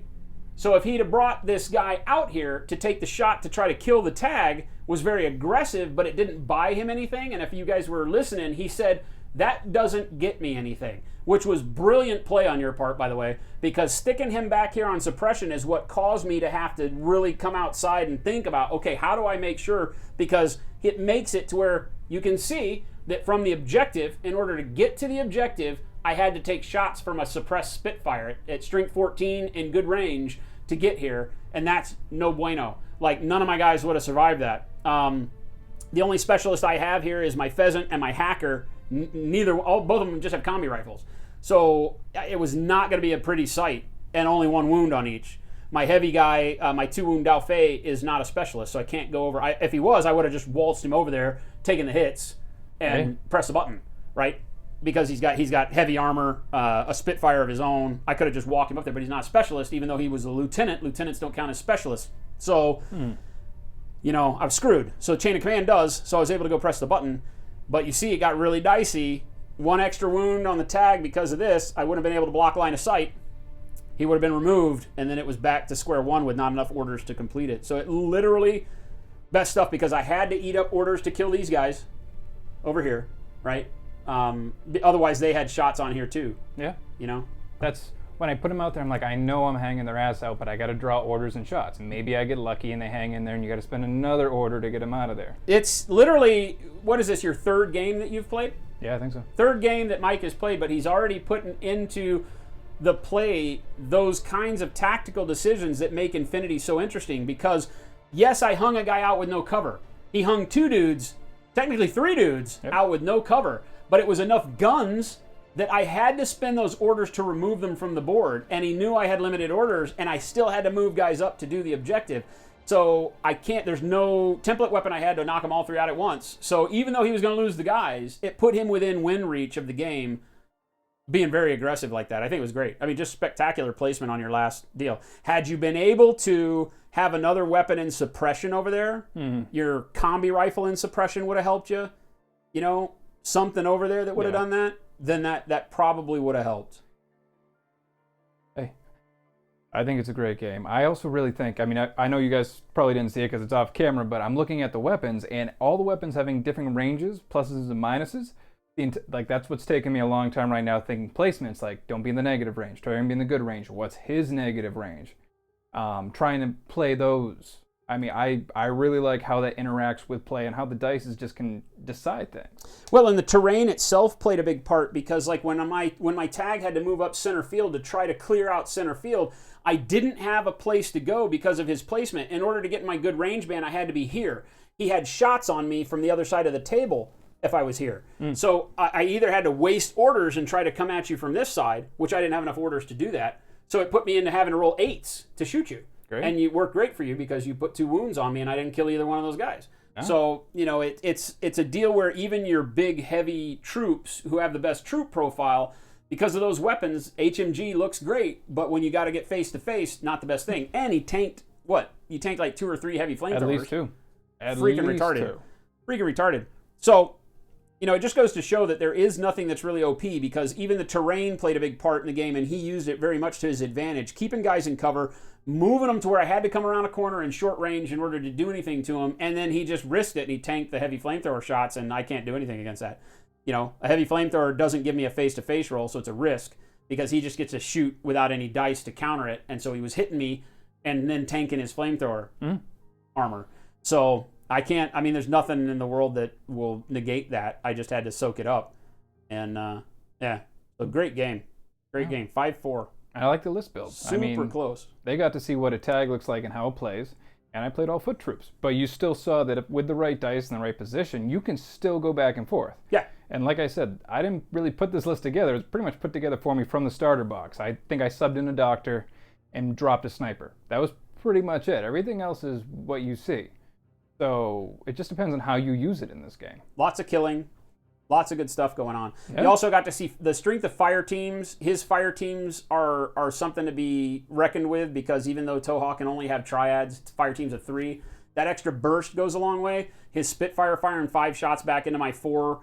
So if he'd have brought this guy out here to take the shot to try to kill the tag, was very aggressive, but it didn't buy him anything, and if you guys were listening, he said, that doesn't get me anything, which was brilliant play on your part, by the way, because sticking him back here on suppression is what caused me to have to really come outside and think about, okay, how do I make sure, because it makes it to where you can see that from the objective, in order to get to the objective, I had to take shots from a suppressed Spitfire at strength 14 in good range to get here, and that's no bueno. Like, none of my guys would have survived that. The only specialist I have here is my pheasant and my hacker. Both of them just have combi rifles. So it was not going to be a pretty sight, and only 1 wound on each. My heavy guy, my 2-wound Dao Fei, is not a specialist, so I can't go over. If he was, I would have just waltzed him over there, taken the hits, and pressed the button, right? Because he's got heavy armor, a Spitfire of his own. I could have just walked him up there, but he's not a specialist, even though he was a lieutenant. Lieutenants don't count as specialists. So, I'm screwed. So chain of command does, so I was able to go press the button. But you see, it got really dicey. 1 extra wound on the tag because of this. I wouldn't have been able to block line of sight. He would have been removed, and then it was back to square one with not enough orders to complete it. So it literally, best stuff, because I had to eat up orders to kill these guys over here, right? Otherwise, they had shots on here too. Yeah. That's when I put them out there, I'm like, I know I'm hanging their ass out, but I got to draw orders and shots. And maybe I get lucky and they hang in there, and you got to spend another order to get them out of there. It's literally, what is this, your 3rd game that you've played? Yeah, I think so. 3rd game that Mike has played, but he's already putting into the play those kinds of tactical decisions that make Infinity so interesting. Because, yes, I hung a guy out with no cover. He hung 2 dudes, technically 3 dudes, out with no cover. But it was enough guns that I had to spend those orders to remove them from the board, and he knew I had limited orders, and I still had to move guys up to do the objective. So there's no template weapon I had to knock them all 3 out at once. So even though he was going to lose the guys, it put him within win reach of the game, being very aggressive like that. I think it was great. I mean, just spectacular placement on your last deal. Had you been able to have another weapon in suppression over there, your combi rifle in suppression would have helped you, something over there that would have done that, then that probably would have helped. Hey, I think it's a great game. I also really think, I know you guys probably didn't see it because it's off camera, but I'm looking at the weapons, and all the weapons having different ranges, pluses and minuses. That's what's taken me a long time right now, thinking placements, like, don't be in the negative range, try and be in the good range. What's his negative range? Trying to play those. I really like how that interacts with play and how the dice just can decide things. Well, and the terrain itself played a big part, because like when my tag had to move up center field to try to clear out center field, I didn't have a place to go because of his placement. In order to get my good range band, I had to be here. He had shots on me from the other side of the table if I was here. So I either had to waste orders and try to come at you from this side, which I didn't have enough orders to do that. So it put me into having to roll 8s to shoot you. Great. And it worked great for you because you put 2 wounds on me and I didn't kill either one of those guys. Oh. So, it's a deal where even your big, heavy troops who have the best troop profile, because of those weapons, HMG looks great, but when you got to get face-to-face, not the best thing. And he tanked, You tanked like 2 or 3 heavy flamethrowers. At least 2. Freaking retarded. Freaking retarded. So, it just goes to show that there is nothing that's really OP, because even the terrain played a big part in the game, and he used it very much to his advantage, keeping guys in cover, moving them to where I had to come around a corner in short range in order to do anything to him, and then he just risked it, and he tanked the heavy flamethrower shots, and I can't do anything against that. A heavy flamethrower doesn't give me a face-to-face roll, so it's a risk, because he just gets to shoot without any dice to counter it, and so he was hitting me and then tanking his flamethrower armor. So I can't, there's nothing in the world that will negate that. I just had to soak it up. And, a great game. Great game. 5-4. I like the list build. Super close. They got to see what a tag looks like and how it plays, and I played all foot troops. But you still saw that with the right dice in the right position, you can still go back and forth. Yeah. And like I said, I didn't really put this list together. It was pretty much put together for me from the starter box. I think I subbed in a doctor and dropped a sniper. That was pretty much it. Everything else is what you see. So it just depends on how you use it in this game. Lots of killing. Lots of good stuff going on. Yeah. You also got to see the strength of fire teams. His fire teams are something to be reckoned with, because even though Tohaa can only have triads, fire teams of 3, that extra burst goes a long way. His Spitfire firing 5 shots back into my 4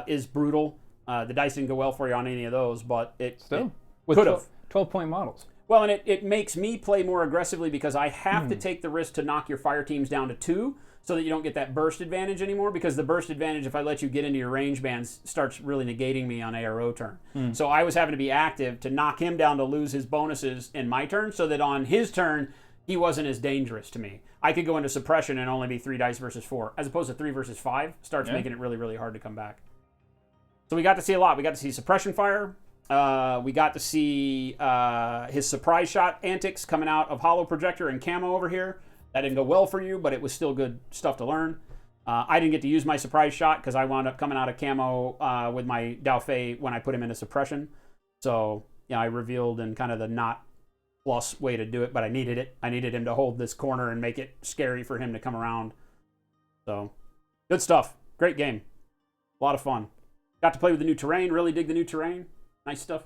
is brutal. The dice didn't go well for you on any of those, but it could have. 12-point models. Well, and it makes me play more aggressively, because I have to take the risk to knock your fire teams down to 2, so that you don't get that burst advantage anymore, because the burst advantage, if I let you get into your range bands, starts really negating me on ARO turn. So I was having to be active to knock him down to lose his bonuses in my turn, so that on his turn, he wasn't as dangerous to me. I could go into suppression and only be 3 dice versus 4, as opposed to 3 versus 5, starts making it really, really hard to come back. So we got to see a lot. We got to see suppression fire. We got to see his surprise shot antics coming out of Hollow Projector and Camo over here. That didn't go well for you, but it was still good stuff to learn. I didn't get to use my surprise shot because I wound up coming out of camo with my Dao Fei when I put him into suppression. So, I revealed in kind of the not plus way to do it, but I needed it. I needed him to hold this corner and make it scary for him to come around. So, good stuff. Great game. A lot of fun. Got to play with the new terrain. Really dig the new terrain. Nice stuff.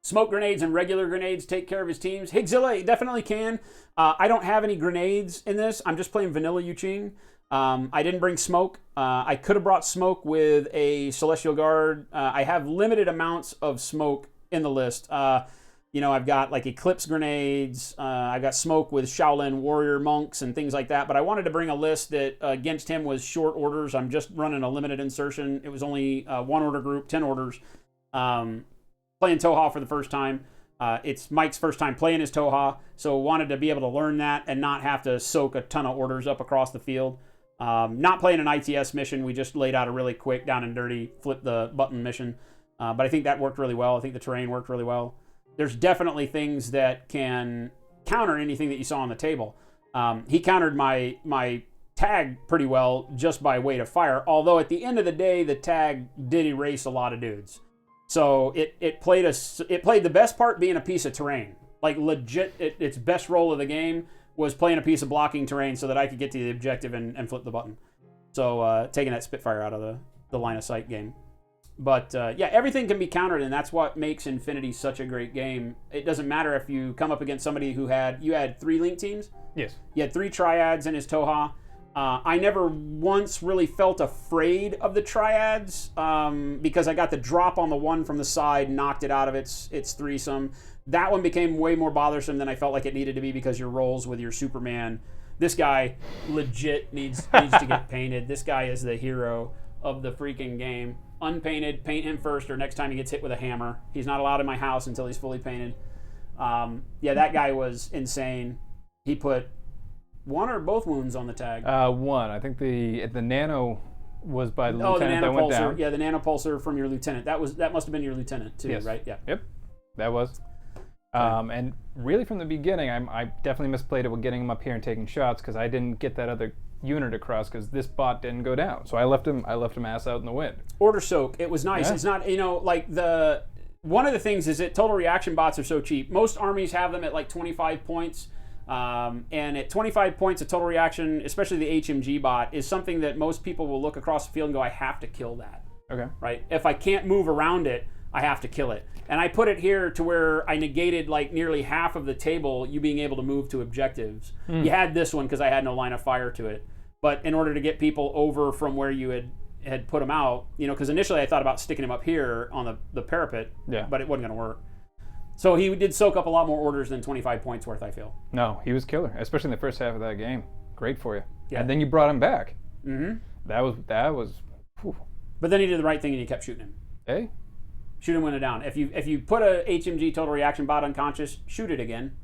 Smoke grenades and regular grenades take care of his teams. Higzilla definitely can. I don't have any grenades in this. I'm just playing vanilla Jing. I didn't bring smoke. I could have brought smoke with a Celestial Guard. I have limited amounts of smoke in the list. I've got like Eclipse grenades. I've got smoke with Shaolin warrior monks and things like that. But I wanted to bring a list that against him was short orders. I'm just running a limited insertion. It was only one order group, 10 orders. Playing Tohaa for the first time. It's Mike's first time playing his Tohaa, so wanted to be able to learn that and not have to soak a ton of orders up across the field. Not playing an ITS mission. We just laid out a really quick, down and dirty, flip the button mission. But I think that worked really well. I think the terrain worked really well. There's definitely things that can counter anything that you saw on the table. He countered my tag pretty well just by weight of fire, although at the end of the day, the tag did erase a lot of dudes. So it played the best part being a piece of terrain. Like legit, its best role of the game was playing a piece of blocking terrain so that I could get to the objective and flip the button. So taking that Spitfire out of the line of sight game. But everything can be countered, and that's what makes Infinity such a great game. It doesn't matter if you come up against somebody you had 3 link teams? Yes. You had 3 triads in his Tohaa. I never once really felt afraid of the triads because I got the drop on the one from the side, knocked it out of its threesome. That one became way more bothersome than I felt like it needed to be because your rolls with your Superman. This guy legit needs to get painted. This guy is the hero of the freaking game. Unpainted, paint him first, or next time he gets hit with a hammer. He's not allowed in my house until he's fully painted. That guy was insane. He put 1 or both wounds on the tag. 1. I think the nano was by the lieutenant that went down. Yeah, the nanopulsar from your lieutenant. That must have been your lieutenant too, yes. Right? Yeah. Yep, that was. And really from the beginning, I definitely misplayed it with getting him up here and taking shots because I didn't get that other unit across because this bot didn't go down. So I left him ass out in the wind. Order soak. It was nice. Yeah. It's not, one of the things is that total reaction bots are so cheap. Most armies have them at like 25 points. And at 25 points of total reaction, especially the HMG bot, is something that most people will look across the field and go, I have to kill that. Okay. Right? If I can't move around it, I have to kill it. And I put it here to where I negated like nearly half of the table, you being able to move to objectives. You had this one because I had no line of fire to it. But in order to get people over from where you had put them out, because initially I thought about sticking him up here on the parapet, but it wasn't going to work. So he did soak up a lot more orders than 25 points worth, I feel. No, he was killer, especially in the first half of that game. Great for you. Yeah. And then you brought him back. Mm-hmm. That was. Whew. But then he did the right thing and you kept shooting him. Hey. Shoot him when it's down. If you put a HMG total reaction bot unconscious, shoot it again.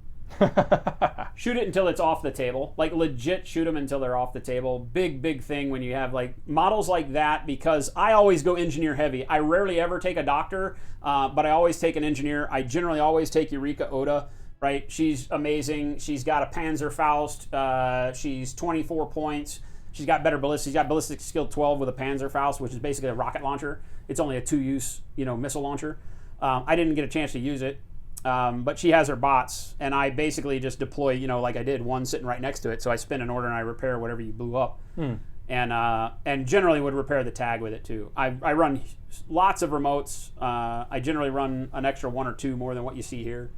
Shoot it until it's off the table. Like legit shoot them until they're off the table. Big thing when you have like models like that, because I always go engineer heavy. I rarely ever take a doctor, but I always take an engineer. I generally always take Eureka Oda, right? She's amazing. She's got a Panzerfaust. She's 24 points. She's got better ballistics. She's got ballistic skill 12 with a Panzerfaust, which is basically a rocket launcher. It's only a 2-use, missile launcher. I didn't get a chance to use it. But she has her bots, and I basically just deploy, like I did, one sitting right next to it. So I spin an order and I repair whatever you blew up, and generally would repair the tag with it too. I run lots of remotes. I generally run an extra 1 or 2 more than what you see here,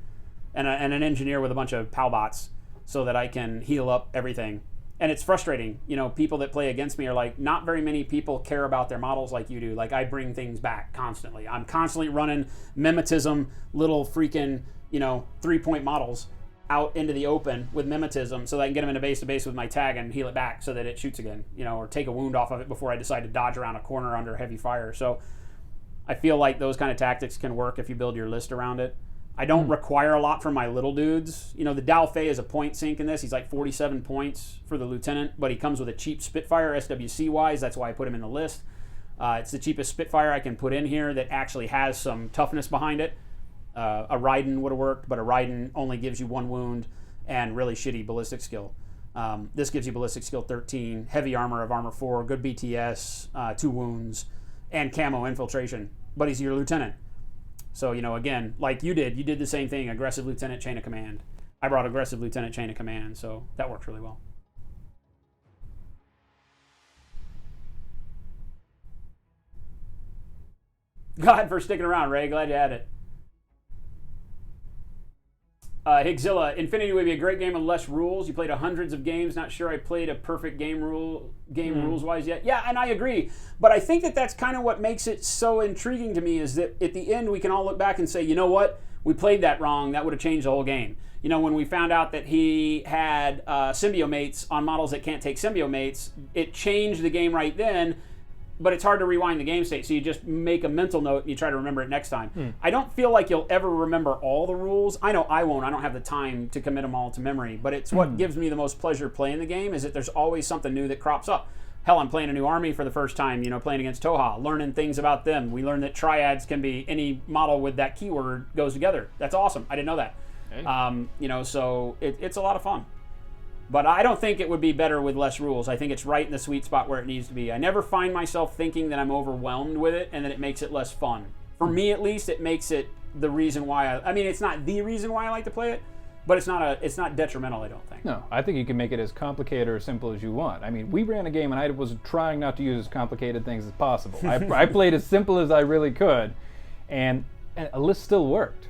and an engineer with a bunch of PAL bots so that I can heal up everything. And it's frustrating, people that play against me are like, not very many people care about their models like you do. Like, I bring things back constantly. I'm constantly running mimetism, little freaking, 3-point models out into the open with mimetism so that I can get them into base to base with my tag and heal it back so that it shoots again, or take a wound off of it before I decide to dodge around a corner under heavy fire. So I feel like those kind of tactics can work if you build your list around it. I don't require a lot from my little dudes. The Dao Fei is a point sink in this. He's like 47 points for the lieutenant, but he comes with a cheap Spitfire SWC-wise. That's why I put him in the list. It's the cheapest Spitfire I can put in here that actually has some toughness behind it. A Raiden would have worked, but a Raiden only gives you 1 wound. and really shitty ballistic skill. This gives you ballistic skill 13, heavy armor of armor 4, good BTS, 2 wounds, and camo infiltration. But he's your lieutenant. So, again, like you did the same thing, aggressive lieutenant, chain of command. I brought aggressive lieutenant, chain of command, so that works really well. God for sticking around, Ray. Glad you had it. Higzilla, Infinity would be a great game with less rules. You played hundreds of games. Not sure I played a perfect game rules-wise yet. Yeah, and I agree. But I think that's kind of what makes it so intriguing to me is that at the end we can all look back and say, you know what? We played that wrong. That would have changed the whole game. When we found out that he had symbiomates on models that can't take symbiomates, it changed the game right then. But it's hard to rewind the game state, so you just make a mental note and you try to remember it next time. I don't feel like you'll ever remember all the rules. I know I won't. I don't have the time to commit them all to memory, but it's what gives me the most pleasure playing the game is that there's always something new that crops up. Hell, I'm playing a new army for the first time, playing against Tohaa, learning things about them. We learned that triads can be any model with that keyword goes together. That's awesome. I didn't know that. Hey. So it's a lot of fun. But I don't think it would be better with less rules. I think it's right in the sweet spot where it needs to be. I never find myself thinking that I'm overwhelmed with it and that it makes it less fun. For me, at least, it makes it the reason why I mean, it's not the reason why I like to play it, but it's not detrimental, I don't think. No, I think you can make it as complicated or simple as you want. I mean, we ran a game and I was trying not to use as complicated things as possible. I played as simple as I really could, and a list still worked.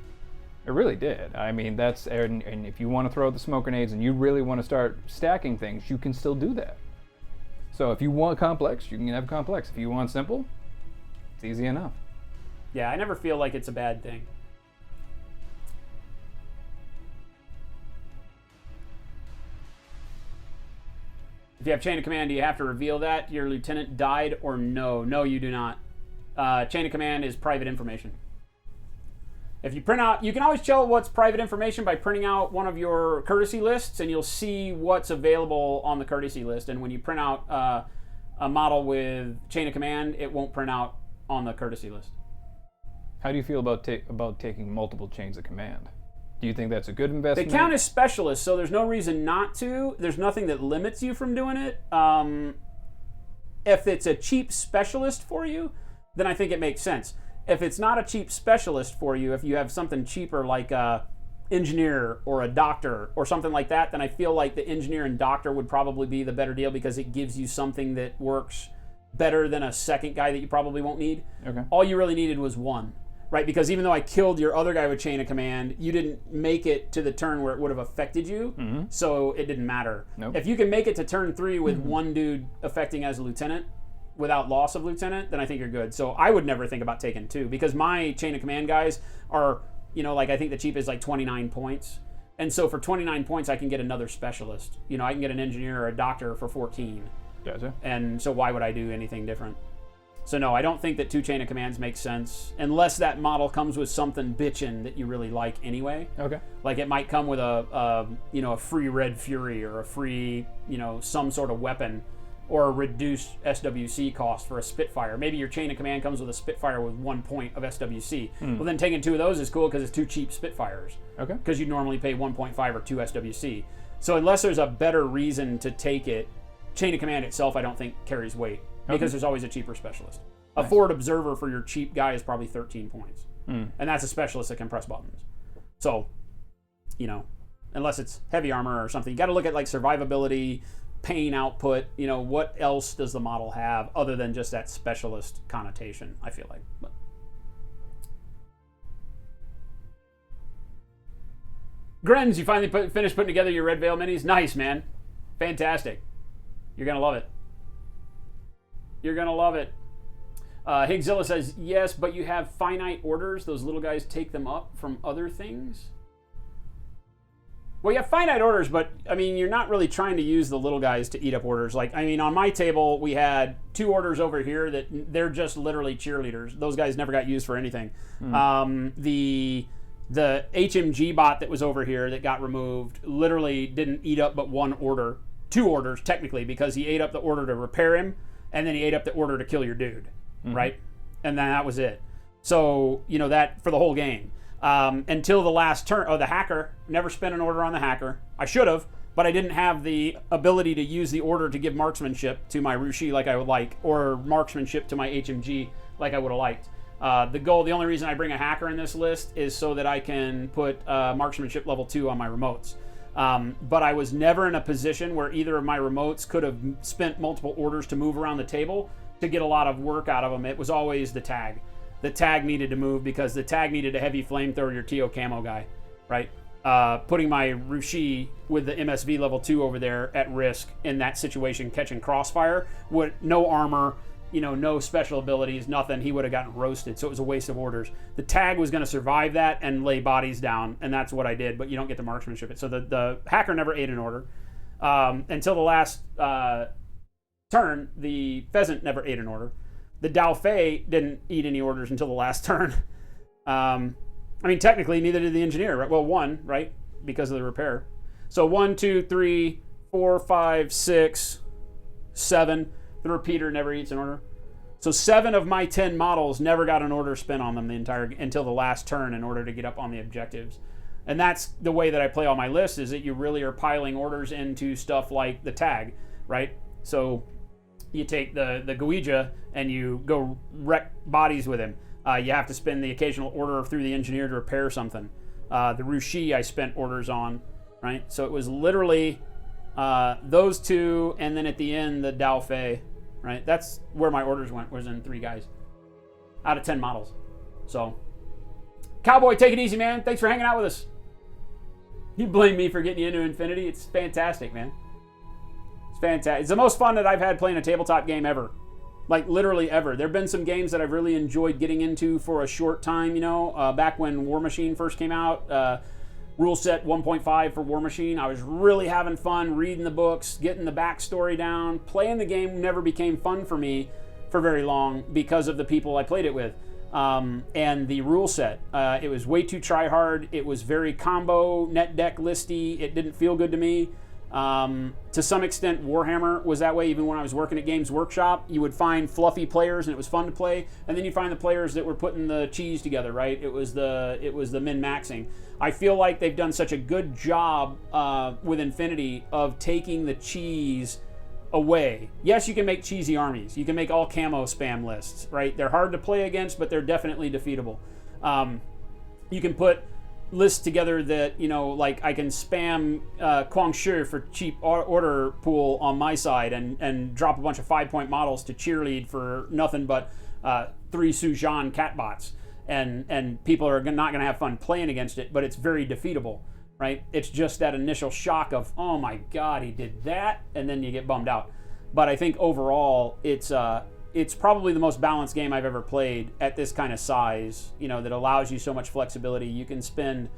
It really did. I mean, and if you want to throw out the smoke grenades and you really want to start stacking things, you can still do that. So if you want complex, you can have complex. If you want simple, it's easy enough. Yeah, I never feel like it's a bad thing. If you have chain of command, do you have to reveal that your lieutenant died or no? No, you do not. Chain of command is private information. If you print out, you can always tell what's private information by printing out one of your courtesy lists, and you'll see what's available on the courtesy list. And when you print out a model with chain of command, it won't print out on the courtesy list. How do you feel about taking multiple chains of command? Do you think that's a good investment? They count as specialists, so there's no reason not to. There's nothing that limits you from doing it. If it's a cheap specialist for you, then I think it makes sense. If it's not a cheap specialist for you, if you have something cheaper like a engineer or a doctor or something like that, then I feel like the engineer and doctor would probably be the better deal because it gives you something that works better than a second guy that you probably won't need. Okay. All you really needed was one, right? Because even though I killed your other guy with chain of command, you didn't make it to the turn where it would have affected you, so it didn't matter. Nope. If you can make it to turn 3 with one dude affecting as a lieutenant, without loss of lieutenant, then I think you're good. So I would never think about taking 2 because my chain of command guys are, like I think the cheap is like 29 points. And so for 29 points, I can get another specialist. I can get an engineer or a doctor for 14. Gotcha. And so why would I do anything different? So no, I don't think that 2 chain of commands makes sense unless that model comes with something bitchin' that you really like anyway. Okay. Like it might come with a free Red Fury or a free, some sort of weapon, or a reduced SWC cost for a Spitfire. Maybe your chain of command comes with a Spitfire with 1 point of SWC. Well, then taking 2 of those is cool because it's 2 cheap Spitfires. Okay. Because you normally pay 1.5 or 2 SWC. So unless there's a better reason to take it, chain of command itself I don't think carries weight because there's always a cheaper specialist. Nice. A forward observer for your cheap guy is probably 13 points. And that's a specialist that can press buttons. So, unless it's heavy armor or something, you got to look at like survivability, pain output, what else does the model have other than just that specialist connotation, I feel like. But. Grins, you finally finished putting together your Red Veil minis? Nice, man. Fantastic. You're going to love it. You're going to love it. Higzilla says, yes, but you have finite orders. Those little guys take them up from other things. Well, you have finite orders, but, you're not really trying to use the little guys to eat up orders. On my table, we had 2 orders over here that they're just literally cheerleaders. Those guys never got used for anything. The HMG bot that was over here that got removed literally didn't eat up but 1 order. 2 orders, technically, because he ate up the order to repair him, and then he ate up the order to kill your dude, right? And then that was it. So, that for the whole game. until the last turn. Oh, the hacker, never spent an order on the hacker. I should have, but I didn't have the ability to use the order to give marksmanship to my Rushi like I would like, or marksmanship to my HMG like I would have liked. The only reason I bring a hacker in this list is so that I can put marksmanship level 2 on my remotes. But I was never in a position where either of my remotes could have spent multiple orders to move around the table to get a lot of work out of them. It was always the tag. The tag needed to move because the tag needed a heavy flamethrower, your TO camo guy, right? Putting my Rushi with the MSV level 2 over there at risk in that situation, catching crossfire, with no armor, no special abilities, nothing, he would have gotten roasted. So it was a waste of orders. The tag was going to survive that and lay bodies down, and that's what I did, but you don't get the marksmanship. So the hacker never ate an order. Until the last turn, the pheasant never ate an order. The Dao Fei didn't eat any orders until the last turn. Technically, neither did the engineer, right? Well, one, right? Because of the repair. So 1, 2, 3, 4, 5, 6, 7. The repeater never eats an order. So 7 of my 10 models never got an order spent on them until the last turn in order to get up on the objectives. And that's the way that I play all my lists, is that you really are piling orders into stuff like the tag, right? So you take the Guija and you go wreck bodies with him. You have to spend the occasional order through the engineer to repair something. The Rushi I spent orders on, right? So it was literally those 2, and then at the end, the Dao Fei, right? That's where my orders went, was in 3 guys out of 10 models. So, Cowboy, take it easy, man. Thanks for hanging out with us. You blame me for getting you into Infinity. It's fantastic, man. It's fantastic. It's the most fun that I've had playing a tabletop game ever. Like, literally ever. There have been some games that I've really enjoyed getting into for a short time, back when War Machine first came out. Rule set 1.5 for War Machine. I was really having fun reading the books, getting the backstory down. Playing the game never became fun for me for very long because of the people I played it with. And the rule set. It was way too try-hard. It was very combo, net deck listy. It didn't feel good to me. To some extent, Warhammer was that way. Even when I was working at Games Workshop, you would find fluffy players and it was fun to play, and then you find the players that were putting the cheese together, right? It was the min-maxing. I feel like they've done such a good job with Infinity of taking the cheese away. Yes, you can make cheesy armies. You can make all camo spam lists, right? They're hard to play against, but they're definitely defeatable. You can put lists together that, like I can spam Quang Shi for cheap order pool on my side and drop a bunch of 5-point models to cheerlead for nothing but 3 Sujan catbots. And people are not going to have fun playing against it, but it's very defeatable, right? It's just that initial shock of, oh my God, he did that, and then you get bummed out. But I think overall, it's probably the most balanced game I've ever played at this kind of size, that allows you so much flexibility. You can spend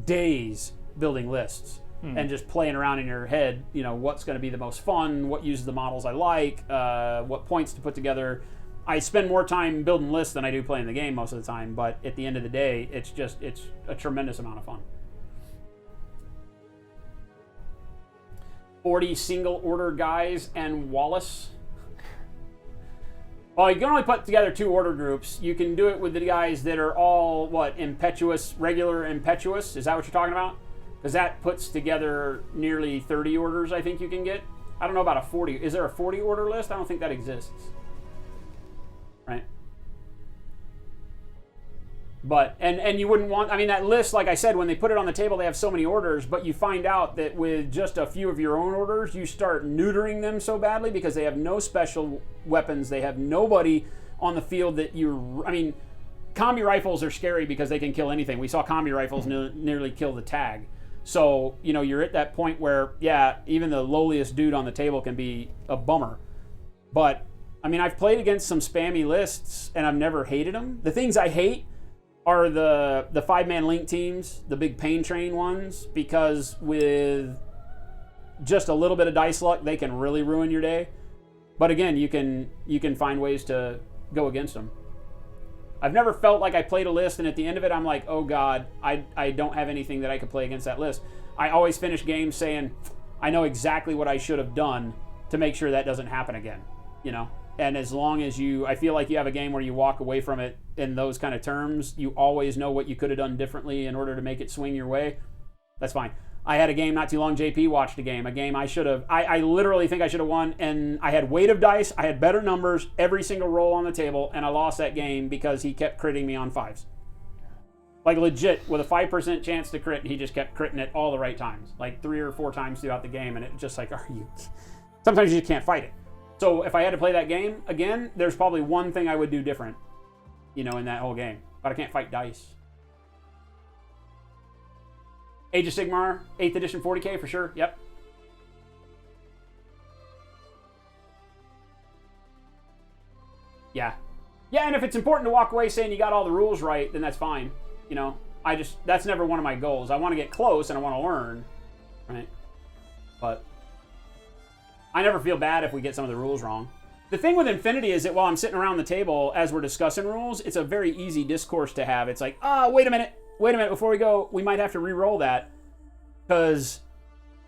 days building lists and just playing around in your head, what's going to be the most fun, what uses the models I like, what points to put together. I spend more time building lists than I do playing the game most of the time, but at the end of the day, it's a tremendous amount of fun. 40 single order guys and Wallace. Well, you can only put together 2 order groups. You can do it with the guys that are all, impetuous, regular impetuous? Is that what you're talking about? Because that puts together nearly 30 orders, I think you can get. I don't know about a 40. Is there a 40 order list? I don't think that exists. Right? But, and you wouldn't want, that list, like I said, when they put it on the table, they have so many orders, but you find out that with just a few of your own orders, you start neutering them so badly because they have no special weapons. They have nobody on the field that combi rifles are scary because they can kill anything. We saw combi rifles nearly kill the tag. So, you're at that point where, even the lowliest dude on the table can be a bummer. But, I've played against some spammy lists, and I've never hated them. The things I hate are the 5-man link teams, the big pain train ones, because with just a little bit of dice luck, they can really ruin your day. But again, you can find ways to go against them. I've never felt like I played a list and at the end of it, I'm like, oh God, I don't have anything that I could play against that list. I always finish games saying, I know exactly what I should have done to make sure that doesn't happen again, And as long as I feel like you have a game where you walk away from it in those kind of terms, you always know what you could have done differently in order to make it swing your way. That's fine. I had a game not too long. JP watched a game I should have. I literally think I should have won, and I had weight of dice. I had better numbers every single roll on the table, and I lost that game because he kept critting me on 5s. Like legit, with a 5% chance to crit, he just kept critting it all the right times, like 3 or 4 times throughout the game, and it just like, are you? Sometimes you just can't fight it. So if I had to play that game again, there's probably one thing I would do different, in that whole game. But I can't fight dice. Age of Sigmar, 8th edition 40K for sure. Yep. Yeah. Yeah, and if it's important to walk away saying you got all the rules right, then that's fine. That's never one of my goals. I want to get close and I want to learn, right? But I never feel bad if we get some of the rules wrong. The thing with Infinity is that while I'm sitting around the table as we're discussing rules, it's a very easy discourse to have. It's like, wait a minute, before we go, we might have to re-roll that because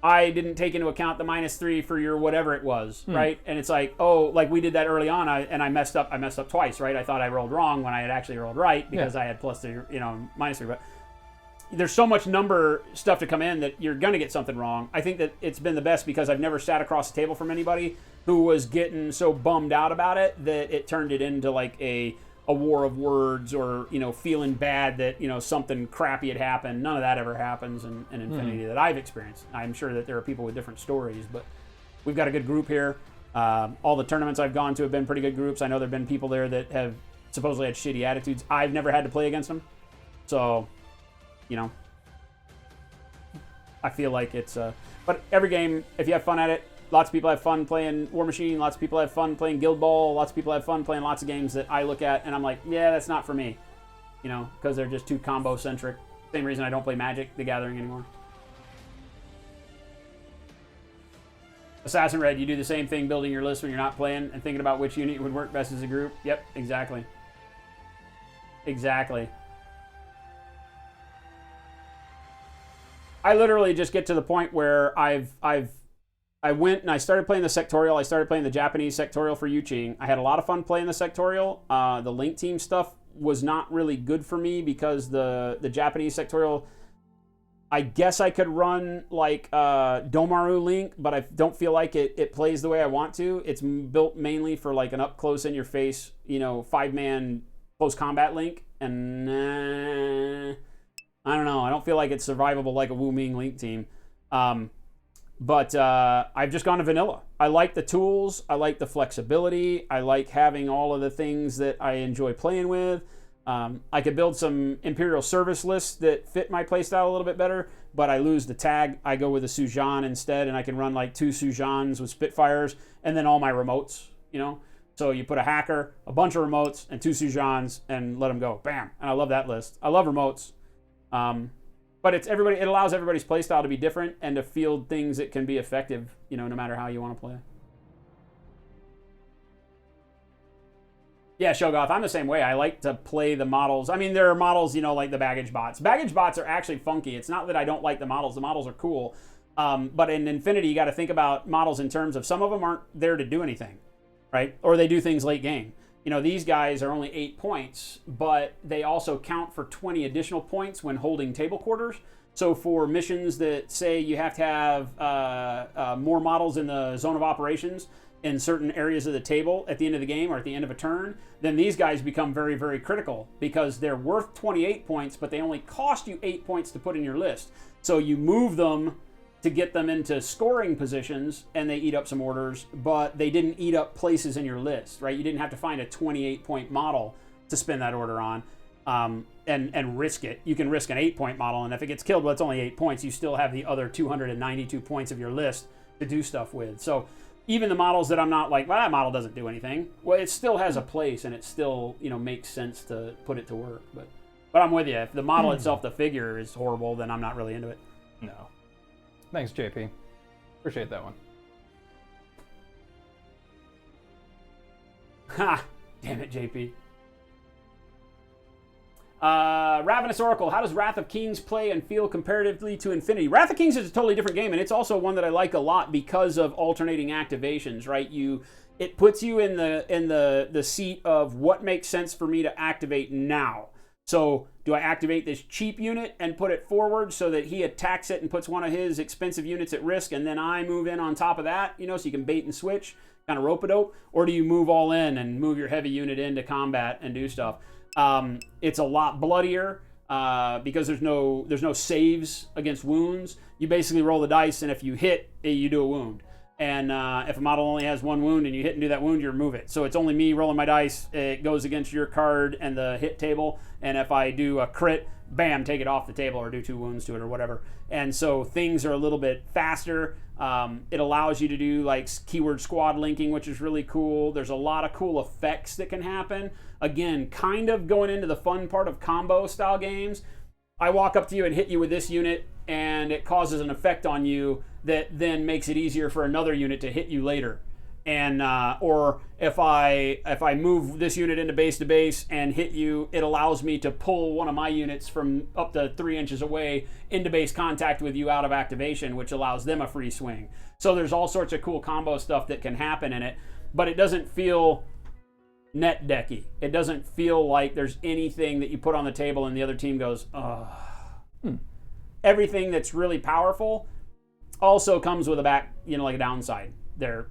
I didn't take into account the -3 for your whatever it was, right? And it's like, like we did that early on, and I messed up twice, right? I thought I rolled wrong when I had actually rolled right because I had +3, -3, but there's so much number stuff to come in that you're going to get something wrong. I think that it's been the best because I've never sat across the table from anybody who was getting so bummed out about it that it turned it into like a war of words or, feeling bad that, something crappy had happened. None of that ever happens in Infinity that I've experienced. I'm sure that there are people with different stories, but we've got a good group here. All the tournaments I've gone to have been pretty good groups. I know there have been people there that have supposedly had shitty attitudes. I've never had to play against them. So, I feel like it's but every game, if you have fun at it, lots of people have fun playing War Machine, lots of people have fun playing Guild Ball, lots of people have fun playing lots of games that I look at and I'm like, yeah, that's not for me, because they're just too combo centric. Same reason I don't play Magic the Gathering anymore. Assassin Red, you do the same thing building your list when you're not playing and thinking about which unit would work best as a group. Yep, exactly. I literally just get to the point where I went and I started playing the sectorial. I started playing the Japanese sectorial for Yuching. I had a lot of fun playing the sectorial. The Link Team stuff was not really good for me because the Japanese sectorial, I guess I could run like Domaru Link, but I don't feel like it plays the way I want to. It's built mainly for like an up close in your face, 5-man close combat Link, and I don't know. I don't feel like it's survivable like a Wu Ming Link team. But I've just gone to vanilla. I like the tools. I like the flexibility. I like having all of the things that I enjoy playing with. I could build some Imperial service lists that fit my playstyle a little bit better, but I lose the tag. I go with a Sujan instead, and I can run like 2 Sujans with Spitfires and then all my remotes, So you put a hacker, a bunch of remotes, and 2 Sujans and let them go. Bam. And I love that list. I love remotes. But it allows everybody's playstyle to be different and to field things that can be effective, no matter how you want to play. Yeah, Shogoth, I'm the same way. I like to play the models. I mean, there are models, like the baggage bots. Baggage bots are actually funky. It's not that I don't like the models. The models are cool. But in Infinity, you got to think about models in terms of some of them aren't there to do anything, right? Or they do things late game. These guys are only 8 points, but they also count for 20 additional points when holding table quarters. So for missions that say you have to have more models in the zone of operations in certain areas of the table at the end of the game or at the end of a turn, then these guys become very, very critical because they're worth 28 points, but they only cost you 8 points to put in your list. So you move them to get them into scoring positions, and they eat up some orders, but they didn't eat up places in your list, right? You didn't have to find a 28-point model to spin that order on and risk it. You can risk an 8-point model, and if it gets killed, well, it's only 8 points. You still have the other 292 points of your list to do stuff with. So even the models that I'm not like, well, that model doesn't do anything, well, it still has a place, and it still, makes sense to put it to work. But I'm with you. If the model itself, the figure, is horrible, then I'm not really into it. No. Thanks, JP. Appreciate that one. Ha! Damn it, JP. Ravenous Oracle, how does Wrath of Kings play and feel comparatively to Infinity? Wrath of Kings is a totally different game, and it's also one that I like a lot because of alternating activations, right? It puts you in the seat of what makes sense for me to activate now. So do I activate this cheap unit and put it forward so that he attacks it and puts one of his expensive units at risk, and then I move in on top of that, so you can bait and switch, kind of rope-a-dope? Or do you move all in and move your heavy unit into combat and do stuff? It's a lot bloodier because there's no saves against wounds. You basically roll the dice, and if you hit, you do a wound. And if a model only has one wound and you hit and do that wound, you remove it. So it's only me rolling my dice. It goes against your card and the hit table. And if I do a crit, bam, take it off the table or do 2 wounds to it or whatever. And so things are a little bit faster. It allows you to do like keyword squad linking, which is really cool. There's a lot of cool effects that can happen. Again, kind of going into the fun part of combo style games. I walk up to you and hit you with this unit, and it causes an effect on you that then makes it easier for another unit to hit you later. And or if I move this unit into base to base and hit you, it allows me to pull one of my units from up to 3 inches away into base contact with you out of activation, which allows them a free swing. So there's all sorts of cool combo stuff that can happen in it, but it doesn't feel net decky. It doesn't feel like there's anything that you put on the table and the other team goes, ugh. Everything that's really powerful also comes with a like a downside. Their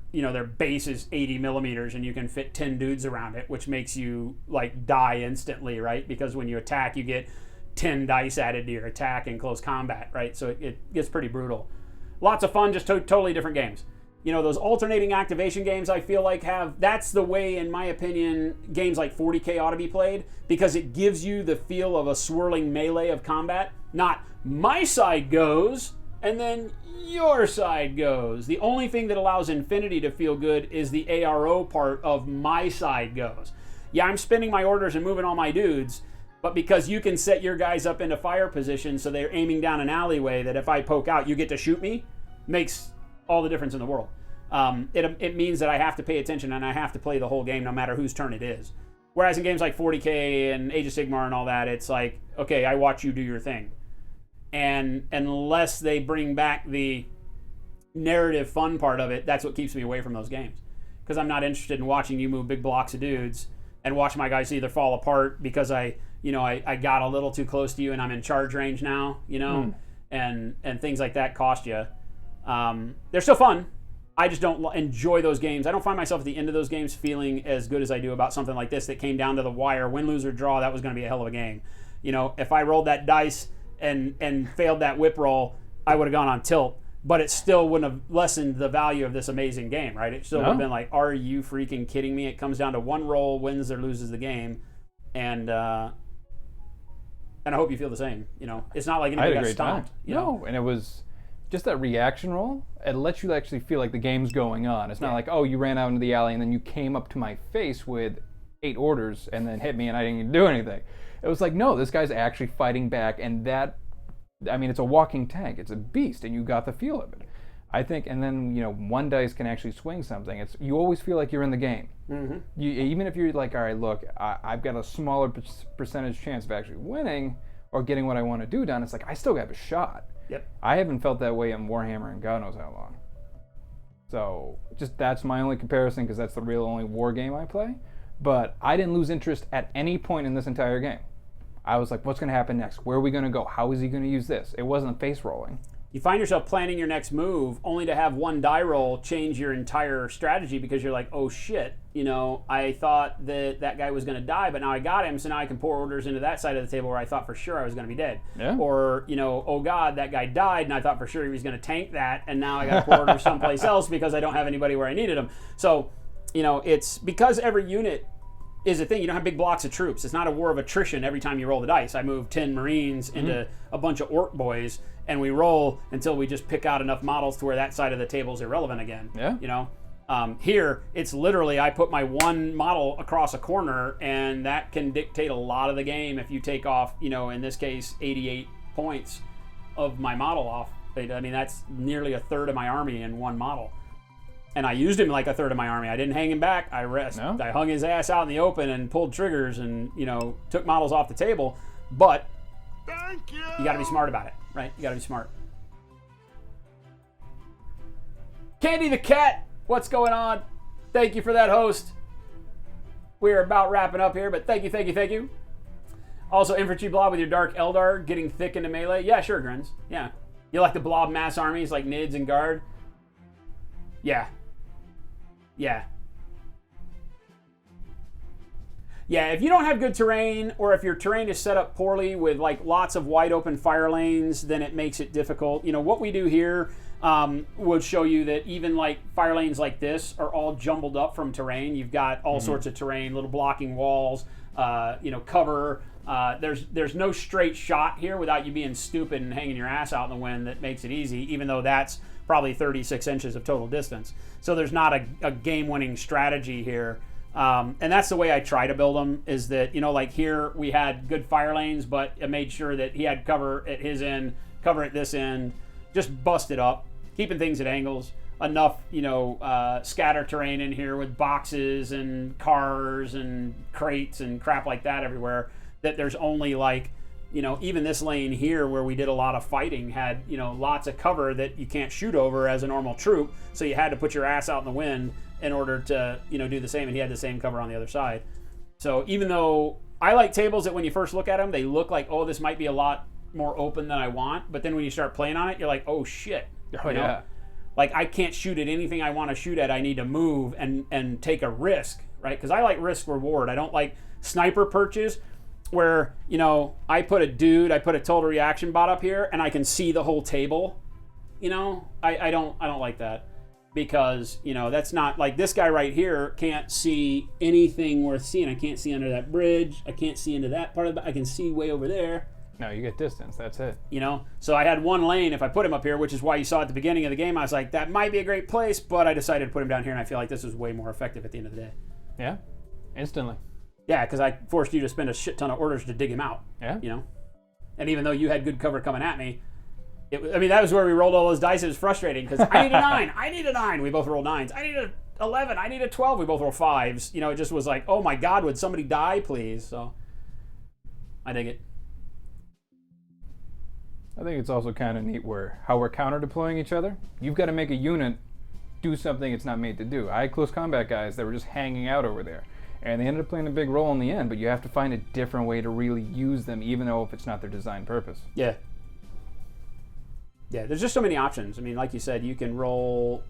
base is 80 millimeters and you can fit 10 dudes around it, which makes you like die instantly, right? Because when you attack, you get 10 dice added to your attack in close combat, right? So it gets pretty brutal. Lots of fun, just totally different games. Those alternating activation games I feel like that's the way, in my opinion, games like 40K ought to be played, because it gives you the feel of a swirling melee of combat. Not my side goes, and then your side goes. The only thing that allows Infinity to feel good is the ARO part of my side goes. Yeah, I'm spinning my orders and moving all my dudes, but because you can set your guys up into fire position so they're aiming down an alleyway that if I poke out, you get to shoot me, makes all the difference in the world. It means that I have to pay attention and I have to play the whole game no matter whose turn it is. Whereas in games like 40K and Age of Sigmar and all that, it's like, okay, I watch you do your thing. And unless they bring back the narrative fun part of it, that's what keeps me away from those games. Because I'm not interested in watching you move big blocks of dudes and watch my guys either fall apart because I got a little too close to you and I'm in charge range now, and things like that cost you. They're still fun. I just don't enjoy those games. I don't find myself at the end of those games feeling as good as I do about something like this that came down to the wire. Win, lose, or draw, that was going to be a hell of a game. If I rolled that dice and failed that whip roll, I would have gone on tilt, but it still wouldn't have lessened the value of this amazing game, right? It still would have been like, are you freaking kidding me? It comes down to one roll, wins or loses the game, and I hope you feel the same. It's not like anybody got stomped. No, and it was just that reaction roll. It lets you actually feel like the game's going on. It's not like, oh, you ran out into the alley and then you came up to my face with 8 orders and then hit me and I didn't even do anything. It was like, no, this guy's actually fighting back, and it's a walking tank. It's a beast, and you got the feel of it. I think, and then, one dice can actually swing something. You always feel like you're in the game. Mm-hmm. Even if you're like, all right, look, I've got a smaller percentage chance of actually winning or getting what I want to do done, it's like, I still have a shot. Yep. I haven't felt that way in Warhammer in God knows how long. So, that's my only comparison, because that's the real only war game I play. But I didn't lose interest at any point in this entire game. I was like, what's going to happen next? Where are we going to go? How is he going to use this? It wasn't face rolling. You find yourself planning your next move only to have one die roll change your entire strategy, because you're like, oh shit, I thought that guy was going to die, but now I got him, so now I can pour orders into that side of the table where I thought for sure I was going to be dead. Yeah. Or, oh god, that guy died, and I thought for sure he was going to tank that, and now I got to pour orders someplace else because I don't have anybody where I needed them. So, it's because every unit is a thing. You don't have big blocks of troops. It's not a war of attrition every time you roll the dice. I move 10 Marines into a bunch of orc boys, and we roll until we just pick out enough models to where that side of the table is irrelevant again. Yeah. Here, it's literally I put my one model across a corner, and that can dictate a lot of the game if you take off, in this case, 88 points of my model off. I mean, that's nearly a third of my army in one model. And I used him like a third of my army. I didn't hang him back. I hung his ass out in the open and pulled triggers and, took models off the table. But Thank you. you got to be smart about it, right? You got to be smart. Candy the Cat, what's going on? Thank you for that, host. We're about wrapping up here, but thank you, thank you, thank you. Also, Infantry Blob with your Dark Eldar getting thick into melee. Yeah, sure, Grins. Yeah. You like the Blob mass armies like Nids and Guard? Yeah. Yeah. Yeah, if you don't have good terrain, or if your terrain is set up poorly with like lots of wide open fire lanes, then it makes it difficult. You know, what we do here would show you that even like fire lanes like this are all jumbled up from terrain. You've got all sorts of terrain, little blocking walls, cover. There's no straight shot here without you being stupid and hanging your ass out in the wind that makes it easy, even though that's probably 36 inches of total distance. So there's not a game-winning strategy here. And that's the way I try to build them, is that, you know, like here we had good fire lanes, but I made sure that he had cover at his end, cover at this end, just bust it up, keeping things at angles, enough, you know, scatter terrain in here with boxes and cars and crates and crap like that everywhere, that there's only like, you know, even this lane here where we did a lot of fighting had, you know, lots of cover that you can't shoot over as a normal troop, so you had to put your ass out in the wind in order to, you know, do the same, and he had the same cover on the other side. So even though I like tables that when you first look at them, they look like, oh, this might be a lot more open than I want, but then when you start playing on it, you're like, oh shit. Oh, you know? yeah. Like, I can't shoot at anything I want to shoot at. I need to move and take a risk, right? Because I like risk reward. I don't like sniper perches where, you know, I put a total reaction bot up here and I can see the whole table. You know, I don't like that, because, you know, that's not like this guy right here can't see anything worth seeing. I can't see under that bridge. I can't see into that part of it. I can see way over there. No, you get distance. That's it. You know, so I had one lane. If I put him up here, which is why you saw at the beginning of the game, I was like, that might be a great place, but I decided to put him down here, and I feel like this was way more effective at the end of the day. Yeah, instantly. Yeah, because I forced you to spend a shit ton of orders to dig him out. Yeah. You know, and even though you had good cover coming at me, that was where we rolled all those dice. It was frustrating because I need a 9. I need a 9. We both rolled 9s. I need a 11. I need a 12. We both rolled 5s. You know, it just was like, oh my God, would somebody die, please? So I dig it. I think it's also kind of neat how we're counter deploying each other. You've got to make a unit do something it's not made to do. I had close combat guys that were just hanging out over there, and they ended up playing a big role in the end, but you have to find a different way to really use them, even though if it's not their design purpose. Yeah. Yeah, there's just so many options. I mean, like you said, you can roll,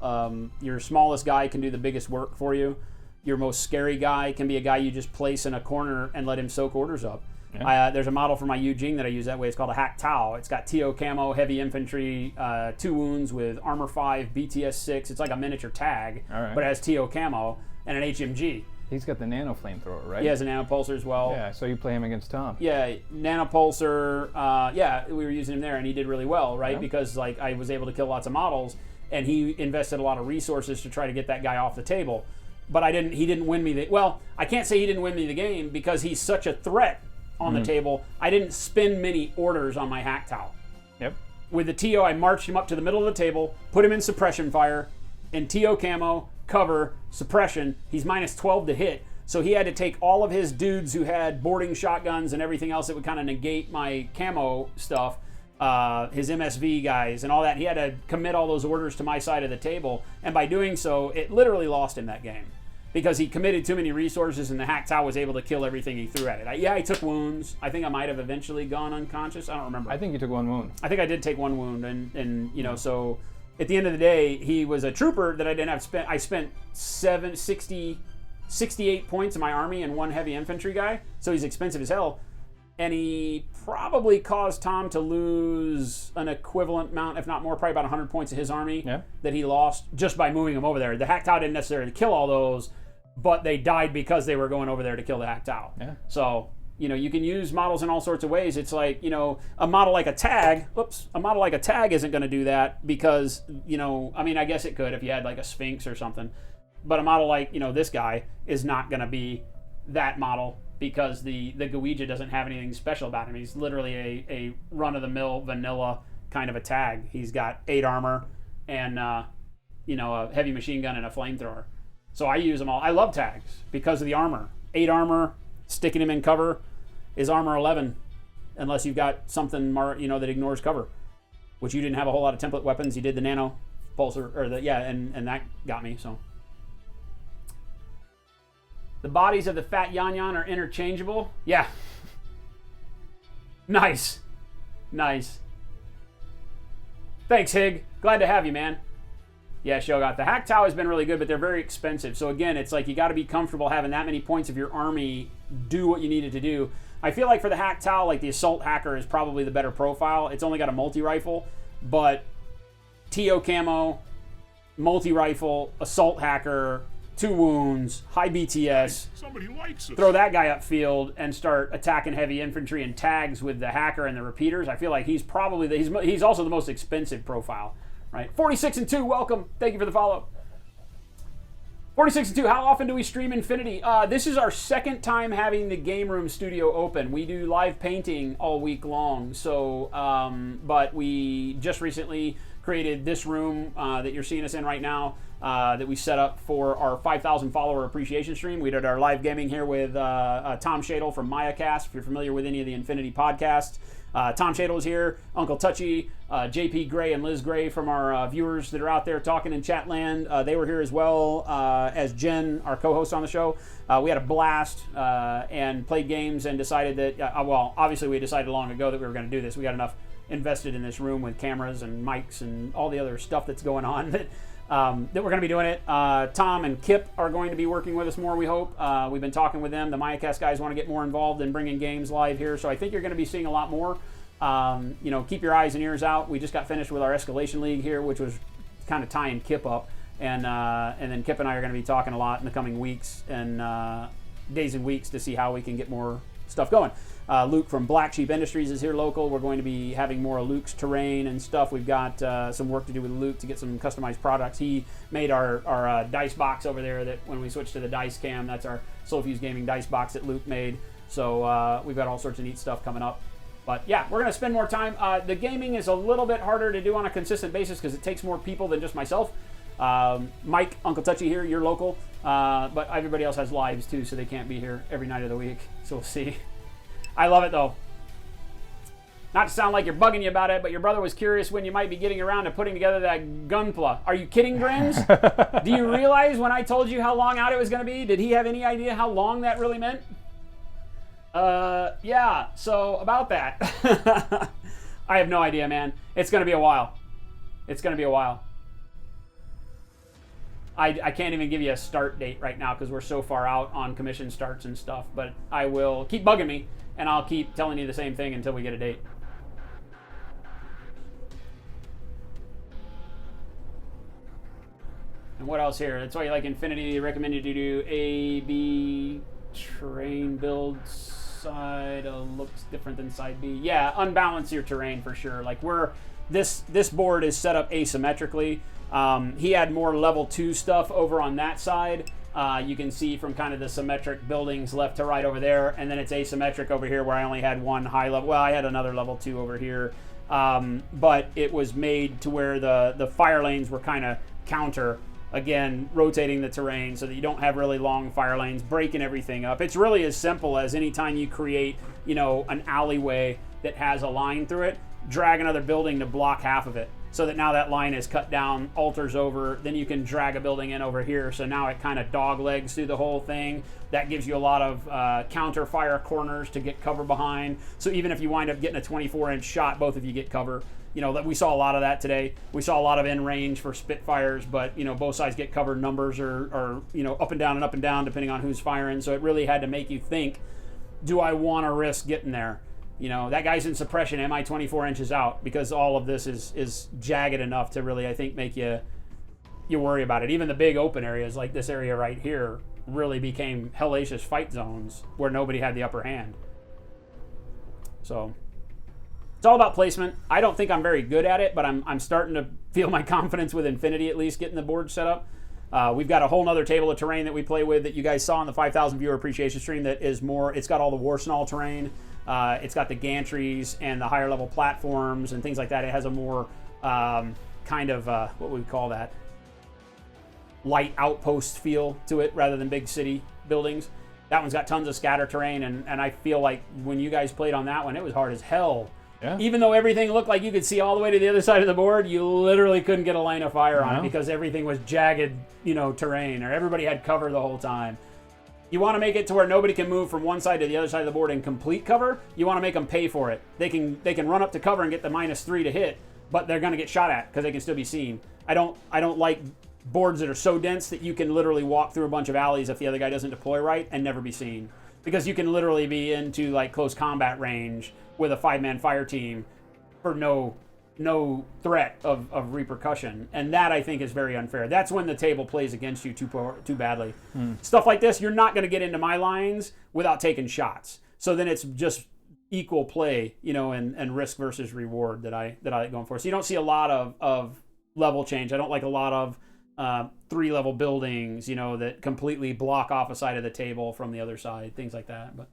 your smallest guy can do the biggest work for you. Your most scary guy can be a guy you just place in a corner and let him soak orders up. Yeah. There's a model for my Jing that I use that way. It's called a Hack Tau. It's got TO camo, heavy infantry, 2 wounds with armor 5, BTS 6. It's like a miniature tag, but it has TO camo and an HMG. He's got the nano flamethrower, right? He has a nanopulsar as well. Yeah, so you play him against Tom. Yeah, nanopulsar. Yeah, we were using him there, and he did really well, right? Yeah. Because like I was able to kill lots of models, and he invested a lot of resources to try to get that guy off the table. But he didn't win me I can't say he didn't win me the game because he's such a threat on the table. I didn't spend many orders on my Hack Tau. Yep. With the TO, I marched him up to the middle of the table, put him in suppression fire, in TO camo, cover, suppression. He's minus 12 to hit. So he had to take all of his dudes who had boarding shotguns and everything else that would kind of negate my camo stuff, his MSV guys and all that. He had to commit all those orders to my side of the table. And by doing so, it literally lost him that game, because he committed too many resources and the Hack Tau was able to kill everything he threw at it. I took wounds. I think I might have eventually gone unconscious. I don't remember. I think you took 1 wound. I think I did take 1 wound, and you know, so at the end of the day, he was a trooper that I didn't have spent. I spent 68 points in my army and 1 heavy infantry guy, so he's expensive as hell. And he probably caused Tom to lose an equivalent amount, if not more, probably about 100 points of his army that he lost just by moving him over there. The Hack Tau didn't necessarily kill all those, but they died because they were going over there to kill the Hack Tau. Yeah. So, you know, you can use models in all sorts of ways. It's like, you know, a model like a tag isn't going to do that because, you know, I mean, I guess it could if you had like a Sphinx or something. But a model like, you know, this guy is not going to be that model because the Gouija doesn't have anything special about him. He's literally a run-of-the-mill vanilla kind of a tag. He's got 8 armor and, you know, a heavy machine gun and a flamethrower. So I use them all. I love tags because of the armor. 8 armor, sticking him in cover is armor 11. unless you've got something that ignores cover, which you didn't have a whole lot of template weapons. You did the nano pulsar, or and that got me. So the bodies of the fat Yan Yan are interchangeable. Yeah. Nice. Thanks, Hig. Glad to have you, man. Yeah, Shogot. The Hack Tau has been really good, but they're very expensive. So again, it's like you got to be comfortable having that many points of your army do what you needed to do. I feel like for the Hack Tau, like the Assault Hacker is probably the better profile. It's only got a multi-rifle, but TO camo, multi-rifle, Assault Hacker, 2 wounds, high BTS. Somebody likes it. Throw that guy upfield and start attacking heavy infantry and tags with the Hacker and the repeaters. I feel like he's probably he's also the most expensive profile, right? 46 and 2, welcome. Thank you for the follow. 46 and 2, how often do we stream Infinity? This is our second time having the game room studio open. We do live painting all week long. So, but we just recently created this room that you're seeing us in right now. That we set up for our 5,000 follower appreciation stream. We did our live gaming here with Tom Shadle from MayaCast, if you're familiar with any of the Infinity podcasts. Tom Shadle is here, Uncle Touchy, JP Gray and Liz Gray from our viewers that are out there talking in chat land. They were here as well as Jen, our co-host on the show. We had a blast and played games and decided that, well, obviously we decided long ago that we were going to do this. We got enough invested in this room with cameras and mics and all the other stuff that's going on that we're going to be doing it. Tom and Kip are going to be working with us more, we hope. We've been talking with them. The MayaCast guys want to get more involved in bringing games live here, so I think you're going to be seeing a lot more. Keep your eyes and ears out. We just got finished with our Escalation League here, which was kind of tying Kip up. And then Kip and I are going to be talking a lot in the coming weeks and days and weeks to see how we can get more stuff going. Luke from Black Sheep Industries is here local. We're going to be having more of Luke's terrain and stuff. We've got some work to do with Luke to get some customized products. He made our dice box over there that when we switch to the dice cam, that's our Soulfuse Gaming dice box that Luke made. So we've got all sorts of neat stuff coming up. But yeah, we're going to spend more time. The gaming is a little bit harder to do on a consistent basis because it takes more people than just myself. Mike, Uncle Touchy here, you're local. But everybody else has lives too, so they can't be here every night of the week. So we'll see. I love it though. Not to sound like you're bugging you about it, but your brother was curious when you might be getting around to putting together that gunpla. Are you kidding, Grins? Do you realize when I told you how long out it was going to be? Did he have any idea how long that really meant? Yeah, so about that. I have no idea, man. It's going to be a while. It's going to be a while. I can't even give you a start date right now because we're so far out on commission starts and stuff, but I will keep bugging me and I'll keep telling you the same thing until we get a date. And what else here? That's why you like Infinity. They recommend you to do A, B, terrain build side looks different than side B. Yeah, unbalance your terrain for sure. Like this board is set up asymmetrically. He had more level 2 stuff over on that side. You can see from kind of the symmetric buildings left to right over there, and then it's asymmetric over here where I only had one high level. Well, I had another level 2 over here, but it was made to where the fire lanes were kind of counter, again, rotating the terrain so that you don't have really long fire lanes, breaking everything up. It's really as simple as anytime you create, an alleyway that has a line through it, drag another building to block half of it. So that now that line is cut down, alters over, then you can drag a building in over here. So now it kind of dog legs through the whole thing. That gives you a lot of counter fire corners to get cover behind. So even if you wind up getting a 24-inch shot, both of you get cover. That we saw a lot of that today. We saw a lot of in range for Spitfires, but both sides get cover. Numbers are up and down depending on who's firing. So it really had to make you think, do I want to risk getting there? That guy's in suppression. Am I 24 inches out? Because all of this is jagged enough to really, I think, make you worry about it. Even the big open areas like this area right here really became hellacious fight zones where nobody had the upper hand. So it's all about placement. I don't think I'm very good at it, but I'm starting to feel my confidence with Infinity, at least getting the board set up. We've got a whole nother table of terrain that we play with that you guys saw in the 5,000 viewer appreciation stream that is more, it's got all the Warsnall terrain. It's got the gantries and the higher level platforms and things like that. It has a more kind of, what would we call that? Light outpost feel to it rather than big city buildings. That one's got tons of scatter terrain, and I feel like when you guys played on that one, it was hard as hell. Yeah. Even though everything looked like you could see all the way to the other side of the board, you literally couldn't get a line of fire on it because everything was jagged, terrain, or everybody had cover the whole time. You want to make it to where nobody can move from one side to the other side of the board in complete cover. You want to make them pay for it. They can run up to cover and get the -3 to hit, but they're going to get shot at because they can still be seen. I don't like boards that are so dense that you can literally walk through a bunch of alleys if the other guy doesn't deploy right and never be seen, because you can literally be into like close combat range with a 5-man fire team for no threat of repercussion, and that I think is very unfair. That's when the table plays against you too badly. Stuff like this, you're not going to get into my lines without taking shots. So then it's just equal play, and risk versus reward that I like going for. So you don't see a lot of level change. I don't like a lot of 3-level buildings, that completely block off a side of the table from the other side, things like that. But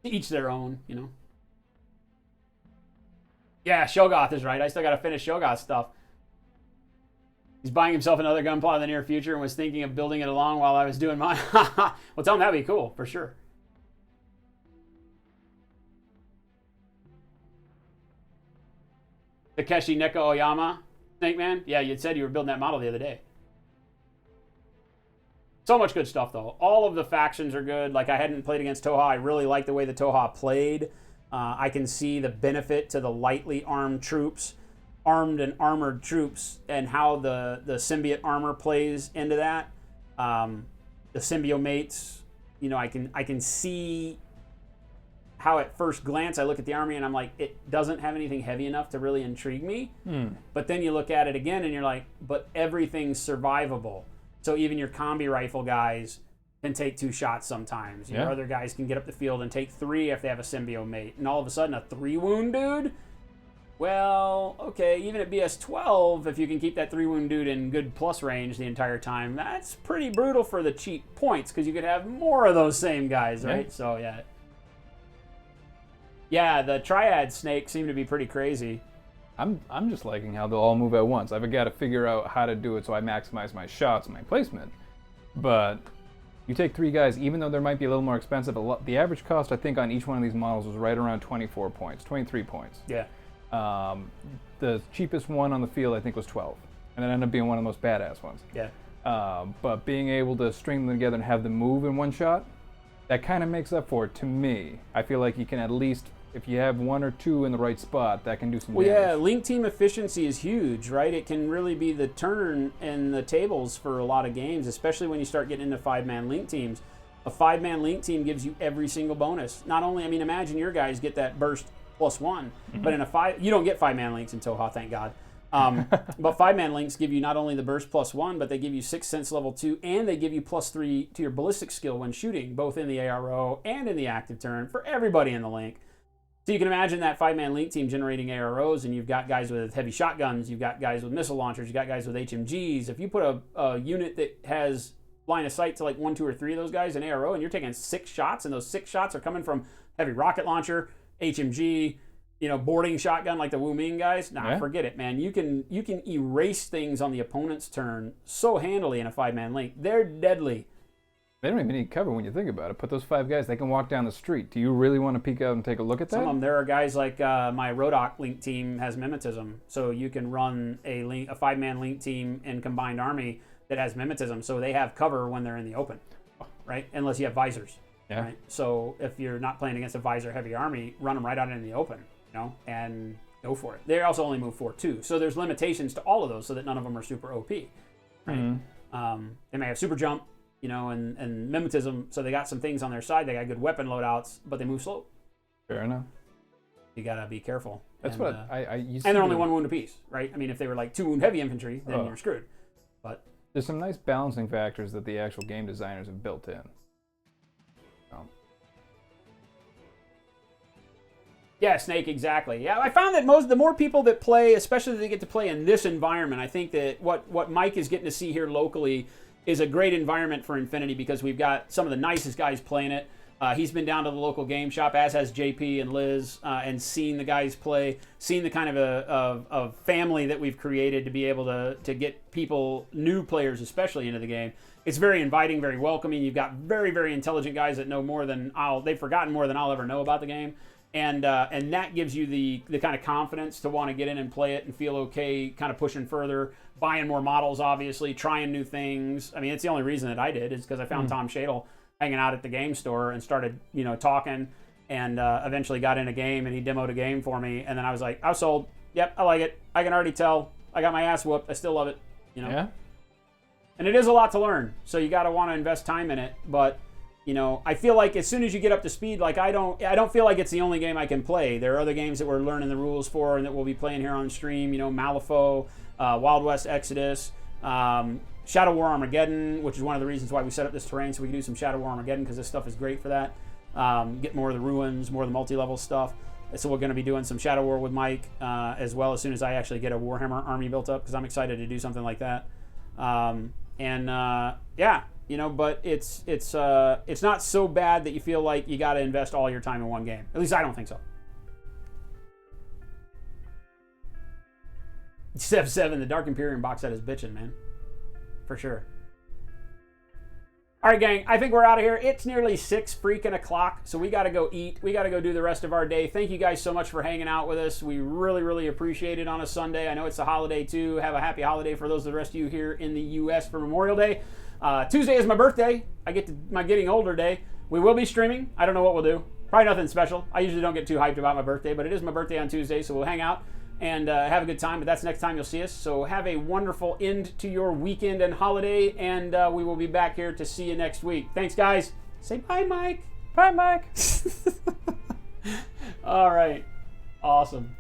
each their own, Yeah, Shogoth is right. I still got to finish Shogoth stuff. He's buying himself another gunpla in the near future and was thinking of building it along while I was doing mine. Well, tell him that'd be cool, for sure. Takeshi Neko Oyama, Snake Man? Yeah, you said you were building that model the other day. So much good stuff, though. All of the factions are good. Like, I hadn't played against Tohaa. I really like the way the Tohaa played. I can see the benefit to the lightly armed and armored troops, and how the symbiote armor plays into that. The symbiomates, I can see how at first glance I look at the army and I'm like, it doesn't have anything heavy enough to really intrigue me. But then you look at it again and you're like, but everything's survivable. So even your combi rifle guys can take 2 shots sometimes. Your other guys can get up the field and take 3 if they have a symbiote. And all of a sudden, a 3-wound dude? Well, okay, even at BS 12, if you can keep that 3-wound dude in good plus range the entire time, that's pretty brutal for the cheap points, because you could have more of those same guys, right? So, yeah. Yeah, the Triad snakes seem to be pretty crazy. I'm just liking how they'll all move at once. I've got to figure out how to do it so I maximize my shots and my placement. But you take 3 guys, even though they might be a little more expensive, the average cost, I think, on each one of these models was right around 24 points, 23 points. Yeah. The cheapest one on the field, I think, was 12. And it ended up being one of the most badass ones. Yeah. But being able to string them together and have them move in one shot, that kind of makes up for it to me. I feel like you can at least, if you have 1 or 2 in the right spot, that can do some damage. Yeah, link team efficiency is huge, right? It can really be the turn in the tables for a lot of games, especially when you start getting into 5-man link teams. A 5-man link team gives you every single bonus. Not only, imagine your guys get that burst +1, but in a you don't get 5-man links in Tohaa, thank God. But 5-man links give you not only the burst +1, but they give you 6th sense level 2, and they give you +3 to your ballistic skill when shooting, both in the ARO and in the active turn for everybody in the link. So you can imagine that 5-man link team generating AROs, and you've got guys with heavy shotguns, you've got guys with missile launchers, you've got guys with HMGs. If you put a unit that has line of sight to like 1, 2, or 3 of those guys in ARO, and you're taking 6 shots, and those 6 shots are coming from heavy rocket launcher, HMG, boarding shotgun like the Wu Ming guys. Forget it, man. You can erase things on the opponent's turn so handily in a 5-man link. They're deadly. They don't even need cover when you think about it. Put those 5 guys, they can walk down the street. Do you really want to peek out and take a look at that? Some of them, there are guys like my Rodok link team has mimetism. So you can run a 5-man link team in combined army that has mimetism. So they have cover when they're in the open, right? Unless you have visors. Yeah. Right? So if you're not playing against a visor heavy army, run them right out in the open, and go for it. They also only move 4 too. So there's limitations to all of those so that none of them are super OP. Right? They may have super jump, and mimetism, so they got some things on their side. They got good weapon loadouts, but they move slow. Fair enough. You gotta be careful. That's what I used to. And they're only 1 wound apiece, right? If they were like 2 wound heavy infantry, then you're screwed. But there's some nice balancing factors that the actual game designers have built in. Yeah, Snake, exactly. Yeah, I found that the more people that play, especially they get to play in this environment, I think that what Mike is getting to see here locally is a great environment for Infinity, because we've got some of the nicest guys playing it. He's been down to the local game shop, as has JP and Liz, and seen the guys play, seen the kind of family that we've created to be able to get people, new players especially, into the game. It's very inviting, very welcoming. You've got very, very intelligent guys that know more than they've forgotten more than I'll ever know about the game. And that gives you the kind of confidence to want to get in and play it and feel okay, kind of pushing further, buying more models, obviously, trying new things. I mean, it's the only reason that I did, is because I found Tom Shadle hanging out at the game store and started, talking, and eventually got in a game, and he demoed a game for me, and then I was like, I was sold. Yep, I like it. I can already tell. I got my ass whooped. I still love it. Yeah. And it is a lot to learn, so you got to want to invest time in it. But I feel like as soon as you get up to speed, like I don't feel like it's the only game I can play. There are other games that we're learning the rules for and that we'll be playing here on stream. Malifaux, Wild West Exodus, Shadow War Armageddon, which is one of the reasons why we set up this terrain, so we can do some Shadow War Armageddon, because this stuff is great for that. Get more of the ruins, more of the multi-level stuff. So we're going to be doing some Shadow War with Mike as well, as soon as I actually get a Warhammer army built up, because I'm excited to do something like that. But it's not so bad that you feel like you got to invest all your time in one game. At least I don't think so. Step 7, the Dark Imperium box set is bitching, man. For sure. All right, gang, I think we're out of here. It's nearly 6 freaking o'clock, so we got to go eat. We got to go do the rest of our day. Thank you guys so much for hanging out with us. We really, really appreciate it on a Sunday. I know it's a holiday, too. Have a happy holiday for those of the rest of you here in the U.S. for Memorial Day. Tuesday is my birthday. I get to my getting older day. We will be streaming. I don't know what we'll do. Probably nothing special. I usually don't get too hyped about my birthday, but it is my birthday on Tuesday, so we'll hang out and have a good time. But that's next time you'll see us. So have a wonderful end to your weekend and holiday, and we will be back here to see you next week. Thanks, guys. Say bye, Mike. Bye, Mike. All right. Awesome.